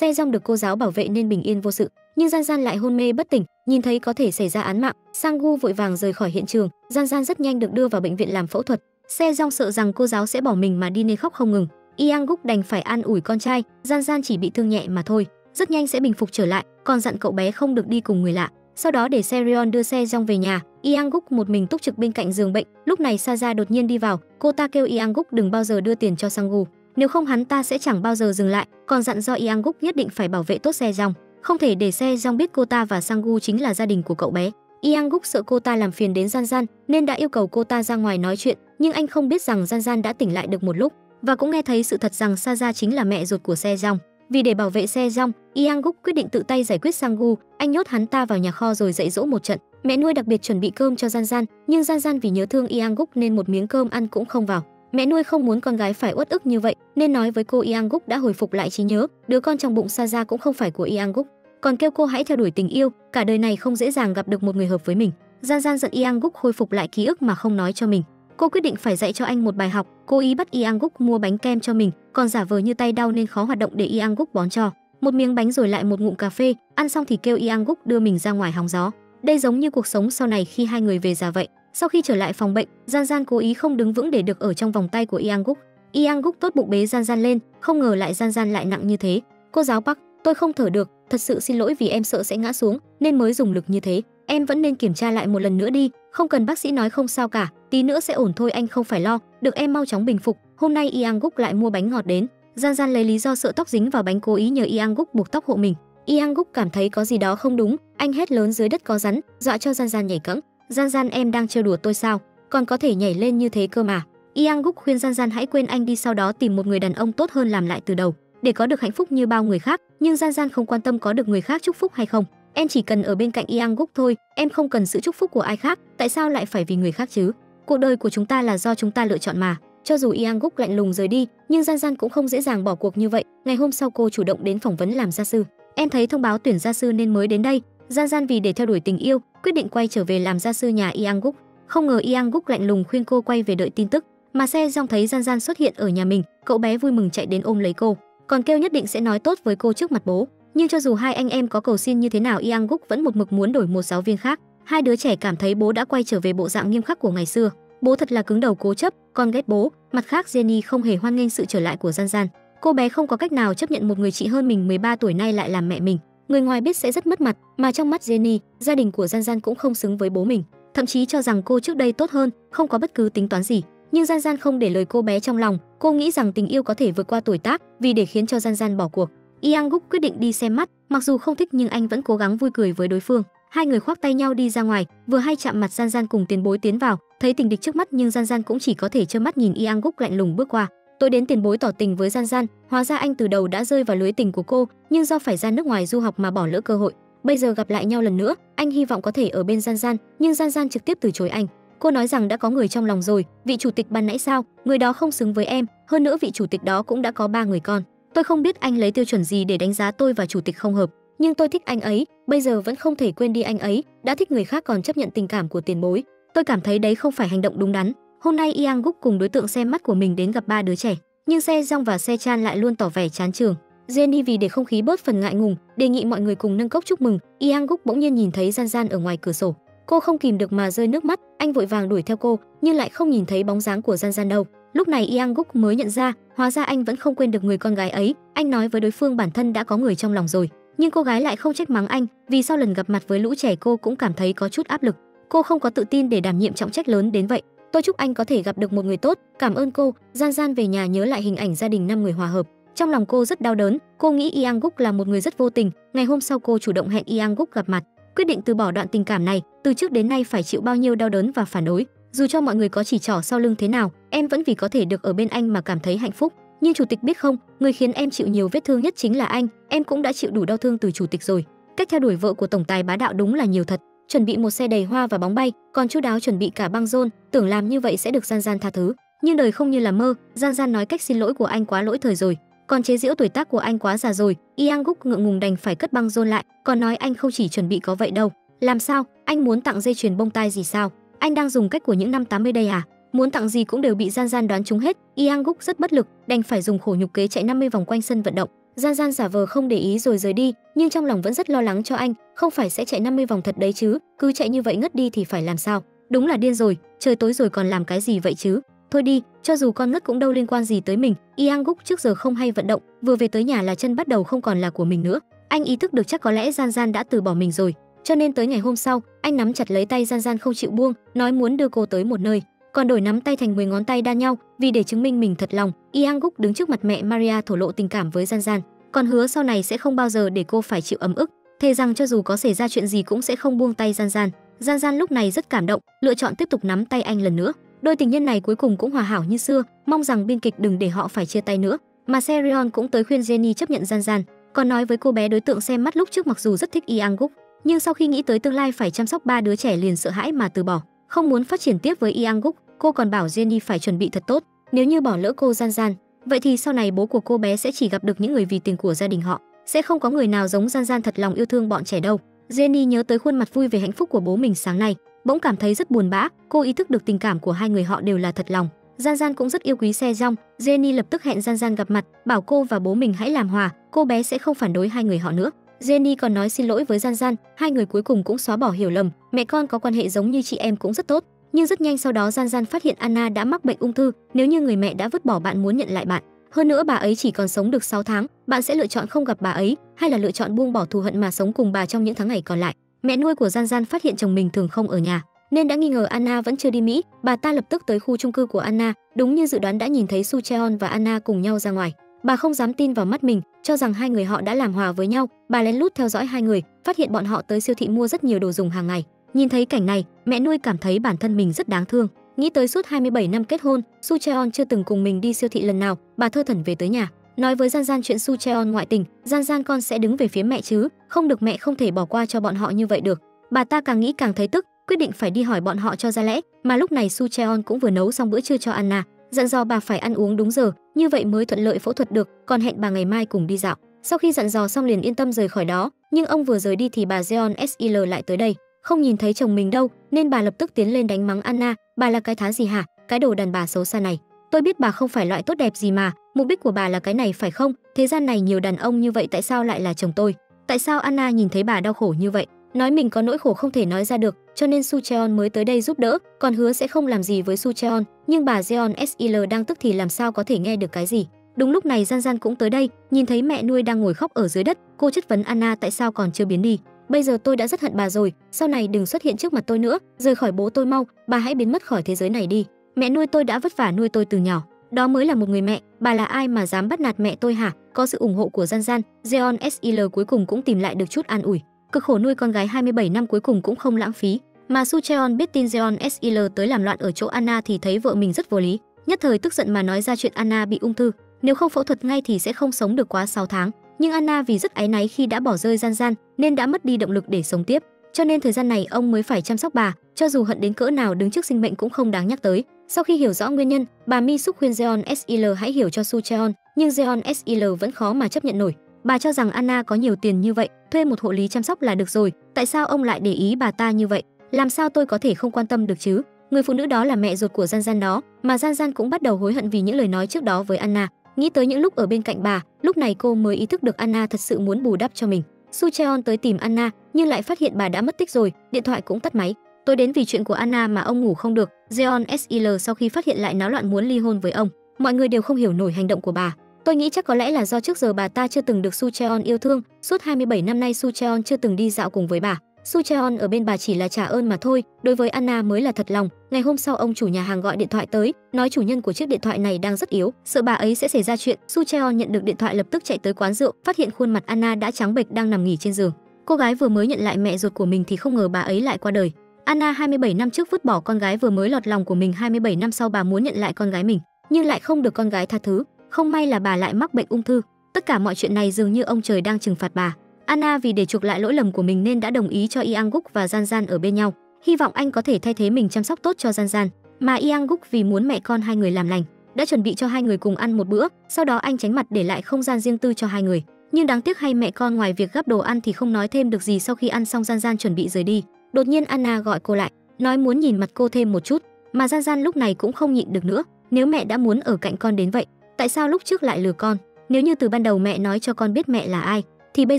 Sejong được cô giáo bảo vệ nên bình yên vô sự, nhưng Gian Gian lại hôn mê bất tỉnh. Nhìn thấy có thể xảy ra án mạng, Sang-gu vội vàng rời khỏi hiện trường. Gian Gian rất nhanh được đưa vào bệnh viện làm phẫu thuật. Sejong sợ rằng cô giáo sẽ bỏ mình mà đi nên khóc không ngừng. Ianguk đành phải an ủi con trai, Gian Gian chỉ bị thương nhẹ mà thôi, rất nhanh sẽ bình phục trở lại, còn dặn cậu bé không được đi cùng người lạ. Sau đó để Serion đưa Sejong về nhà. Ianguk một mình túc trực bên cạnh giường bệnh. Lúc này Saja đột nhiên đi vào, cô ta kêu Ianguk đừng bao giờ đưa tiền cho Sang-gu, nếu không hắn ta sẽ chẳng bao giờ dừng lại, còn dặn do Ianguk nhất định phải bảo vệ tốt Sejong, không thể để Sejong biết cô ta và Sang-gu chính là gia đình của cậu bé. Ianguk sợ cô ta làm phiền đến Gian Gian nên đã yêu cầu cô ta ra ngoài nói chuyện, nhưng anh không biết rằng Gian Gian đã tỉnh lại được một lúc và cũng nghe thấy sự thật rằng Saja chính là mẹ ruột của Sejong. Vì để bảo vệ Sejong, Ianguk quyết định tự tay giải quyết Sang-gu. Anh nhốt hắn ta vào nhà kho rồi dạy dỗ một trận. Mẹ nuôi đặc biệt chuẩn bị cơm cho Gian Gian, nhưng Gian Gian vì nhớ thương Ianguk nên một miếng cơm ăn cũng không vào. Mẹ nuôi không muốn con gái phải uất ức như vậy nên nói với cô Ianguk đã hồi phục lại trí nhớ, đứa con trong bụng Saja cũng không phải của Ianguk, còn kêu cô hãy theo đuổi tình yêu, cả đời này không dễ dàng gặp được một người hợp với mình. Gian Gian giận Ianguk khôi phục lại ký ức mà không nói cho mình. Cô quyết định phải dạy cho anh một bài học, cố ý bắt Ianguk mua bánh kem cho mình, còn giả vờ như tay đau nên khó hoạt động để Ianguk bón cho một miếng bánh rồi lại một ngụm cà phê. Ăn xong thì kêu Ianguk đưa mình ra ngoài hóng gió. Đây giống như cuộc sống sau này khi hai người về già vậy. Sau khi trở lại phòng bệnh, Gian Gian cố ý không đứng vững để được ở trong vòng tay của Ianguk. Ianguk tốt bụng bế Gian Gian lên, không ngờ lại Gian Gian lại nặng như thế. Cô giáo Park, tôi không thở được, thật sự xin lỗi vì em sợ sẽ ngã xuống nên mới dùng lực như thế. Em vẫn nên kiểm tra lại một lần nữa đi, không cần bác sĩ nói không sao cả, tí nữa sẽ ổn thôi, anh không phải lo, được em mau chóng bình phục. Hôm nay Ianguk lại mua bánh ngọt đến. Gian Gian lấy lý do sợ tóc dính vào bánh cố ý nhờ Ianguk buộc tóc hộ mình. Ianguk cảm thấy có gì đó không đúng, anh hét lớn dưới đất có rắn, dọa cho Gian Gian nhảy cẫng. Gian Gian em đang trêu đùa tôi sao, còn có thể nhảy lên như thế cơ mà. Ianguk khuyên Gian Gian hãy quên anh đi, sau đó tìm một người đàn ông tốt hơn làm lại từ đầu để có được hạnh phúc như bao người khác. Nhưng Gian Gian không quan tâm có được người khác chúc phúc hay không, em chỉ cần ở bên cạnh Ianguk thôi, em không cần sự chúc phúc của ai khác, tại sao lại phải vì người khác chứ? Cuộc đời của chúng ta là do chúng ta lựa chọn mà. Cho dù Ianguk lạnh lùng rời đi, nhưng Gian Gian cũng không dễ dàng bỏ cuộc như vậy. Ngày hôm sau cô chủ động đến phỏng vấn làm gia sư. Em thấy thông báo tuyển gia sư nên mới đến đây. Gian Gian vì để theo đuổi tình yêu, quyết định quay trở về làm gia sư nhà Ianguk. Không ngờ Ianguk lạnh lùng khuyên cô quay về đợi tin tức, mà Sejong thấy Gian Gian xuất hiện ở nhà mình, cậu bé vui mừng chạy đến ôm lấy cô, còn kêu nhất định sẽ nói tốt với cô trước mặt bố. Nhưng cho dù hai anh em có cầu xin như thế nào, Ianguk vẫn một mực muốn đổi một giáo viên khác. Hai đứa trẻ cảm thấy bố đã quay trở về bộ dạng nghiêm khắc của ngày xưa. Bố thật là cứng đầu cố chấp, con ghét bố. Mặt khác Jenny không hề hoan nghênh sự trở lại của Gian Gian. Cô bé không có cách nào chấp nhận một người chị hơn mình 13 tuổi nay lại làm mẹ mình. Người ngoài biết sẽ rất mất mặt, mà trong mắt Jenny, gia đình của Gian Gian cũng không xứng với bố mình, thậm chí cho rằng cô trước đây tốt hơn, không có bất cứ tính toán gì. Nhưng Gian Gian không để lời cô bé trong lòng, cô nghĩ rằng tình yêu có thể vượt qua tuổi tác, vì để khiến cho Gian Gian bỏ cuộc, Ianguk quyết định đi xem mắt, mặc dù không thích nhưng anh vẫn cố gắng vui cười với đối phương. Hai người khoác tay nhau đi ra ngoài, vừa hay chạm mặt Gian Gian cùng tiền bối tiến vào, thấy tình địch trước mắt nhưng Gian Gian cũng chỉ có thể trơ mắt nhìn Ianguk lạnh lùng bước qua. Tối đến tiền bối tỏ tình với Gian Gian, hóa ra anh từ đầu đã rơi vào lưới tình của cô, nhưng do phải ra nước ngoài du học mà bỏ lỡ cơ hội. Bây giờ gặp lại nhau lần nữa, anh hy vọng có thể ở bên Gian Gian, nhưng Gian Gian trực tiếp từ chối anh. Cô nói rằng đã có người trong lòng rồi, vị chủ tịch ban nãy sao, người đó không xứng với em, hơn nữa vị chủ tịch đó cũng đã có 3 người con. Tôi không biết anh lấy tiêu chuẩn gì để đánh giá tôi và chủ tịch không hợp, nhưng tôi thích anh ấy, bây giờ vẫn không thể quên đi anh ấy, đã thích người khác còn chấp nhận tình cảm của tiền bối. Tôi cảm thấy đấy không phải hành động đúng đắn. Hôm nay Yang Guk cùng đối tượng xem mắt của mình đến gặp 3 đứa trẻ, nhưng Se Jong và Se Chan lại luôn tỏ vẻ chán chường. Jenny vì để không khí bớt phần ngại ngùng, đề nghị mọi người cùng nâng cốc chúc mừng. Yang Guk bỗng nhiên nhìn thấy Gian Gian ở ngoài cửa sổ, cô không kìm được mà rơi nước mắt. Anh vội vàng đuổi theo cô, nhưng lại không nhìn thấy bóng dáng của Gian Gian đâu. Lúc này Yang Guk mới nhận ra, hóa ra anh vẫn không quên được người con gái ấy. Anh nói với đối phương bản thân đã có người trong lòng rồi, nhưng cô gái lại không trách mắng anh, vì sau lần gặp mặt với lũ trẻ cô cũng cảm thấy có chút áp lực. Cô không có tự tin để đảm nhiệm trọng trách lớn đến vậy. Tôi chúc anh có thể gặp được một người tốt, cảm ơn cô. Gian Gian về nhà nhớ lại hình ảnh gia đình 5 người hòa hợp. Trong lòng cô rất đau đớn, cô nghĩ Yang Guk là một người rất vô tình. Ngày hôm sau cô chủ động hẹn Yang Guk gặp mặt, quyết định từ bỏ đoạn tình cảm này. Từ trước đến nay phải chịu bao nhiêu đau đớn và phản đối, dù cho mọi người có chỉ trỏ sau lưng thế nào, em vẫn vì có thể được ở bên anh mà cảm thấy hạnh phúc. Nhưng chủ tịch biết không, người khiến em chịu nhiều vết thương nhất chính là anh, em cũng đã chịu đủ đau thương từ chủ tịch rồi. Cách theo đuổi vợ của tổng tài bá đạo đúng là nhiều thật. Chuẩn bị một xe đầy hoa và bóng bay, còn chu đáo chuẩn bị cả băng rôn, tưởng làm như vậy sẽ được Gian Gian tha thứ. Nhưng đời không như là mơ, Gian Gian nói cách xin lỗi của anh quá lỗi thời rồi, còn chế giễu tuổi tác của anh quá già rồi. Yang Guk ngượng ngùng đành phải cất băng rôn lại, còn nói anh không chỉ chuẩn bị có vậy đâu. Làm sao, anh muốn tặng dây chuyền bông tai gì sao? Anh đang dùng cách của những năm 80 đây à? Muốn tặng gì cũng đều bị Gian Gian đoán trúng hết. Yang Guk rất bất lực, đành phải dùng khổ nhục kế chạy 50 vòng quanh sân vận động. Gian Gian giả vờ không để ý rồi rời đi, nhưng trong lòng vẫn rất lo lắng cho anh, không phải sẽ chạy 50 vòng thật đấy chứ, cứ chạy như vậy ngất đi thì phải làm sao? Đúng là điên rồi, trời tối rồi còn làm cái gì vậy chứ? Thôi đi, cho dù con ngất cũng đâu liên quan gì tới mình. Yang Guk trước giờ không hay vận động, vừa về tới nhà là chân bắt đầu không còn là của mình nữa. Anh ý thức được chắc có lẽ Gian Gian đã từ bỏ mình rồi, cho nên tới ngày hôm sau, anh nắm chặt lấy tay Gian Gian không chịu buông, nói muốn đưa cô tới một nơi, còn đổi nắm tay thành 10 ngón tay đan nhau, vì để chứng minh mình thật lòng. Yang Guk đứng trước mặt mẹ Maria thổ lộ tình cảm với Gian Gian, còn hứa sau này sẽ không bao giờ để cô phải chịu ấm ức, thề rằng cho dù có xảy ra chuyện gì cũng sẽ không buông tay Gian Gian. Gian Gian lúc này rất cảm động, lựa chọn tiếp tục nắm tay anh lần nữa. Đôi tình nhân này cuối cùng cũng hòa hảo như xưa, mong rằng biên kịch đừng để họ phải chia tay nữa. Mà Serion cũng tới khuyên Jenny chấp nhận Gian Gian, còn nói với cô bé đối tượng xem mắt lúc trước mặc dù rất thích Yang Guk, nhưng sau khi nghĩ tới tương lai phải chăm sóc 3 đứa trẻ liền sợ hãi mà từ bỏ, không muốn phát triển tiếp với Yang Guk. Cô còn bảo Jenny phải chuẩn bị thật tốt, nếu như bỏ lỡ cô Gian Gian, vậy thì sau này bố của cô bé sẽ chỉ gặp được những người vì tiền của gia đình họ, sẽ không có người nào giống Gian Gian thật lòng yêu thương bọn trẻ đâu. Jenny nhớ tới khuôn mặt vui về hạnh phúc của bố mình sáng nay, bỗng cảm thấy rất buồn bã. Cô ý thức được tình cảm của hai người họ đều là thật lòng. Gian Gian cũng rất yêu quý Se Jong. Jenny lập tức hẹn Gian Gian gặp mặt, bảo cô và bố mình hãy làm hòa, cô bé sẽ không phản đối hai người họ nữa. Jenny còn nói xin lỗi với Gian Gian, hai người cuối cùng cũng xóa bỏ hiểu lầm, mẹ con có quan hệ giống như chị em cũng rất tốt. Nhưng rất nhanh sau đó Gian Gian phát hiện Anna đã mắc bệnh ung thư, nếu như người mẹ đã vứt bỏ bạn muốn nhận lại bạn, hơn nữa bà ấy chỉ còn sống được 6 tháng, bạn sẽ lựa chọn không gặp bà ấy hay là lựa chọn buông bỏ thù hận mà sống cùng bà trong những tháng ngày còn lại. Mẹ nuôi của Gian Gian phát hiện chồng mình thường không ở nhà, nên đã nghi ngờ Anna vẫn chưa đi Mỹ. Bà ta lập tức tới khu chung cư của Anna, đúng như dự đoán đã nhìn thấy Su Cheon và Anna cùng nhau ra ngoài. Bà không dám tin vào mắt mình, cho rằng hai người họ đã làm hòa với nhau. Bà lén lút theo dõi hai người, phát hiện bọn họ tới siêu thị mua rất nhiều đồ dùng hàng ngày. Nhìn thấy cảnh này, mẹ nuôi cảm thấy bản thân mình rất đáng thương. Nghĩ tới suốt 27 năm kết hôn, Su Cheon chưa từng cùng mình đi siêu thị lần nào, bà thơ thẩn về tới nhà, nói với Gian Gian chuyện Su Cheon ngoại tình. Gian Gian con sẽ đứng về phía mẹ chứ, không được, mẹ không thể bỏ qua cho bọn họ như vậy được. Bà ta càng nghĩ càng thấy tức, quyết định phải đi hỏi bọn họ cho ra lẽ. Mà lúc này Su Cheon cũng vừa nấu xong bữa trưa cho Anna, dặn dò bà phải ăn uống đúng giờ, như vậy mới thuận lợi phẫu thuật được, còn hẹn bà ngày mai cùng đi dạo. Sau khi dặn dò xong liền yên tâm rời khỏi đó, nhưng ông vừa rời đi thì bà Jeon Sil lại tới đây, không nhìn thấy chồng mình đâu, nên bà lập tức tiến lên đánh mắng Anna. Bà là cái thá gì hả, cái đồ đàn bà xấu xa này, tôi biết bà không phải loại tốt đẹp gì mà, mục đích của bà là cái này phải không? Thế gian này nhiều đàn ông như vậy, tại sao lại là chồng tôi? Tại sao Anna nhìn thấy bà đau khổ như vậy, nói mình có nỗi khổ không thể nói ra được, cho nên Su Cheon mới tới đây giúp đỡ, còn hứa sẽ không làm gì với Su Cheon. Nhưng bà Jeon Sil đang tức thì làm sao có thể nghe được cái gì. Đúng lúc này Gian Gian cũng tới đây, nhìn thấy mẹ nuôi đang ngồi khóc ở dưới đất, cô chất vấn Anna tại sao còn chưa biến đi. Bây giờ tôi đã rất hận bà rồi, sau này đừng xuất hiện trước mặt tôi nữa, rời khỏi bố tôi mau, bà hãy biến mất khỏi thế giới này đi. Mẹ nuôi tôi đã vất vả nuôi tôi từ nhỏ, đó mới là một người mẹ, bà là ai mà dám bắt nạt mẹ tôi hả? Có sự ủng hộ của Gian Gian, Jeon Sil cuối cùng cũng tìm lại được chút an ủi. Cực khổ nuôi con gái 27 năm cuối cùng cũng không lãng phí. Mà Su Cheon biết tin Jeon Sil tới làm loạn ở chỗ Anna thì thấy vợ mình rất vô lý, nhất thời tức giận mà nói ra chuyện Anna bị ung thư, nếu không phẫu thuật ngay thì sẽ không sống được quá 6 tháng. Nhưng Anna vì rất áy náy khi đã bỏ rơi Gian Gian nên đã mất đi động lực để sống tiếp. cho nên thời gian này ông mới phải chăm sóc bà, cho dù hận đến cỡ nào đứng trước sinh mệnh cũng không đáng nhắc tới. Sau khi hiểu rõ nguyên nhân, bà Mi Suk khuyên Jeon Sil hãy hiểu cho Su Cheon, nhưng Jeon Sil vẫn khó mà chấp nhận nổi. Bà cho rằng Anna có nhiều tiền như vậy, thuê một hộ lý chăm sóc là được rồi, tại sao ông lại để ý bà ta như vậy? Làm sao tôi có thể không quan tâm được chứ? Người phụ nữ đó là mẹ ruột của Gian Gian đó, mà Gian Gian cũng bắt đầu hối hận vì những lời nói trước đó với Anna. Nghĩ tới những lúc ở bên cạnh bà, lúc này cô mới ý thức được Anna thật sự muốn bù đắp cho mình. Su Cheon tới tìm Anna, nhưng lại phát hiện bà đã mất tích rồi, điện thoại cũng tắt máy. Tôi đến vì chuyện của Anna mà ông ngủ không được. Jeon Sil sau khi phát hiện lại náo loạn muốn ly hôn với ông. Mọi người đều không hiểu nổi hành động của bà. Tôi nghĩ chắc có lẽ là do trước giờ bà ta chưa từng được Su Cheon yêu thương, suốt 27 năm nay Su Cheon chưa từng đi dạo cùng với bà. Su Cheon ở bên bà chỉ là trả ơn mà thôi, đối với Anna mới là thật lòng. Ngày hôm sau ông chủ nhà hàng gọi điện thoại tới, nói chủ nhân của chiếc điện thoại này đang rất yếu, sợ bà ấy sẽ xảy ra chuyện. Su Cheon nhận được điện thoại lập tức chạy tới quán rượu, phát hiện khuôn mặt Anna đã trắng bệch đang nằm nghỉ trên giường. Cô gái vừa mới nhận lại mẹ ruột của mình thì không ngờ bà ấy lại qua đời. Anna 27 năm trước vứt bỏ con gái vừa mới lọt lòng của mình, 27 năm sau bà muốn nhận lại con gái mình, nhưng lại không được con gái tha thứ. Không may là bà lại mắc bệnh ung thư. Tất cả mọi chuyện này dường như ông trời đang trừng phạt bà. Anna vì để chuộc lại lỗi lầm của mình nên đã đồng ý cho Yang Guk và Gian Gian ở bên nhau, hy vọng anh có thể thay thế mình chăm sóc tốt cho Gian Gian. Mà Yang Guk vì muốn mẹ con hai người làm lành, đã chuẩn bị cho hai người cùng ăn một bữa, sau đó anh tránh mặt để lại không gian riêng tư cho hai người. Nhưng đáng tiếc hay mẹ con ngoài việc gắp đồ ăn thì không nói thêm được gì. Sau khi ăn xong Gian Gian chuẩn bị rời đi, đột nhiên Anna gọi cô lại, nói muốn nhìn mặt cô thêm một chút. Mà Gian Gian lúc này cũng không nhịn được nữa, nếu mẹ đã muốn ở cạnh con đến vậy, tại sao lúc trước lại lừa con? Nếu như từ ban đầu mẹ nói cho con biết mẹ là ai, thì bây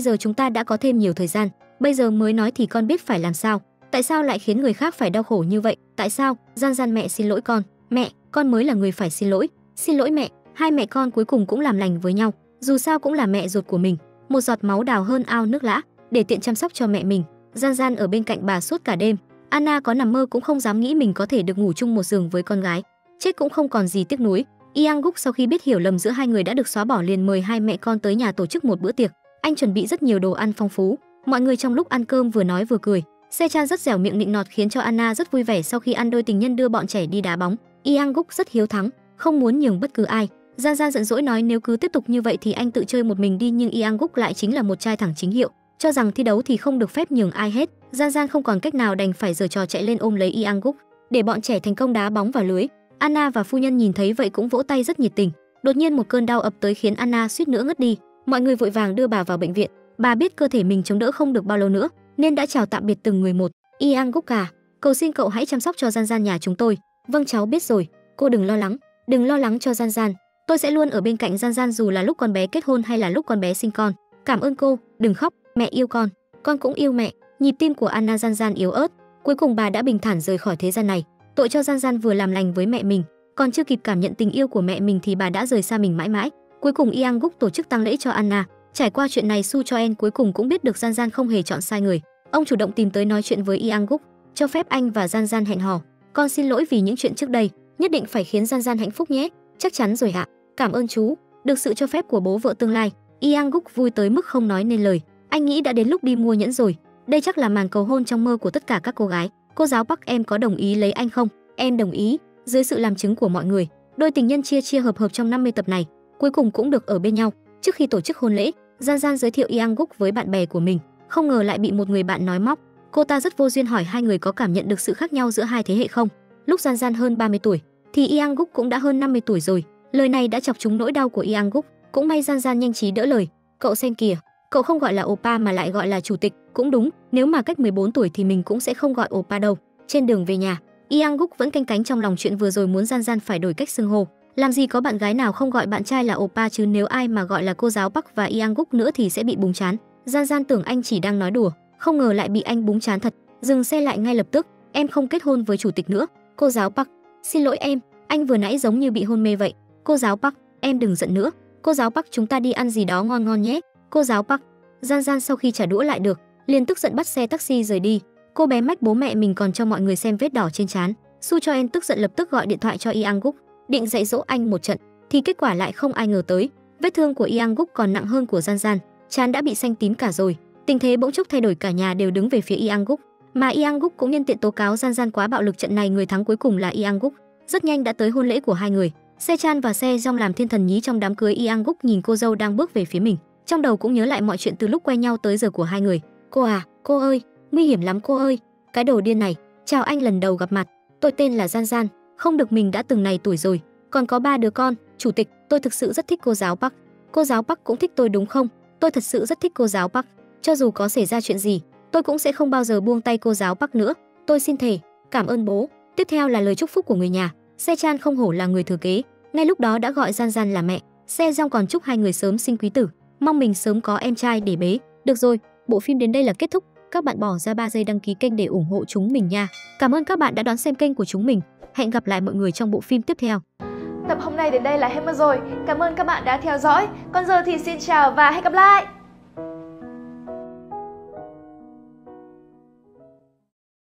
giờ chúng ta đã có thêm nhiều thời gian. Bây giờ mới nói thì con biết phải làm sao. Tại sao lại khiến người khác phải đau khổ như vậy? Tại sao? Gian Gian, mẹ xin lỗi con. Mẹ, con mới là người phải xin lỗi. Xin lỗi mẹ. Hai mẹ con cuối cùng cũng làm lành với nhau. Dù sao cũng là mẹ ruột của mình. Một giọt máu đào hơn ao nước lã, để tiện chăm sóc cho mẹ mình. Gian Gian ở bên cạnh bà suốt cả đêm. Anna có nằm mơ cũng không dám nghĩ mình có thể được ngủ chung một giường với con gái. Chết cũng không còn gì tiếc nuối. Yang Guk sau khi biết hiểu lầm giữa hai người đã được xóa bỏ liền mời hai mẹ con tới nhà tổ chức một bữa tiệc. Anh chuẩn bị rất nhiều đồ ăn phong phú. Mọi người trong lúc ăn cơm vừa nói vừa cười. Sechan rất dẻo miệng nịnh nọt khiến cho Anna rất vui vẻ. Sau khi ăn, đôi tình nhân đưa bọn trẻ đi đá bóng. Yang Guk rất hiếu thắng, không muốn nhường bất cứ ai. Gian Gian giận dỗi nói nếu cứ tiếp tục như vậy thì anh tự chơi một mình đi, nhưng Yang Guk lại chính là một trai thẳng chính hiệu, cho rằng thi đấu thì không được phép nhường ai hết. Gian Gian không còn cách nào đành phải giở trò chạy lên ôm lấy Yang Guk để bọn trẻ thành công đá bóng vào lưới. Anna và phu nhân nhìn thấy vậy cũng vỗ tay rất nhiệt tình. Đột nhiên một cơn đau ập tới khiến Anna suýt nữa ngất đi. Mọi người vội vàng đưa bà vào bệnh viện. Bà biết cơ thể mình chống đỡ không được bao lâu nữa nên đã chào tạm biệt từng người một. Yang Guk à, cầu xin cậu hãy chăm sóc cho Gian Gian nhà chúng tôi. Vâng, cháu biết rồi. Cô đừng lo lắng cho Gian Gian. Tôi sẽ luôn ở bên cạnh Gian Gian dù là lúc con bé kết hôn hay là lúc con bé sinh con. Cảm ơn cô, đừng khóc, mẹ yêu con cũng yêu mẹ. Nhịp tim của Anna Gian Gian yếu ớt. Cuối cùng bà đã bình thản rời khỏi thế gian này. Tội cho Gian Gian vừa làm lành với mẹ mình, còn chưa kịp cảm nhận tình yêu của mẹ mình thì bà đã rời xa mình mãi mãi. Cuối cùng Yang Guk tổ chức tang lễ cho Anna. Trải qua chuyện này, Su Choen cuối cùng cũng biết được Gian Gian không hề chọn sai người. Ông chủ động tìm tới nói chuyện với Yang Guk, cho phép anh và Gian Gian hẹn hò. Con xin lỗi vì những chuyện trước đây, nhất định phải khiến Gian Gian hạnh phúc nhé. Chắc chắn rồi ạ. Cảm ơn chú. Được sự cho phép của bố vợ tương lai, Yang Guk vui tới mức không nói nên lời. Anh nghĩ đã đến lúc đi mua nhẫn rồi. Đây chắc là màn cầu hôn trong mơ của tất cả các cô gái. Cô giáo Park, em có đồng ý lấy anh không? Em đồng ý. Dưới sự làm chứng của mọi người, đôi tình nhân chia hợp trong 50 tập này cuối cùng cũng được ở bên nhau. Trước khi tổ chức hôn lễ, Gian Gian giới thiệu Yang Guk với bạn bè của mình, không ngờ lại bị một người bạn nói móc. Cô ta rất vô duyên hỏi hai người có cảm nhận được sự khác nhau giữa hai thế hệ không. Lúc Gian Gian hơn 30 tuổi thì Yang Guk cũng đã hơn 50 tuổi rồi. Lời này đã chọc trúng nỗi đau của Yang Guk. Cũng may Gian Gian nhanh trí đỡ lời. Cậu xem kìa, cậu không gọi là oppa mà lại gọi là chủ tịch. Cũng đúng, nếu mà cách 14 tuổi thì mình cũng sẽ không gọi oppa đâu. Trên đường về nhà, Yang Guk vẫn canh cánh trong lòng chuyện vừa rồi, muốn Gian Gian phải đổi cách xưng hô. Làm gì có bạn gái nào không gọi bạn trai là oppa chứ, nếu ai mà gọi là cô giáo Park và Yang Guk nữa thì sẽ bị búng chán. Gian Gian tưởng anh chỉ đang nói đùa, không ngờ lại bị anh búng chán thật. Dừng xe lại ngay lập tức. Em không kết hôn với chủ tịch nữa. Cô giáo Park, xin lỗi em, anh vừa nãy giống như bị hôn mê vậy. Cô giáo Park, em đừng giận nữa. Cô giáo Park, chúng ta đi ăn gì đó ngon ngon nhé. Cô giáo Park. Gian Gian sau khi trả đũa lại được, liền tức giận bắt xe taxi rời đi. Cô bé mách bố mẹ mình còn cho mọi người xem vết đỏ trên trán. Su Choen tức giận lập tức gọi điện thoại cho Yang Guk, định dạy dỗ anh một trận, thì kết quả lại không ai ngờ tới, vết thương của Yang Guk còn nặng hơn của Gian Gian, trán đã bị xanh tím cả rồi. Tình thế bỗng chốc thay đổi, cả nhà đều đứng về phía Yang Guk, mà Yang Guk cũng nhân tiện tố cáo Gian Gian quá bạo lực. Trận này người thắng cuối cùng là Yang Guk. Rất nhanh đã tới hôn lễ của hai người. Sechan và Se Jong làm thiên thần nhí trong đám cưới. Yang Guk nhìn cô dâu đang bước về phía mình, trong đầu cũng nhớ lại mọi chuyện từ lúc quen nhau tới giờ của hai người. Cô à, cô ơi, Nguy hiểm lắm cô ơi, cái đồ điên này. Chào anh, lần đầu gặp mặt. Tôi tên là Gian Gian. Không được, mình đã từng này tuổi rồi, còn có 3 đứa con. Chủ tịch, tôi thực sự rất thích cô giáo Park. Cô giáo Park cũng thích tôi đúng không? Tôi thật sự rất thích cô giáo Park. Cho dù có xảy ra chuyện gì, tôi cũng sẽ không bao giờ buông tay cô giáo Park nữa. Tôi xin thề. Cảm ơn bố. Tiếp theo là lời chúc phúc của người nhà. Se Chan không hổ là người thừa kế, ngay lúc đó đã gọi Gian Gian là mẹ. Se Jong còn chúc hai người sớm sinh quý tử, mong mình sớm có em trai để bế. Được rồi, bộ phim đến đây là kết thúc. Các bạn bỏ ra 3 giây đăng ký kênh để ủng hộ chúng mình nha. Cảm ơn các bạn đã đón xem kênh của chúng mình. Hẹn gặp lại mọi người trong bộ phim tiếp theo. Tập hôm nay đến đây là hết mất rồi. Cảm ơn các bạn đã theo dõi. Còn giờ thì xin chào và hẹn gặp lại.